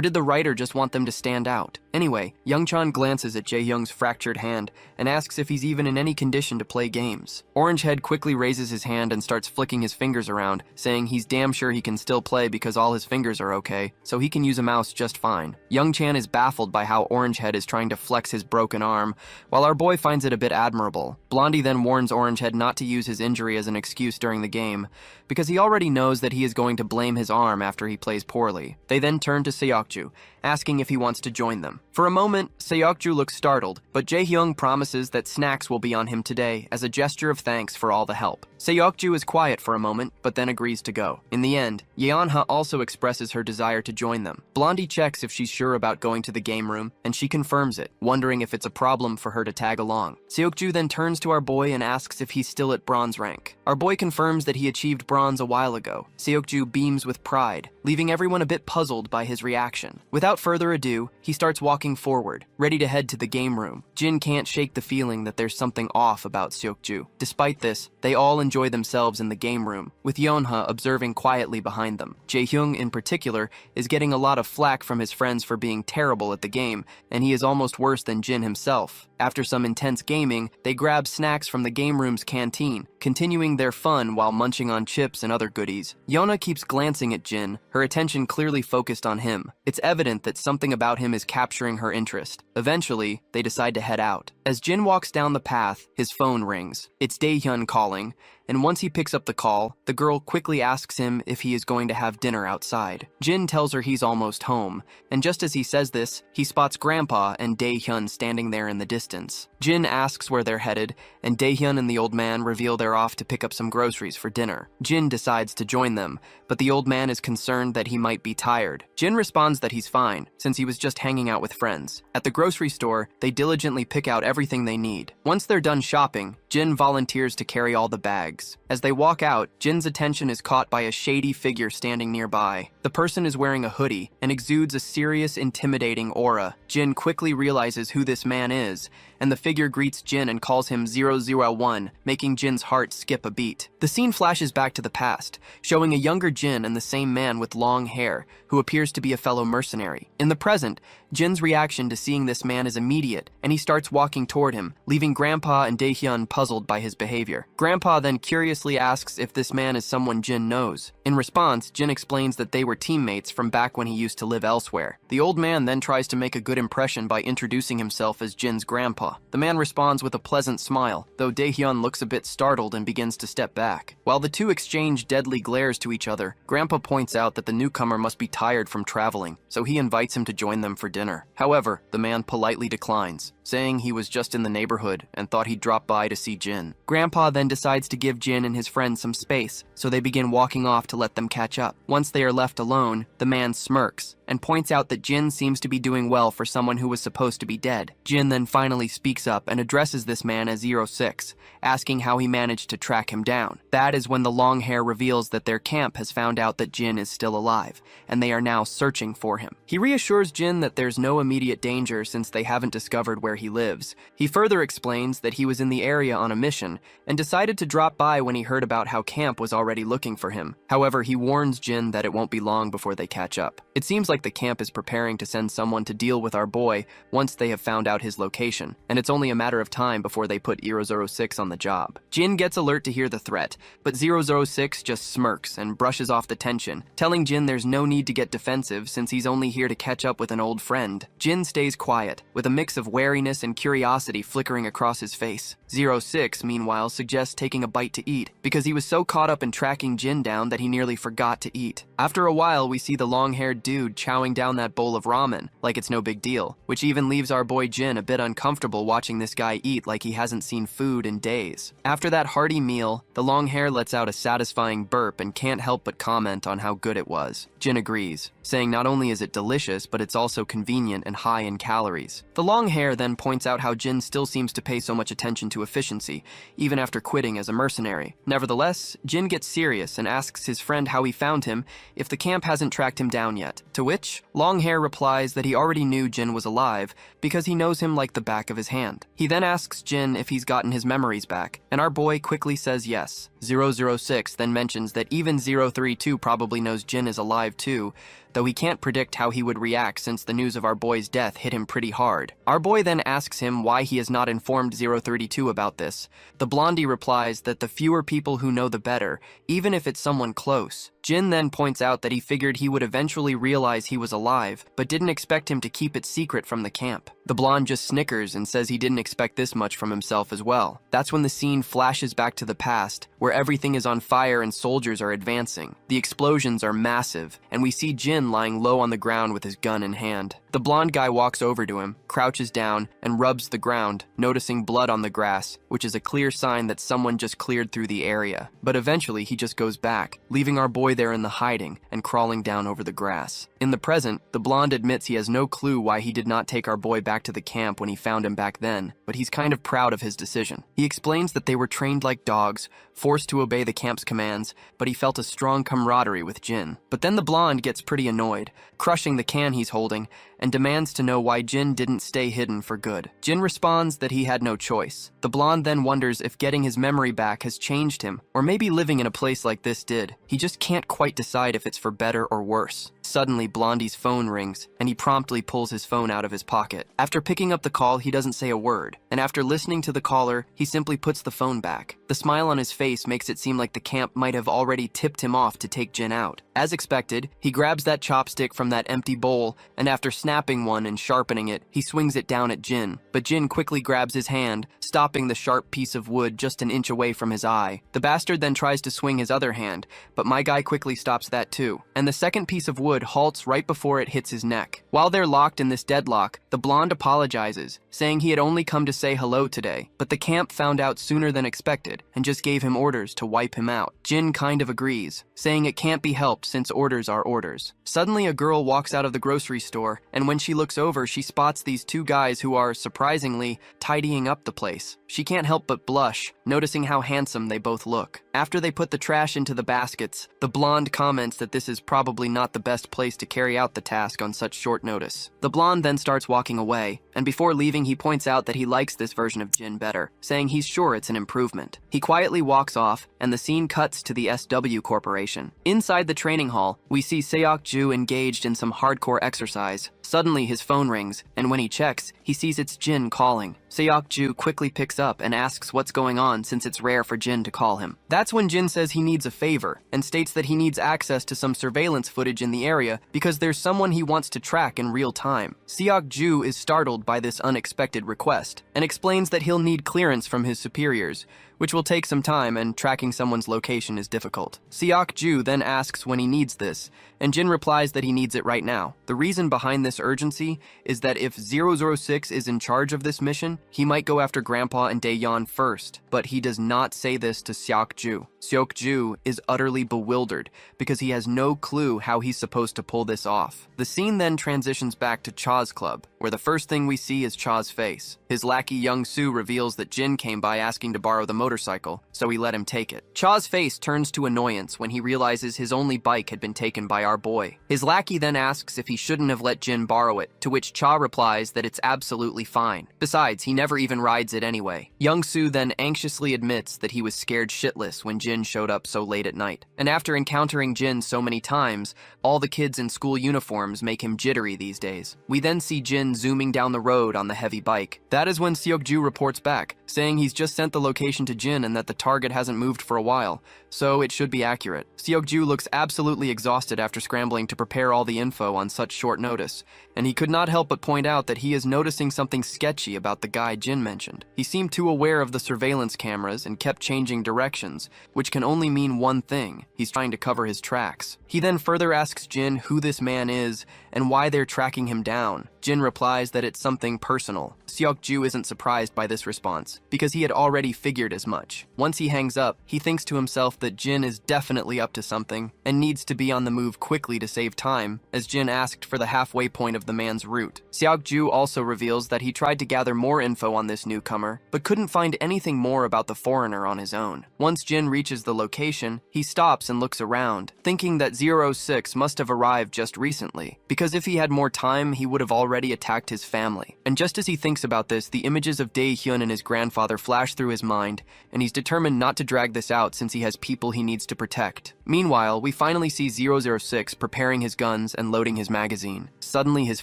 did the writer just want them to stand out? Anyway, Young-chan glances at Jae-young's fractured hand and asks if he's even in any condition to play games. Orangehead quickly raises his hand and starts starts flicking his fingers around, saying he's damn sure he can still play because all his fingers are okay, so he can use a mouse just fine. Young Chan is baffled by how Orangehead is trying to flex his broken arm, while our boy finds it a bit admirable. Blondie then warns Orangehead not to use his injury as an excuse during the game, because he already knows that he is going to blame his arm after he plays poorly. They then turn to Seokju, asking if he wants to join them. For a moment, Seokju looks startled, but Jae-hyung promises that snacks will be on him today as a gesture of thanks for all the help. Seokju is quiet for a moment, but then agrees to go. In the end, Yeonha also expresses her desire to join them. Blondie checks if she's sure about going to the game room, and she confirms it, wondering if it's a problem for her to tag along. Seokju then turns to our boy and asks if he's still at bronze rank. Our boy confirms that he achieved bronze a while ago. Seokju beams with pride, leaving everyone a bit puzzled by his reaction. Without further ado, he starts walking forward, ready to head to the game room. Jin can't shake the feeling that there's something off about Seokju. Despite this, they all enjoy themselves in the game room, with Yeonha observing quietly behind them. Jae-hyung, in particular, is getting a lot of flack from his friends for being terrible at the game, and he is almost worse than Jin himself. After some intense gaming, they grab snacks from the game room's canteen, continuing their fun while munching on chips and other goodies. Yeonha keeps glancing at Jin, her attention clearly focused on him. It's evident that something about him is capturing her interest. Eventually, they decide to head out. As Jin walks down the path, his phone rings. It's Daehyun calling, and once he picks up the call, the girl quickly asks him if he is going to have dinner outside. Jin tells her he's almost home, and just as he says this, he spots Grandpa and Daehyun standing there in the distance. Jin asks where they're headed, and Daehyun and the old man reveal they're off to pick up some groceries for dinner. Jin decides to join them, but the old man is concerned that he might be tired. Jin responds that he's fine, since he was just hanging out with friends. At the grocery store, they diligently pick out everything they need. Once they're done shopping, Jin volunteers to carry all the bags. As they walk out, Jin's attention is caught by a shady figure standing nearby. The person is wearing a hoodie and exudes a serious, intimidating aura. Jin quickly realizes who this man is, and the figure greets Jin and calls him 001, making Jin's heart skip a beat. The scene flashes back to the past, showing a younger Jin and the same man with long hair, who appears to be a fellow mercenary. In the present, Jin's reaction to seeing this man is immediate, and he starts walking toward him, leaving Grandpa and Daehyun puzzled by his behavior. Grandpa then curiously asks if this man is someone Jin knows. In response, Jin explains that they were teammates from back when he used to live elsewhere. The old man then tries to make a good impression by introducing himself as Jin's grandpa. The man responds with a pleasant smile, though Daehyun looks a bit startled and begins to step back. While the two exchange deadly glares to each other, Grandpa points out that the newcomer must be tired from traveling, so he invites him to join them for dinner. However, the man politely declines, saying he was just in the neighborhood and thought he'd drop by to see Jin. Grandpa then decides to give Jin and his friends some space, so they begin walking off to let them catch up. Once they are left alone, the man smirks and points out that Jin seems to be doing well for someone who was supposed to be dead. Jin then finally speaks up and addresses this man as 06, asking how he managed to track him down. That is when the long hair reveals that their camp has found out that Jin is still alive, and they are now searching for him. He reassures Jin that there's no immediate danger since they haven't discovered where he lives. He further explains that he was in the area on a mission and decided to drop by when he heard about how camp was already looking for him. However, he warns Jin that it won't be long before they catch up. It seems like the camp is preparing to send someone to deal with our boy once they have found out his location, and it's only a matter of time before they put 006 on the job. Jin gets alert to hear the threat, but 006 just smirks and brushes off the tension, telling Jin there's no need to get defensive since he's only here to catch up with an old friend. Jin stays quiet, with a mix of wariness and curiosity flickering across his face. 06, meanwhile, suggests taking a bite to eat, because he was so caught up in tracking Jin down that he nearly forgot to eat. After a while, we see the long-haired dude chowing down that bowl of ramen, like it's no big deal, which even leaves our boy Jin a bit uncomfortable watching this guy eat like he hasn't seen food in days. After that hearty meal, the long hair lets out a satisfying burp and can't help but comment on how good it was. Jin agrees, saying not only is it delicious, but it's also convenient and high in calories. The long hair then points out how Jin still seems to pay so much attention to efficiency, even after quitting as a mercenary. Nevertheless, Jin gets serious and asks his friend how he found him if the camp hasn't tracked him down yet, to which Longhair replies that he already knew Jin was alive because he knows him like the back of his hand. He then asks Jin if he's gotten his memories back, and our boy quickly says yes, 006 then mentions that even 032 probably knows Jin is alive too, though he can't predict how he would react since the news of our boy's death hit him pretty hard. Our boy then asks him why he has not informed 032 about this. The blondie replies that the fewer people who know the better, even if it's someone close. Jin then points out that he figured he would eventually realize he was alive, but didn't expect him to keep it secret from the camp. The blonde just snickers and says he didn't expect this much from himself as well. That's when the scene flashes back to the past, where everything is on fire and soldiers are advancing. The explosions are massive, and we see Jin lying low on the ground with his gun in hand. The blonde guy walks over to him, crouches down, and rubs the ground, noticing blood on the grass, which is a clear sign that someone just cleared through the area. But eventually he just goes back, leaving our boy there in the hiding and crawling down over the grass. In the present, the blonde admits he has no clue why he did not take our boy back to the camp when he found him back then, but he's kind of proud of his decision. He explains that they were trained like dogs, forced to obey the camp's commands, but he felt a strong camaraderie with Jin. But then the blonde gets pretty annoyed, crushing the can he's holding, and demands to know why Jin didn't stay hidden for good. Jin responds that he had no choice. The blonde then wonders if getting his memory back has changed him, or maybe living in a place like this did. He just can't quite decide if it's for better or worse. Suddenly, Blondie's phone rings, and he promptly pulls his phone out of his pocket. After picking up the call, he doesn't say a word, and after listening to the caller, he simply puts the phone back. The smile on his face makes it seem like the camp might have already tipped him off to take Jin out. As expected, he grabs that chopstick from that empty bowl, and after snapping one and sharpening it, he swings it down at Jin. But Jin quickly grabs his hand, stopping the sharp piece of wood just an inch away from his eye. The bastard then tries to swing his other hand, but my guy quickly stops that too. And the second piece of wood halts right before it hits his neck. While they're locked in this deadlock, the blonde apologizes, saying he had only come to say hello today, but the camp found out sooner than expected and just gave him orders to wipe him out. Jin kind of agrees, saying it can't be helped since orders are orders. Suddenly a girl walks out of the grocery store, and when she looks over, she spots these two guys who are, surprisingly, tidying up the place. She can't help but blush, noticing how handsome they both look. After they put the trash into the baskets, the blonde comments that this is probably not the best place to carry out the task on such short notice. The blonde then starts walking away, and before leaving he points out that he likes this version of Jin better, saying he's sure it's an improvement. He quietly walks off, and the scene cuts to the SW Corporation. Inside the training hall, we see Seok-ju engaged in some hardcore exercise. Suddenly his phone rings, and when he checks, he sees it's Jin calling. Seok-ju quickly picks up and asks what's going on since it's rare for Jin to call him. That's when Jin says he needs a favor, and states that he needs access to some surveillance footage in the area because there's someone he wants to track in real time. Seok-ju is startled by this unexpected request, and explains that he'll need clearance from his superiors, which will take some time and tracking someone's location is difficult. Seok-ju then asks when he needs this, and Jin replies that he needs it right now. The reason behind this urgency is that if 006 is in charge of this mission, he might go after Grandpa and Daeyeon first, but he does not say this to Seok-ju. Seok-ju is utterly bewildered because he has no clue how he's supposed to pull this off. The scene then transitions back to Cha's club, where the first thing we see is Cha's face. His lackey Young-soo reveals that Jin came by asking to borrow the motorcycle, so he let him take it. Cha's face turns to annoyance when he realizes his only bike had been taken by our boy. His lackey then asks if he shouldn't have let Jin borrow it, to which Cha replies that it's absolutely fine. Besides, he never even rides it anyway. Young-soo then anxiously admits that he was scared shitless when Jin showed up so late at night. And after encountering Jin so many times, all the kids in school uniforms make him jittery these days. We then see Jin zooming down the road on the heavy bike. That is when Seok-ju reports back, saying he's just sent the location to Jin and that the target hasn't moved for a while, so it should be accurate. Seok-ju looks absolutely exhausted after scrambling to prepare all the info on such short notice, and he could not help but point out that he is noticing something sketchy about the guy Jin mentioned. He seemed too aware of the surveillance cameras and kept changing directions, which can only mean one thing: he's trying to cover his tracks. He then further asks Jin who this man is and why they're tracking him down. Jin replies that it's something personal. Seok-ju isn't surprised by this response, because he had already figured as much. Once he hangs up, he thinks to himself that Jin is definitely up to something, and needs to be on the move quickly to save time, as Jin asked for the halfway point of the man's route. Seok-ju also reveals that he tried to gather more info on this newcomer, but couldn't find anything more about the foreigner on his own. Once Jin reaches the location, he stops and looks around, thinking that 06 must have arrived just recently, because if he had more time, he would have already already attacked his family. And just as he thinks about this, the images of Dae-hyun and his grandfather flash through his mind, and he's determined not to drag this out since he has people he needs to protect. Meanwhile, we finally see 006 preparing his guns and loading his magazine. Suddenly, his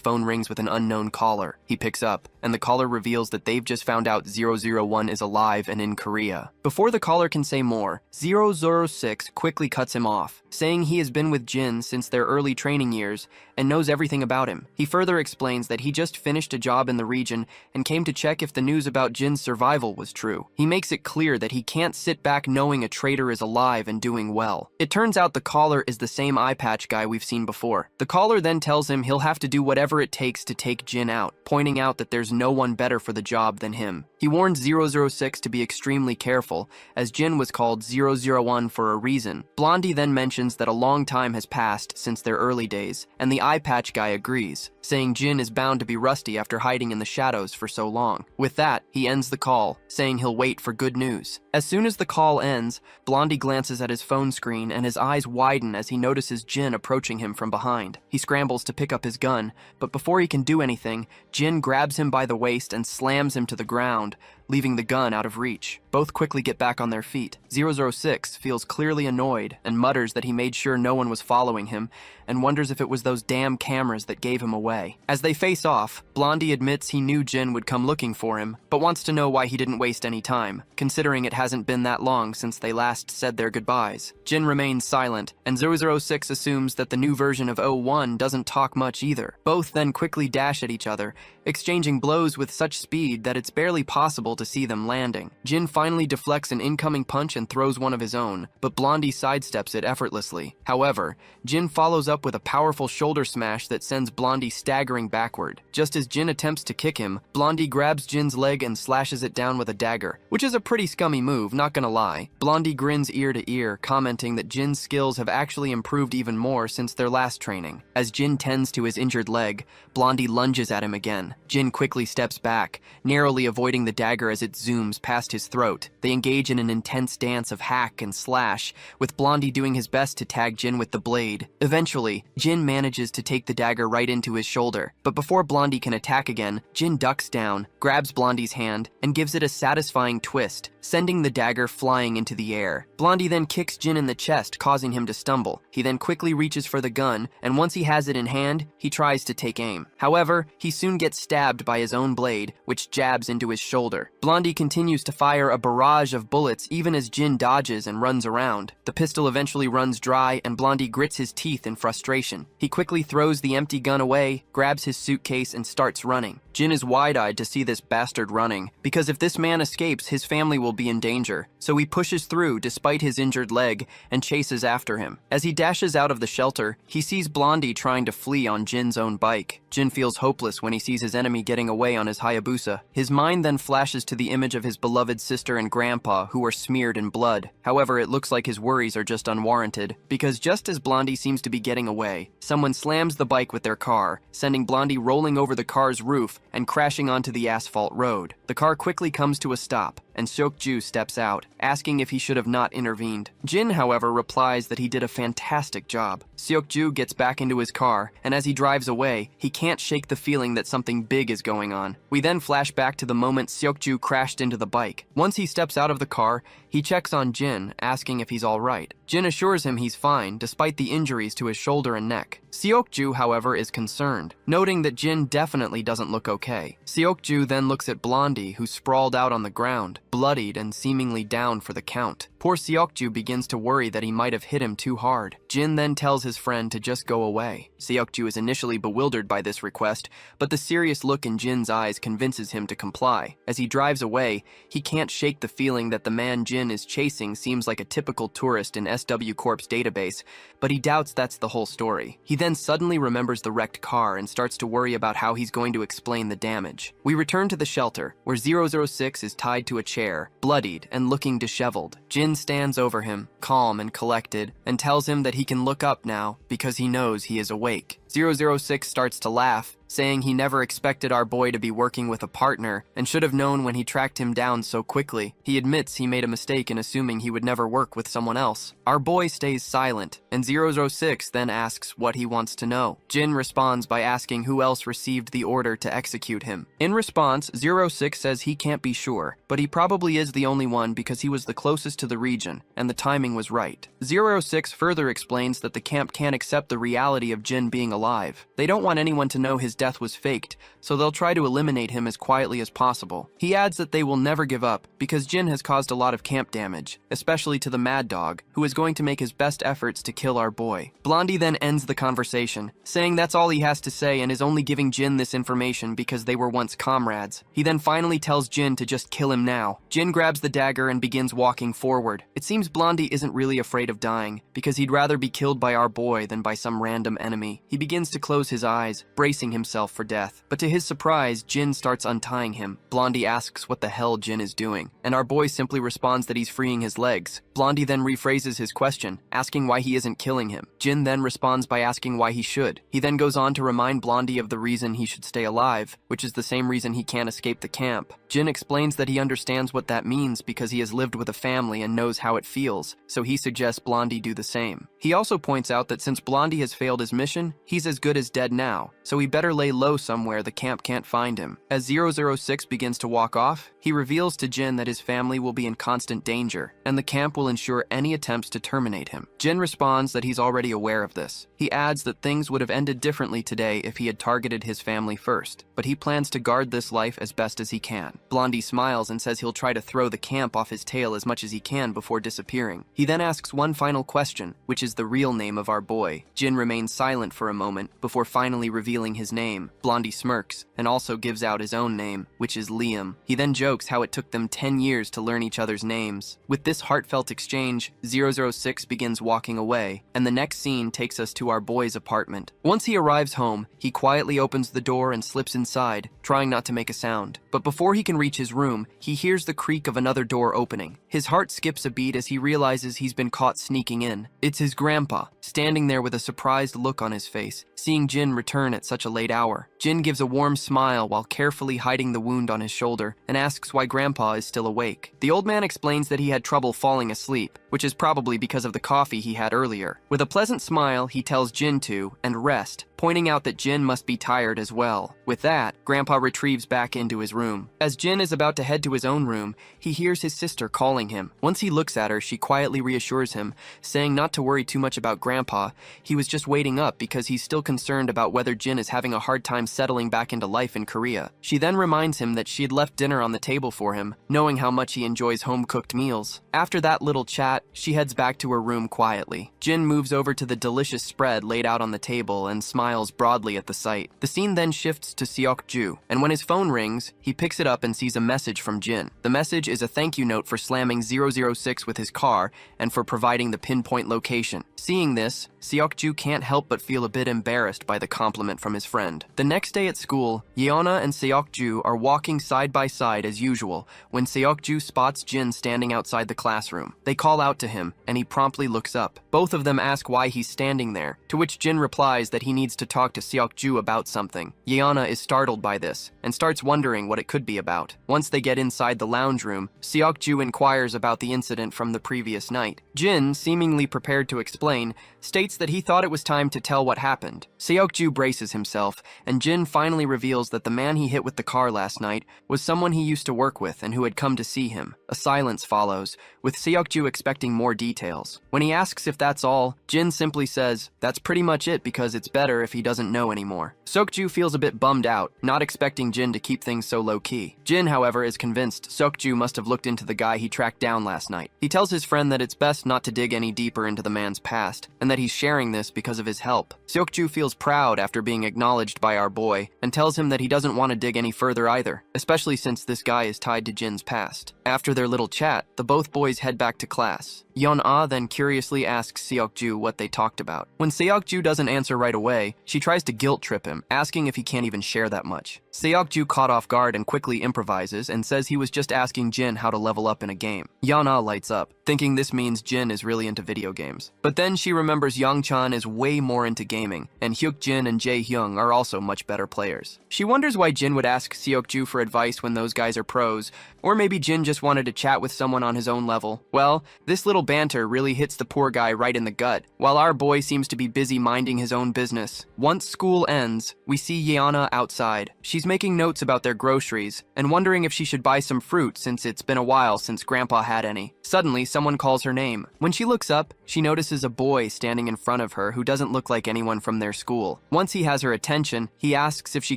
phone rings with an unknown caller. He picks up, and the caller reveals that they've just found out 001 is alive and in Korea. Before the caller can say more, 006 quickly cuts him off, saying he has been with Jin since their early training years and knows everything about him. He further explains that he just finished a job in the region and came to check if the news about Jin's survival was true. He makes it clear that he can't sit back knowing a traitor is alive and doing well. It turns out the caller is the same eye patch guy we've seen before. The caller then tells him he'll have to do whatever it takes to take Jin out, pointing out that there's no one better for the job than him. He warns 006 to be extremely careful, as Jin was called 001 for a reason. Blondie then mentions that a long time has passed since their early days, and the eye patch guy agrees, saying Jin is bound to be rusty after hiding in the shadows for so long. With that, he ends the call, saying he'll wait for good news. As soon as the call ends, Blondie glances at his phone screen and his eyes widen as he notices Jin approaching him from behind. He scrambles to pick up his gun, but before he can do anything, Jin grabs him by the waist and slams him to the ground, leaving the gun out of reach. Both quickly get back on their feet. 006 feels clearly annoyed and mutters that he made sure no one was following him and wonders if it was those damn cameras that gave him away. As they face off, Blondie admits he knew Jin would come looking for him, but wants to know why he didn't waste any time, considering it hasn't been that long since they last said their goodbyes. Jin remains silent, and 006 assumes that the new version of 01 doesn't talk much either. Both then quickly dash at each other, exchanging blows with such speed that it's barely possible to see them landing. Jin finally deflects an incoming punch and throws one of his own, but Blondie sidesteps it effortlessly. However, Jin follows up with a powerful shoulder smash that sends Blondie staggering backward. Just as Jin attempts to kick him, Blondie grabs Jin's leg and slashes it down with a dagger, which is a pretty scummy move, not gonna lie. Blondie grins ear to ear, commenting that Jin's skills have actually improved even more since their last training. As Jin tends to his injured leg, Blondie lunges at him again. Jin quickly steps back, narrowly avoiding the dagger as it zooms past his throat. They engage in an intense dance of hack and slash, with Blondie doing his best to tag Jin with the blade. Eventually, Jin manages to take the dagger right into his shoulder, but before Blondie can attack again, Jin ducks down, grabs Blondie's hand, and gives it a satisfying twist, sending the dagger flying into the air. Blondie then kicks Jin in the chest, causing him to stumble. He then quickly reaches for the gun, and once he has it in hand, he tries to take aim. However, he soon gets stabbed by his own blade, which jabs into his shoulder. Blondie continues to fire a barrage of bullets even as Jin dodges and runs around. The pistol eventually runs dry, and Blondie grits his teeth in frustration. He quickly throws the empty gun away, grabs his suitcase, and starts running. Jin is wide-eyed to see this bastard running, because if this man escapes, his family will be in danger. So he pushes through despite his injured leg and chases after him. As he dashes out of the shelter, he sees Blondie trying to flee on Jin's own bike. Jin feels hopeless when he sees his enemy getting away on his Hayabusa. His mind then flashes to the image of his beloved sister and grandpa, who are smeared in blood. However, it looks like his worries are just unwarranted, because just as Blondie seems to be getting away, someone slams the bike with their car, sending Blondie rolling over the car's roof and crashing onto the asphalt road. The car quickly comes to a stop, and Seokju steps out, asking if he should have not intervened. Jin, however, replies that he did a fantastic job. Seokju gets back into his car, and as he drives away, he can't shake the feeling that something big is going on. We then flash back to the moment Seokju crashed into the bike. Once he steps out of the car, he checks on Jin, asking if he's alright. Jin assures him he's fine, despite the injuries to his shoulder and neck. Seokju, however, is concerned, noting that Jin definitely doesn't look okay. Seokju then looks at Blondie, who sprawled out on the ground, bloodied and seemingly down for the count. Poor Seokju begins to worry that he might have hit him too hard. Jin then tells his friend to just go away. Seokju is initially bewildered by this request, but the serious look in Jin's eyes convinces him to comply. As he drives away, he can't shake the feeling that the man Jin is chasing seems like a typical tourist in SW Corp's database, but he doubts that's the whole story. He then suddenly remembers the wrecked car and starts to worry about how he's going to explain the damage. We return to the shelter, where 006 is tied to a chair, bloodied and looking disheveled. Jin stands over him, calm and collected, and tells him that he can look up now because he knows he is awake. 006 starts to laugh, saying he never expected our boy to be working with a partner and should have known when he tracked him down so quickly. He admits he made a mistake in assuming he would never work with someone else. Our boy stays silent, and 006 then asks what he wants to know. Jin responds by asking who else received the order to execute him. In response, 06 says he can't be sure, but he probably is the only one because he was the closest to the region, and the timing was right. 06 further explains that the camp can't accept the reality of Jin being alive. They don't want anyone to know his death was faked, so they'll try to eliminate him as quietly as possible. He adds that they will never give up because Jin has caused a lot of camp damage, especially to the Mad Dog, who is going to make his best efforts to kill our boy. Blondie then ends the conversation, saying that's all he has to say and is only giving Jin this information because they were once comrades. He then finally tells Jin to just kill him now. Jin grabs the dagger and begins walking forward. It seems Blondie isn't really afraid of dying because he'd rather be killed by our boy than by some random enemy. He begins to close his eyes, bracing himself for death. But to his surprise, Jin starts untying him. Blondie asks what the hell Jin is doing, and our boy simply responds that he's freeing his legs. Blondie then rephrases his question, asking why he isn't killing him. Jin then responds by asking why he should. He then goes on to remind Blondie of the reason he should stay alive, which is the same reason he can't escape the camp. Jin explains that he understands what that means because he has lived with a family and knows how it feels, so he suggests Blondie do the same. He also points out that since Blondie has failed his mission, he's as good as dead now, so he better lay low somewhere the camp can't find him. As 006 begins to walk off, he reveals to Jin that his family will be in constant danger, and the camp will ensure any attempts to terminate him. Jin responds that he's already aware of this. He adds that things would have ended differently today if he had targeted his family first, but he plans to guard this life as best as he can. Blondie smiles and says he'll try to throw the camp off his tail as much as he can before disappearing. He then asks one final question, which is the real name of our boy. Jin remains silent for a moment before finally revealing his name. Blondie smirks and also gives out his own name, which is Liam. He then jokes how it took them 10 years to learn each other's names. With this heartfelt exchange, 006 begins walking away, and the next scene takes us to our boy's apartment. Once he arrives home, he quietly opens the door and slips inside, trying not to make a sound. But before he can reach his room, he hears the creak of another door opening. His heart skips a beat as he realizes he's been caught sneaking in. It's his grandpa, standing there with a surprised look on his face, seeing Jin return at such a late hour. Jin gives a warm smile while carefully hiding the wound on his shoulder and asks why Grandpa is still awake. The old man explains that he had trouble falling asleep, which is probably because of the coffee he had earlier. With a pleasant smile, he tells Jin to and rest, pointing out that Jin must be tired as well. With that, Grandpa retrieves back into his room. As Jin is about to head to his own room, he hears his sister calling him. Once he looks at her, she quietly reassures him, saying not to worry too much about Grandpa. He was just waiting up because he's still concerned about whether Jin is having a hard time settling back into life in Korea. She then reminds him that she had left dinner on the table for him, knowing how much he enjoys home-cooked meals. After that little chat, she heads back to her room quietly. Jin moves over to the delicious spread laid out on the table and smiles broadly at the sight. The scene then shifts to Seok-ju, and when his phone rings, he picks it up and sees a message from Jin. The message is a thank you note for slamming 006 with his car and for providing the pinpoint location. Seeing this, Seok-ju can't help but feel a bit embarrassed by the compliment from his friend. The next day at school, Yeona and Seok-ju are walking side by side as usual when Seok-ju spots Jin standing outside the classroom. They call out to him, and he promptly looks up. Both of them ask why he's standing there, to which Jin replies that he needs to talk to Seok-ju about something. Yeona is startled by this and starts wondering what it could be about. Once they get inside the lounge room, Seok-ju inquires about the incident from the previous night. Jin, seemingly prepared to explain, states that he thought it was time to tell what happened. Seok-ju braces himself, and Jin finally reveals that the man he hit with the car last night was someone he used to work with and who had come to see him. A silence follows, with Seok-ju expecting more details. When he asks if that's all, Jin simply says, that's pretty much it because it's better if he doesn't know anymore. Seok-ju feels a bit bummed out, not expecting Jin to keep things so low-key. Jin, however, is convinced Seok-ju must have looked into the guy he tracked down last night. He tells his friend that it's best not to dig any deeper into the man's past, and that he's sharing this because of his help. Seok-ju feels proud after being acknowledged by our boy, and tells him that he doesn't want to dig any further either, especially since this guy is tied to Jin's past. After their little chat, the both boys head back to class. Yeon-ah then curiously asks Seok-ju what they talked about. When Seok-ju doesn't answer right away, she tries to guilt trip him, asking if he can't even share that much. Seokju caught off guard and quickly improvises and says he was just asking Jin how to level up in a game. Yana lights up, thinking this means Jin is really into video games. But then she remembers Young-chan is way more into gaming, and Hyuk-jin and Jae-hyung are also much better players. She wonders why Jin would ask Seokju for advice when those guys are pros, or maybe Jin just wanted to chat with someone on his own level. Well, this little banter really hits the poor guy right in the gut, while our boy seems to be busy minding his own business. Once school ends, we see Yana outside. She's making notes about their groceries, and wondering if she should buy some fruit since it's been a while since Grandpa had any. Suddenly, someone calls her name. When she looks up, she notices a boy standing in front of her who doesn't look like anyone from their school. Once he has her attention, he asks if she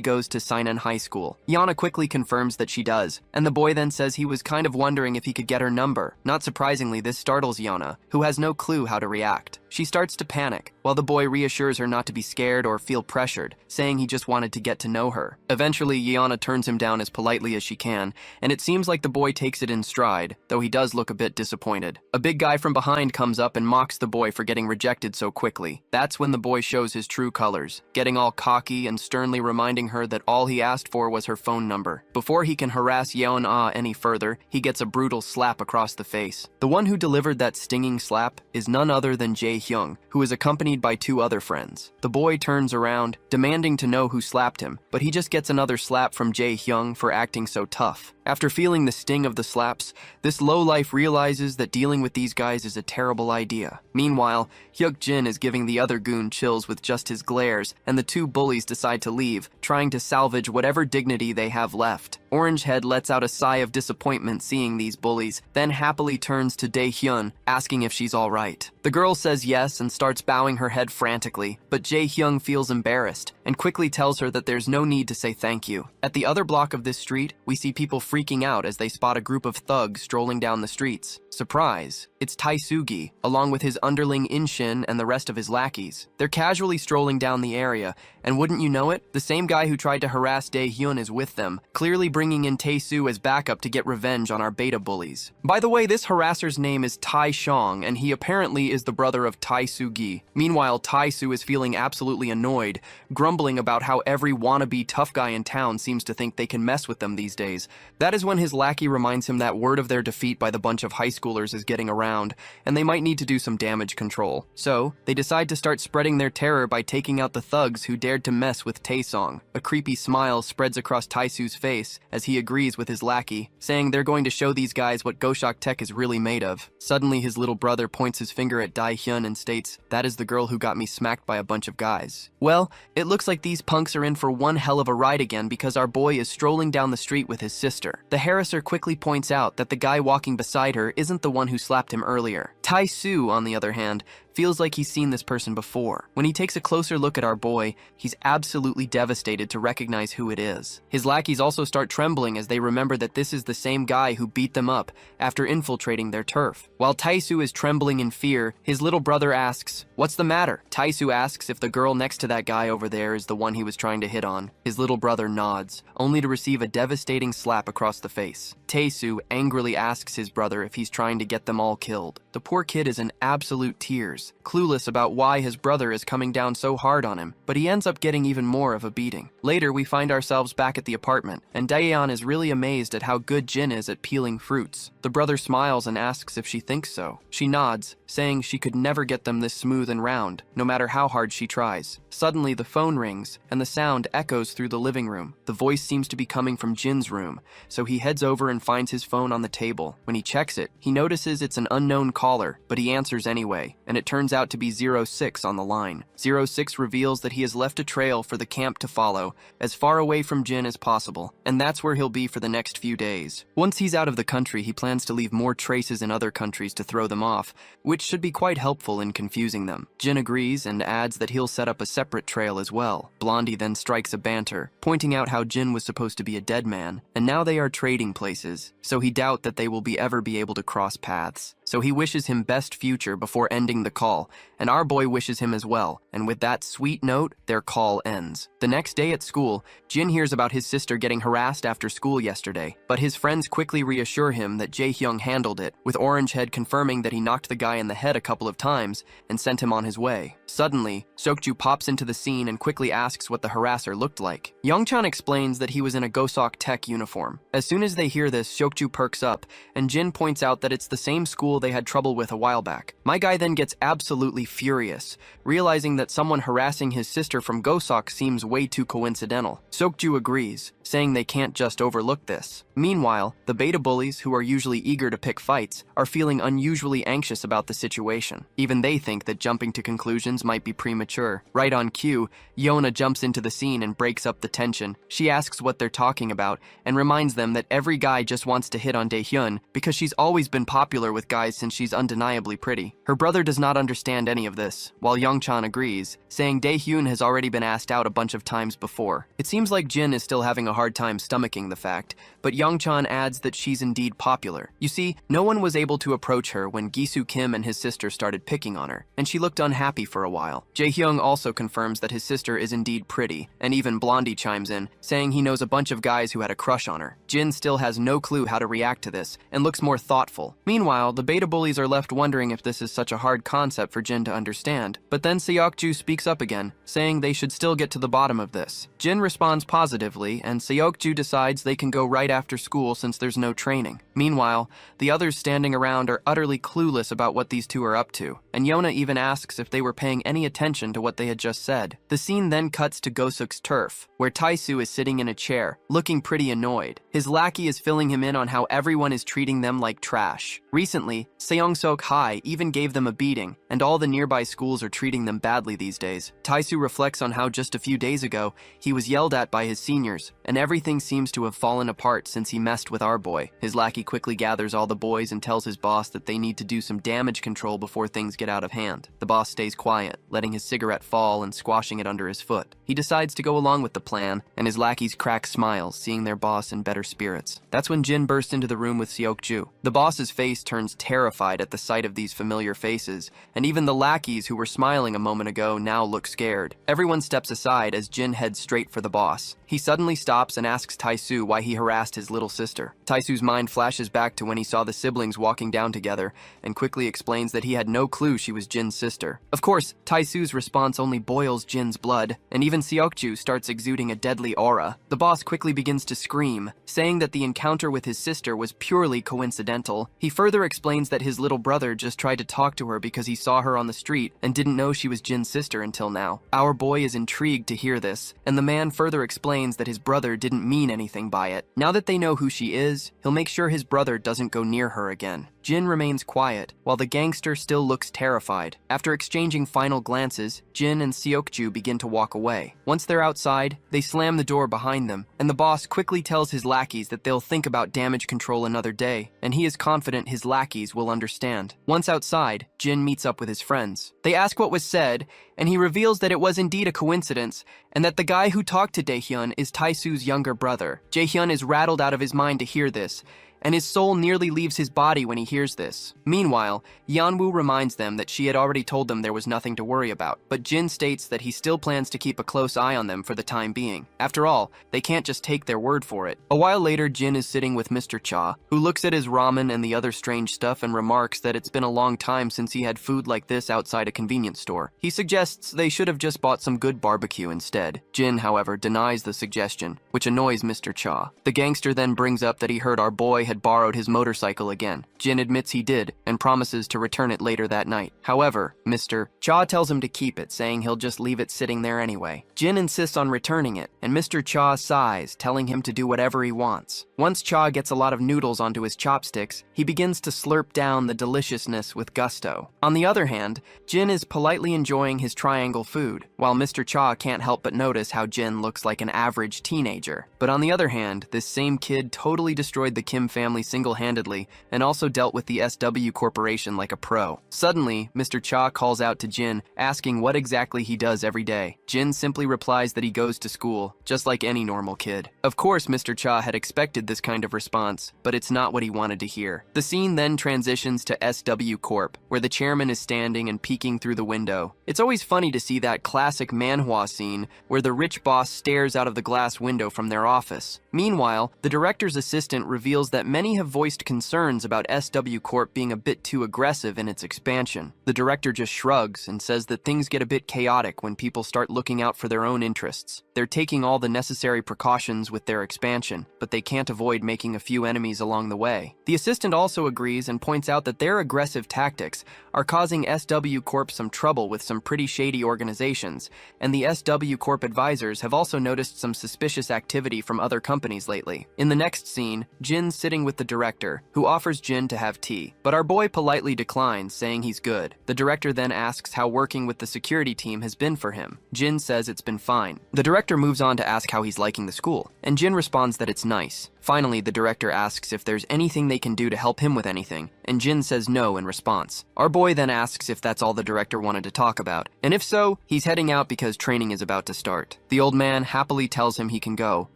goes to Seinen High School. Yana quickly confirms that she does, and the boy then says he was kind of wondering if he could get her number. Not surprisingly, this startles Yana, who has no clue how to react. She starts to panic, while the boy reassures her not to be scared or feel pressured, saying he just wanted to get to know her. Eventually, Yana turns him down as politely as she can, and it seems like the boy takes it in stride, though he does look a bit disappointed. A big guy from behind comes up and mocks the boy for getting rejected so quickly. That's when the boy shows his true colors, getting all cocky and sternly reminding her that all he asked for was her phone number. Before he can harass Yeon-ah any further, he gets a brutal slap across the face. The one who delivered that stinging slap is none other than Jae-hyung, who is accompanied by two other friends. The boy turns around, demanding to know who slapped him, but he just gets another slap from Jae-hyung for acting so tough. After feeling the sting of the slaps, this lowlife realizes that dealing with these guys is a terrible idea. Meanwhile, Hyuk-jin is giving the other goon chills with just his glares, and the two bullies decide to leave, trying to salvage whatever dignity they have left. Orangehead lets out a sigh of disappointment seeing these bullies, then happily turns to Dae-hyun, asking if she's alright. The girl says yes and starts bowing her head frantically, but Jae-hyung feels embarrassed, and quickly tells her that there's no need to say thank you. At the other block of this street, we see people freaking out as they spot a group of thugs strolling down the streets. Surprise! It's Taisugi, along with his underling Inshin and the rest of his lackeys. They're casually strolling down the area, and wouldn't you know it, the same guy who tried to harass Dae-hyun is with them, clearly bringing in Tae-soo as backup to get revenge on our beta bullies. By the way, this harasser's name is Tai Shong, and he apparently is the brother of Taisugi. Meanwhile, Tai-soo is feeling absolutely annoyed, grumbling about how every wannabe tough guy in town seems to think they can mess with them these days. That is when his lackey reminds him that word of their defeat by the bunch of high schoolers is getting around, and they might need to do some damage control. So, they decide to start spreading their terror by taking out the thugs who dared to mess with Taesong. A creepy smile spreads across Taisu's face as he agrees with his lackey, saying they're going to show these guys what Goshok Tech is really made of. Suddenly, his little brother points his finger at Dae-hyun and states, "That is the girl who got me smacked by a bunch of guys." Well, it looks like these punks are in for one hell of a ride again because our boy is strolling down the street with his sister. The harasser quickly points out that the guy walking beside her isn't the one who slapped him earlier. Tai-soo, on the other hand, feels like he's seen this person before. When he takes a closer look at our boy, he's absolutely devastated to recognize who it is. His lackeys also start trembling as they remember that this is the same guy who beat them up after infiltrating their turf. While Tai-soo is trembling in fear, his little brother asks, "What's the matter?" Tai-soo asks if the girl next to that guy over there is the one he was trying to hit on. His little brother nods, only to receive a devastating slap across the face. Tae-soo angrily asks his brother if he's trying to get them all killed. The poor kid is in absolute tears, clueless about why his brother is coming down so hard on him, but he ends up getting even more of a beating. Later, we find ourselves back at the apartment, and Daeyeon is really amazed at how good Jin is at peeling fruits. The brother smiles and asks if she thinks so. She nods, saying she could never get them this smooth and round, no matter how hard she tries. Suddenly, the phone rings, and the sound echoes through the living room. The voice seems to be coming from Jin's room, so he heads over and finds his phone on the table. When he checks it, he notices it's an unknown caller, but he answers anyway, and it turns out to be 06 on the line. 06 reveals that he has left a trail for the camp to follow, as far away from Jin as possible, and that's where he'll be for the next few days. Once he's out of the country, he plans to leave more traces in other countries to throw them off, which should be quite helpful in confusing them. Jin agrees and adds that he'll set up a separate trail as well. Blondie then strikes a banter, pointing out how Jin was supposed to be a dead man, and now they are trading places, so he doubts that they will ever be able to cross paths. So he wishes him him best future before ending the call, and our boy wishes him as well, and with that sweet note, their call ends. The next day at school, Jin hears about his sister getting harassed after school yesterday, but his friends quickly reassure him that Jae-hyung handled it, with Orangehead confirming that he knocked the guy in the head a couple of times and sent him on his way. Suddenly, Seokju pops into the scene and quickly asks what the harasser looked like. Youngchan explains that he was in a Gosok Tech uniform. As soon as they hear this, Seokju perks up, and Jin points out that it's the same school they had trouble with a while back. My guy then gets absolutely furious, realizing that someone harassing his sister from Gosok seems way too coincidental. Seokju agrees, saying they can't just overlook this. Meanwhile, the beta bullies, who are usually eager to pick fights, are feeling unusually anxious about the situation. Even they think that jumping to conclusions might be premature. Right on cue, Yona jumps into the scene and breaks up the tension. She asks what they're talking about and reminds them that every guy just wants to hit on Daehyun because she's always been popular with guys since she's undeniably pretty. Her brother does not understand any of this, while Youngchan agrees, saying Daehyun has already been asked out a bunch of times before. It seems like Jin is still having a hard time stomaching the fact, but Youngchan adds that she's indeed popular. You see, no one was able to approach her when Gisu Kim and his sister started picking on her, and she looked unhappy for a while. Jae-hyung also confirms that his sister is indeed pretty, and even Blondie chimes in, saying he knows a bunch of guys who had a crush on her. Jin still has no clue how to react to this, and looks more thoughtful. Meanwhile, the beta bullies are left wondering if this is such a hard concept for Jin to understand. But then Seokju speaks up again, saying they should still get to the bottom of this. Jin responds positively, and Seokju decides they can go right after school since there's no training. Meanwhile, the others standing around are utterly clueless about what these two are up to, and Yona even asks if they were paying any attention to what they had just said. The scene then cuts to Gosuk's turf, where Taisu is sitting in a chair, looking pretty annoyed. His lackey is filling him in on how everyone is treating them like trash. Recently, Seongsok High even gave them a beating, and all the nearby schools are treating them badly these days. Taisu reflects on how just a few days ago, he was yelled at by his seniors, and everything seems to have fallen apart since he messed with our boy. His lackey quickly gathers all the boys and tells his boss that they need to do some damage control before things get out of hand. The boss stays quiet, letting his cigarette fall and squashing it under his foot. He decides to go along with the plan, and his lackeys crack smiles, seeing their boss in better spirits. That's when Jin bursts into the room with Seokju. The boss's face turns terrified at the sight of these familiar faces, and even the lackeys who were smiling a moment ago now look scared. Everyone steps aside as Jin heads straight for the boss. He suddenly stops and asks Taisu why he harassed his little sister. Taisu's mind flashes back to when he saw the siblings walking down together, and quickly explains that he had no clue she was Jin's sister. Of course, Taisu's response only boils Jin's blood, and even Seokju starts exuding a deadly aura. The boss quickly begins to scream, saying that the encounter with his sister was purely coincidental. He further explains that his little brother just tried to talk to her because he saw her on the street and didn't know she was Jin's sister until now. Our boy is intrigued to hear this, and the man further explains that his brother didn't mean anything by it. Now that they know who she is, he'll make sure his brother doesn't go near her again. Jin remains quiet, while the gangster still looks terrified. After exchanging final glances, Jin and Seokju begin to walk away. Once they're outside, they slam the door behind them, and the boss quickly tells his lackeys that they'll think about damage control another day, and he is confident his lackeys will understand. Once outside, Jin meets up with his friends. They ask what was said, and he reveals that it was indeed a coincidence, and that the guy who talked to Daehyun is Taisu's younger brother. Jaehyun is rattled out of his mind to hear this, and his soul nearly leaves his body when he hears this. Meanwhile, Yeonwoo reminds them that she had already told them there was nothing to worry about, but Jin states that he still plans to keep a close eye on them for the time being. After all, they can't just take their word for it. A while later, Jin is sitting with Mr. Cha, who looks at his ramen and the other strange stuff and remarks that it's been a long time since he had food like this outside a convenience store. He suggests they should have just bought some good barbecue instead. Jin, however, denies the suggestion, which annoys Mr. Cha. The gangster then brings up that he heard our boy had borrowed his motorcycle again. Jin admits he did, and promises to return it later that night. However, Mr. Cha tells him to keep it, saying he'll just leave it sitting there anyway. Jin insists on returning it, and Mr. Cha sighs, telling him to do whatever he wants. Once Cha gets a lot of noodles onto his chopsticks, he begins to slurp down the deliciousness with gusto. On the other hand, Jin is politely enjoying his triangle food, while Mr. Cha can't help but notice how Jin looks like an average teenager. But on the other hand, this same kid totally destroyed the Kim family family single-handedly and also dealt with the SW Corporation like a pro. Suddenly, Mr. Cha calls out to Jin, asking what exactly he does every day. Jin simply replies that he goes to school, just like any normal kid. Of course, Mr. Cha had expected this kind of response, but it's not what he wanted to hear. The scene then transitions to SW Corp, where the chairman is standing and peeking through the window. It's always funny to see that classic Manhwa scene where the rich boss stares out of the glass window from their office. Meanwhile, the director's assistant reveals that many have voiced concerns about SW Corp being a bit too aggressive in its expansion. The director just shrugs and says that things get a bit chaotic when people start looking out for their own interests. They're taking all the necessary precautions with their expansion, but they can't avoid making a few enemies along the way. The assistant also agrees and points out that their aggressive tactics are causing SW Corp some trouble with some pretty shady organizations, and the SW Corp advisors have also noticed some suspicious activity from other companies lately. In the next scene, Jin's sitting with the director, who offers Jin to have tea, but our boy politely declines, saying he's good. The director then asks how working with the security team has been for him. Jin says it's been fine. The director moves on to ask how he's liking the school, and Jin responds that it's nice. Finally, the director asks if there's anything they can do to help him with anything, and Jin says no in response. Our boy then asks if that's all the director wanted to talk about, and if so, he's heading out because training is about to start. The old man happily tells him he can go,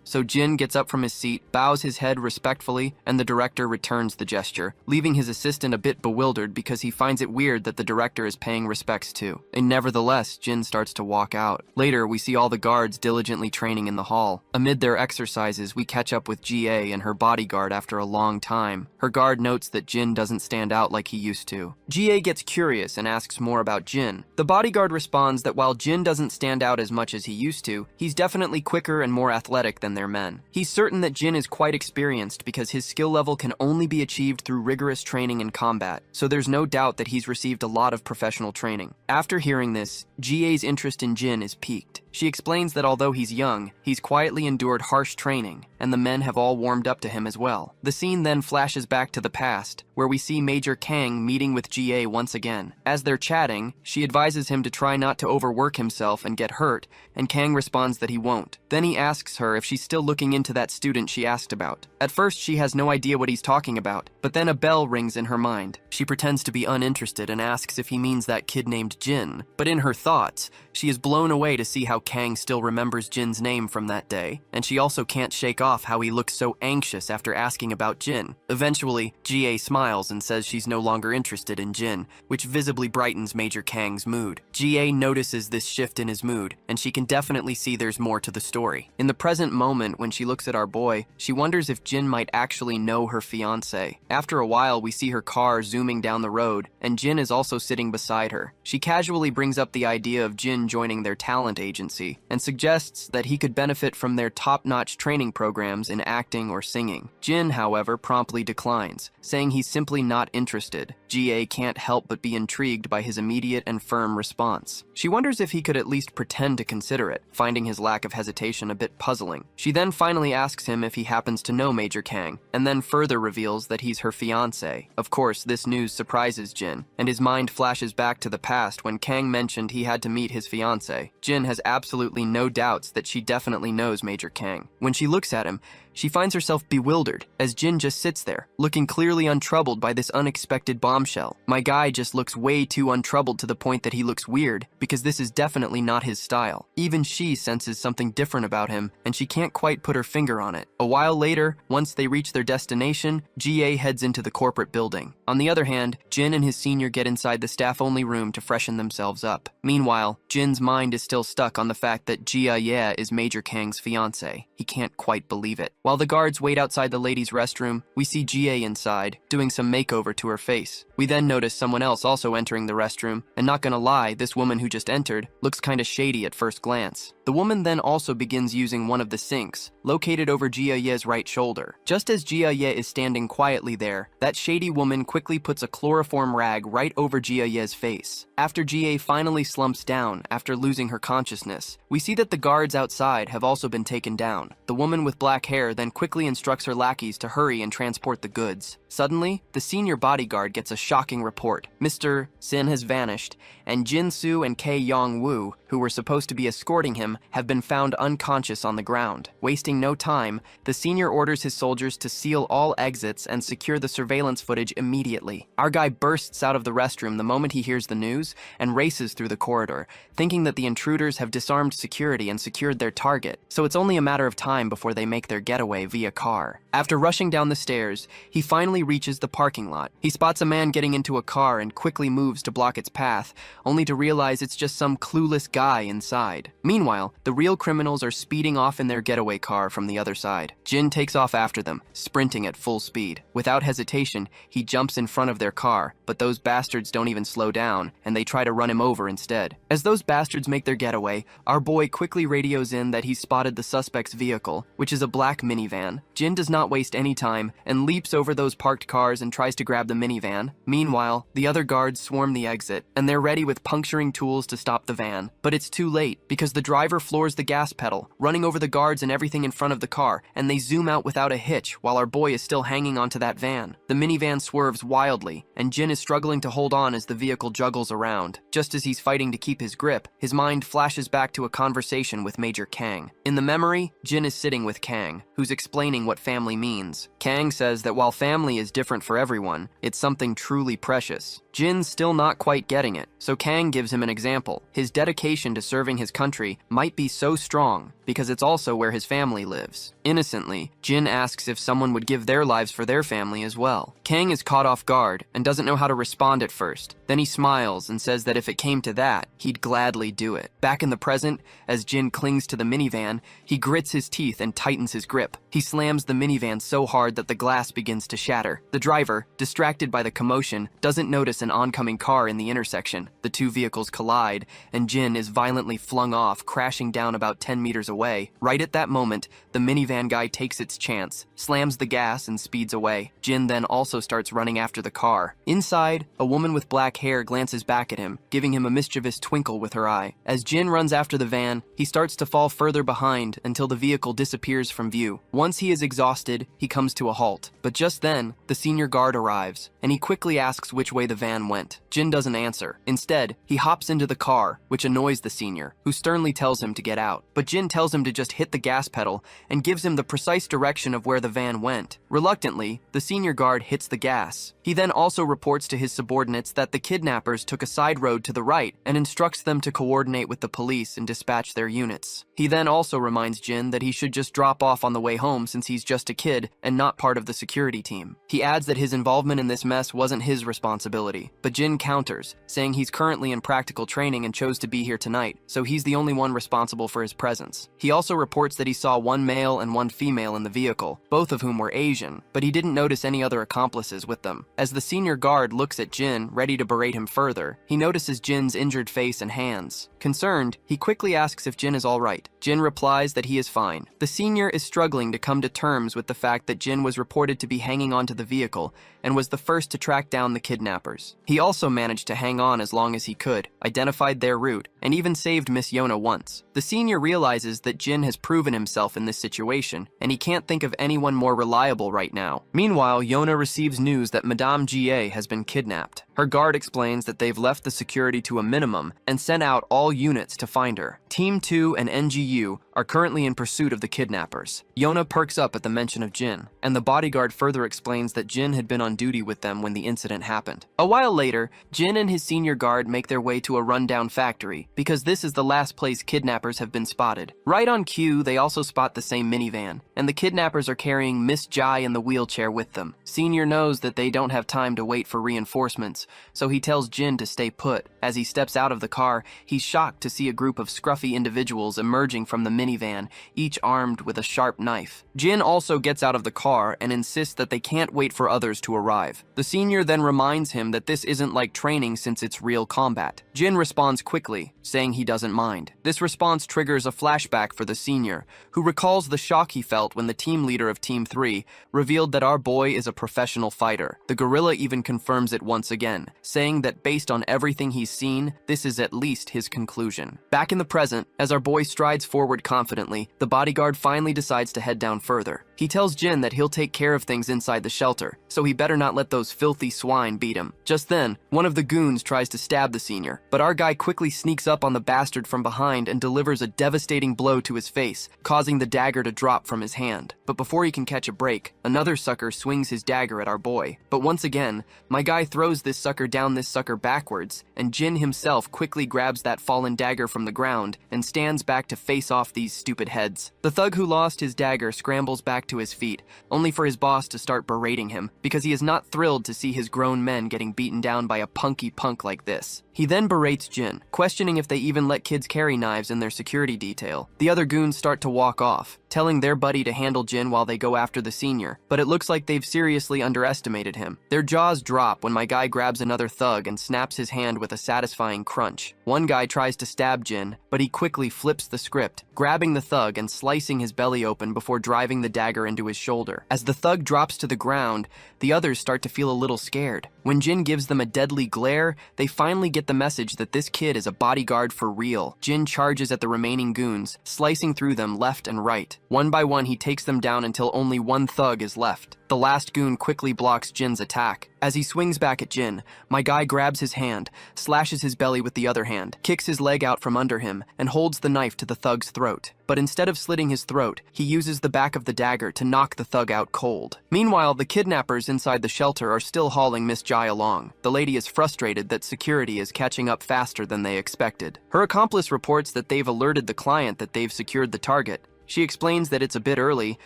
so Jin gets up from his seat, bows his head respectfully, and the director returns the gesture, leaving his assistant a bit bewildered because he finds it weird that the director is paying respects too. And nevertheless, Jin starts to walk out. Later, we see all the guards diligently training in the hall. Amid their exercises, we catch up with GA and her bodyguard after a long time. Her guard notes that Jin doesn't stand out like he used to. GA gets curious and asks more about Jin. The bodyguard responds that while Jin doesn't stand out as much as he used to, he's definitely quicker and more athletic than their men. He's certain that Jin is quite experienced because his skill level can only be achieved through rigorous training in combat, so there's no doubt that he's received a lot of professional training. After hearing this, GA's interest in Jin is piqued. She explains that although he's young, he's quietly endured harsh training, and the men have all warmed up to him as well. The scene then flashes back to the past, where we see Major Kang meeting with GA once again. As they're chatting, she advises him to try not to overwork himself and get hurt, and Kang responds that he won't. Then he asks her if she's still looking into that student she asked about. At first, she has no idea what he's talking about, but then a bell rings in her mind. She pretends to be uninterested and asks if he means that kid named Jin, but in her thoughts, she is blown away to see how Kang still remembers Jin's name from that day, and she also can't shake off how he looks so anxious after asking about Jin. Eventually, GA smiles and says she's no longer interested in Jin, which visibly brightens Major Kang's mood. GA notices this shift in his mood, and she can definitely see there's more to the story. In the present moment, when she looks at our boy, she wonders if Jin might actually know her fiancé. After a while, we see her car zooming down the road, and Jin is also sitting beside her. She casually brings up the idea of Jin joining their talent agency, and suggests that he could benefit from their top-notch training programs in acting or singing. Jin, however, promptly declines, saying he's simply not interested. GA can't help but be intrigued by his immediate and firm response. She wonders if he could at least pretend to consider it, finding his lack of hesitation a bit puzzling. She then finally asks him if he happens to know Major Kang, and then further reveals that he's her fiancé. Of course, this news surprises Jin, and his mind flashes back to the past when Kang mentioned he had to meet his fiancé. Jin has absolutely no doubts that she definitely knows Major Kang. When she looks at him, she finds herself bewildered, as Jin just sits there, looking clearly untroubled by this unexpected bombshell. My guy just looks way too untroubled to the point that he looks weird, because this is definitely not his style. Even she senses something different about him, and she can't quite put her finger on it. A while later, once they reach their destination, GA heads into the corporate building. On the other hand, Jin and his senior get inside the staff-only room to freshen themselves up. Meanwhile, Jin's mind is still stuck on the fact that Jia is Major Kang's fiancé. He can't quite believe it. While the guards wait outside the ladies' restroom, we see GA inside, doing some makeover to her face. We then notice someone else also entering the restroom, and not gonna lie, this woman who just entered looks kinda shady at first glance. The woman then also begins using one of the sinks, located over Jia-Ye's right shoulder. Just as Jia-Ye is standing quietly there, that shady woman quickly puts a chloroform rag right over Jia-Ye's face. After Jia finally slumps down after losing her consciousness, we see that the guards outside have also been taken down. The woman with black hair then quickly instructs her lackeys to hurry and transport the goods. Suddenly, the senior bodyguard gets a shocking report. Mr. Sin has vanished, and Jin-soo and Kei Yong-woo, who were supposed to be escorting him, have been found unconscious on the ground. Wasting no time, the senior orders his soldiers to seal all exits and secure the surveillance footage immediately. Our guy bursts out of the restroom the moment he hears the news and races through the corridor, thinking that the intruders have disarmed security and secured their target, so it's only a matter of time before they make their getaway via car. After rushing down the stairs, he finally reaches the parking lot. He spots a man getting into a car and quickly moves to block its path, only to realize it's just some clueless guy inside. Meanwhile, the real criminals are speeding off in their getaway car from the other side. Jin takes off after them, sprinting at full speed. Without hesitation, he jumps in front of their car, but those bastards don't even slow down, and they try to run him over instead. As those bastards make their getaway, our boy quickly radios in that he's spotted the suspect's vehicle, which is a black minivan. Jin does not waste any time and leaps over those parked cars and tries to grab the minivan. Meanwhile, the other guards swarm the exit, and they're ready with puncturing tools to stop the van. But it's too late, because the driver floors the gas pedal, running over the guards and everything in front of the car, and they zoom out without a hitch while our boy is still hanging onto that van. The minivan swerves wildly, and Jin is struggling to hold on as the vehicle juggles around. Just as he's fighting to keep his grip, his mind flashes back to a conversation with Major Kang. In the memory, Jin is sitting with Kang, who's explaining what family means. Kang says that while family is different for everyone, it's something truly precious. Jin's still not quite getting it, so Kang gives him an example. His dedication to serving his country might be so strong because it's also where his family lives. Innocently, Jin asks if someone would give their lives for their family as well. Kang is caught off guard and doesn't know how to respond at first. Then he smiles and says that if it came to that, he'd gladly do it. Back in the present, as Jin clings to the minivan, he grits his teeth and tightens his grip. He slams the minivan so hard that the glass begins to shatter. The driver, distracted by the commotion, doesn't notice an oncoming car in the intersection. The two vehicles collide, and Jin is violently flung off, crashing down about 10 meters away. Right at that moment, the minivan guy takes its chance, slams the gas, and speeds away. Jin then also starts running after the car. Inside, a woman with black hair glances back at him, giving him a mischievous twinkle with her eye. As Jin runs after the van, he starts to fall further behind until the vehicle disappears from view. Once he is exhausted, he comes to a halt. But just then, the senior guard arrives, and he quickly asks which way the van went. Jin doesn't answer. Instead, he hops into the car, which annoys the senior, who sternly tells him to get out. But Jin tells him to just hit the gas pedal and gives him the precise direction of where the van went. Reluctantly, the senior guard hits the gas. He then also reports to his subordinates that the kidnappers took a side road to the right and instructs them to coordinate with the police and dispatch their units. He then also reminds Jin that he should just drop off on the way home since he's just a kid and not part of the security team. He adds that his involvement in this mess wasn't his responsibility, but Jin counters, saying he's currently in practical training and chose to be here tonight, so he's the only one responsible for his presence. He also reports that he saw one male and one female in the vehicle, both of whom were Asian, but he didn't notice any other accomplices with them. As the senior guard looks at Jin, ready to berate him further, he notices Jin's injured face and hands. Concerned, he quickly asks if Jin is all right. Jin replies that he is fine. The senior is struggling to come to terms with the fact that Jin was reported to be hanging onto the vehicle and was the first to track down the kidnappers. He also managed to hang on as long as he could, identified their route, and even saved Miss Yona once. The senior realizes that Jin has proven himself in this situation, and he can't think of anyone more reliable right now. Meanwhile, Yona receives news that Madame Ga has been kidnapped. Her guard explains that they've left the security to a minimum and sent out all units to find her. Team 2 and NGU are currently in pursuit of the kidnappers. Yona perks up at the mention of Jin, and the bodyguard further explains that Jin had been on duty with them when the incident happened. A while later, Jin and his senior guard make their way to a rundown factory, because this is the last place kidnappers have been spotted. Right on cue, they also spot the same minivan, and the kidnappers are carrying Miss Jai in the wheelchair with them. Senior knows that they don't have time to wait for reinforcements, so he tells Jin to stay put. As he steps out of the car, he's shocked to see a group of scruffy individuals emerging from the minivan, each armed with a sharp knife. Jin also gets out of the car and insists that they can't wait for others to arrive. The senior then reminds him that this isn't like training since it's real combat. Jin responds quickly, saying he doesn't mind. This response triggers a flashback for the senior, who recalls the shock he felt when the team leader of Team 3 revealed that our boy is a professional fighter. The gorilla even confirms it once again, saying that based on everything he's seen, this is at least his conclusion. Back in the present, as our boy strides forward confidently, the bodyguard finally decides to head down further. He tells Jin that he'll take care of things inside the shelter, so he better not let those filthy swine beat him. Just then, one of the goons tries to stab the senior, but our guy quickly sneaks up on the bastard from behind and delivers a devastating blow to his face, causing the dagger to drop from his hand. But before he can catch a break, another sucker swings his dagger at our boy. But once again, my guy throws this sucker down this sucker backwards, and Jin himself quickly grabs that fallen dagger from the ground and stands back to face off these stupid heads. The thug who lost his dagger scrambles back to his feet, only for his boss to start berating him, because he is not thrilled to see his grown men getting beaten down by a punky punk like this. He then berates Jin, questioning if they even let kids carry knives in their security detail. The other goons start to walk off, telling their buddy to handle Jin while they go after the senior, but it looks like they've seriously underestimated him. Their jaws drop when my guy grabs another thug and snaps his hand with a satisfying crunch. One guy tries to stab Jin, but he quickly flips the script, grabbing the thug and slicing his belly open before driving the dagger into his shoulder. As the thug drops to the ground, the others start to feel a little scared. When Jin gives them a deadly glare, they finally get the message that this kid is a bodyguard for real. Jin charges at the remaining goons, slicing through them left and right. One by one, he takes them down until only one thug is left. The last goon quickly blocks Jin's attack. As he swings back at Jin, my guy grabs his hand, slashes his belly with the other hand, kicks his leg out from under him, and holds the knife to the thug's throat. But instead of slitting his throat, he uses the back of the dagger to knock the thug out cold. Meanwhile, the kidnappers inside the shelter are still hauling Miss Jai along. The lady is frustrated that security is catching up faster than they expected. Her accomplice reports that they've alerted the client that they've secured the target. She explains that it's a bit early,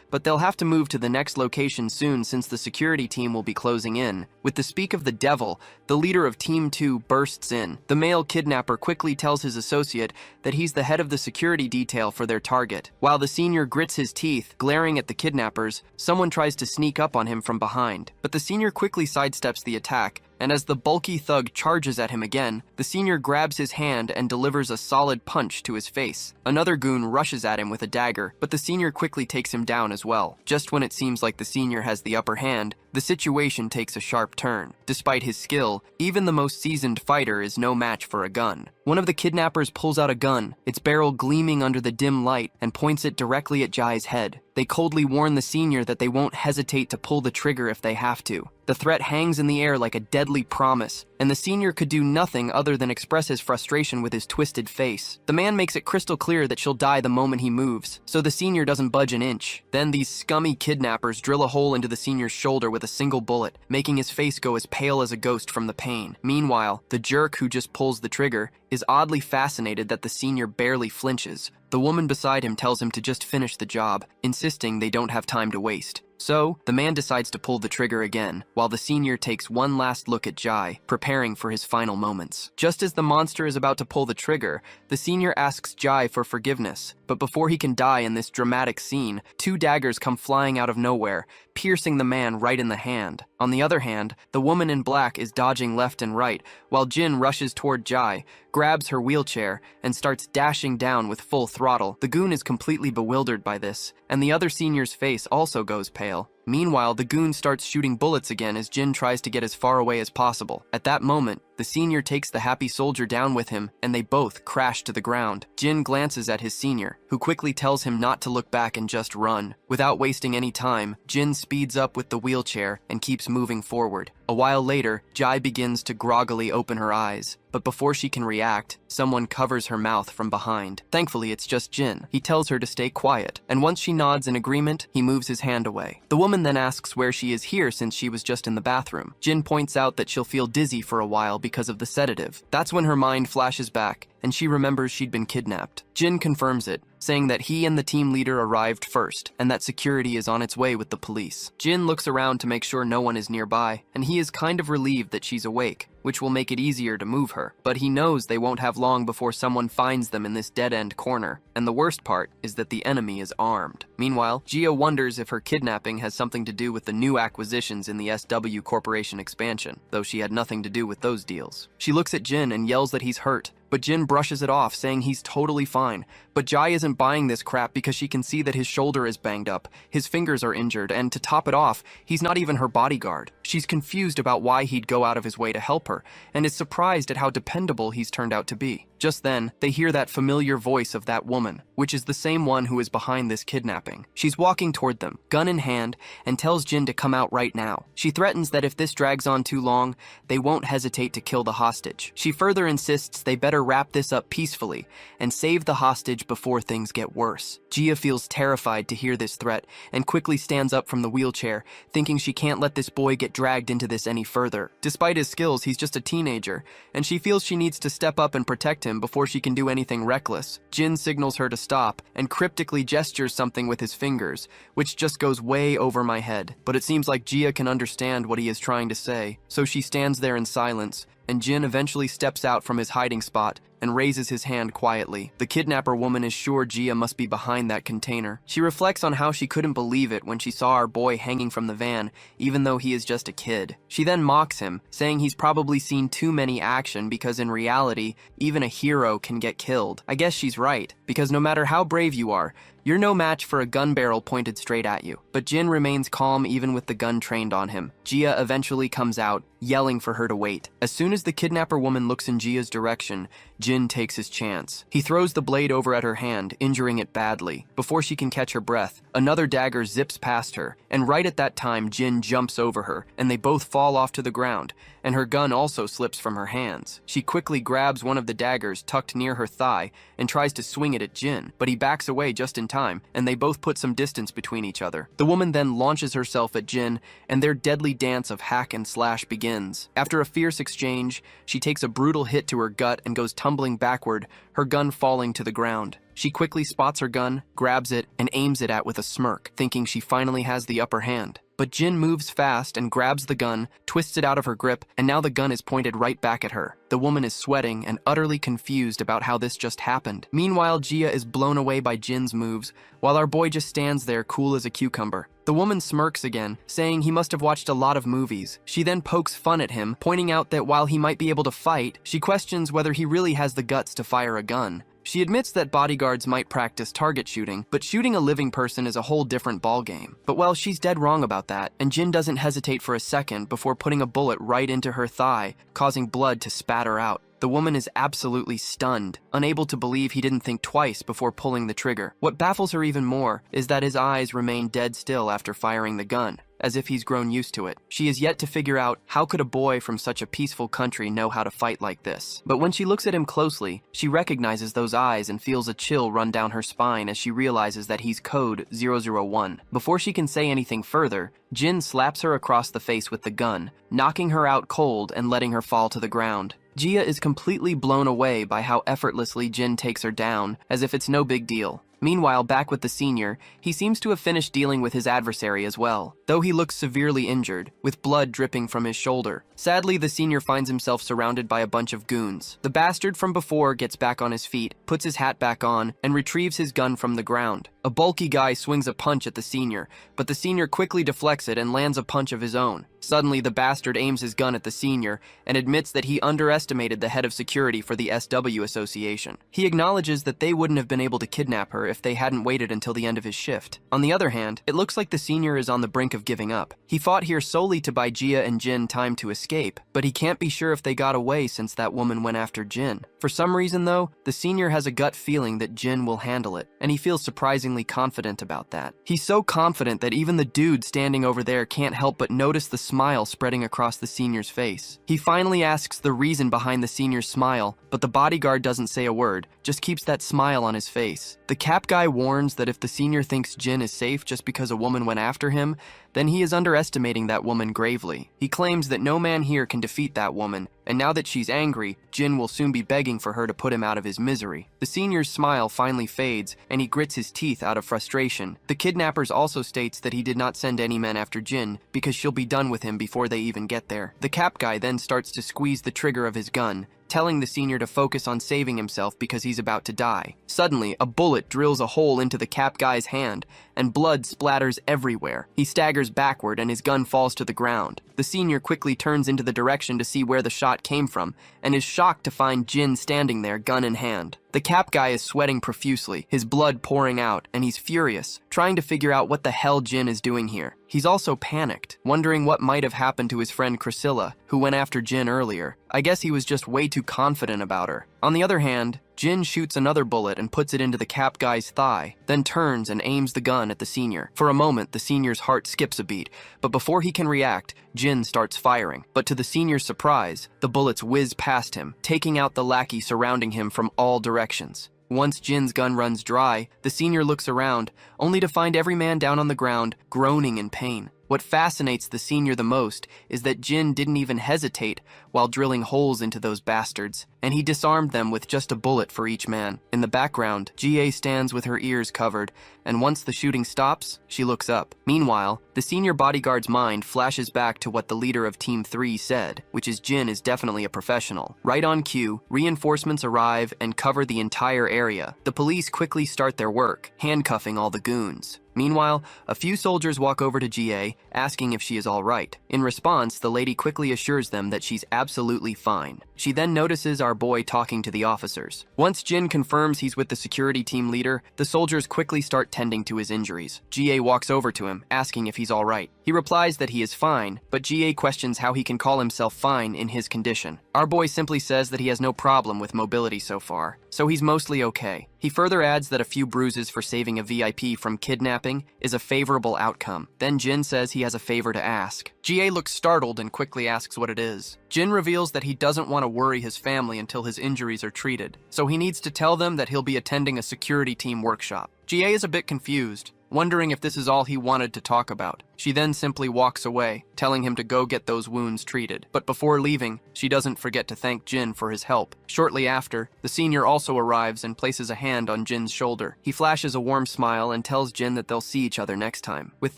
but they'll have to move to the next location soon since the security team will be closing in. With the speak of the devil, the leader of Team 2 bursts in. The male kidnapper quickly tells his associate that he's the head of the security detail for their target. While the senior grits his teeth, glaring at the kidnappers, someone tries to sneak up on him from behind. But the senior quickly sidesteps the attack, and as the bulky thug charges at him again, the senior grabs his hand and delivers a solid punch to his face. Another goon rushes at him with a dagger, but the senior quickly takes him down as well. Just when it seems like the senior has the upper hand, the situation takes a sharp turn. Despite his skill, even the most seasoned fighter is no match for a gun. One of the kidnappers pulls out a gun, its barrel gleaming under the dim light, and points it directly at Jai's head. They coldly warn the senior that they won't hesitate to pull the trigger if they have to. The threat hangs in the air like a deadly promise, and the senior could do nothing other than express his frustration with his twisted face. The man makes it crystal clear that she'll die the moment he moves, so the senior doesn't budge an inch. Then these scummy kidnappers drill a hole into the senior's shoulder with a single bullet, making his face go as pale as a ghost from the pain. Meanwhile, the jerk who just pulls the trigger is oddly fascinated that the senior barely flinches. The woman beside him tells him to just finish the job, insisting they don't have time to waste. So, the man decides to pull the trigger again, while the senior takes one last look at Jai, preparing for his final moments. Just as the monster is about to pull the trigger, the senior asks Jai for forgiveness, but before he can die in this dramatic scene, two daggers come flying out of nowhere, piercing the man right in the hand. On the other hand, the woman in black is dodging left and right, while Jin rushes toward Jai, grabs her wheelchair, and starts dashing down with full throttle. The goon is completely bewildered by this, and the other senior's face also goes pale. Meanwhile, the goon starts shooting bullets again as Jin tries to get as far away as possible. At that moment, the senior takes the happy soldier down with him, and they both crash to the ground. Jin glances at his senior, who quickly tells him not to look back and just run. Without wasting any time, Jin speeds up with the wheelchair and keeps moving forward. A while later, Jai begins to groggily open her eyes, but before she can react, someone covers her mouth from behind. Thankfully, it's just Jin. He tells her to stay quiet, and once she nods in agreement, he moves his hand away. The woman then asks where she is here since she was just in the bathroom. Jin points out that she'll feel dizzy for a while because of the sedative. That's when her mind flashes back, and she remembers she'd been kidnapped. Jin confirms it, saying that he and the team leader arrived first, and that security is on its way with the police. Jin looks around to make sure no one is nearby, and he is kind of relieved that she's awake, which will make it easier to move her. But he knows they won't have long before someone finds them in this dead-end corner, and the worst part is that the enemy is armed. Meanwhile, Gia wonders if her kidnapping has something to do with the new acquisitions in the SW Corporation expansion, though she had nothing to do with those deals. She looks at Jin and yells that he's hurt, but Jin brushes it off, saying he's totally fine. But Jai isn't buying this crap because she can see that his shoulder is banged up, his fingers are injured, and to top it off, he's not even her bodyguard. She's confused about why he'd go out of his way to help her, and is surprised at how dependable he's turned out to be. Just then, they hear that familiar voice of that woman, which is the same one who is behind this kidnapping. She's walking toward them, gun in hand, and tells Jin to come out right now. She threatens that if this drags on too long, they won't hesitate to kill the hostage. She further insists they better wrap this up peacefully and save the hostage before things get worse. Gia feels terrified to hear this threat and quickly stands up from the wheelchair, thinking she can't let this boy get dragged into this any further. Despite his skills, he's just a teenager, and she feels she needs to step up and protect him before she can do anything reckless. Jin signals her to stop and cryptically gestures something with his fingers, which just goes way over my head. But it seems like Gia can understand what he is trying to say, so she stands there in silence, and Jin eventually steps out from his hiding spot and raises his hand quietly. The kidnapper woman is sure Gia must be behind that container. She reflects on how she couldn't believe it when she saw our boy hanging from the van, even though he is just a kid. She then mocks him, saying he's probably seen too many action because in reality, even a hero can get killed. I guess she's right, because no matter how brave you are, you're no match for a gun barrel pointed straight at you. But Jin remains calm even with the gun trained on him. Gia eventually comes out, yelling for her to wait. As soon as the kidnapper woman looks in Gia's direction, Jin takes his chance. He throws the blade over at her hand, injuring it badly. Before she can catch her breath, another dagger zips past her, and right at that time Jin jumps over her, and they both fall off to the ground, and her gun also slips from her hands. She quickly grabs one of the daggers tucked near her thigh and tries to swing it at Jin, but he backs away just in time, and they both put some distance between each other. The woman then launches herself at Jin, and their deadly dance of hack and slash begins. After a fierce exchange, she takes a brutal hit to her gut and goes tumbling backward, her gun falling to the ground. She quickly spots her gun, grabs it, and aims it at with a smirk, thinking she finally has the upper hand. But Jin moves fast and grabs the gun, twists it out of her grip, and now the gun is pointed right back at her. The woman is sweating and utterly confused about how this just happened. Meanwhile, Gia is blown away by Jin's moves, while our boy just stands there cool as a cucumber. The woman smirks again, saying he must have watched a lot of movies. She then pokes fun at him, pointing out that while he might be able to fight, she questions whether he really has the guts to fire a gun. She admits that bodyguards might practice target shooting, but shooting a living person is a whole different ballgame. But well, she's dead wrong about that, and Jin doesn't hesitate for a second before putting a bullet right into her thigh, causing blood to spatter out. The woman is absolutely stunned, unable to believe he didn't think twice before pulling the trigger. What baffles her even more is that his eyes remain dead still after firing the gun, as if he's grown used to it. She is yet to figure out how could a boy from such a peaceful country know how to fight like this. But when she looks at him closely, she recognizes those eyes and feels a chill run down her spine as she realizes that he's code 001. Before she can say anything further, Jin slaps her across the face with the gun, knocking her out cold and letting her fall to the ground. Gia is completely blown away by how effortlessly Jin takes her down, as if it's no big deal. Meanwhile, back with the senior, he seems to have finished dealing with his adversary as well, though he looks severely injured, with blood dripping from his shoulder. Sadly, the senior finds himself surrounded by a bunch of goons. The bastard from before gets back on his feet, puts his hat back on, and retrieves his gun from the ground. A bulky guy swings a punch at the senior, but the senior quickly deflects it and lands a punch of his own. Suddenly, the bastard aims his gun at the senior and admits that he underestimated the head of security for the SW Association. He acknowledges that they wouldn't have been able to kidnap her if they hadn't waited until the end of his shift. On the other hand, it looks like the senior is on the brink of giving up. He fought here solely to buy Gia and Jin time to escape, but he can't be sure if they got away since that woman went after Jin. For some reason though, the senior has a gut feeling that Jin will handle it, and he feels surprisingly confident about that. He's so confident that even the dude standing over there can't help but notice the smile spreading across the senior's face. He finally asks the reason behind the senior's smile, but the bodyguard doesn't say a word, just keeps that smile on his face. The cap guy warns that if the senior thinks Jin is safe just because a woman went after him, then he is underestimating that woman gravely. He claims that no man here can defeat that woman, and now that she's angry, Jin will soon be begging for her to put him out of his misery. The senior's smile finally fades, and he grits his teeth out of frustration. The kidnappers also states that he did not send any men after Jin, because she'll be done with him before they even get there. The cap guy then starts to squeeze the trigger of his gun, telling the senior to focus on saving himself because he's about to die. Suddenly, a bullet drills a hole into the cap guy's hand, and blood splatters everywhere. He staggers backward and his gun falls to the ground. The senior quickly turns into the direction to see where the shot came from, and is shocked to find Jin standing there, gun in hand. The cap guy is sweating profusely, his blood pouring out, and he's furious, trying to figure out what the hell Jin is doing here. He's also panicked, wondering what might have happened to his friend Priscilla, who went after Jin earlier. I guess he was just way too confident about her. On the other hand, Jin shoots another bullet and puts it into the cap guy's thigh, then turns and aims the gun at the senior. For a moment, the senior's heart skips a beat, but before he can react, Jin starts firing. But to the senior's surprise, the bullets whiz past him, taking out the lackey surrounding him from all directions. Once Jin's gun runs dry, the senior looks around, only to find every man down on the ground, groaning in pain. What fascinates the senior the most is that Jin didn't even hesitate while drilling holes into those bastards, and he disarmed them with just a bullet for each man. In the background, GA stands with her ears covered, and once the shooting stops, she looks up. Meanwhile, the senior bodyguard's mind flashes back to what the leader of Team 3 said, which is Jin is definitely a professional. Right on cue, reinforcements arrive and cover the entire area. The police quickly start their work, handcuffing all the goons. Meanwhile, a few soldiers walk over to GA, asking if she is all right. In response, the lady quickly assures them that she's absolutely fine. She then notices our boy talking to the officers. Once Jin confirms he's with the security team leader, the soldiers quickly start tending to his injuries. GA walks over to him, asking if he's all right. He replies that he is fine, but GA questions how he can call himself fine in his condition. Our boy simply says that he has no problem with mobility so far, so he's mostly okay. He further adds that a few bruises for saving a VIP from kidnapping is a favorable outcome. Then Jin says he has a favor to ask. GA looks startled and quickly asks what it is. Jin reveals that he doesn't want to worry his family until his injuries are treated, so he needs to tell them that he'll be attending a security team workshop. GA is a bit confused, wondering if this is all he wanted to talk about. She then simply walks away, telling him to go get those wounds treated. But before leaving, she doesn't forget to thank Jin for his help. Shortly after, the senior also arrives and places a hand on Jin's shoulder. He flashes a warm smile and tells Jin that they'll see each other next time. With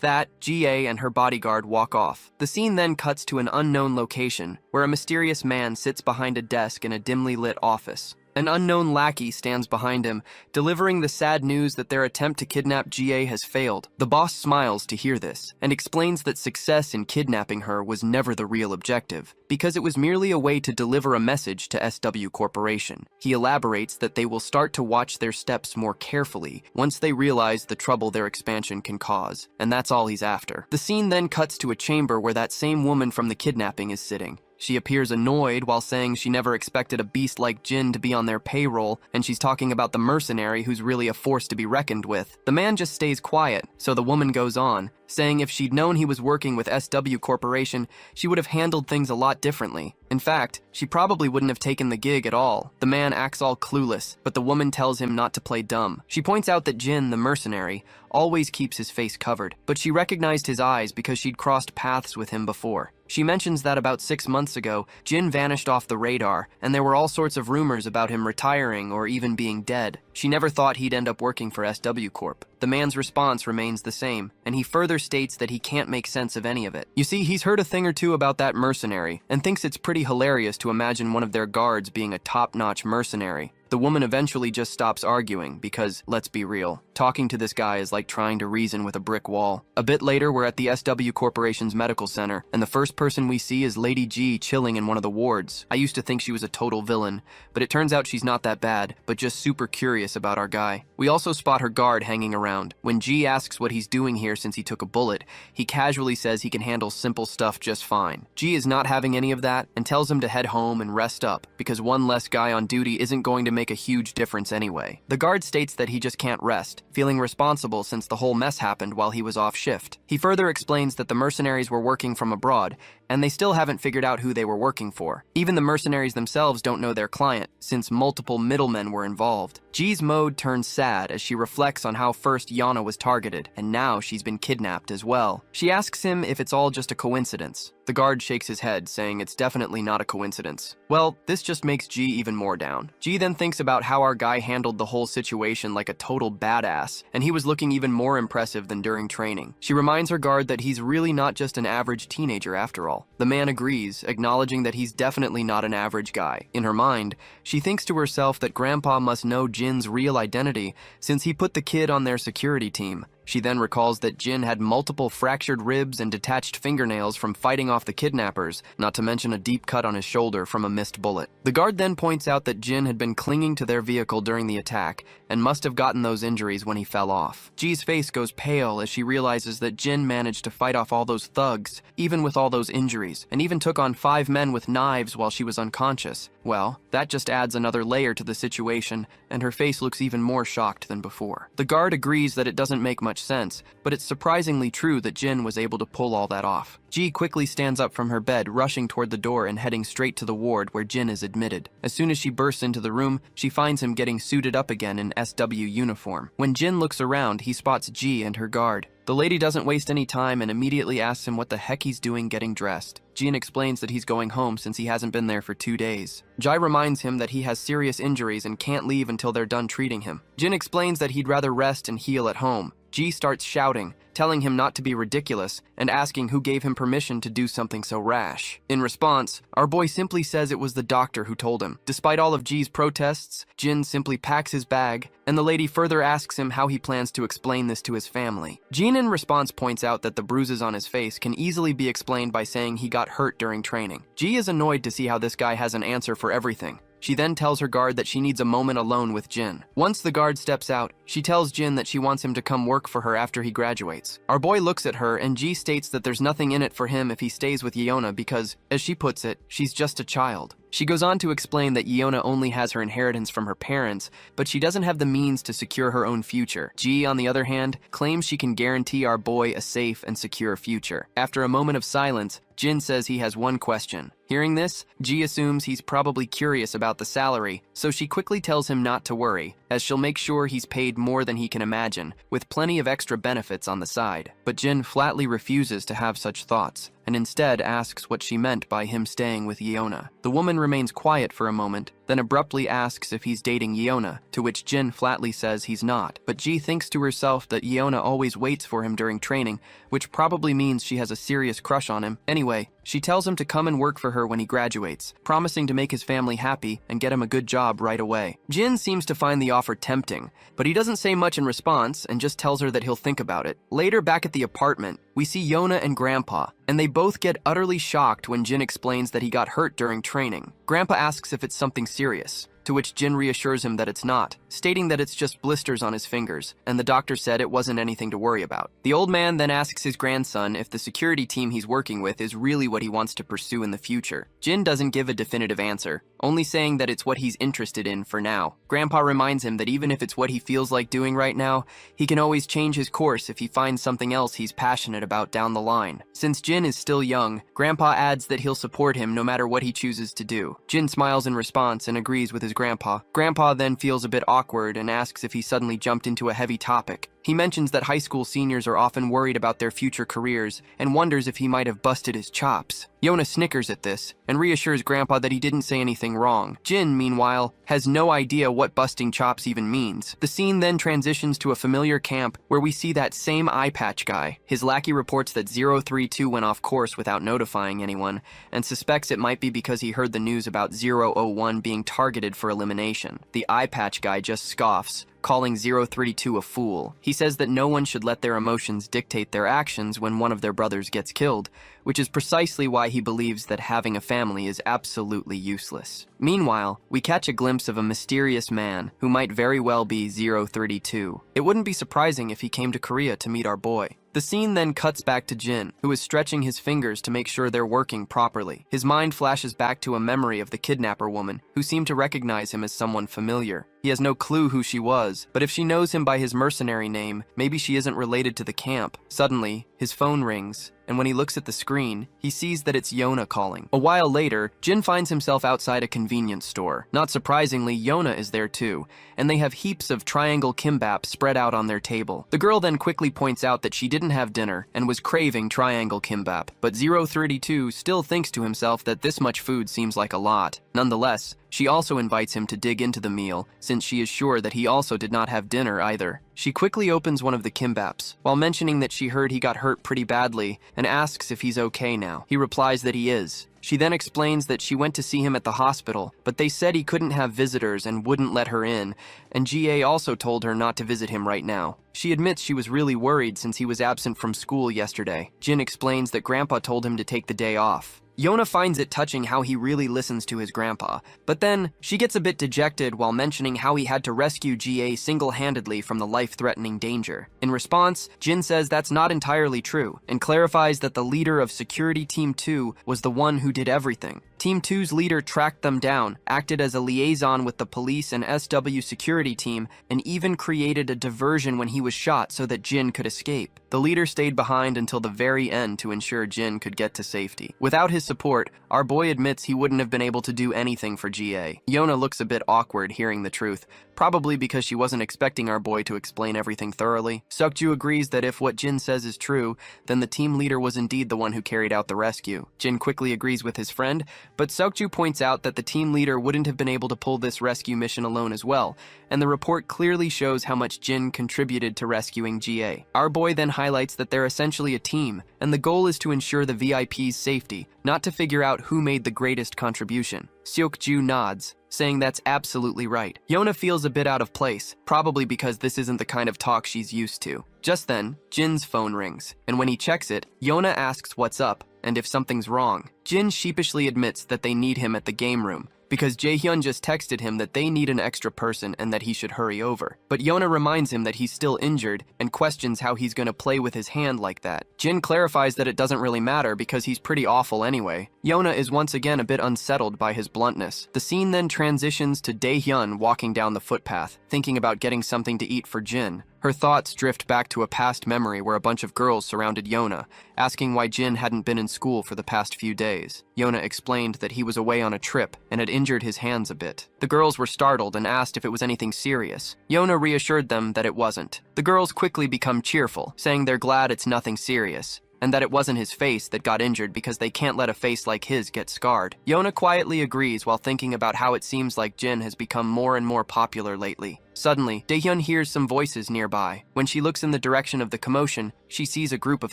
that, GA and her bodyguard walk off. The scene then cuts to an unknown location, where a mysterious man sits behind a desk in a dimly lit office. An unknown lackey stands behind him, delivering the sad news that their attempt to kidnap GA has failed. The boss smiles to hear this, and explains that success in kidnapping her was never the real objective, because it was merely a way to deliver a message to SW Corporation. He elaborates that they will start to watch their steps more carefully once they realize the trouble their expansion can cause, and that's all he's after. The scene then cuts to a chamber where that same woman from the kidnapping is sitting. She appears annoyed while saying she never expected a beast like Jin to be on their payroll, and she's talking about the mercenary who's really a force to be reckoned with. The man just stays quiet, so the woman goes on, saying if she'd known he was working with SW Corporation, she would have handled things a lot differently. In fact, she probably wouldn't have taken the gig at all. The man acts all clueless, but the woman tells him not to play dumb. She points out that Jin, the mercenary, always keeps his face covered, but she recognized his eyes because she'd crossed paths with him before. She mentions that about 6 months ago, Jin vanished off the radar, and there were all sorts of rumors about him retiring or even being dead. She never thought he'd end up working for SW Corp. The man's response remains the same, and he further states that he can't make sense of any of it. You see, he's heard a thing or two about that mercenary, and thinks it's pretty hilarious to imagine one of their guards being a top-notch mercenary. The woman eventually just stops arguing because, let's be real, talking to this guy is like trying to reason with a brick wall. A bit later, we're at the SW Corporation's medical center, and the first person we see is Lady G chilling in one of the wards. I used to think she was a total villain, but it turns out she's not that bad, but just super curious about our guy. We also spot her guard hanging around. When G asks what he's doing here since he took a bullet, he casually says he can handle simple stuff just fine. G is not having any of that and tells him to head home and rest up, because one less guy on duty isn't going to make a huge difference anyway. The guard states that he just can't rest, feeling responsible since the whole mess happened while he was off shift. He further explains that the mercenaries were working from abroad, and they still haven't figured out who they were working for. Even the mercenaries themselves don't know their client, since multiple middlemen were involved. G's mode turns sad as she reflects on how first Yana was targeted, and now she's been kidnapped as well. She asks him if it's all just a coincidence. The guard shakes his head, saying it's definitely not a coincidence. Well, this just makes G even more down. G then thinks about how our guy handled the whole situation like a total badass, and he was looking even more impressive than during training. She reminds her guard that he's really not just an average teenager after all. The man agrees, acknowledging that he's definitely not an average guy. In her mind, she thinks to herself that Grandpa must know Jin's real identity since he put the kid on their security team. She then recalls that Jin had multiple fractured ribs and detached fingernails from fighting off the kidnappers, not to mention a deep cut on his shoulder from a missed bullet. The guard then points out that Jin had been clinging to their vehicle during the attack and must have gotten those injuries when he fell off. Ji's face goes pale as she realizes that Jin managed to fight off all those thugs, even with all those injuries, and even took on 5 men with knives while she was unconscious. Well, that just adds another layer to the situation, and her face looks even more shocked than before. The guard agrees that it doesn't make much sense, but it's surprisingly true that Jin was able to pull all that off. Ji quickly stands up from her bed, rushing toward the door and heading straight to the ward where Jin is admitted. As soon as she bursts into the room, she finds him getting suited up again in SW uniform. When Jin looks around, he spots Ji and her guard. The lady doesn't waste any time and immediately asks him what the heck he's doing getting dressed. Jin explains that he's going home since he hasn't been there for 2 days. Jai reminds him that he has serious injuries and can't leave until they're done treating him. Jin explains that he'd rather rest and heal at home. Ji starts shouting, telling him not to be ridiculous, and asking who gave him permission to do something so rash. In response, our boy simply says it was the doctor who told him. Despite all of Ji's protests, Jin simply packs his bag, and the lady further asks him how he plans to explain this to his family. Jin in response points out that the bruises on his face can easily be explained by saying he got hurt during training. Ji is annoyed to see how this guy has an answer for everything. She then tells her guard that she needs a moment alone with Jin. Once the guard steps out, she tells Jin that she wants him to come work for her after he graduates. Our boy looks at her and Ji states that there's nothing in it for him if he stays with Yeona because, as she puts it, she's just a child. She goes on to explain that Yeona only has her inheritance from her parents, but she doesn't have the means to secure her own future. Ji, on the other hand, claims she can guarantee our boy a safe and secure future. After a moment of silence, Jin says he has one question. Hearing this, Ji assumes he's probably curious about the salary, so she quickly tells him not to worry, as she'll make sure he's paid more than he can imagine, with plenty of extra benefits on the side. But Jin flatly refuses to have such thoughts, and instead asks what she meant by him staying with Yeona. The woman remains quiet for a moment, then abruptly asks if he's dating Yeona, to which Jin flatly says he's not. But Ji thinks to herself that Yeona always waits for him during training, which probably means she has a serious crush on him. Anyway, she tells him to come and work for her when he graduates, promising to make his family happy and get him a good job right away. Jin seems to find the offer tempting, but he doesn't say much in response and just tells her that he'll think about it. Later, back at the apartment, we see Yeona and Grandpa, and they both get utterly shocked when Jin explains that he got hurt during training. Grandpa asks if it's something serious, to which Jin reassures him that it's not, stating that it's just blisters on his fingers, and the doctor said it wasn't anything to worry about. The old man then asks his grandson if the security team he's working with is really what he wants to pursue in the future. Jin doesn't give a definitive answer, only saying that it's what he's interested in for now. Grandpa reminds him that even if it's what he feels like doing right now, he can always change his course if he finds something else he's passionate about down the line. Since Jin is still young, Grandpa adds that he'll support him no matter what he chooses to do. Jin smiles in response and agrees with his grandpa. Grandpa then feels a bit awkward and asks if he suddenly jumped into a heavy topic. He mentions that high school seniors are often worried about their future careers and wonders if he might have busted his chops. Yeona snickers at this and reassures Grandpa that he didn't say anything wrong. Jin, meanwhile, has no idea what busting chops even means. The scene then transitions to a familiar camp where we see that same eye patch guy. His lackey reports that 032 went off course without notifying anyone and suspects it might be because he heard the news about 001 being targeted for elimination. The eye patch guy just scoffs, calling 032 a fool. He says that no one should let their emotions dictate their actions when one of their brothers gets killed, which is precisely why he believes that having a family is absolutely useless. Meanwhile, we catch a glimpse of a mysterious man who might very well be 032. It wouldn't be surprising if he came to Korea to meet our boy. The scene then cuts back to Jin, who is stretching his fingers to make sure they're working properly. His mind flashes back to a memory of the kidnapper woman, who seemed to recognize him as someone familiar. He has no clue who she was, but if she knows him by his mercenary name, maybe she isn't related to the camp. Suddenly, his phone rings, and when he looks at the screen, he sees that it's Yeona calling. A while later, Jin finds himself outside a convenience store. Not surprisingly, Yeona is there too, and they have heaps of triangle kimbap spread out on their table. The girl then quickly points out that she didn't have dinner and was craving triangle kimbap, but 032 still thinks to himself that this much food seems like a lot. Nonetheless, she also invites him to dig into the meal, since she is sure that he also did not have dinner either. She quickly opens one of the kimbaps, while mentioning that she heard he got hurt pretty badly, and asks if he's okay now. He replies that he is. She then explains that she went to see him at the hospital, but they said he couldn't have visitors and wouldn't let her in, and GA also told her not to visit him right now. She admits she was really worried since he was absent from school yesterday. Jin explains that Grandpa told him to take the day off. Yona finds it touching how he really listens to his grandpa, but then she gets a bit dejected while mentioning how he had to rescue GA single-handedly from the life-threatening danger. In response, Jin says that's not entirely true, and clarifies that the leader of Security Team 2 was the one who did everything. Team 2's leader tracked them down, acted as a liaison with the police and SW security team, and even created a diversion when he was shot so that Jin could escape. The leader stayed behind until the very end to ensure Jin could get to safety. Without his support, our boy admits he wouldn't have been able to do anything for GA. Yona looks a bit awkward hearing the truth, probably because she wasn't expecting our boy to explain everything thoroughly. Seokju agrees that if what Jin says is true, then the team leader was indeed the one who carried out the rescue. Jin quickly agrees with his friend, but Seokju points out that the team leader wouldn't have been able to pull this rescue mission alone as well, and the report clearly shows how much Jin contributed to rescuing GA. Our boy then highlights that they're essentially a team, and the goal is to ensure the VIP's safety, not to figure out who made the greatest contribution. Seokju nods, saying that's absolutely right. Yona feels a bit out of place, probably because this isn't the kind of talk she's used to. Just then, Jin's phone rings, and when he checks it, Yona asks what's up and if something's wrong. Jin sheepishly admits that they need him at the game room, because Jaehyun just texted him that they need an extra person and that he should hurry over. But Yona reminds him that he's still injured and questions how he's gonna play with his hand like that. Jin clarifies that it doesn't really matter because he's pretty awful anyway. Yona is once again a bit unsettled by his bluntness. The scene then transitions to Daehyun walking down the footpath, thinking about getting something to eat for Jin. Her thoughts drift back to a past memory where a bunch of girls surrounded Yona, asking why Jin hadn't been in school for the past few days. Yona explained that he was away on a trip and had injured his hands a bit. The girls were startled and asked if it was anything serious. Yona reassured them that it wasn't. The girls quickly become cheerful, saying they're glad it's nothing serious, and that it wasn't his face that got injured because they can't let a face like his get scarred. Yona quietly agrees while thinking about how it seems like Jin has become more and more popular lately. Suddenly, Daehyun hears some voices nearby. When she looks in the direction of the commotion, she sees a group of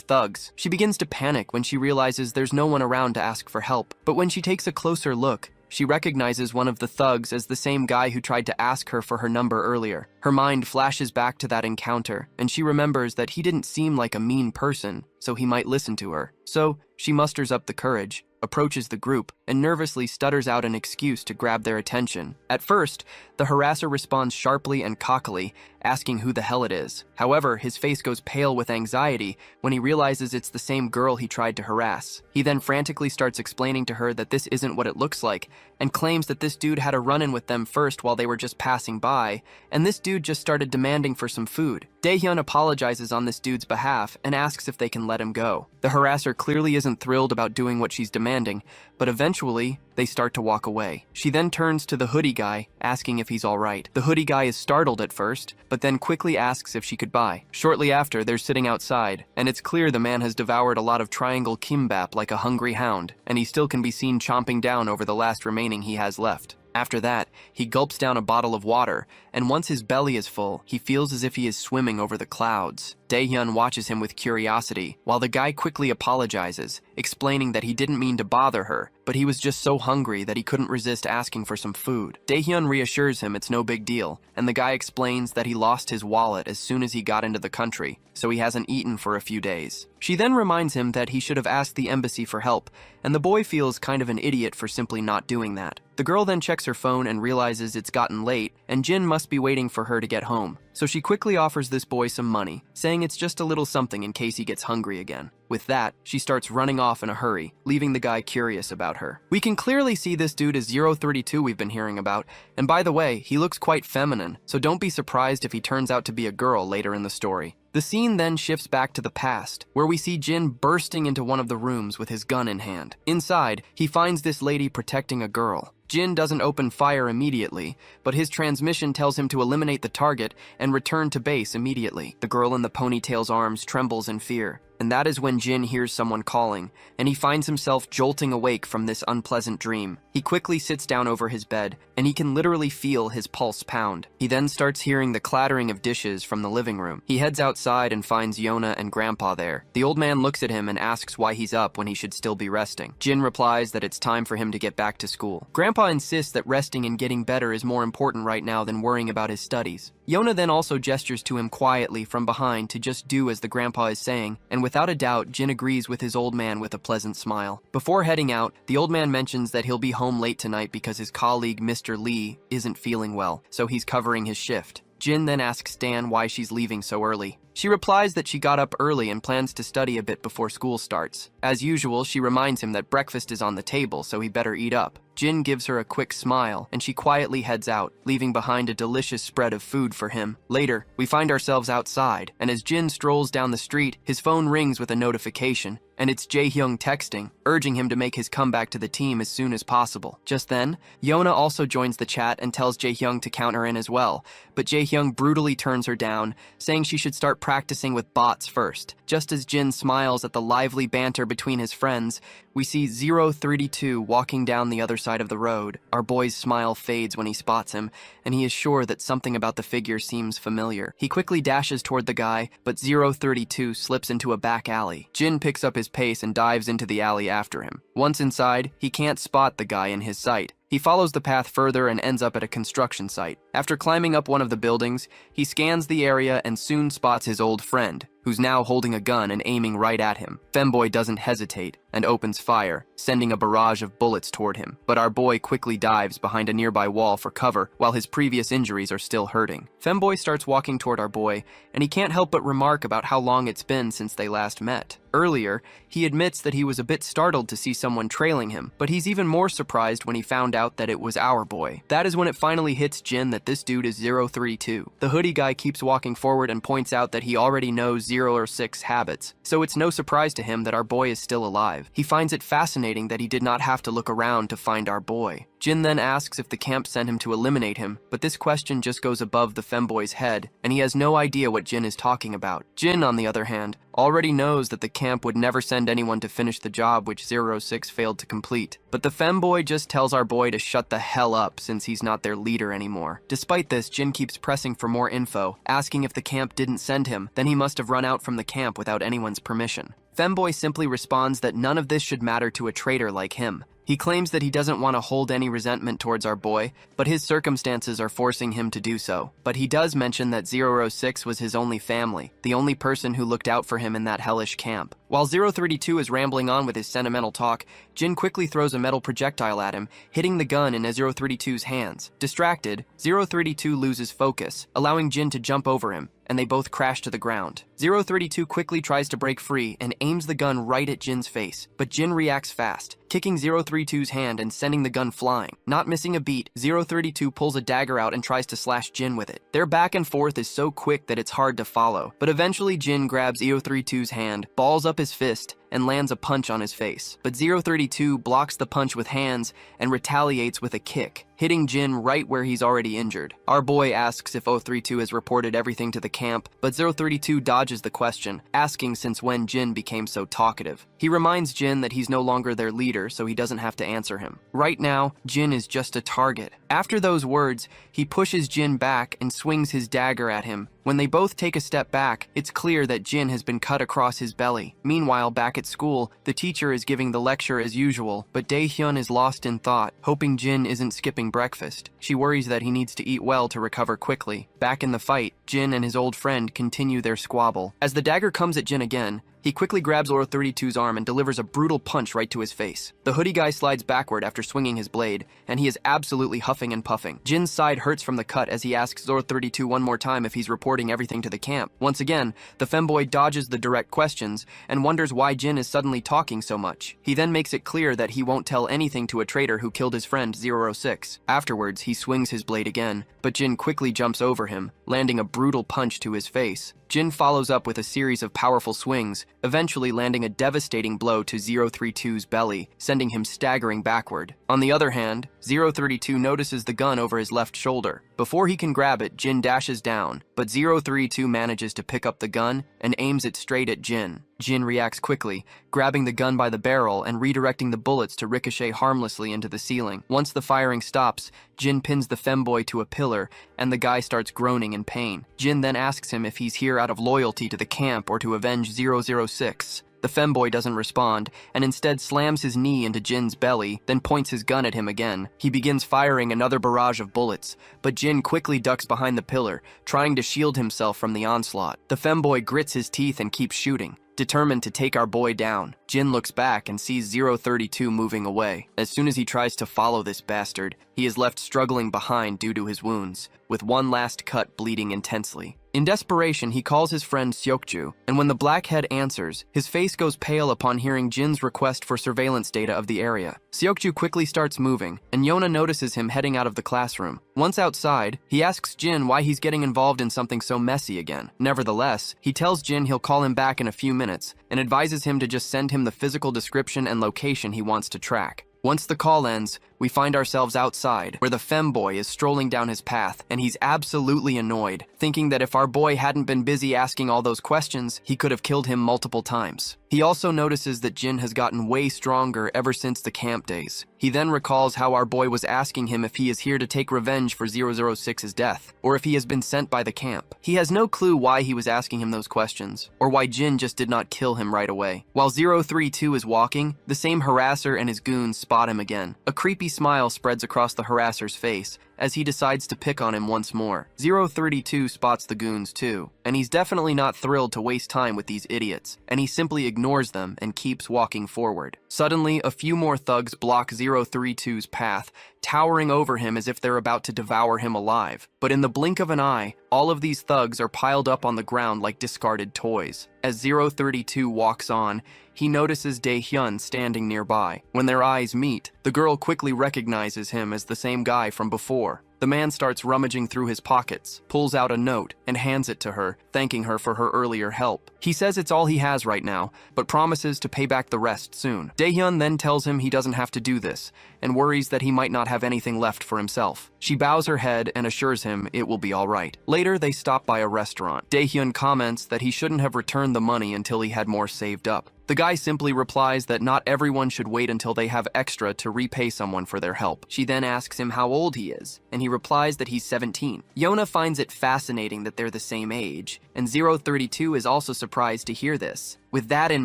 thugs. She begins to panic when she realizes there's no one around to ask for help. But when she takes a closer look, she recognizes one of the thugs as the same guy who tried to ask her for her number earlier. Her mind flashes back to that encounter, and she remembers that he didn't seem like a mean person, so he might listen to her. So, she musters up the courage, approaches the group, and nervously stutters out an excuse to grab their attention. At first, the harasser responds sharply and cockily, asking who the hell it is. However, his face goes pale with anxiety when he realizes it's the same girl he tried to harass. He then frantically starts explaining to her that this isn't what it looks like, and claims that this dude had a run-in with them first while they were just passing by, and this dude just started demanding for some food. Daehyun apologizes on this dude's behalf and asks if they can let him go. The harasser clearly isn't thrilled about doing what she's demanding, but eventually, they start to walk away. She then turns to the hoodie guy, asking if he's alright. The hoodie guy is startled at first, but then quickly asks if she could buy. Shortly after, they're sitting outside, and it's clear the man has devoured a lot of triangle kimbap like a hungry hound, and he still can be seen chomping down over the last remaining he has left. After that, he gulps down a bottle of water, and once his belly is full, he feels as if he is swimming over the clouds. Daehyun watches him with curiosity, while the guy quickly apologizes, explaining that he didn't mean to bother her, but he was just so hungry that he couldn't resist asking for some food. Daehyun reassures him it's no big deal, and the guy explains that he lost his wallet as soon as he got into the country, so he hasn't eaten for a few days. She then reminds him that he should have asked the embassy for help, and the boy feels kind of an idiot for simply not doing that. The girl then checks her phone and realizes it's gotten late, and Jin must be waiting for her to get home. So she quickly offers this boy some money, saying it's just a little something in case he gets hungry again. With that, she starts running off in a hurry, leaving the guy curious about her. We can clearly see this dude is 032 we've been hearing about, and by the way, he looks quite feminine, so don't be surprised if he turns out to be a girl later in the story. The scene then shifts back to the past, where we see Jin bursting into one of the rooms with his gun in hand. Inside, he finds this lady protecting a girl. Jin doesn't open fire immediately, but his transmission tells him to eliminate the target and return to base immediately. The girl in the ponytail's arms trembles in fear. And that is when Jin hears someone calling, and he finds himself jolting awake from this unpleasant dream. He quickly sits down over his bed, and he can literally feel his pulse pound. He then starts hearing the clattering of dishes from the living room. He heads outside and finds Yona and Grandpa there. The old man looks at him and asks why he's up when he should still be resting. Jin replies that it's time for him to get back to school. Grandpa insists that resting and getting better is more important right now than worrying about his studies. Yona then also gestures to him quietly from behind to just do as the grandpa is saying, and without a doubt, Jin agrees with his old man with a pleasant smile. Before heading out, the old man mentions that he'll be home late tonight because his colleague Mr. Lee isn't feeling well, so he's covering his shift. Jin then asks Dan why she's leaving so early. She replies that she got up early and plans to study a bit before school starts. As usual, she reminds him that breakfast is on the table, so he better eat up. Jin gives her a quick smile, and she quietly heads out, leaving behind a delicious spread of food for him. Later, we find ourselves outside, and as Jin strolls down the street, his phone rings with a notification, and it's Jae-hyung texting, urging him to make his comeback to the team as soon as possible. Just then, Yona also joins the chat and tells Jae-hyung to count her in as well, but Jae-hyung brutally turns her down, saying she should start practicing with bots first. Just as Jin smiles at the lively banter between his friends, we see 032 walking down the other side of the road. Our boy's smile fades when he spots him, and he is sure that something about the figure seems familiar. He quickly dashes toward the guy, but 032 slips into a back alley. Jin picks up his pace and dives into the alley after him. Once inside, he can't spot the guy in his sight. He follows the path further and ends up at a construction site. After climbing up one of the buildings, he scans the area and soon spots his old friend, who's now holding a gun and aiming right at him. Femboy doesn't hesitate and opens fire, sending a barrage of bullets toward him. But our boy quickly dives behind a nearby wall for cover while his previous injuries are still hurting. Femboy starts walking toward our boy, and he can't help but remark about how long it's been since they last met. Earlier, he admits that he was a bit startled to see someone trailing him, but he's even more surprised when he found out that it was our boy. That is when it finally hits Jin that this dude is 032. The hoodie guy keeps walking forward and points out that he already knows 006 habits, so it's no surprise to him that our boy is still alive. He finds it fascinating that he did not have to look around to find our boy. Jin then asks if the camp sent him to eliminate him, but this question just goes above the femboy's head, and he has no idea what Jin is talking about. Jin, on the other hand, already knows that the camp would never send anyone to finish the job which 06 failed to complete. But the femboy just tells our boy to shut the hell up since he's not their leader anymore. Despite this, Jin keeps pressing for more info, asking if the camp didn't send him, then he must have run out from the camp without anyone's permission. Femboy simply responds that none of this should matter to a traitor like him. He claims that he doesn't want to hold any resentment towards our boy, but his circumstances are forcing him to do so. But he does mention that 006 was his only family, the only person who looked out for him in that hellish camp. While 032 is rambling on with his sentimental talk, Jin quickly throws a metal projectile at him, hitting the gun in 032's hands. Distracted, 032 loses focus, allowing Jin to jump over him, and they both crash to the ground. 032 quickly tries to break free and aims the gun right at Jin's face, but Jin reacts fast, kicking 032's hand and sending the gun flying. Not missing a beat, 032 pulls a dagger out and tries to slash Jin with it. Their back and forth is so quick that it's hard to follow, but eventually Jin grabs 032's hand, balls up his fist, and lands a punch on his face. But 032 blocks the punch with hands and retaliates with a kick, hitting Jin right where he's already injured. Our boy asks if 032 has reported everything to the camp, but 032 dodges the question, asking since when Jin became so talkative. He reminds Jin that he's no longer their leader, so he doesn't have to answer him. Right now, Jin is just a target. After those words, he pushes Jin back and swings his dagger at him. When they both take a step back, it's clear that Jin has been cut across his belly. Meanwhile, back at school, the teacher is giving the lecture as usual, but Dae-hyun is lost in thought, hoping Jin isn't skipping breakfast. She worries that he needs to eat well to recover quickly. Back in the fight, Jin and his old friend continue their squabble. As the dagger comes at Jin again, he quickly grabs 032's arm and delivers a brutal punch right to his face. The hoodie guy slides backward after swinging his blade, and he is absolutely huffing and puffing. Jin's side hurts from the cut as he asks 032 one more time if he's reporting everything to the camp. Once again, the femboy dodges the direct questions and wonders why Jin is suddenly talking so much. He then makes it clear that he won't tell anything to a traitor who killed his friend 006. Afterwards, he swings his blade again, but Jin quickly jumps over him, landing a brutal punch to his face. Jin follows up with a series of powerful swings, eventually landing a devastating blow to 032's belly, sending him staggering backward. On the other hand, 032 notices the gun over his left shoulder. Before he can grab it, Jin dashes down, but 032 manages to pick up the gun and aims it straight at Jin. Jin reacts quickly, grabbing the gun by the barrel and redirecting the bullets to ricochet harmlessly into the ceiling. Once the firing stops, Jin pins the femboy to a pillar, and the guy starts groaning in pain. Jin then asks him if he's here out of loyalty to the camp or to avenge 006. The femboy doesn't respond, and instead slams his knee into Jin's belly, then points his gun at him again. He begins firing another barrage of bullets, but Jin quickly ducks behind the pillar, trying to shield himself from the onslaught. The femboy grits his teeth and keeps shooting, determined to take our boy down. Jin looks back and sees 032 moving away. As soon as he tries to follow this bastard, he is left struggling behind due to his wounds, with one last cut bleeding intensely. In desperation, he calls his friend Seokju, and when the blackhead answers, his face goes pale upon hearing Jin's request for surveillance data of the area. Seokju quickly starts moving, and Yona notices him heading out of the classroom. Once outside, he asks Jin why he's getting involved in something so messy again. Nevertheless, he tells Jin he'll call him back in a few minutes, and advises him to just send him the physical description and location he wants to track. Once the call ends, we find ourselves outside, where the femboy is strolling down his path, and he's absolutely annoyed, thinking that if our boy hadn't been busy asking all those questions, he could have killed him multiple times. He also notices that Jin has gotten way stronger ever since the camp days. He then recalls how our boy was asking him if he is here to take revenge for 006's death, or if he has been sent by the camp. He has no clue why he was asking him those questions, or why Jin just did not kill him right away. While 032 is walking, the same harasser and his goons spot him again. A creepy smile spreads across the harasser's face as he decides to pick on him once more. 032 spots the goons too, and he's definitely not thrilled to waste time with these idiots, and he simply ignores them and keeps walking forward. Suddenly, a few more thugs block 032's path, towering over him as if they're about to devour him alive. But in the blink of an eye, all of these thugs are piled up on the ground like discarded toys. As 032 walks on, he notices Dae-hyun standing nearby. When their eyes meet, the girl quickly recognizes him as the same guy from before. The man starts rummaging through his pockets, pulls out a note, and hands it to her, thanking her for her earlier help. He says it's all he has right now, but promises to pay back the rest soon. Dae-hyun then tells him he doesn't have to do this, and worries that he might not have anything left for himself. She bows her head and assures him it will be all right. Later, they stop by a restaurant. Dae-hyun comments that he shouldn't have returned the money until he had more saved up. The guy simply replies that not everyone should wait until they have extra to repay someone for their help. She then asks him how old he is, and he replies that he's 17. Yona finds it fascinating that they're the same age, and 032 is also surprised to hear this. With that in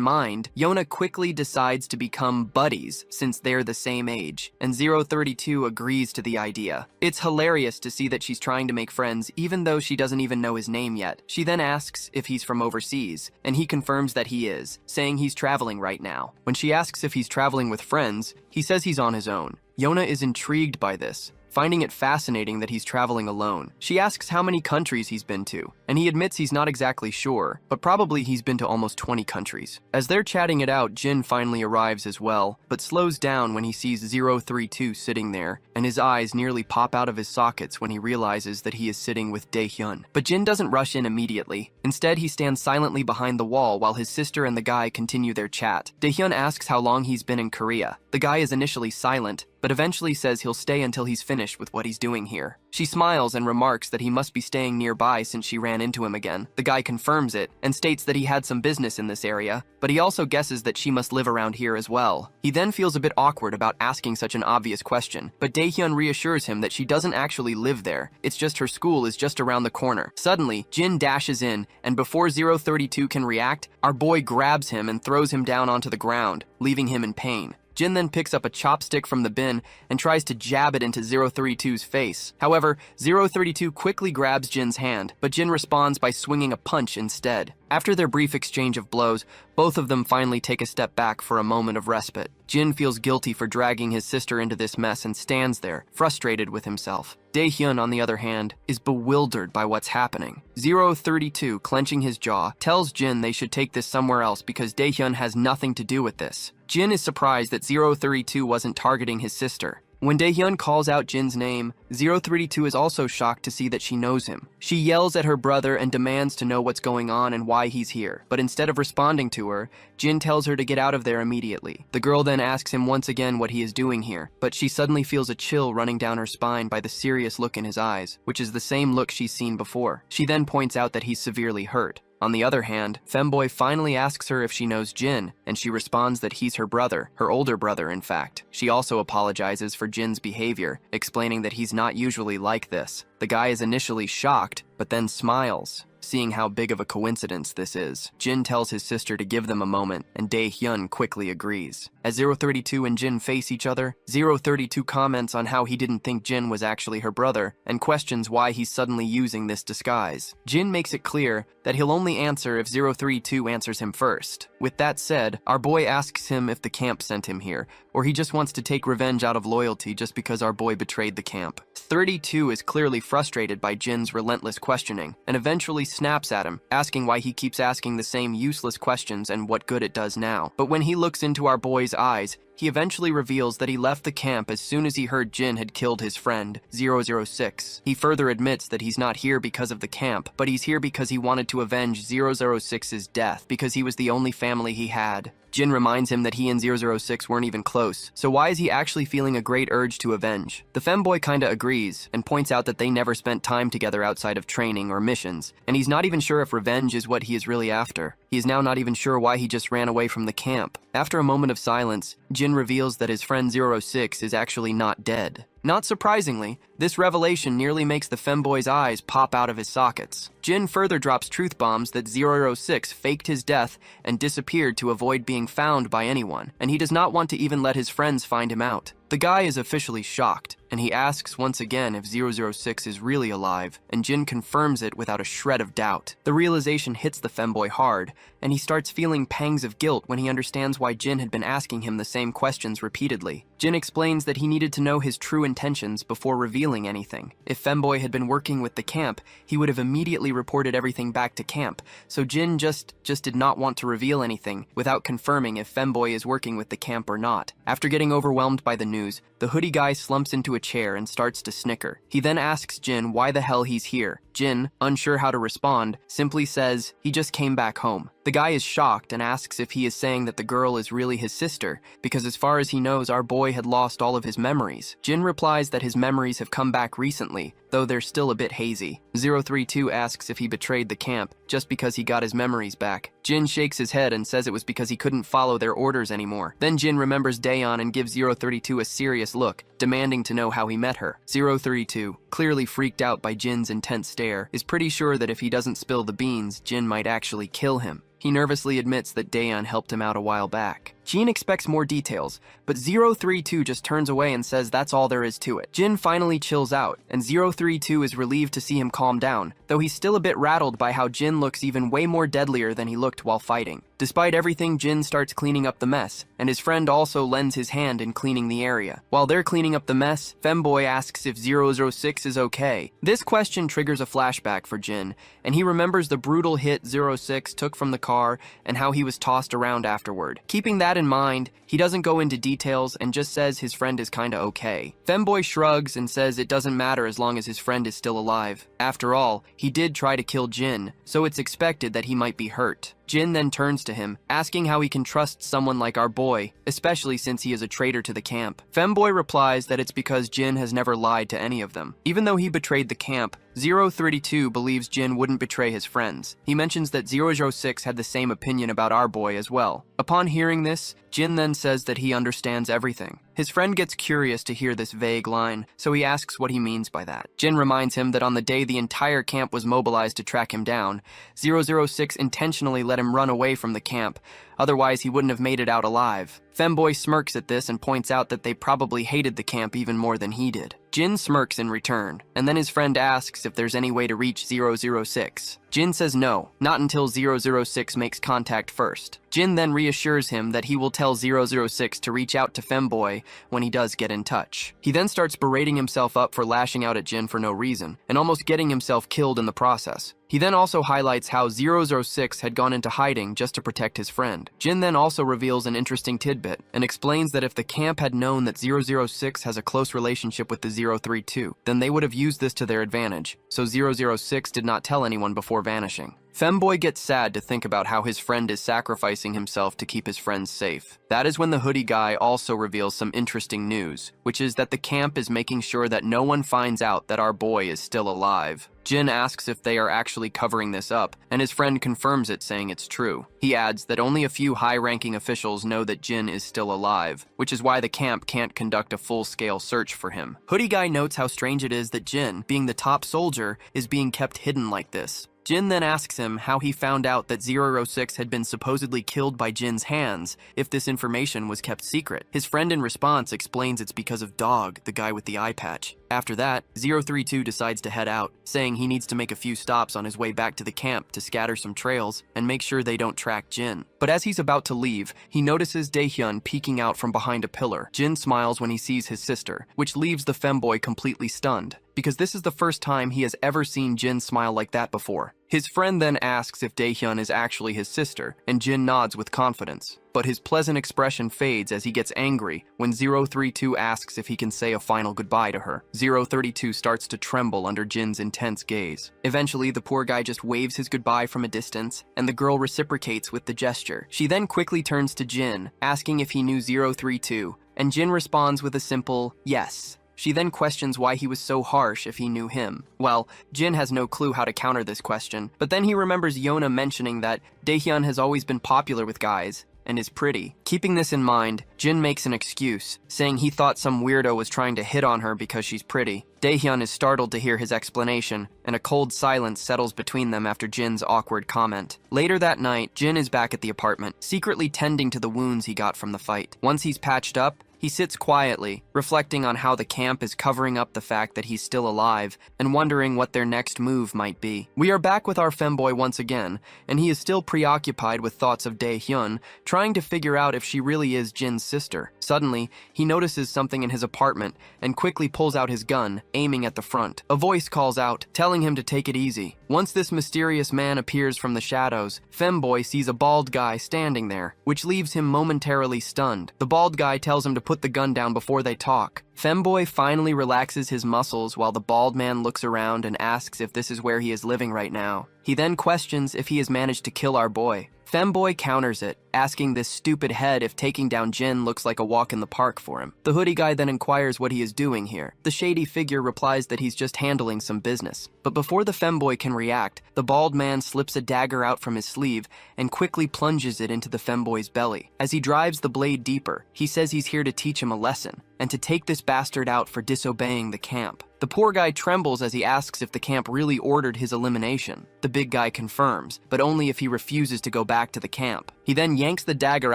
mind, Yona quickly decides to become buddies since they're the same age, and 032 agrees to the idea. It's hilarious to see that she's trying to make friends even though she doesn't even know his name yet. She then asks if he's from overseas, and he confirms that he is, saying he's traveling right now. When she asks if he's traveling with friends, he says he's on his own. Yona is intrigued by this, finding it fascinating that he's traveling alone. She asks how many countries he's been to, and he admits he's not exactly sure, but probably he's been to almost 20 countries. As they're chatting it out, Jin finally arrives as well, but slows down when he sees 032 sitting there, and his eyes nearly pop out of his sockets when he realizes that he is sitting with Dae-hyun. But Jin doesn't rush in immediately. Instead, he stands silently behind the wall while his sister and the guy continue their chat. Dae-hyun asks how long he's been in Korea. The guy is initially silent, but eventually says he'll stay until he's finished with what he's doing here. She smiles and remarks that he must be staying nearby since she ran into him again. The guy confirms it and states that he had some business in this area, but he also guesses that she must live around here as well. He then feels a bit awkward about asking such an obvious question, but Dae-hyun reassures him that she doesn't actually live there, it's just her school is just around the corner. Suddenly, Jin dashes in, and before 032 can react, our boy grabs him and throws him down onto the ground, leaving him in pain. Jin then picks up a chopstick from the bin and tries to jab it into 032's face. However, 032 quickly grabs Jin's hand, but Jin responds by swinging a punch instead. After their brief exchange of blows, both of them finally take a step back for a moment of respite. Jin feels guilty for dragging his sister into this mess and stands there, frustrated with himself. Dae-hyun, on the other hand, is bewildered by what's happening. 032, clenching his jaw, tells Jin they should take this somewhere else because Dae-hyun has nothing to do with this. Jin is surprised that 032 wasn't targeting his sister. When Daehyun calls out Jin's name, 032 is also shocked to see that she knows him. She yells at her brother and demands to know what's going on and why he's here. But instead of responding to her, Jin tells her to get out of there immediately. The girl then asks him once again what he is doing here, but she suddenly feels a chill running down her spine by the serious look in his eyes, which is the same look she's seen before. She then points out that he's severely hurt. On the other hand, Femboy finally asks her if she knows Jin, and she responds that he's her brother, her older brother in fact. She also apologizes for Jin's behavior, explaining that he's not usually like this. The guy is initially shocked, but then smiles, seeing how big of a coincidence this is. Jin tells his sister to give them a moment, and Daehyun quickly agrees. As 032 and Jin face each other, 032 comments on how he didn't think Jin was actually her brother, and questions why he's suddenly using this disguise. Jin makes it clear that he'll only answer if 032 answers him first. With that said, our boy asks him if the camp sent him here, or he just wants to take revenge out of loyalty just because our boy betrayed the camp. 32 is clearly frustrated by Jin's relentless questioning, and eventually snaps at him, asking why he keeps asking the same useless questions and what good it does now. But when he looks into our boy's eyes, he eventually reveals that he left the camp as soon as he heard Jin had killed his friend, 006. He further admits that he's not here because of the camp, but he's here because he wanted to avenge 006's death, because he was the only family he had. Jin reminds him that he and 006 weren't even close, so why is he actually feeling a great urge to avenge? The femboy kinda agrees, and points out that they never spent time together outside of training or missions, and he's not even sure if revenge is what he is really after. He is now not even sure why he just ran away from the camp. After a moment of silence, Jin reveals that his friend 06 is actually not dead. Not surprisingly, this revelation nearly makes the femboy's eyes pop out of his sockets. Jin further drops truth bombs that 006 faked his death and disappeared to avoid being found by anyone, and he does not want to even let his friends find him out. The guy is officially shocked, and he asks once again if 006 is really alive, and Jin confirms it without a shred of doubt. The realization hits the femboy hard, and he starts feeling pangs of guilt when he understands why Jin had been asking him the same questions repeatedly. Jin explains that he needed to know his true intentions before revealing anything. If femboy had been working with the camp, he would have immediately reported everything back to camp, so Jin just did not want to reveal anything without confirming if femboy is working with the camp or not. After getting overwhelmed by the news, the hoodie guy slumps into a chair and starts to snicker. He then asks Jin why the hell he's here. Jin, unsure how to respond, simply says he just came back home. The guy is shocked and asks if he is saying that the girl is really his sister, because as far as he knows, our boy had lost all of his memories. Jin replies that his memories have come back recently, though they're still a bit hazy. 032 asks if he betrayed the camp just because he got his memories back. Jin shakes his head and says it was because he couldn't follow their orders anymore. Then Jin remembers Daeyeon and gives 032 a serious look, demanding to know how he met her. 032, clearly freaked out by Jin's intense stare, is pretty sure that if he doesn't spill the beans, Jin might actually kill him. He nervously admits that Daeyeon helped him out a while back. Jin expects more details, but 032 just turns away and says that's all there is to it. Jin finally chills out, and 032 is relieved to see him calm down, though he's still a bit rattled by how Jin looks even way more deadlier than he looked while fighting. Despite everything, Jin starts cleaning up the mess, and his friend also lends his hand in cleaning the area. While they're cleaning up the mess, femboy asks if 006 is okay. This question triggers a flashback for Jin, and he remembers the brutal hit 06 took from the car and how he was tossed around afterward. Keeping that in mind, he doesn't go into details and just says his friend is kinda okay. Femboy shrugs and says it doesn't matter as long as his friend is still alive. After all, he did try to kill Jin, so it's expected that he might be hurt. Jin then turns to him, asking how he can trust someone like our boy, especially since he is a traitor to the camp. Femboy replies that it's because Jin has never lied to any of them. Even though he betrayed the camp, 032 believes Jin wouldn't betray his friends. He mentions that 006 had the same opinion about our boy as well. Upon hearing this, Jin then says that he understands everything. His friend gets curious to hear this vague line, so he asks what he means by that. Jin reminds him that on the day the entire camp was mobilized to track him down, 006 intentionally let him run away from the camp, otherwise he wouldn't have made it out alive. Femboy smirks at this and points out that they probably hated the camp even more than he did. Jin smirks in return, and then his friend asks if there's any way to reach 006. Jin says no, not until 006 makes contact first. Jin then reassures him that he will tell 006 to reach out to Femboy when he does get in touch. He then starts berating himself up for lashing out at Jin for no reason, and almost getting himself killed in the process. He then also highlights how 006 had gone into hiding just to protect his friend. Jin then also reveals an interesting tidbit and explains that if the camp had known that 006 has a close relationship with the 032, then they would have used this to their advantage, so 006 did not tell anyone before vanishing. Femboy gets sad to think about how his friend is sacrificing himself to keep his friends safe. That is when the hoodie guy also reveals some interesting news, which is that the camp is making sure that no one finds out that our boy is still alive. Jin asks if they are actually covering this up, and his friend confirms it, saying it's true. He adds that only a few high-ranking officials know that Jin is still alive, which is why the camp can't conduct a full-scale search for him. Hoodie guy notes how strange it is that Jin, being the top soldier, is being kept hidden like this. Jin then asks him how he found out that 006 had been supposedly killed by Jin's hands if this information was kept secret. His friend in response explains it's because of Dog, the guy with the eye patch. After that, 032 decides to head out, saying he needs to make a few stops on his way back to the camp to scatter some trails and make sure they don't track Jin. But as he's about to leave, he notices Daehyun peeking out from behind a pillar. Jin smiles when he sees his sister, which leaves the femboy completely stunned, because this is the first time he has ever seen Jin smile like that before. His friend then asks if Daehyun is actually his sister, and Jin nods with confidence. But his pleasant expression fades as he gets angry when 032 asks if he can say a final goodbye to her. 032 starts to tremble under Jin's intense gaze. Eventually, the poor guy just waves his goodbye from a distance, and the girl reciprocates with the gesture. She then quickly turns to Jin, asking if he knew 032, and Jin responds with a simple yes. She then questions why he was so harsh if he knew him. Well, Jin has no clue how to counter this question, but then he remembers Yona mentioning that Daehyun has always been popular with guys and is pretty. Keeping this in mind, Jin makes an excuse, saying he thought some weirdo was trying to hit on her because she's pretty. Daehyun is startled to hear his explanation, and a cold silence settles between them after Jin's awkward comment. Later that night, Jin is back at the apartment, secretly tending to the wounds he got from the fight. Once he's patched up, he sits quietly, reflecting on how the camp is covering up the fact that he's still alive and wondering what their next move might be. We are back with our femboy once again, and he is still preoccupied with thoughts of Daehyun, trying to figure out if she really is Jin's sister. Suddenly, he notices something in his apartment and quickly pulls out his gun, aiming at the front. A voice calls out, telling him to take it easy. Once this mysterious man appears from the shadows, femboy sees a bald guy standing there, which leaves him momentarily stunned. The bald guy tells him to put the gun down before they talk. Femboy finally relaxes his muscles while the bald man looks around and asks if this is where he is living right now. He then questions if he has managed to kill our boy. Femboy counters it, asking this stupid head if taking down Jin looks like a walk in the park for him. The hoodie guy then inquires what he is doing here. The shady figure replies that he's just handling some business. But before the femboy can react, the bald man slips a dagger out from his sleeve and quickly plunges it into the femboy's belly. As he drives the blade deeper, he says he's here to teach him a lesson, and to take this bastard out for disobeying the camp. The poor guy trembles as he asks if the camp really ordered his elimination. The big guy confirms, but only if he refuses to go back to the camp. He then yanks the dagger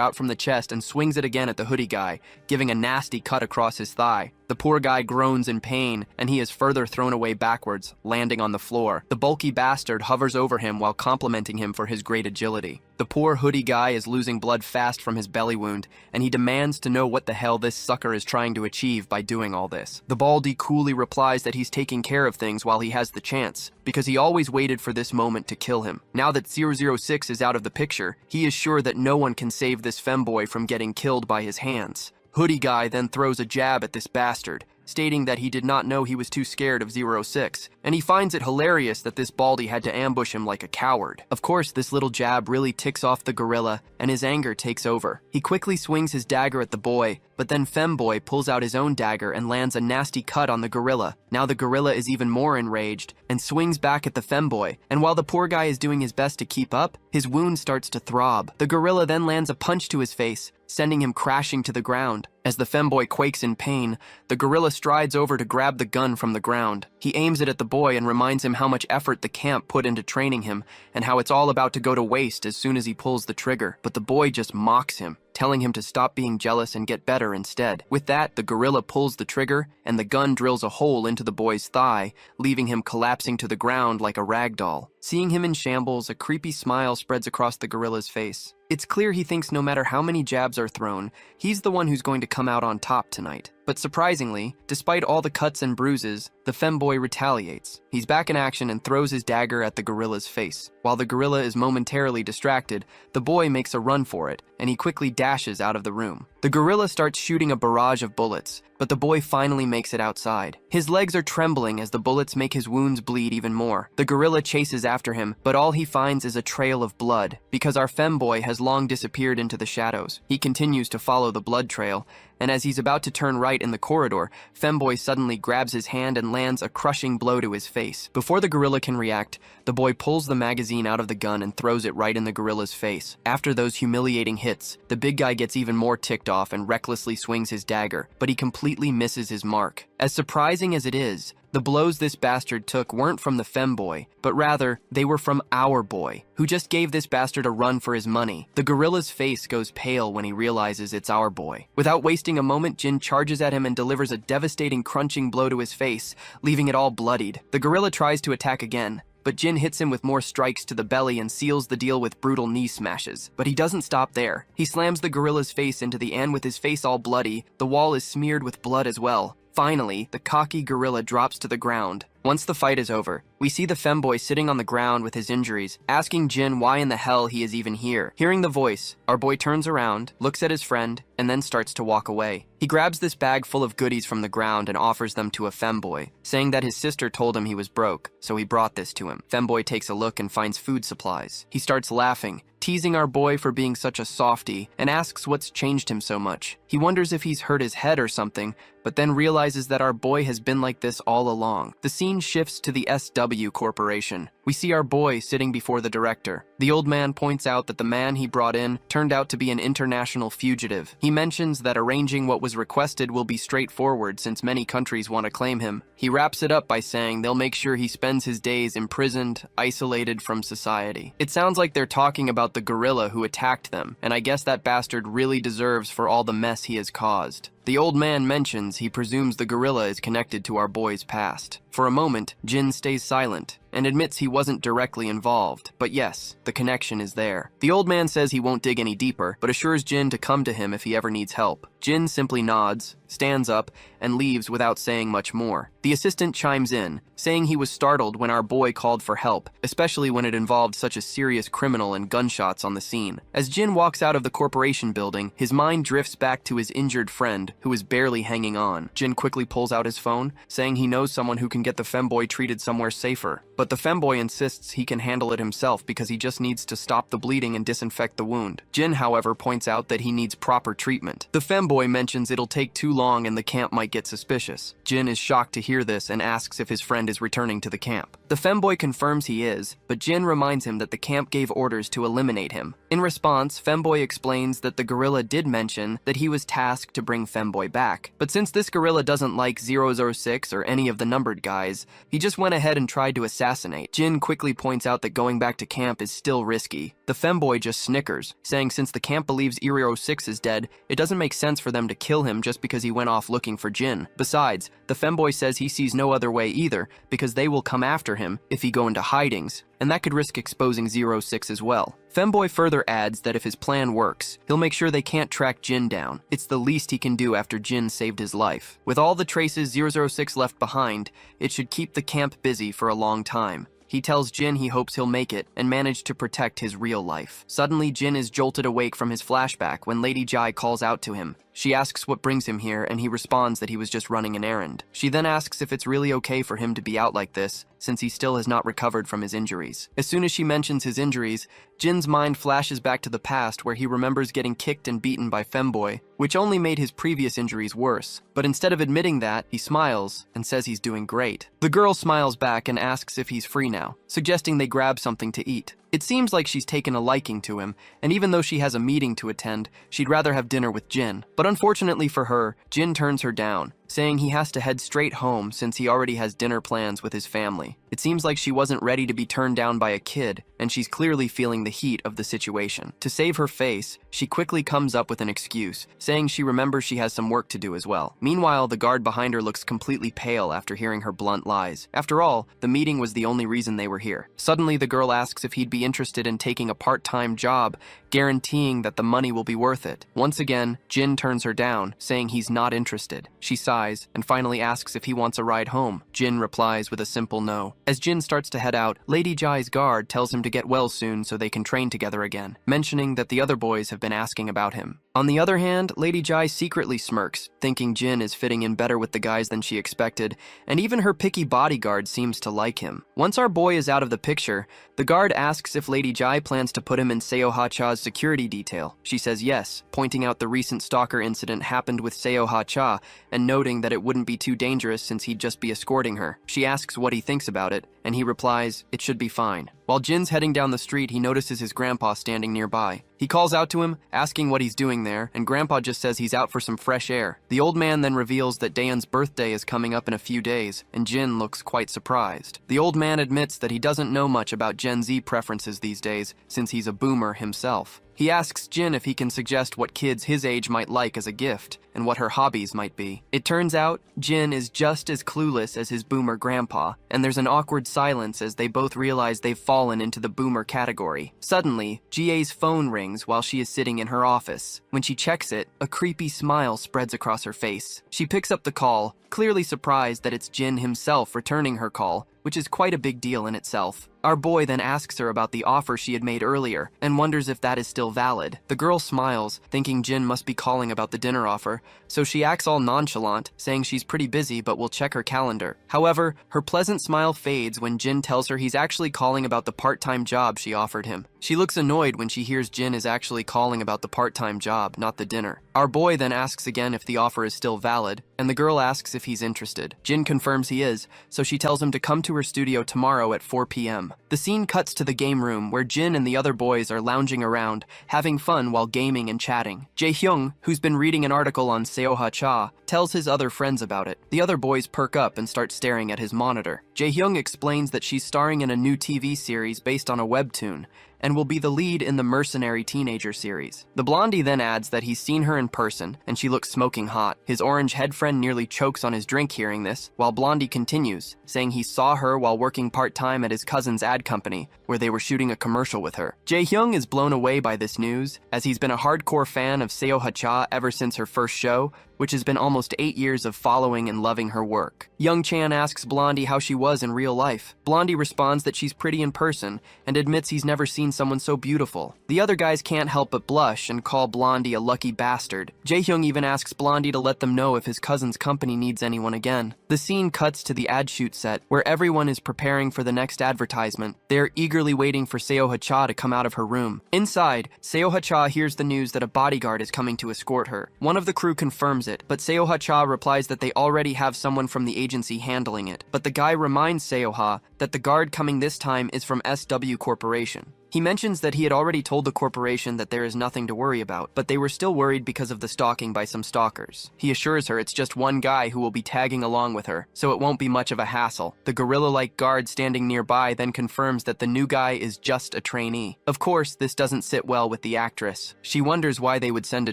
out from the chest and swings it again at the hoodie guy, giving a nasty cut across his thigh. The poor guy groans in pain, and he is further thrown away backwards, landing on the floor. The bulky bastard hovers over him while complimenting him for his great agility. The poor hoodie guy is losing blood fast from his belly wound, and he demands to know what the hell this sucker is trying to achieve by doing all this. The baldy coolly replies that he's taking care of things while he has the chance, because he always waited for this moment to kill him. Now that 006 is out of the picture, he is sure that no one can save this femboy from getting killed by his hands. Hoodie guy then throws a jab at this bastard, stating that he did not know he was too scared of 06, and he finds it hilarious that this baldy had to ambush him like a coward. Of course, this little jab really ticks off the gorilla, and his anger takes over. He quickly swings his dagger at the boy, but then femboy pulls out his own dagger and lands a nasty cut on the gorilla. Now the gorilla is even more enraged, and swings back at the femboy, and while the poor guy is doing his best to keep up, his wound starts to throb. The gorilla then lands a punch to his face, sending him crashing to the ground. As the femboy quakes in pain, the gorilla strides over to grab the gun from the ground. He aims it at the boy and reminds him how much effort the camp put into training him, and how it's all about to go to waste as soon as he pulls the trigger. But the boy just mocks him, telling him to stop being jealous and get better instead. With that, the gorilla pulls the trigger, and the gun drills a hole into the boy's thigh, leaving him collapsing to the ground like a rag doll. Seeing him in shambles, a creepy smile spreads across the gorilla's face. It's clear he thinks no matter how many jabs are thrown, he's the one who's going to come out on top tonight. But surprisingly, despite all the cuts and bruises, the femboy retaliates. He's back in action and throws his dagger at the gorilla's face. While the gorilla is momentarily distracted, the boy makes a run for it, and he quickly dashes out of the room. The gorilla starts shooting a barrage of bullets, but the boy finally makes it outside. His legs are trembling as the bullets make his wounds bleed even more. The gorilla chases after him, but all he finds is a trail of blood, because our femboy has long disappeared into the shadows. He continues to follow the blood trail, and as he's about to turn right in the corridor, Femboy suddenly grabs his hand and lands a crushing blow to his face. Before the gorilla can react, the boy pulls the magazine out of the gun and throws it right in the gorilla's face. After those humiliating hits, the big guy gets even more ticked off and recklessly swings his dagger, but he completely misses his mark. As surprising as it is, the blows this bastard took weren't from the femboy, but rather, they were from our boy, who just gave this bastard a run for his money. The gorilla's face goes pale when he realizes it's our boy. Without wasting a moment, Jin charges at him and delivers a devastating crunching blow to his face, leaving it all bloodied. The gorilla tries to attack again, but Jin hits him with more strikes to the belly and seals the deal with brutal knee smashes. But he doesn't stop there. He slams the gorilla's face into the end with his face all bloody. The wall is smeared with blood as well. Finally, the cocky gorilla drops to the ground. Once the fight is over, we see the femboy sitting on the ground with his injuries, asking Jin why in the hell he is even here. Hearing the voice, our boy turns around, looks at his friend, and then starts to walk away. He grabs this bag full of goodies from the ground and offers them to a femboy, saying that his sister told him he was broke, so he brought this to him. Femboy takes a look and finds food supplies. He starts laughing, teasing our boy for being such a softie, and asks what's changed him so much. He wonders if he's hurt his head or something, but then realizes that our boy has been like this all along. The scene shifts to the SW Corporation. We see our boy sitting before the director. The old man points out that the man he brought in turned out to be an international fugitive. He mentions that arranging what was requested will be straightforward since many countries want to claim him. He wraps it up by saying they'll make sure he spends his days imprisoned, isolated from society. It sounds like they're talking about the gorilla who attacked them, and I guess that bastard really deserves for all the mess he has caused. The old man mentions he presumes the gorilla is connected to our boy's past. For a moment, Jin stays silent and admits he wasn't directly involved, but yes, the connection is there. The old man says he won't dig any deeper, but assures Jin to come to him if he ever needs help. Jin simply nods, stands up, and leaves without saying much more. The assistant chimes in, saying he was startled when our boy called for help, especially when it involved such a serious criminal and gunshots on the scene. As Jin walks out of the corporation building, his mind drifts back to his injured friend, who is barely hanging on. Jin quickly pulls out his phone, saying he knows someone who can get the femboy treated somewhere safer. But the femboy insists he can handle it himself because he just needs to stop the bleeding and disinfect the wound. Jin, however, points out that he needs proper treatment. The femboy mentions it'll take too long and the camp might get suspicious. Jin is shocked to hear this and asks if his friend is returning to the camp. The femboy confirms he is, but Jin reminds him that the camp gave orders to eliminate him. In response, femboy explains that the gorilla did mention that he was tasked to bring femboy back. But since this gorilla doesn't like 006 or any of the numbered guys, he just went ahead and tried to assassinate. Jin quickly points out that going back to camp is still risky. The femboy just snickers, saying since the camp believes 006 is dead, it doesn't make sense for them to kill him just because he went off looking for Jin. Besides, the femboy says he sees no other way either, because they will come after him if he go into hidings, and that could risk exposing 06 as well. Femboy further adds that if his plan works, he'll make sure they can't track Jin down. It's the least he can do after Jin saved his life. With all the traces 006 left behind, it should keep the camp busy for a long time. He tells Jin he hopes he'll make it and manage to protect his real life. Suddenly, Jin is jolted awake from his flashback when Lady Jai calls out to him. She asks what brings him here, and he responds that he was just running an errand. She then asks if it's really okay for him to be out like this, since he still has not recovered from his injuries. As soon as she mentions his injuries, Jin's mind flashes back to the past where he remembers getting kicked and beaten by femboy, which only made his previous injuries worse. But instead of admitting that, he smiles and says he's doing great. The girl smiles back and asks if he's free now, suggesting they grab something to eat. It seems like she's taken a liking to him, and even though she has a meeting to attend, she'd rather have dinner with Jin. But unfortunately for her, Jin turns her down, saying he has to head straight home since he already has dinner plans with his family. It seems like she wasn't ready to be turned down by a kid, and she's clearly feeling the heat of the situation. To save her face, she quickly comes up with an excuse, saying she remembers she has some work to do as well. Meanwhile, the guard behind her looks completely pale after hearing her blunt lies. After all, the meeting was the only reason they were here. Suddenly, the girl asks if he'd be interested in taking a part-time job, guaranteeing that the money will be worth it. Once again, Jin turns her down, saying he's not interested. She sighs and finally asks if he wants a ride home. Jin replies with a simple no. As Jin starts to head out, Lady Jai's guard tells him to get well soon so they can train together again, mentioning that the other boys have been asking about him. On the other hand, Lady Jai secretly smirks, thinking Jin is fitting in better with the guys than she expected, and even her picky bodyguard seems to like him. Once our boy is out of the picture, the guard asks if Lady Jai plans to put him in Seo Ha-cha's security detail. She says yes, pointing out the recent stalker incident happened with Seo Ha-cha, and noting that it wouldn't be too dangerous since he'd just be escorting her. She asks what he thinks about it, and he replies, it should be fine. While Jin's heading down the street, he notices his grandpa standing nearby. He calls out to him, asking what he's doing there, and Grandpa just says he's out for some fresh air. The old man then reveals that Daeun's birthday is coming up in a few days, and Jin looks quite surprised. The old man admits that he doesn't know much about Gen Z preferences these days, since he's a boomer himself. He asks Jin if he can suggest what kids his age might like as a gift, and what her hobbies might be. It turns out, Jin is just as clueless as his boomer grandpa, and there's an awkward silence as they both realize they've fallen into the boomer category. Suddenly, GA's phone rings while she is sitting in her office. When she checks it, a creepy smile spreads across her face. She picks up the call, clearly surprised that it's Jin himself returning her call, which is quite a big deal in itself. Our boy then asks her about the offer she had made earlier, and wonders if that is still valid. The girl smiles, thinking Jin must be calling about the dinner offer, so she acts all nonchalant, saying she's pretty busy but will check her calendar. However, her pleasant smile fades when Jin tells her he's actually calling about the part-time job she offered him. She looks annoyed when she hears Jin is actually calling about the part-time job, not the dinner. Our boy then asks again if the offer is still valid, and the girl asks if he's interested. Jin confirms he is, so she tells him to come to her studio tomorrow at 4 p.m. The scene cuts to the game room where Jin and the other boys are lounging around, having fun while gaming and chatting. Jae-hyung, who's been reading an article on Seo Ha-cha, tells his other friends about it. The other boys perk up and start staring at his monitor. Jae-hyung explains that she's starring in a new TV series based on a webtoon, and will be the lead in the Mercenary Teenager series. The blondie then adds that he's seen her in person, and she looks smoking hot. His orange head friend nearly chokes on his drink hearing this, while Blondie continues, saying he saw her while working part-time at his cousin's ad company, where they were shooting a commercial with her. Jae-hyung is blown away by this news, as he's been a hardcore fan of Seo Ha-cha ever since her first show, which has been almost 8 years of following and loving her work. Young Chan asks Blondie how she was in real life. Blondie responds that she's pretty in person, and admits he's never seen someone so beautiful. The other guys can't help but blush and call Blondie a lucky bastard. Jae-hyung even asks Blondie to let them know if his cousin's company needs anyone again. The scene cuts to the ad shoot set, where everyone is preparing for the next advertisement. They're eagerly waiting for Seo Ha-cha to come out of her room. Inside, Seo Ha-cha hears the news that a bodyguard is coming to escort her. One of the crew confirms it, but Seo Ha-cha replies that they already have someone from the agency handling it. But the guy reminds Seo Ha that the guard coming this time is from SW Corporation. He mentions that he had already told the corporation that there is nothing to worry about, but they were still worried because of the stalking by some stalkers. He assures her it's just one guy who will be tagging along with her, so it won't be much of a hassle. The gorilla-like guard standing nearby then confirms that the new guy is just a trainee. Of course, this doesn't sit well with the actress. She wonders why they would send a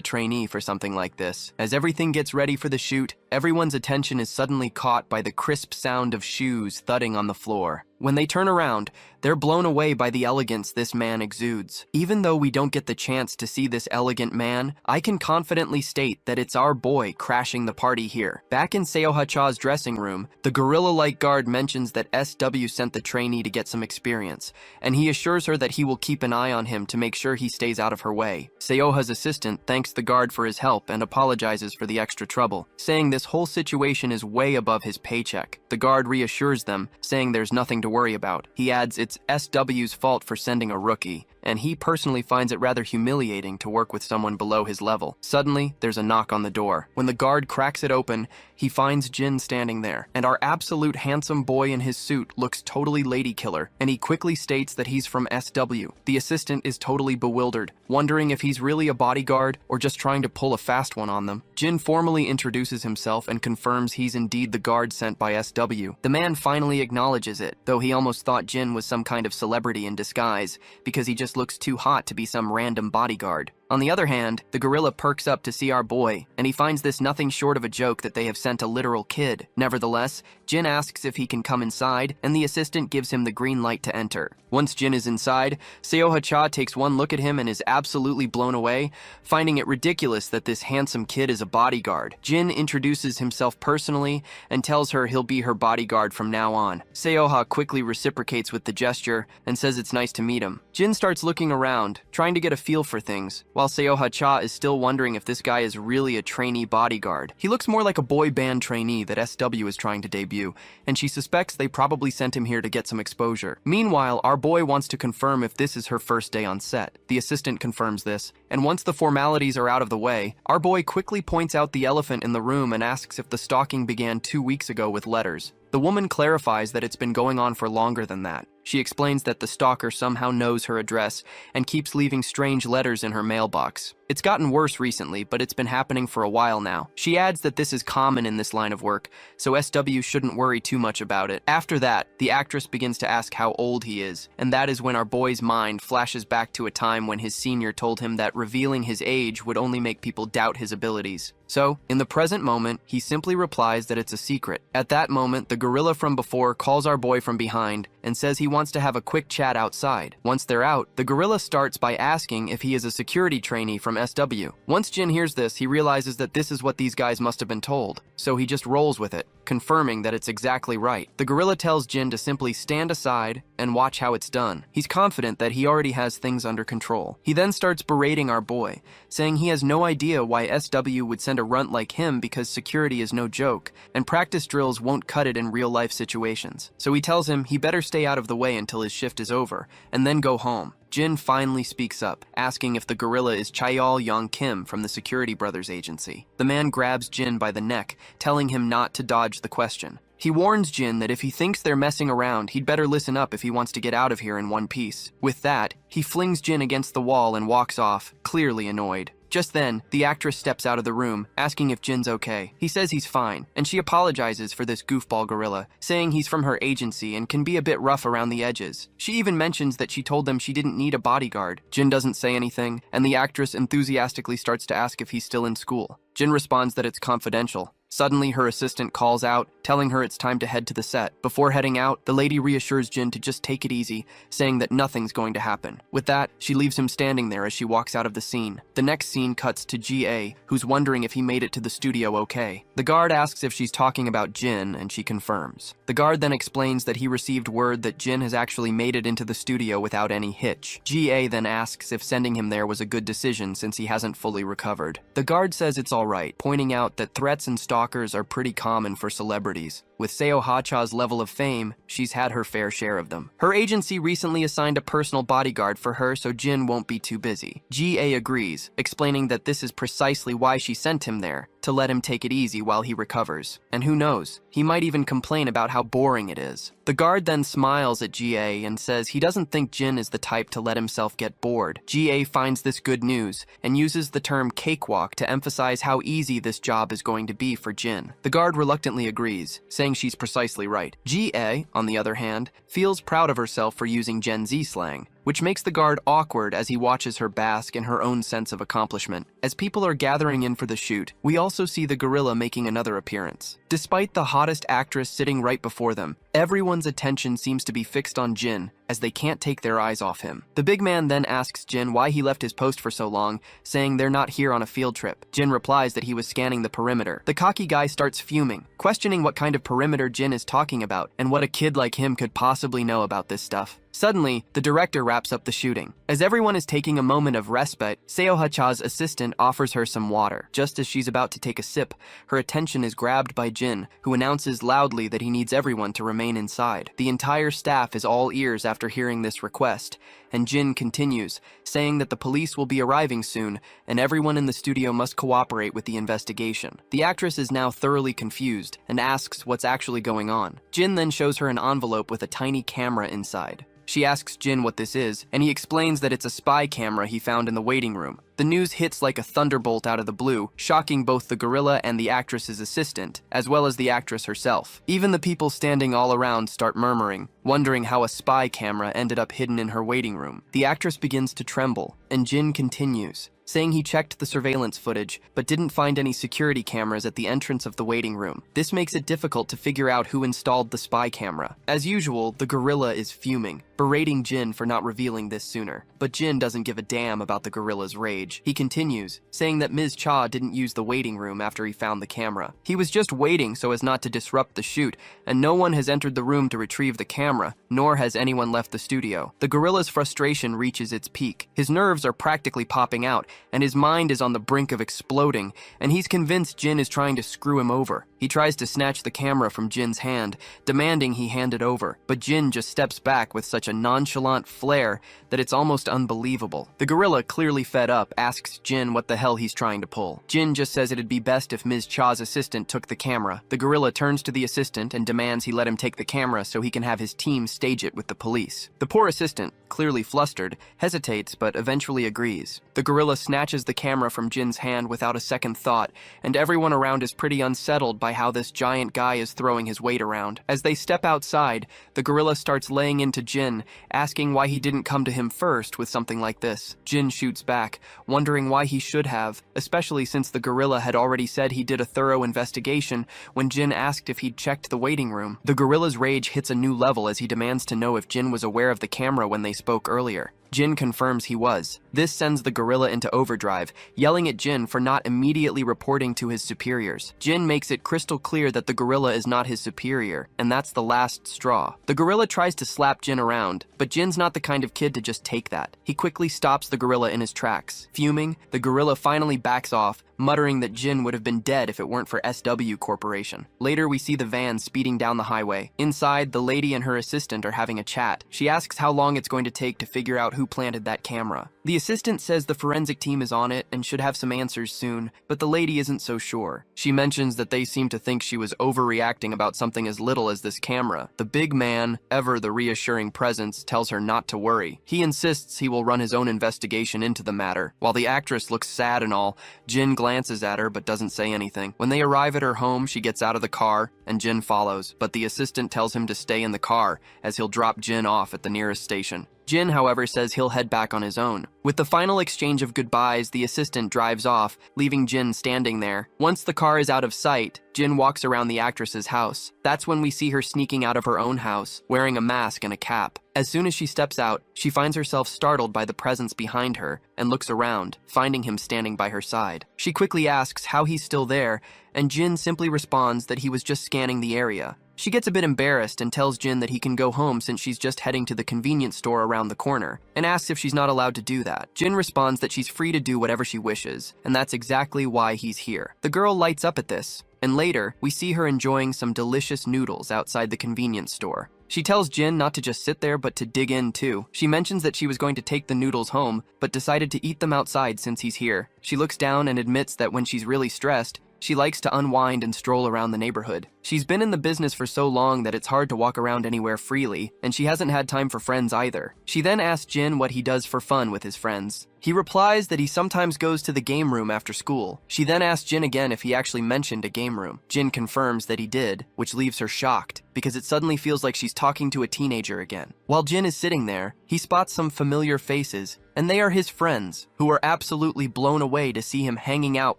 trainee for something like this. As everything gets ready for the shoot, everyone's attention is suddenly caught by the crisp sound of shoes thudding on the floor. When they turn around, they're blown away by the elegance this man exudes. Even though we don't get the chance to see this elegant man, I can confidently state that it's our boy crashing the party here. Back in Seo Ha-cha's dressing room, the gorilla-like guard mentions that SW sent the trainee to get some experience, and he assures her that he will keep an eye on him to make sure he stays out of her way. Seoha's assistant thanks the guard for his help and apologizes for the extra trouble, saying this whole situation is way above his paycheck. The guard reassures them, saying there's nothing to worry about. He adds it's SW's fault for sending a rookie, and he personally finds it rather humiliating to work with someone below his level. Suddenly, there's a knock on the door. When the guard cracks it open, he finds Jin standing there, and our absolute handsome boy in his suit looks totally lady killer, and he quickly states that he's from SW. The assistant is totally bewildered, wondering if he's really a bodyguard or just trying to pull a fast one on them. Jin formally introduces himself and confirms he's indeed the guard sent by SW. The man finally acknowledges it, though he almost thought Jin was some kind of celebrity in disguise, because he just looks too hot to be some random bodyguard. On the other hand, the gorilla perks up to see our boy, and he finds this nothing short of a joke that they have sent a literal kid. Nevertheless, Jin asks if he can come inside, and the assistant gives him the green light to enter. Once Jin is inside, Seo-ha-cha takes one look at him and is absolutely blown away, finding it ridiculous that this handsome kid is a bodyguard. Jin introduces himself personally and tells her he'll be her bodyguard from now on. Seo-ha quickly reciprocates with the gesture and says it's nice to meet him. Jin starts looking around, trying to get a feel for things, while Seo-ha-cha is still wondering if this guy is really a trainee bodyguard. He looks more like a boy band trainee that SW is trying to debut, and she suspects they probably sent him here to get some exposure. Meanwhile, our boy wants to confirm if this is her first day on set. The assistant confirms this, and once the formalities are out of the way, our boy quickly points out the elephant in the room and asks if the stalking began 2 weeks ago with letters. The woman clarifies that it's been going on for longer than that. She explains that the stalker somehow knows her address and keeps leaving strange letters in her mailbox. It's gotten worse recently, but it's been happening for a while now. She adds that this is common in this line of work, so SW shouldn't worry too much about it. After that, the actress begins to ask how old he is, and that is when our boy's mind flashes back to a time when his senior told him that revealing his age would only make people doubt his abilities. So, in the present moment, he simply replies that it's a secret. At that moment, the gorilla from before calls our boy from behind and says he wants to have a quick chat outside. Once they're out, the gorilla starts by asking if he is a security trainee from SW. Once Jin hears this, he realizes that this is what these guys must have been told, so he just rolls with it, confirming that it's exactly right. The gorilla tells Jin to simply stand aside and watch how it's done. He's confident that he already has things under control. He then starts berating our boy, saying he has no idea why SW would send a runt like him because security is no joke, and practice drills won't cut it in real-life situations. So he tells him he better stay out of the way until his shift is over, and then go home. Jin finally speaks up, asking if the gorilla is Chayol Young Kim from the Security Brothers agency. The man grabs Jin by the neck, telling him not to dodge the question. He warns Jin that if he thinks they're messing around, he'd better listen up if he wants to get out of here in one piece. With that, he flings Jin against the wall and walks off, clearly annoyed. Just then, the actress steps out of the room, asking if Jin's okay. He says he's fine, and she apologizes for this goofball gorilla, saying he's from her agency and can be a bit rough around the edges. She even mentions that she told them she didn't need a bodyguard. Jin doesn't say anything, and the actress enthusiastically starts to ask if he's still in school. Jin responds that it's confidential. Suddenly, her assistant calls out, telling her it's time to head to the set. Before heading out, the lady reassures Jin to just take it easy, saying that nothing's going to happen. With that, she leaves him standing there as she walks out of the scene. The next scene cuts to GA, who's wondering if he made it to the studio okay. The guard asks if she's talking about Jin, and she confirms. The guard then explains that he received word that Jin has actually made it into the studio without any hitch. GA then asks if sending him there was a good decision since he hasn't fully recovered. The guard says it's alright, pointing out that threats and stalkers are pretty common for celebrities. With Seo-ha-cha's level of fame, she's had her fair share of them. Her agency recently assigned a personal bodyguard for her so Jin won't be too busy. GA agrees, explaining that this is precisely why she sent him there, to let him take it easy while he recovers. And who knows, he might even complain about how boring it is. The guard then smiles at GA and says he doesn't think Jin is the type to let himself get bored. GA finds this good news and uses the term cakewalk to emphasize how easy this job is going to be for Jin. The guard reluctantly agrees, saying she's precisely right. GA, on the other hand, feels proud of herself for using Gen Z slang, which makes the guard awkward as he watches her bask in her own sense of accomplishment. As people are gathering in for the shoot, we also see the gorilla making another appearance. Despite the hottest actress sitting right before them, everyone's attention seems to be fixed on Jin, as they can't take their eyes off him. The big man then asks Jin why he left his post for so long, saying they're not here on a field trip. Jin replies that he was scanning the perimeter. The cocky guy starts fuming, questioning what kind of perimeter Jin is talking about, and what a kid like him could possibly know about this stuff. Suddenly, the director wraps up the shooting. As everyone is taking a moment of respite, Seo-ha-cha's assistant offers her some water. Just as she's about to take a sip, her attention is grabbed by Jin, who announces loudly that he needs everyone to remain inside. The entire staff is all ears after after hearing this request, and Jin continues, saying that the police will be arriving soon and everyone in the studio must cooperate with the investigation. The actress is now thoroughly confused and asks what's actually going on. Jin then shows her an envelope with a tiny camera inside. She asks Jin what this is, and he explains that it's a spy camera he found in the waiting room. The news hits like a thunderbolt out of the blue, shocking both the gorilla and the actress's assistant, as well as the actress herself. Even the people standing all around start murmuring, wondering how a spy camera ended up hidden in her waiting room. The actress begins to tremble, and Jin continues, saying he checked the surveillance footage, but didn't find any security cameras at the entrance of the waiting room. This makes it difficult to figure out who installed the spy camera. As usual, the gorilla is fuming, berating Jin for not revealing this sooner. But Jin doesn't give a damn about the gorilla's rage. He continues, saying that Ms. Cha didn't use the waiting room after he found the camera. He was just waiting so as not to disrupt the shoot, and no one has entered the room to retrieve the camera, nor has anyone left the studio. The gorilla's frustration reaches its peak. His nerves are practically popping out, and his mind is on the brink of exploding, and he's convinced Jin is trying to screw him over. He tries to snatch the camera from Jin's hand, demanding he hand it over, but Jin just steps back with such a nonchalant flair that it's almost unbelievable. The gorilla, clearly fed up, asks Jin what the hell he's trying to pull. Jin just says it'd be best if Ms. Cha's assistant took the camera. The gorilla turns to the assistant and demands he let him take the camera so he can have his team stage it with the police. The poor assistant, clearly flustered, hesitates but eventually agrees. The gorilla snatches the camera from Jin's hand without a second thought, and everyone around is pretty unsettled by how this giant guy is throwing his weight around. As they step outside, the gorilla starts laying into Jin, asking why he didn't come to him first with something like this. Jin shoots back, wondering why he should have, especially since the gorilla had already said he did a thorough investigation when Jin asked if he'd checked the waiting room. The gorilla's rage hits a new level as he demands to know if Jin was aware of the camera when they spoke earlier. Jin confirms he was. This sends the gorilla into overdrive, yelling at Jin for not immediately reporting to his superiors. Jin makes it crystal clear that the gorilla is not his superior, and that's the last straw. The gorilla tries to slap Jin around, but Jin's not the kind of kid to just take that. He quickly stops the gorilla in his tracks. Fuming, the gorilla finally backs off, muttering that Jin would have been dead if it weren't for SW Corporation. Later, we see the van speeding down the highway. Inside, the lady and her assistant are having a chat. She asks how long it's going to take to figure out who planted that camera. The assistant says the forensic team is on it and should have some answers soon, but the lady isn't so sure. She mentions that they seem to think she was overreacting about something as little as this camera. The big man, ever the reassuring presence, tells her not to worry. He insists he will run his own investigation into the matter. While the actress looks sad and all, Jin glances at her but doesn't say anything. When they arrive at her home, she gets out of the car and Jin follows, but the assistant tells him to stay in the car as he'll drop Jin off at the nearest station. Jin, however, says he'll head back on his own. With the final exchange of goodbyes, the assistant drives off, leaving Jin standing there. Once the car is out of sight, Jin walks around the actress's house. That's when we see her sneaking out of her own house, wearing a mask and a cap. As soon as she steps out, she finds herself startled by the presence behind her and looks around, finding him standing by her side. She quickly asks how he's still there, and Jin simply responds that he was just scanning the area. She gets a bit embarrassed and tells Jin that he can go home since she's just heading to the convenience store around the corner, and asks if she's not allowed to do that. Jin responds that she's free to do whatever she wishes, and that's exactly why he's here. The girl lights up at this, and later, we see her enjoying some delicious noodles outside the convenience store. She tells Jin not to just sit there, but to dig in too. She mentions that she was going to take the noodles home, but decided to eat them outside since he's here. She looks down and admits that when she's really stressed, she likes to unwind and stroll around the neighborhood. She's been in the business for so long that it's hard to walk around anywhere freely, and she hasn't had time for friends either. She then asks Jin what he does for fun with his friends. He replies that he sometimes goes to the game room after school. She then asks Jin again if he actually mentioned a game room. Jin confirms that he did, which leaves her shocked, because it suddenly feels like she's talking to a teenager again. While Jin is sitting there, he spots some familiar faces, and they are his friends, who are absolutely blown away to see him hanging out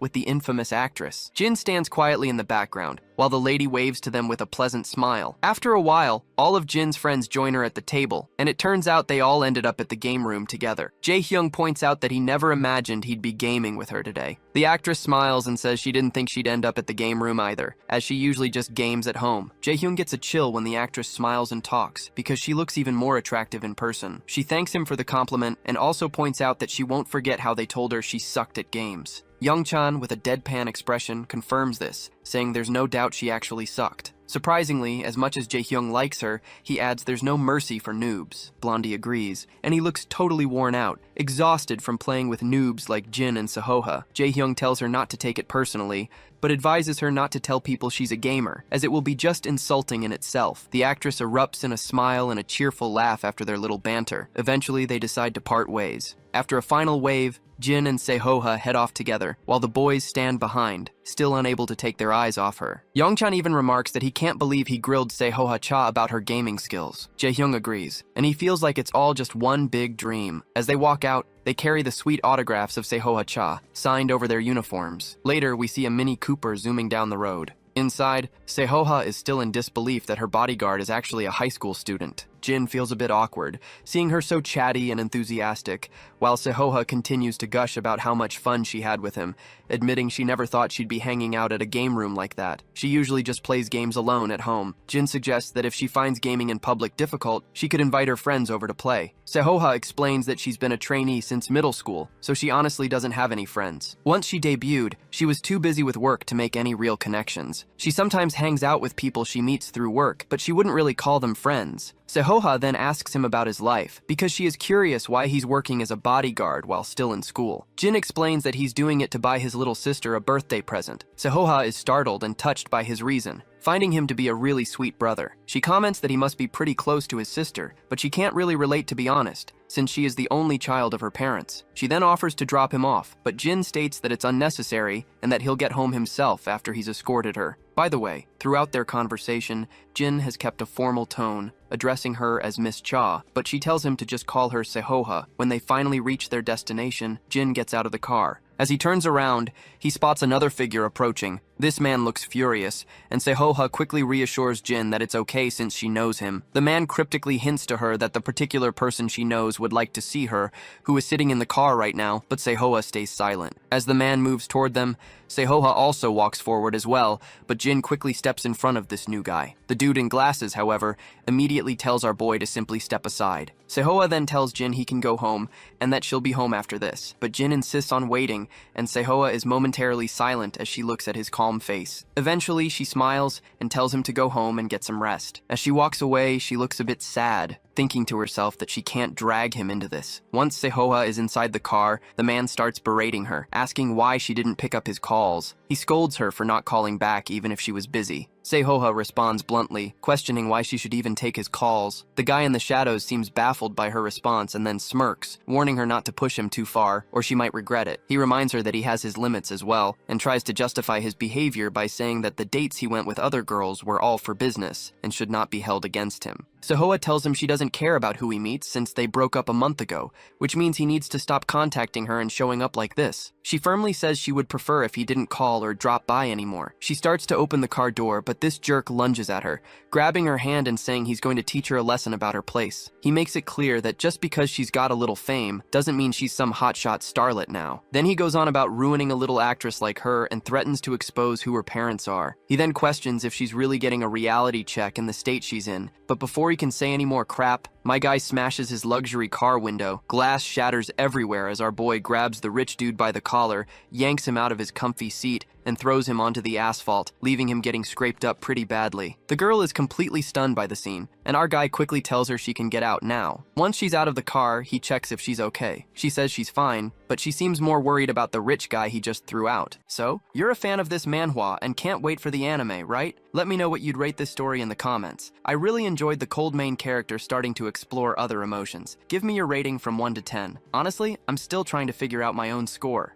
with the infamous actress. Jin stands quietly in the background, while the lady waves to them with a pleasant smile. After a while, all of Jin's friends join her at the table, and it turns out they all ended up at the game room together. Jae-hyung points out that he never imagined he'd be gaming with her today. The actress smiles and says she didn't think she'd end up at the game room either, as she usually just games at home. Jae-hyung gets a chill when the actress smiles and talks, because she looks even more attractive in person. She thanks him for the compliment and also points out that she won't forget how they told her she sucked at games. Young-chan, with a deadpan expression, confirms this, saying there's no doubt she actually sucked. Surprisingly, as much as Jae-hyung likes her, he adds there's no mercy for noobs. Blondie agrees, and he looks totally worn out, exhausted from playing with noobs like Jin and Sehoha. Jae-hyung tells her not to take it personally, but advises her not to tell people she's a gamer, as it will be just insulting in itself. The actress erupts in a smile and a cheerful laugh after their little banter. Eventually, they decide to part ways. After a final wave, Jin and Sehoha head off together, while the boys stand behind, still unable to take their eyes off her. Youngchan even remarks that he can't believe he grilled Sehoha-cha about her gaming skills. Jae-hyung agrees, and he feels like it's all just one big dream. As they walk out, they carry the sweet autographs of Sehoha-cha, signed over their uniforms. Later, we see a Mini Cooper zooming down the road. Inside, Sehoha is still in disbelief that her bodyguard is actually a high school student. Jin feels a bit awkward, seeing her so chatty and enthusiastic, while Sehoha continues to gush about how much fun she had with him, admitting she never thought she'd be hanging out at a game room like that. She usually just plays games alone at home. Jin suggests that if she finds gaming in public difficult, she could invite her friends over to play. Sehoha explains that she's been a trainee since middle school, so she honestly doesn't have any friends. Once she debuted, she was too busy with work to make any real connections. She sometimes hangs out with people she meets through work, but she wouldn't really call them friends. Sehoha then asks him about his life, because she is curious why he's working as a bodyguard while still in school. Jin explains that he's doing it to buy his little sister a birthday present. Sehoha is startled and touched by his reason, finding him to be a really sweet brother. She comments that he must be pretty close to his sister, but she can't really relate to be honest, since she is the only child of her parents. She then offers to drop him off, but Jin states that it's unnecessary and that he'll get home himself after he's escorted her. By the way, throughout their conversation, Jin has kept a formal tone, addressing her as Miss Cha, but she tells him to just call her Sehoha. When they finally reach their destination, Jin gets out of the car. As he turns around, he spots another figure approaching. This man looks furious, and Sehoha quickly reassures Jin that it's okay since she knows him. The man cryptically hints to her that the particular person she knows would like to see her, who is sitting in the car right now, but Sehoha stays silent. As the man moves toward them, Sehoha also walks forward as well, but Jin quickly steps in front of this new guy. The dude in glasses, however, immediately tells our boy to simply step aside. Sehoha then tells Jin he can go home, and that she'll be home after this, but Jin insists on waiting, and Sehoha is momentarily silent as she looks at his calm face. Eventually, she smiles and tells him to go home and get some rest. As she walks away, she looks a bit sad, thinking to herself that she can't drag him into this. Once Sehoha is inside the car, the man starts berating her, asking why she didn't pick up his calls. He scolds her for not calling back even if she was busy. Sehoha responds bluntly, questioning why she should even take his calls. The guy in the shadows seems baffled by her response and then smirks, warning her not to push him too far, or she might regret it. He reminds her that he has his limits as well, and tries to justify his behavior by saying that the dates he went with other girls were all for business and should not be held against him. Sehoha tells him she doesn't care about who he meets since they broke up a month ago, which means he needs to stop contacting her and showing up like this. She firmly says she would prefer if he didn't call or drop by anymore. She starts to open the car door, but this jerk lunges at her, grabbing her hand and saying he's going to teach her a lesson about her place. He makes it clear that just because she's got a little fame doesn't mean she's some hotshot starlet now. Then he goes on about ruining a little actress like her and threatens to expose who her parents are. He then questions if she's really getting a reality check in the state she's in, but before he can say any more crap, my guy smashes his luxury car window. Glass shatters everywhere as our boy grabs the rich dude by the collar, yanks him out of his comfy seat, and throws him onto the asphalt, leaving him getting scraped up pretty badly. The girl is completely stunned by the scene, and our guy quickly tells her she can get out now. Once she's out of the car, he checks if she's okay. She says she's fine, but she seems more worried about the rich guy he just threw out. So, you're a fan of this manhwa and can't wait for the anime, right? Let me know what you'd rate this story in the comments. I really enjoyed the cold main character starting to explore other emotions. Give me your rating from 1 to 10. Honestly, I'm still trying to figure out my own score.